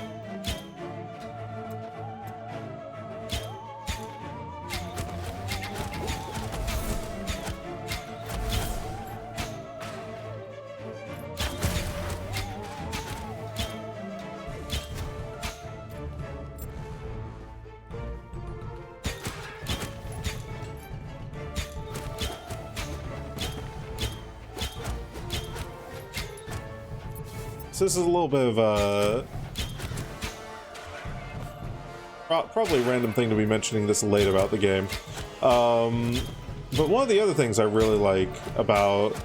So this is a little bit of a probably a random thing to be mentioning this late about the game. But one of the other things I really like about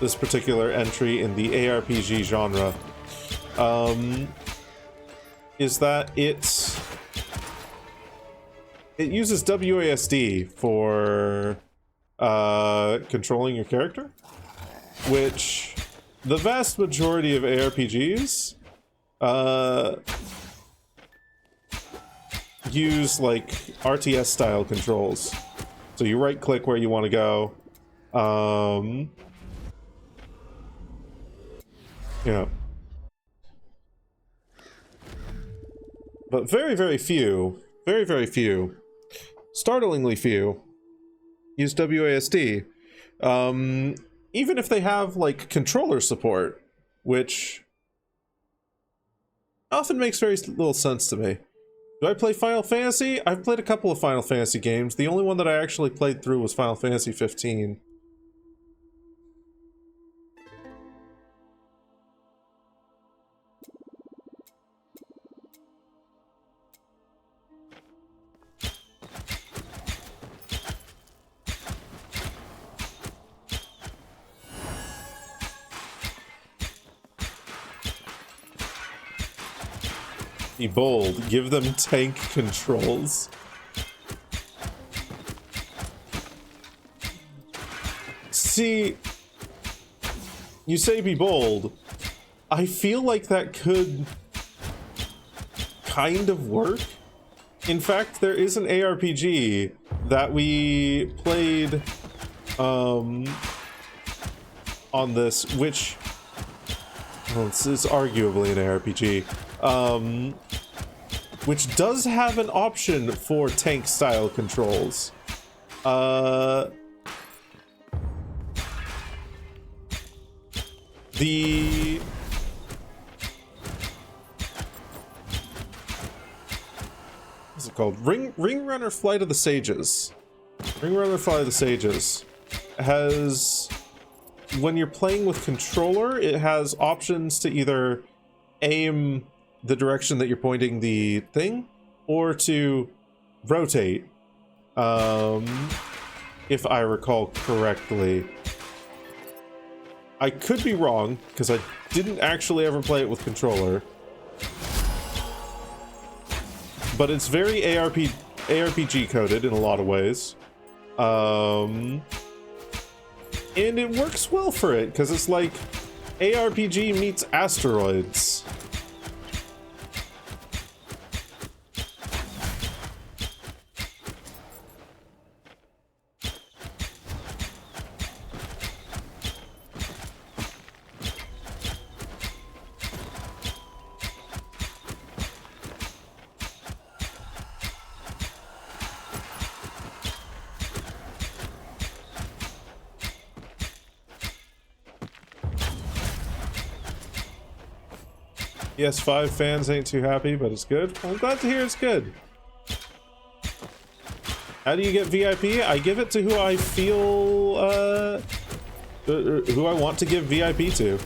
this particular entry in the ARPG genre is that it uses WASD for controlling your character, which the vast majority of ARPGs use like RTS style controls. So you right click where you want to go. You know. But very few, very few, startlingly few, use WASD. Even if they have like controller support, which often makes very little sense to me. Do I play Final Fantasy? I've played a couple of Final Fantasy games. The only one that I actually played through was Final Fantasy 15. Be bold. Give them tank controls. See, you say be bold. I feel like that could kind of work. In fact, there is an ARPG that we played on this, which well, it's arguably an ARPG. Which does have an option for tank style controls. What's it called? Ring Runner Flight of the Sages. Ring Runner Flight of the Sages has, when you're playing with controller, it has options to either aim the direction that you're pointing the thing, or to rotate, if I recall correctly. I could be wrong, because I didn't actually ever play it with controller. But it's very ARPG coded in a lot of ways. And it works well for it, because it's like ARPG meets asteroids. PS5 fans ain't too happy, but it's good. Well, I'm glad to hear it's good. How do you get VIP? I give it to who I feel, who I want to give VIP to.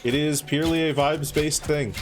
It is purely a vibes-based thing.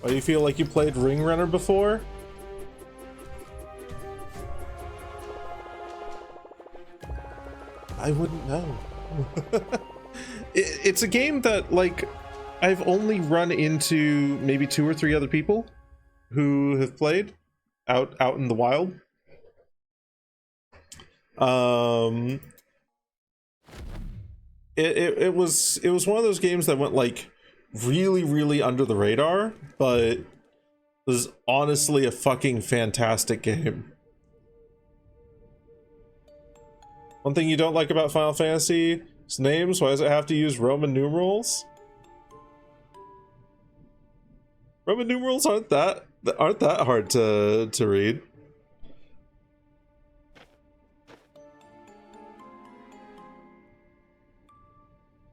Oh, you feel like you played Ring Runner before? I wouldn't know. It's a game that, like, I've only run into maybe 2 or 3 other people who have played out in the wild. It was one of those games that went like really under the radar, but was honestly a fucking fantastic game. One thing you don't like about Final Fantasy is names. Why does it have to use Roman numerals? Roman numerals aren't that hard to read.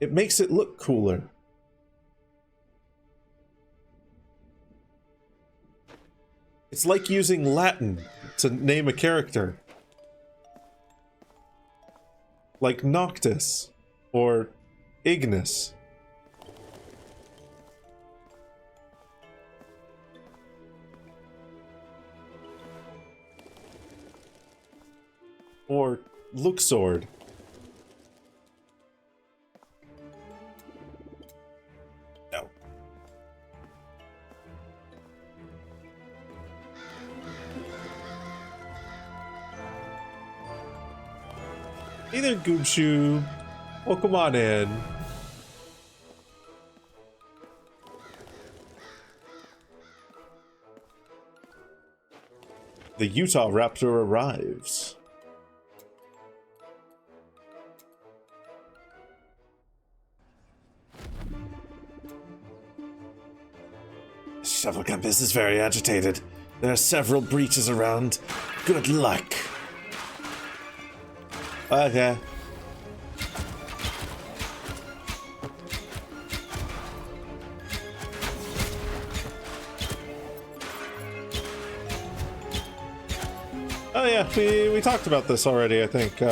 It makes it look cooler. It's like using Latin to name a character. Like Noctis or Ignis. Or Luxord. No. Hey there, Goobshoe. Welcome on in. The Utah Raptor arrives. Shovel Campus is very agitated. There are several breaches around. Good luck. Okay. Oh yeah, we talked about this already, I think.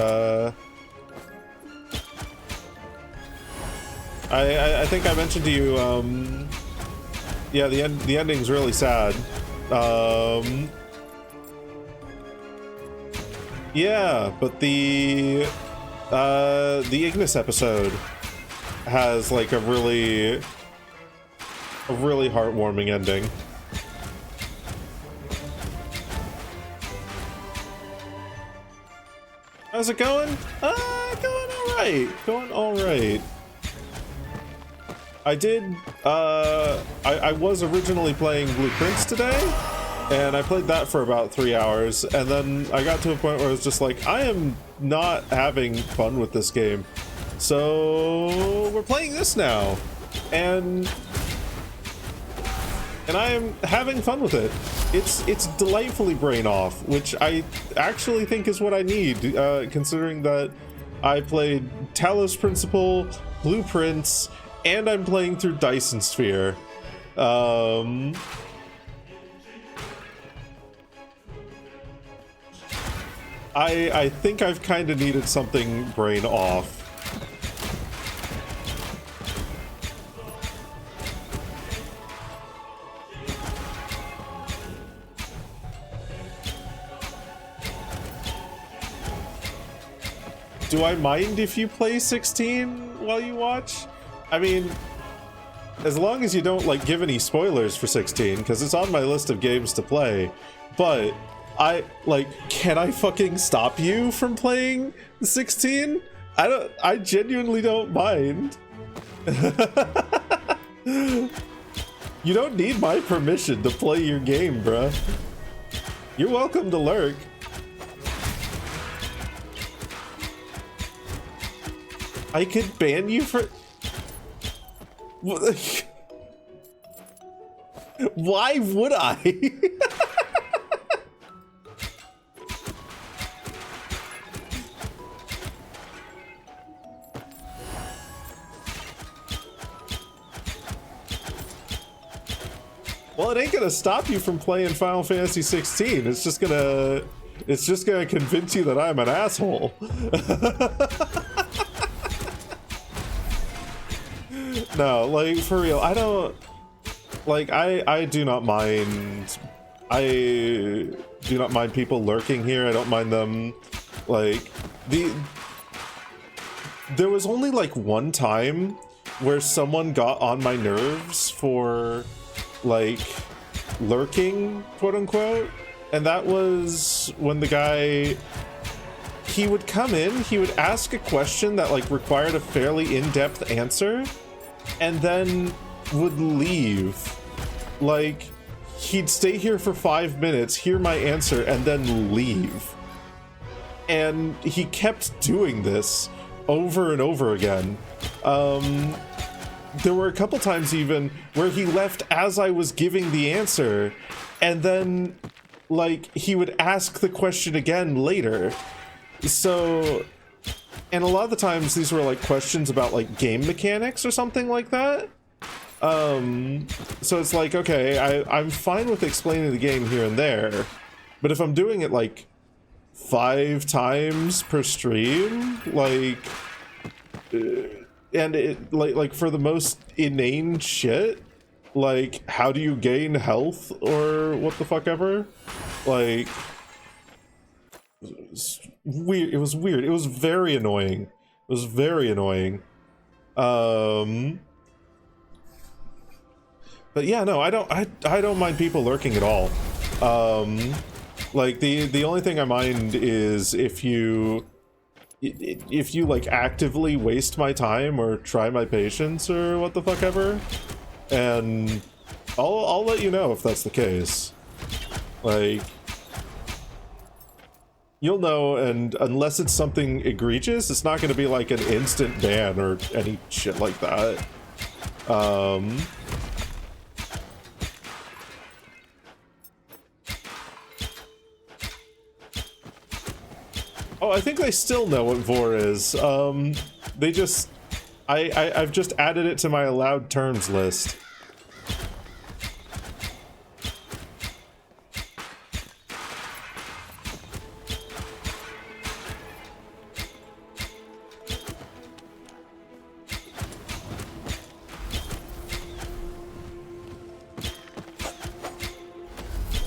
I think I mentioned to you, yeah, the ending's really sad. Yeah, but the Ignis episode has like a really heartwarming ending. How's it going? Going alright. Going alright. I did, I was originally playing Blueprints today, and I played that for about 3 hours, and then I got to a point where I was just like, I am not having fun with this game. So we're playing this now, and I am having fun with it. It's delightfully brain off, which I actually think is what I need, considering that I played Talos Principle, Blueprints, and I'm playing through Dyson Sphere. I think I've kind of needed something brain off. Do I mind if you play 16 while you watch? I mean, as long as you don't like give any spoilers for 16, because it's on my list of games to play. But can I fucking stop you from playing 16? I genuinely don't mind. You don't need my permission to play your game, bruh. You're welcome to lurk. I could ban you for... Why would I? Well, it ain't gonna stop you from playing Final Fantasy 16. It's just gonna convince you that I'm an asshole. No, like, for real, I don't... Like, I do not mind... I do not mind people lurking here. I don't mind them, like... There was only, like, one time where someone got on my nerves for, like, lurking, quote-unquote. And that was when the guy... He would come in, he would ask a question that, like, required a fairly in-depth answer, and then would leave. Like, he'd stay here for 5 minutes, hear my answer, and then leave. And he kept doing this over and over again. There were a couple times even where he left as I was giving the answer, and then, like, he would ask the question again later. So... And a lot of the times these were like questions about like game mechanics or something like that. So it's like, okay, I'm fine with explaining the game here and there, but if I'm doing it like 5 times per stream, like, and it like for the most inane shit, like how do you gain health or what the fuck ever, like. Weird. It was weird. It was very annoying. It was very annoying. But yeah, no, I don't mind people lurking at all. Like the only thing I mind is if you like actively waste my time or try my patience or what the fuck ever, and I'll let you know if that's the case. Like, you'll know, and unless it's something egregious, it's not going to be like an instant ban or any shit like that. Oh, I think they still know what vor is. They just... I've just added it to my allowed terms list.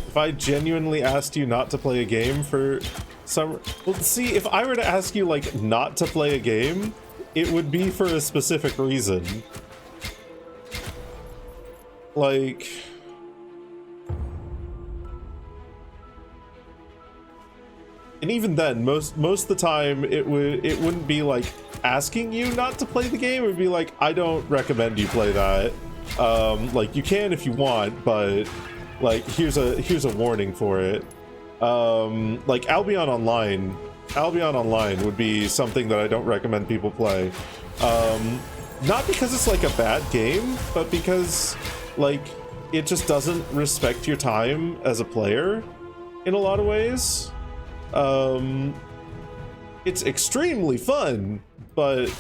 If I genuinely asked you not to play a game for some... Well, see, if I were to ask you, like, not to play a game, it would be for a specific reason. Like... And even then, most of the time, it wouldn't be, like, asking you not to play the game. It would be like, I don't recommend you play that. Like, you can if you want, but... Like, here's a warning for it. Like Albion Online would be something that I don't recommend people play. Not because it's like a bad game, but because like it just doesn't respect your time as a player in a lot of ways. It's extremely fun, but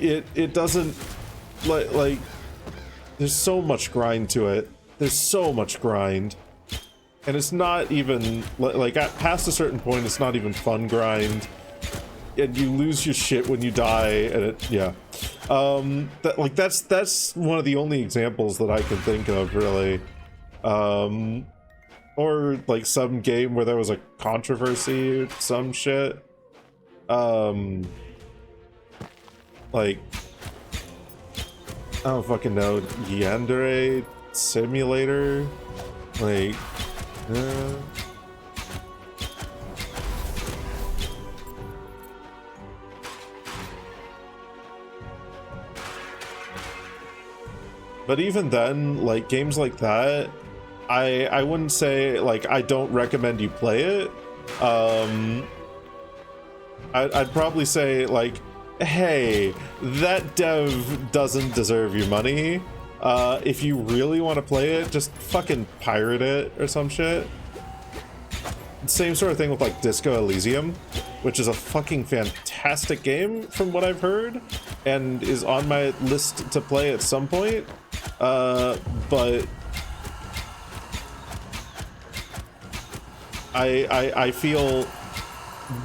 it doesn't like there's so much grind to it. There's so much grind, and it's not even like at past a certain point it's not even fun grind, and you lose your shit when you die, and that's one of the only examples that I can think of, really. Or like some game where there was a controversy or some shit, like don't fucking know. Yandere Simulator? Like, but even then, like, games like that, I wouldn't say, like, I don't recommend you play it. I'd probably say, like, hey, that dev doesn't deserve your money. If you really want to play it, just fucking pirate it or some shit. Same sort of thing with, like, Disco Elysium, which is a fucking fantastic game from what I've heard, and is on my list to play at some point. But I feel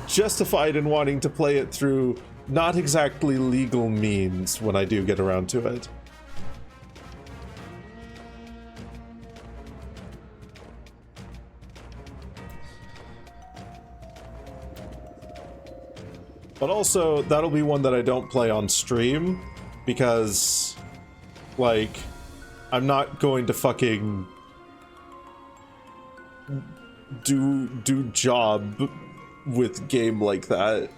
justified in wanting to play it through not exactly legal means when I do get around to it. But also, that'll be one that I don't play on stream, because, like, I'm not going to fucking do job with game like that.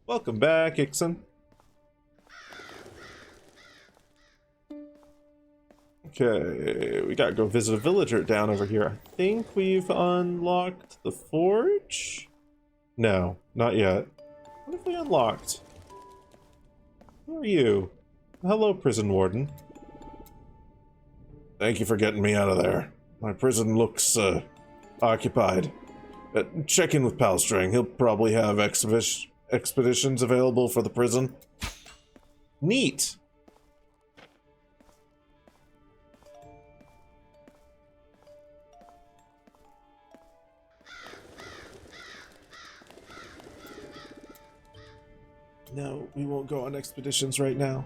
Welcome back, Ixon. Okay, we gotta go visit a villager down over here. I think we've unlocked the forge? No, not yet. What have we unlocked? Who are you? Hello, prison warden. Thank you for getting me out of there. My prison looks, occupied. Check in with Palstring. He'll probably have expeditions available for the prison. Neat! No, we won't go on expeditions right now.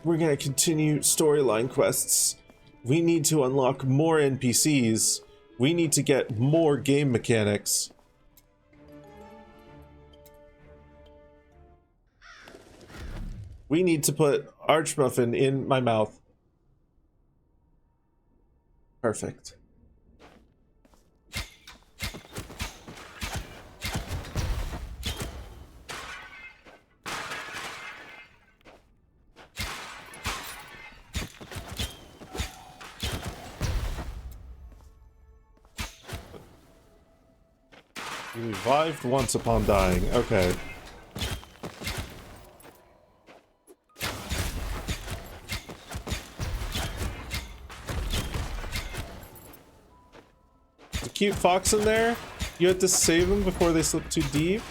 We're gonna continue storyline quests. We need to unlock more NPCs. We need to get more game mechanics. We need to put Archmuffin in my mouth. Perfect. You revived once upon dying. Okay. The cute fox in there? You have to save them before they slip too deep?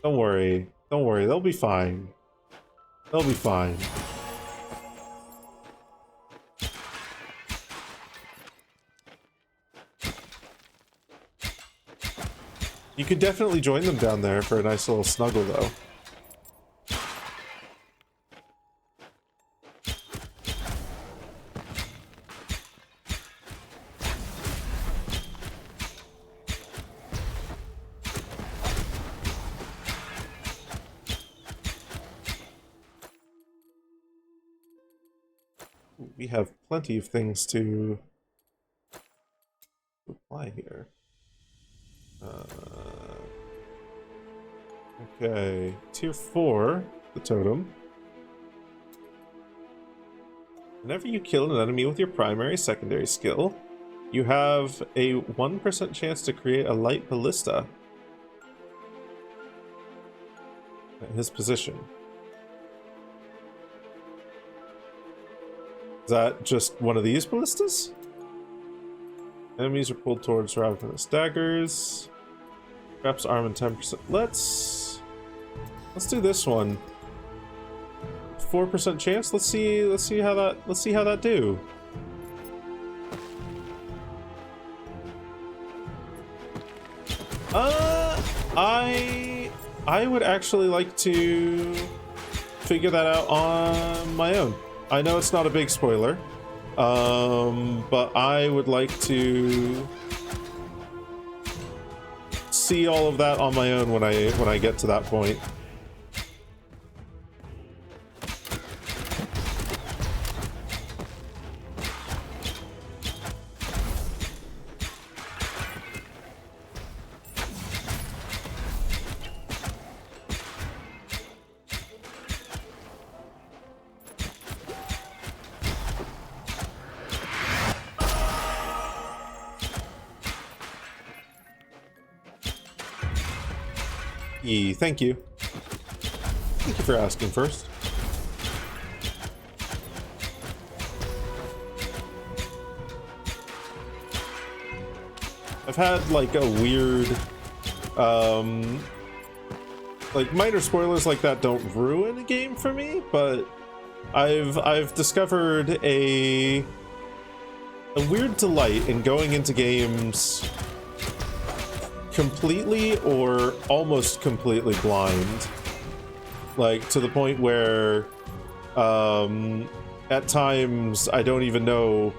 Don't worry. Don't worry. They'll be fine. They'll be fine. You could definitely join them down there for a nice little snuggle, though. We have plenty of things to apply here. Okay, tier 4, the totem. Whenever you kill an enemy with your secondary skill, you have a 1% chance to create a light ballista at his position. Is that just one of these ballistas? Enemies are pulled towards ravenous daggers. Traps arm and 10%. Let's do this one. 4% chance. Let's see how that do. I would actually like to figure that out on my own. I know it's not a big spoiler, but I would like to see all of that on my own when I get to that point. Thank you. Thank you for asking first. I've had like a weird, like minor spoilers like that don't ruin a game for me, but I've discovered a weird delight in going into games completely or almost completely blind, like to the point where at times I don't even know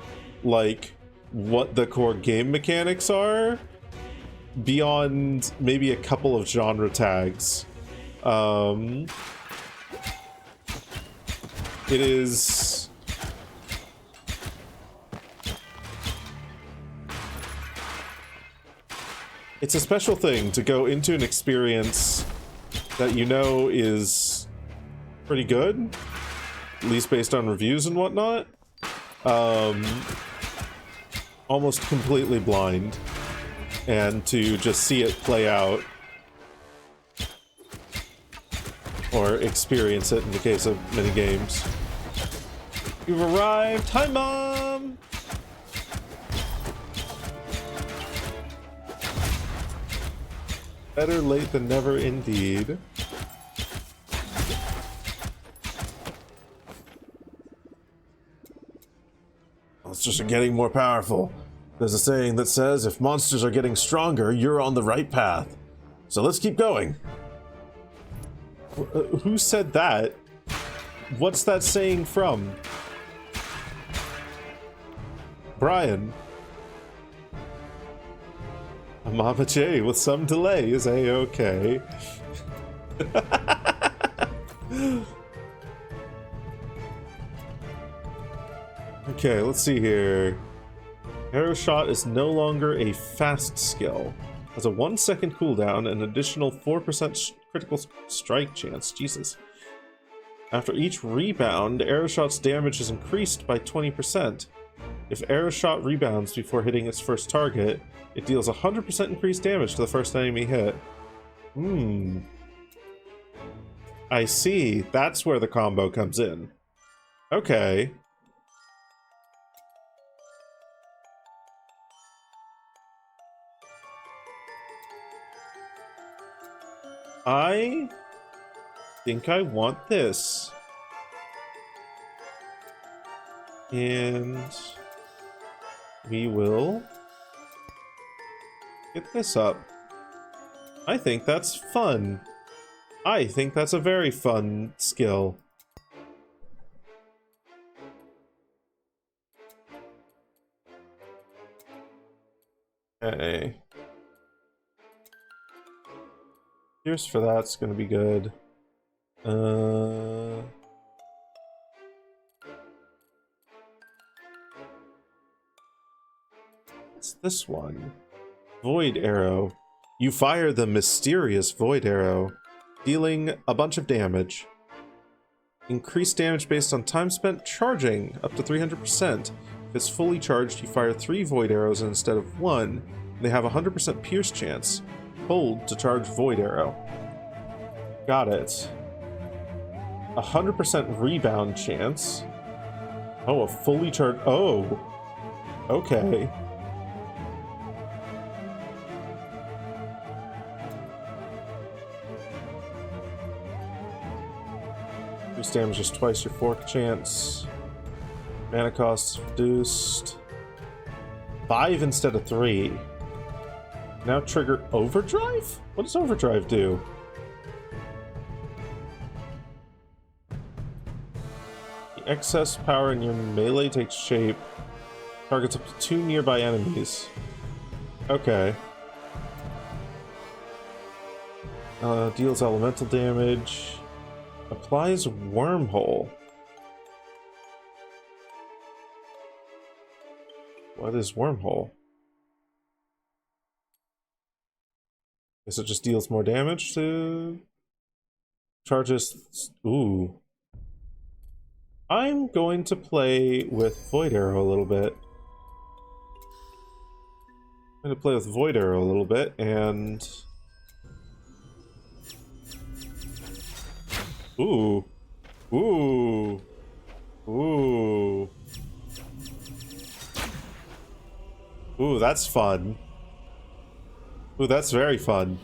like what the core game mechanics are beyond maybe a couple of genre tags. It is it's a special thing to go into an experience that you know is pretty good, at least based on reviews and whatnot, almost completely blind, and to just see it play out, or experience it in the case of many games. You've arrived! Hi, Mom! Better late than never, indeed. Monsters are getting more powerful. There's a saying that says, if monsters are getting stronger, you're on the right path. So let's keep going. Who said that? What's that saying from? Brian. Mama J with some delay is A-okay. Okay, let's see here. Arrow shot is no longer a fast skill. Has a 1 second cooldown and an additional 4% critical strike chance. Jesus. After each rebound, arrow shot's damage is increased by 20%. If arrow shot rebounds before hitting its first target, it deals 100% increased damage to the first enemy hit. I see. That's where the combo comes in. Okay. I think I want this. And we will get this up. I think that's fun. I think that's a very fun skill. Okay. Pierce for that's gonna be good. What's this one? Void arrow. You fire the mysterious void arrow, dealing a bunch of damage. Increased damage based on time spent charging, up to 300%. If it's fully charged, you fire 3 void arrows instead of 1. They have a 100% pierce chance. Hold to charge void arrow. Got it. 100% rebound chance. Oh, a fully charged... Oh! Okay. Increased damage is twice your fork chance. Mana cost reduced. 5 instead of 3. Now trigger overdrive? What does overdrive do? The excess power in your melee takes shape. Targets up to 2 nearby enemies. Okay. Deals elemental damage. Applies wormhole. What is wormhole? Guess it just deals more damage to... Charges... Ooh. I'm going to play with Void Arrow a little bit. I'm going to play with Void Arrow a little bit, and... Ooh. Ooh. Ooh. Ooh, that's fun. Ooh, that's very fun.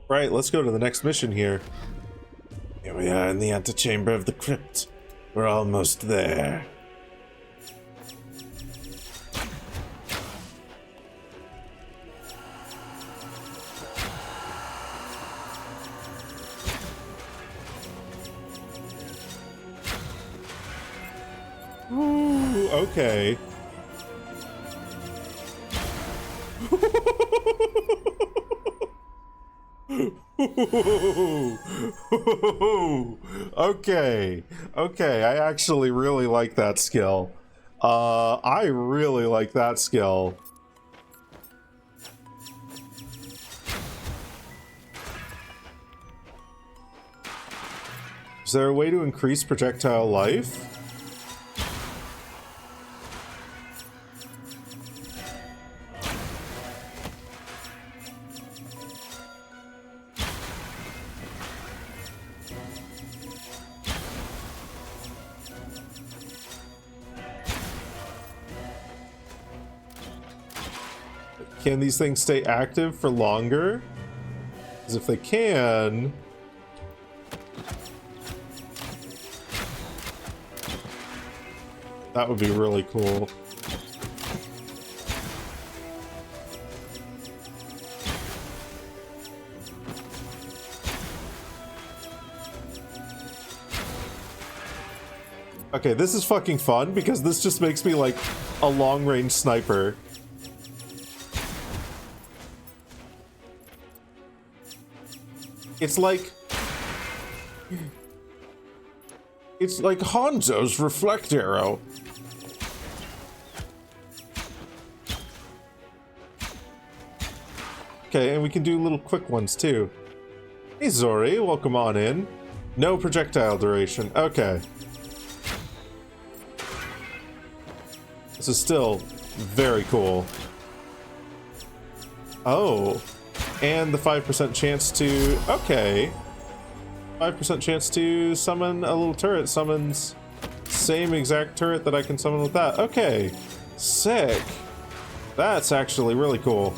Right, let's go to the next mission here. Here we are in the antechamber of the crypt. We're almost there. Ooh, okay. Okay, okay, I actually really like that skill. I really like that skill. Is there a way to increase projectile life? Can these things stay active for longer? Because if they can... that would be really cool. Okay, this is fucking fun because this just makes me like a long-range sniper. It's like Hanzo's reflect arrow. Okay, and we can do little quick ones too. Hey Zori, welcome on in. No projectile duration. Okay. This is still very cool. Oh. And the 5% chance to... okay. 5% chance to summon a little turret. Summons same exact turret that I can summon with that. Okay. Sick. That's actually really cool.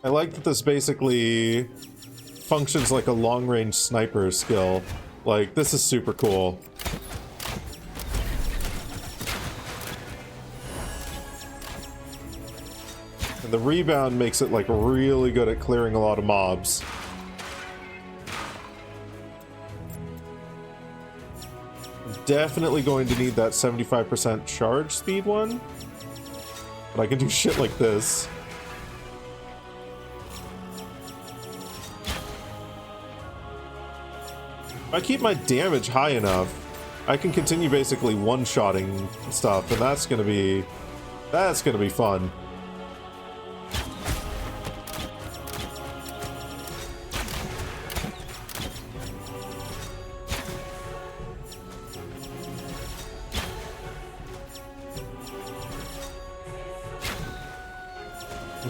I like that this basically functions like a long-range sniper skill. Like, this is super cool. And the rebound makes it, like, really good at clearing a lot of mobs. Definitely going to need that 75% charge speed one. But I can do shit like this. If I keep my damage high enough, I can continue basically one-shotting stuff, and that's gonna be fun.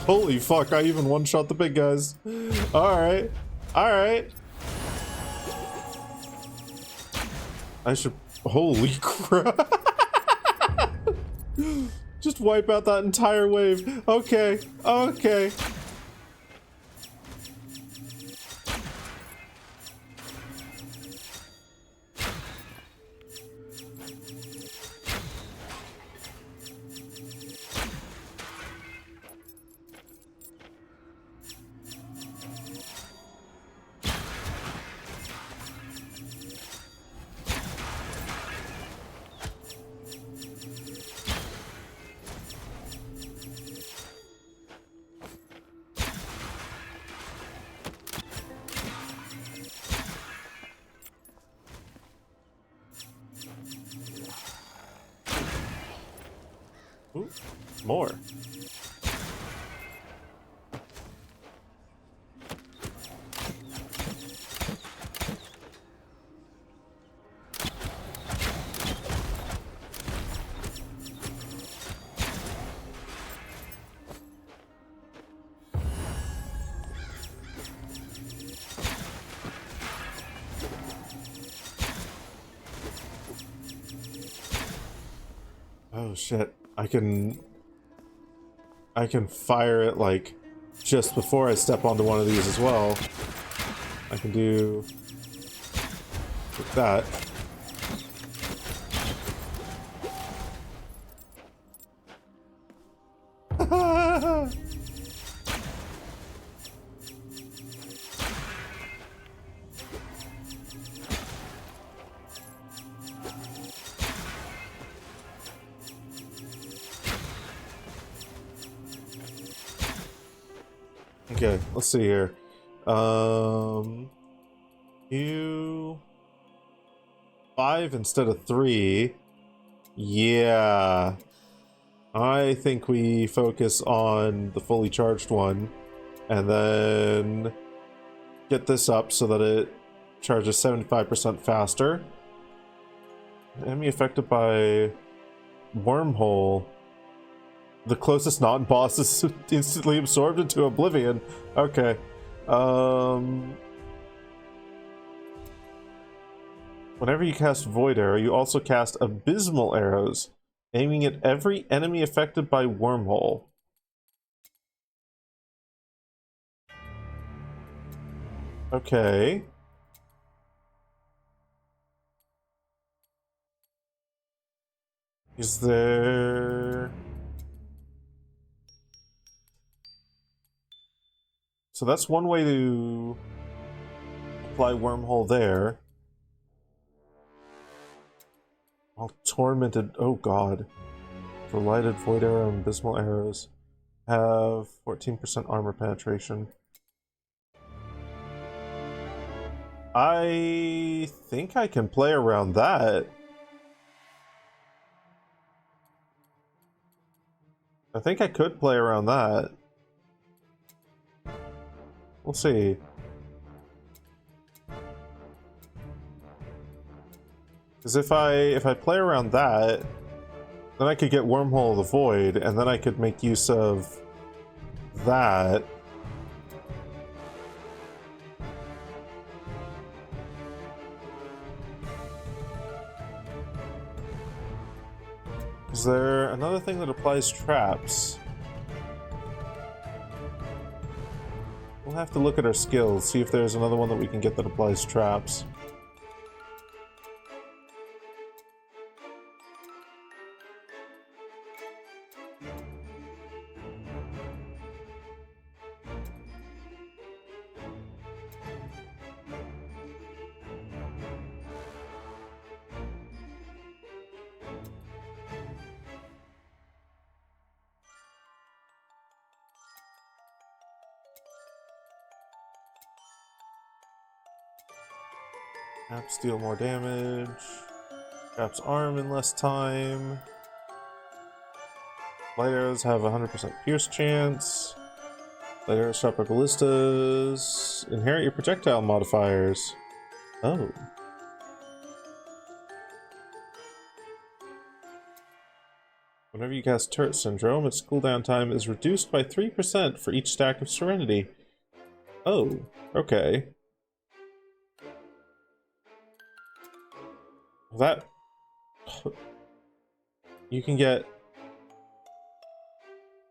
Holy fuck, I even one-shot the big guys. Alright. Alright. I should... Holy crap. Just wipe out that entire wave. Okay, okay. Ooh, more. Oh shit. I can fire it like just before I step onto one of these as well. I can do like that. Okay, let's see here. You 5 instead of 3. Yeah. I think we focus on the fully charged one and then get this up so that it charges 75% faster. Enemy affected by wormhole. The closest non-boss is instantly absorbed into oblivion. Okay. Whenever you cast Void Arrow, you also cast Abysmal Arrows, aiming at every enemy affected by wormhole. Okay. Is there... So that's one way to apply wormhole there. All tormented, oh god. Delighted Void Arrow and Abysmal Arrows have 14% armor penetration. I think I can play around that. I think I could play around that. We'll see. Because if I play around that, then I could get Wormhole of the Void, and then I could make use of that. Is there another thing that applies traps? We'll have to look at our skills, see if there's another one that we can get that applies traps. Traps deal more damage. Traps arm in less time. Light arrows have 100% pierce chance. Light arrows sharper ballistas. Inherit your projectile modifiers. Oh. Whenever you cast Turret Syndrome, its cooldown time is reduced by 3% for each stack of Serenity. Oh, okay. That... You can get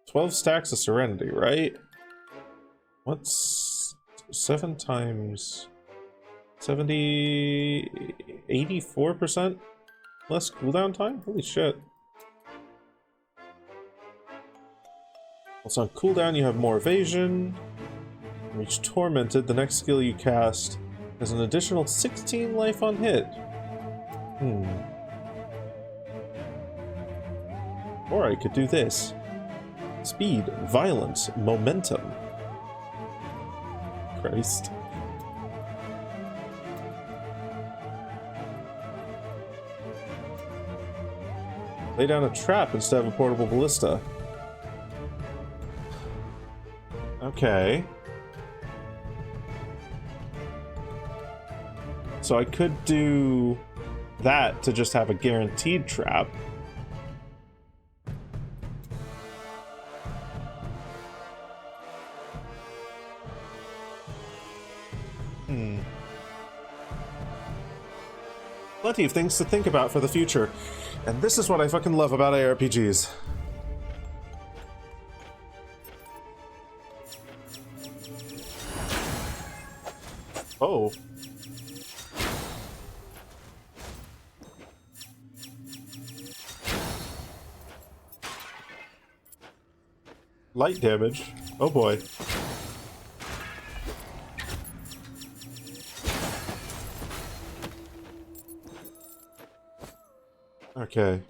12 stacks of Serenity, right? What's 7 times 70... 84% less cooldown time? Holy shit. Also on cooldown you have more evasion. Reach Tormented, the next skill you cast has an additional 16 life on hit. Or I could do this. Speed, Violence, Momentum. Christ. Lay down a trap instead of a portable ballista. Okay. So I could do that to just have a guaranteed trap. Plenty of things to think about for the future. And this is what I fucking love about ARPGs. Oh. Light damage. Oh boy. Okay.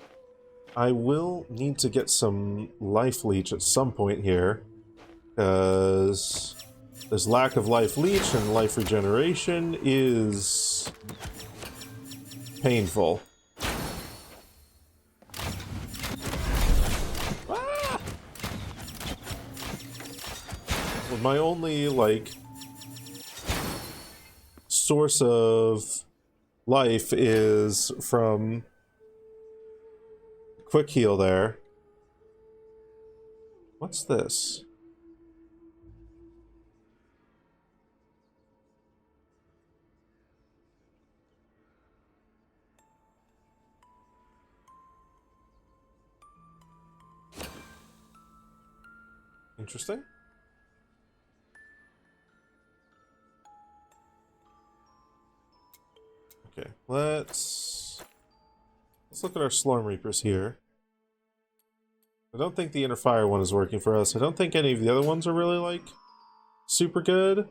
I will need to get some life leech at some point here, because this lack of life leech and life regeneration is painful. Ah! Well, my only, like, source of life is from quick heal there. What's this? Interesting. Okay, let's look at our Slorm Reapers here. I don't think the Inner Fire one is working for us. I don't think any of the other ones are really, like, super good.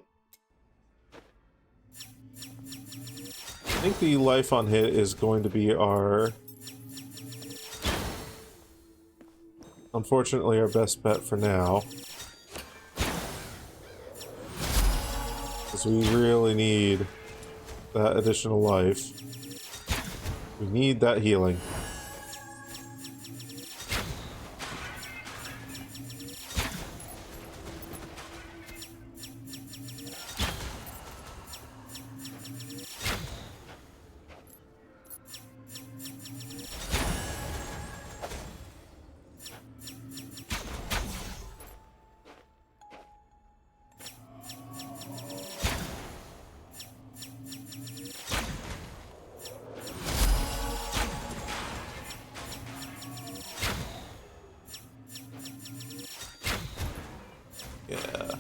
I think the life on hit is going to be our... unfortunately, our best bet for now. Because we really need that additional life. We need that healing. Yeah.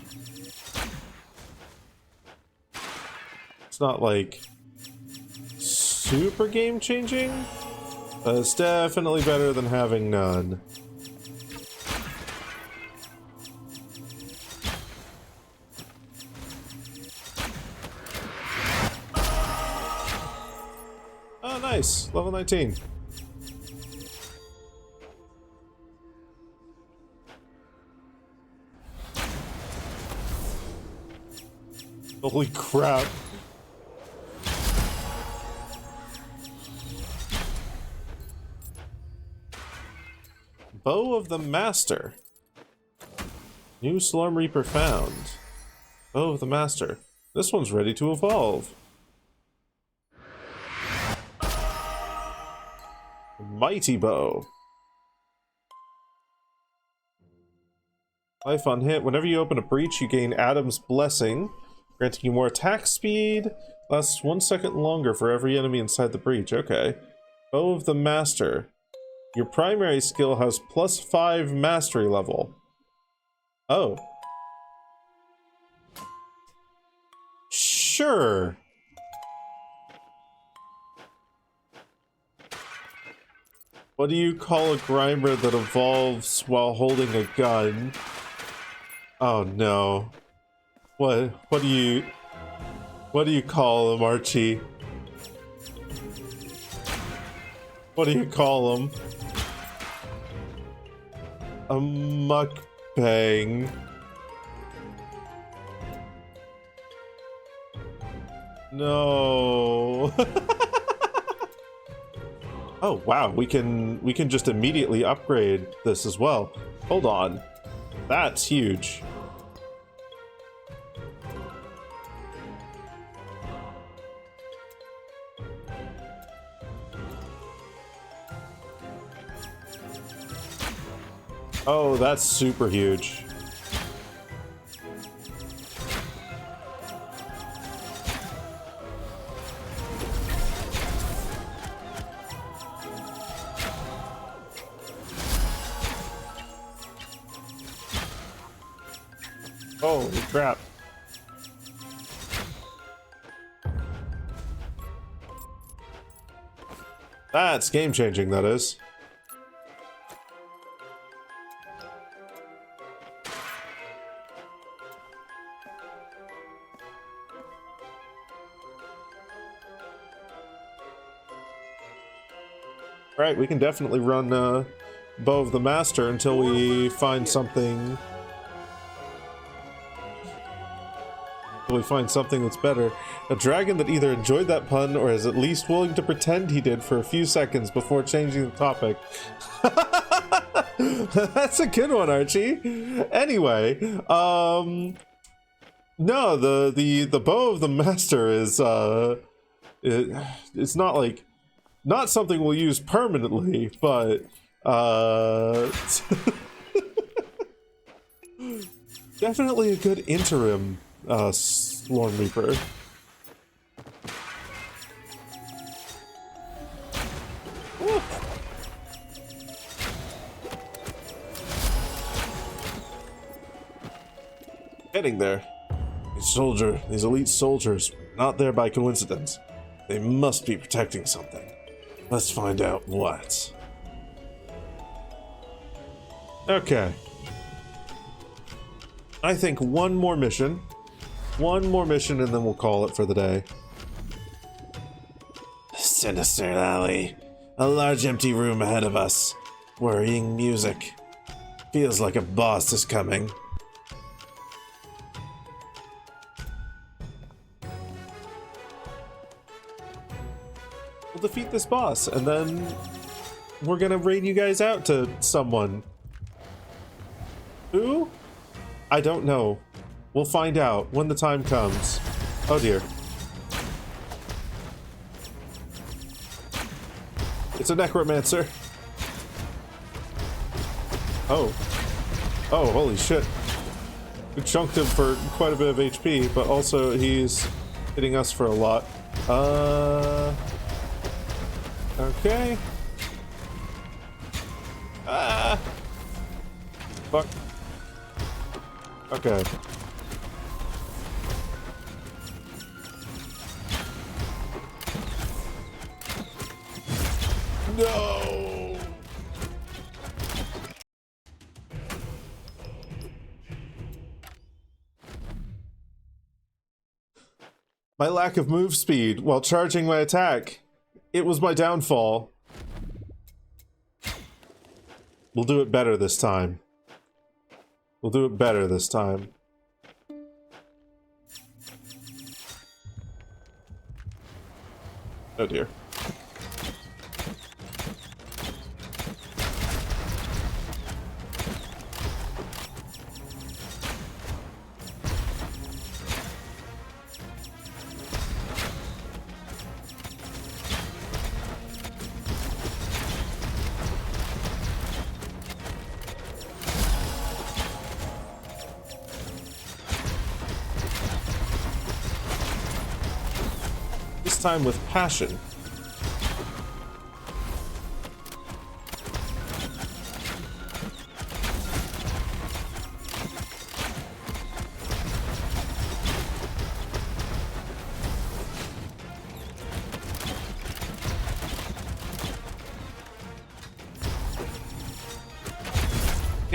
It's not like super game changing, but it's definitely better than having none. Oh, nice. Level 19. Holy crap. Bow of the Master. New Slorm Reaper found. Bow of the Master. This one's ready to evolve. Mighty Bow. Life on hit. Whenever you open a breach, you gain Adam's Blessing, granting you more attack speed. Lasts 1 second longer for every enemy inside the breach. Okay. Bow of the Master. Your primary skill has +5 mastery level. Oh. Sure. What do you call a grimer that evolves while holding a gun? Oh no. What do you call them, Archie? What do you call them? A mukbang. No. Oh wow, we can just immediately upgrade this as well. Hold on. That's huge. Oh, that's super huge. Holy crap. That's game-changing, that is. Right, we can definitely run Bow of the Master until we find something. Until we find something that's better. A dragon that either enjoyed that pun or is at least willing to pretend he did for a few seconds before changing the topic. That's a good one, Archie. Anyway, no, the Bow of the Master is it's not like. Not something we'll use permanently, but definitely a good interim Storm Reaper. Woo. Getting there. These elite soldiers, not there by coincidence. They must be protecting something. Let's find out what. Okay. I think one more mission, and then we'll call it for the day. Sinister alley. A large empty room ahead of us. Worrying music. Feels like a boss is coming. We'll defeat this boss, and then we're gonna raid you guys out to someone. Who? I don't know. We'll find out when the time comes. Oh dear. It's a necromancer. Oh. Oh, holy shit. We chunked him for quite a bit of HP, but also he's hitting us for a lot. Okay. Ah! Fuck. Okay. No! My lack of move speed while charging my attack. It was my downfall. We'll do it better this time. We'll do it better this time. Oh dear. This time with passion.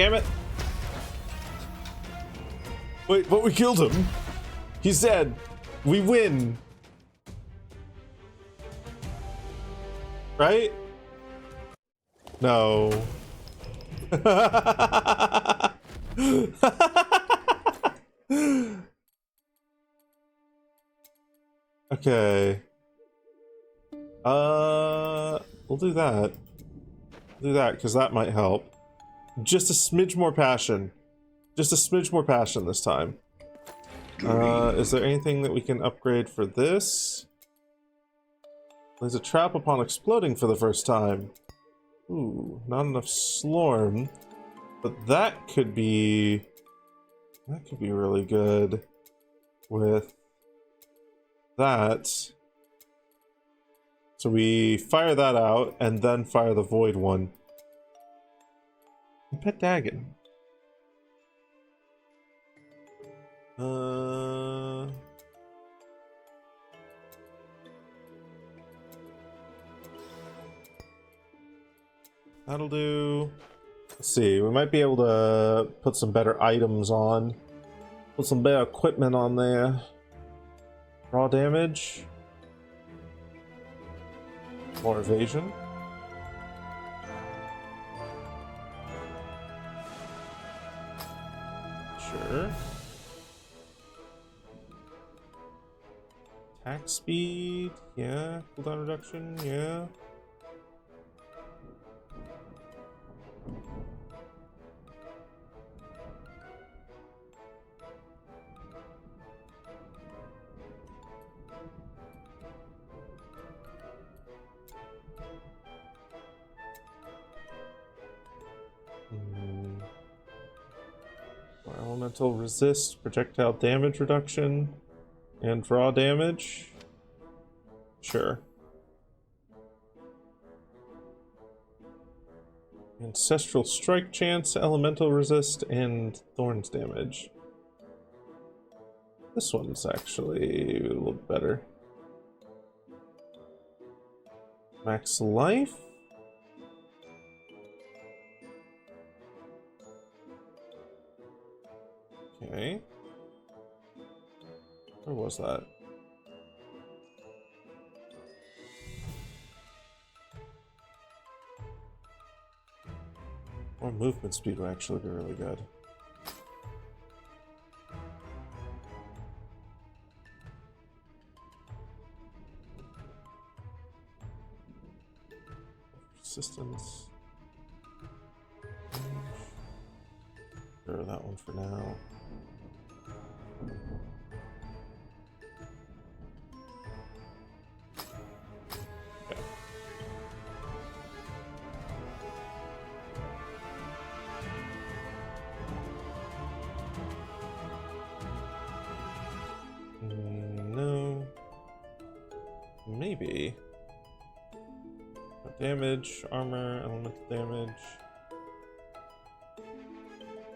Damn it. Wait, but we killed him. He's dead. We win. Right? No. Okay. We'll do that. Do that, because that might help. Just a smidge more passion. Just a smidge more passion this time. Is there anything that we can upgrade for this? There's a trap upon exploding for the first time. Ooh, not enough slorm. But that could be really good with that. So we fire that out and then fire the void one. Pet Dagon. That'll do. Let's see, we might be able to put some better items on. Put some better equipment on there. Raw damage. More evasion. Sure. Attack speed, yeah. Cooldown reduction, yeah. Elemental resist, projectile damage reduction, and raw damage. Sure. Ancestral strike chance, elemental resist, and thorns damage. This one's actually a little better. Max life. Okay. Where was that? More movement speed would actually be really good. Persistence. Sure, that one for now. Okay. No. Maybe. Damage, armor, elemental damage.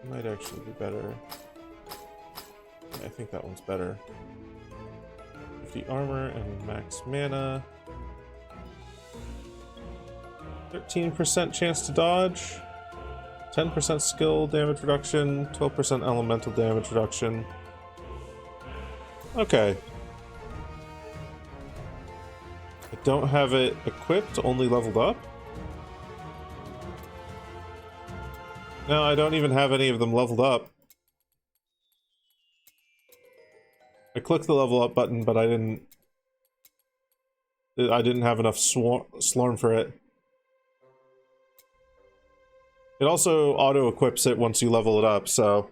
Might actually be better. I think that one's better. 50 armor and max mana. 13% chance to dodge. 10% skill damage reduction. 12% elemental damage reduction. Okay. I don't have it equipped, only leveled up. No, I don't even have any of them leveled up. I clicked the level up button, but I didn't have enough slorm for it. It also auto equips it once you level it up, so.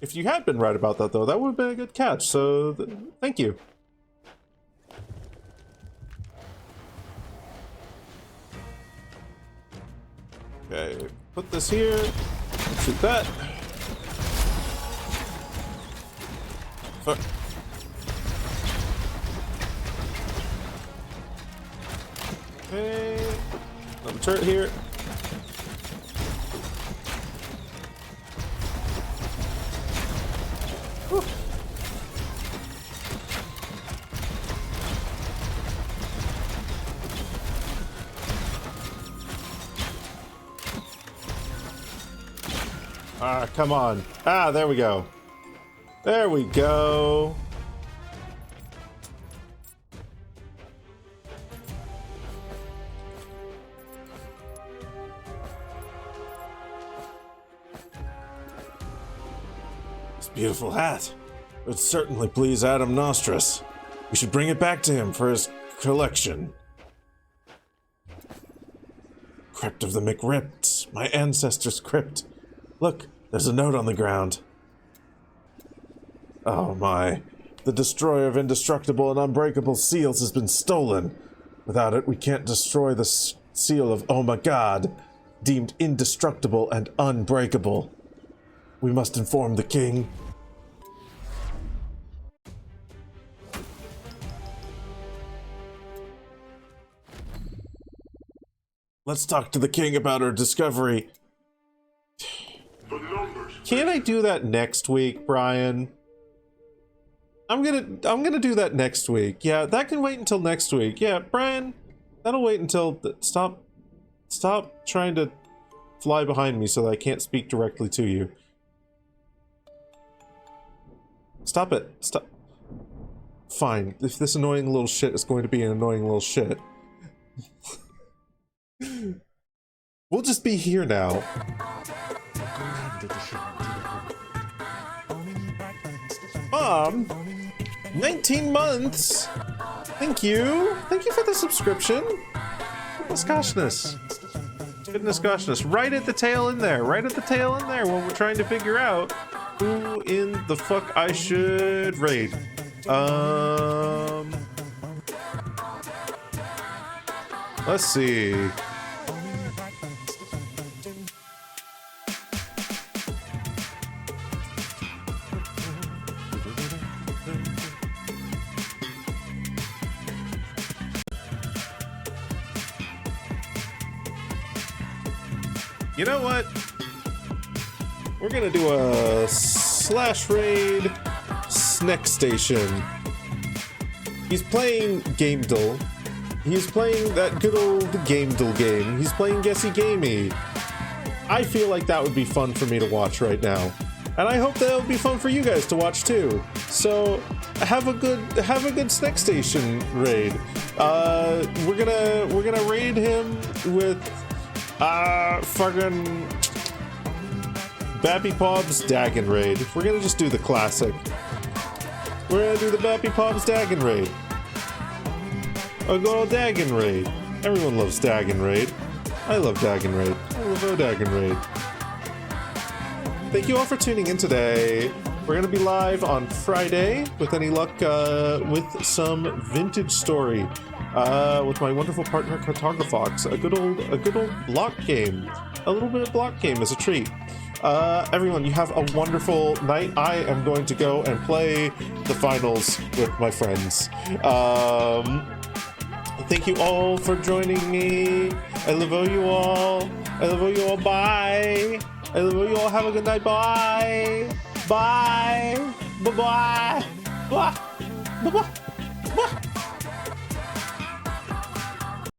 If you had been right about that, though, that would have been a good catch, so thank you. Okay, put this here, shoot that. Fuck. Okay, another turret here. Ah, come on. Ah, there we go. There we go. This beautiful hat would certainly please Adam Nostris. We should bring it back to him for his collection. Crypt of the McRipt, my ancestors' crypt. Look, there's a note on the ground. Oh my. The destroyer of indestructible and unbreakable seals has been stolen. Without it, we can't destroy the seal of Oh my God, deemed indestructible and unbreakable. We must inform the king. Let's talk to the king about our discovery. Can't I do that next week, Brian? I'm gonna do that next week. Yeah, that can wait until next week. Yeah, Brian, that'll wait until stop trying to fly behind me so that I can't speak directly to you. Stop it. Stop. Fine. If this annoying little shit is going to be an annoying little shit. We'll just be here now. 19 months! Thank you! Thank you for the subscription! Goodness goshness. Goodness goshness. Right at the tail in there. Right at the tail in there when we're trying to figure out who in the fuck I should raid. Let's see. You know what? We're gonna do a slash raid snack station. He's playing Gamedle. He's playing that good old Gamedle game. He's playing Guessy Gamey. I feel like that would be fun for me to watch right now. And I hope that would be fun for you guys to watch too. So have a good snack station raid. We're gonna raid him with fucking Bappy Pob's Dagon Raid. We're gonna just do the classic. We're gonna do the Bappy Pob's Dagon Raid. A good old Dagon Raid. Everyone loves Dagon Raid. I love Dagon Raid. I love Dagon Raid. Thank you all for tuning in today. We're gonna be live on Friday, with any luck, with some vintage story. With my wonderful partner Cartographox, a good old block game, a little bit of block game as a treat. Everyone, you have a wonderful night. I am going to go and play the finals with my friends. Thank you all for joining me. I love you all. I love you all. Bye. I love you all. Have a good night. Bye. Bye. Bye. Bye. Bye. Bye.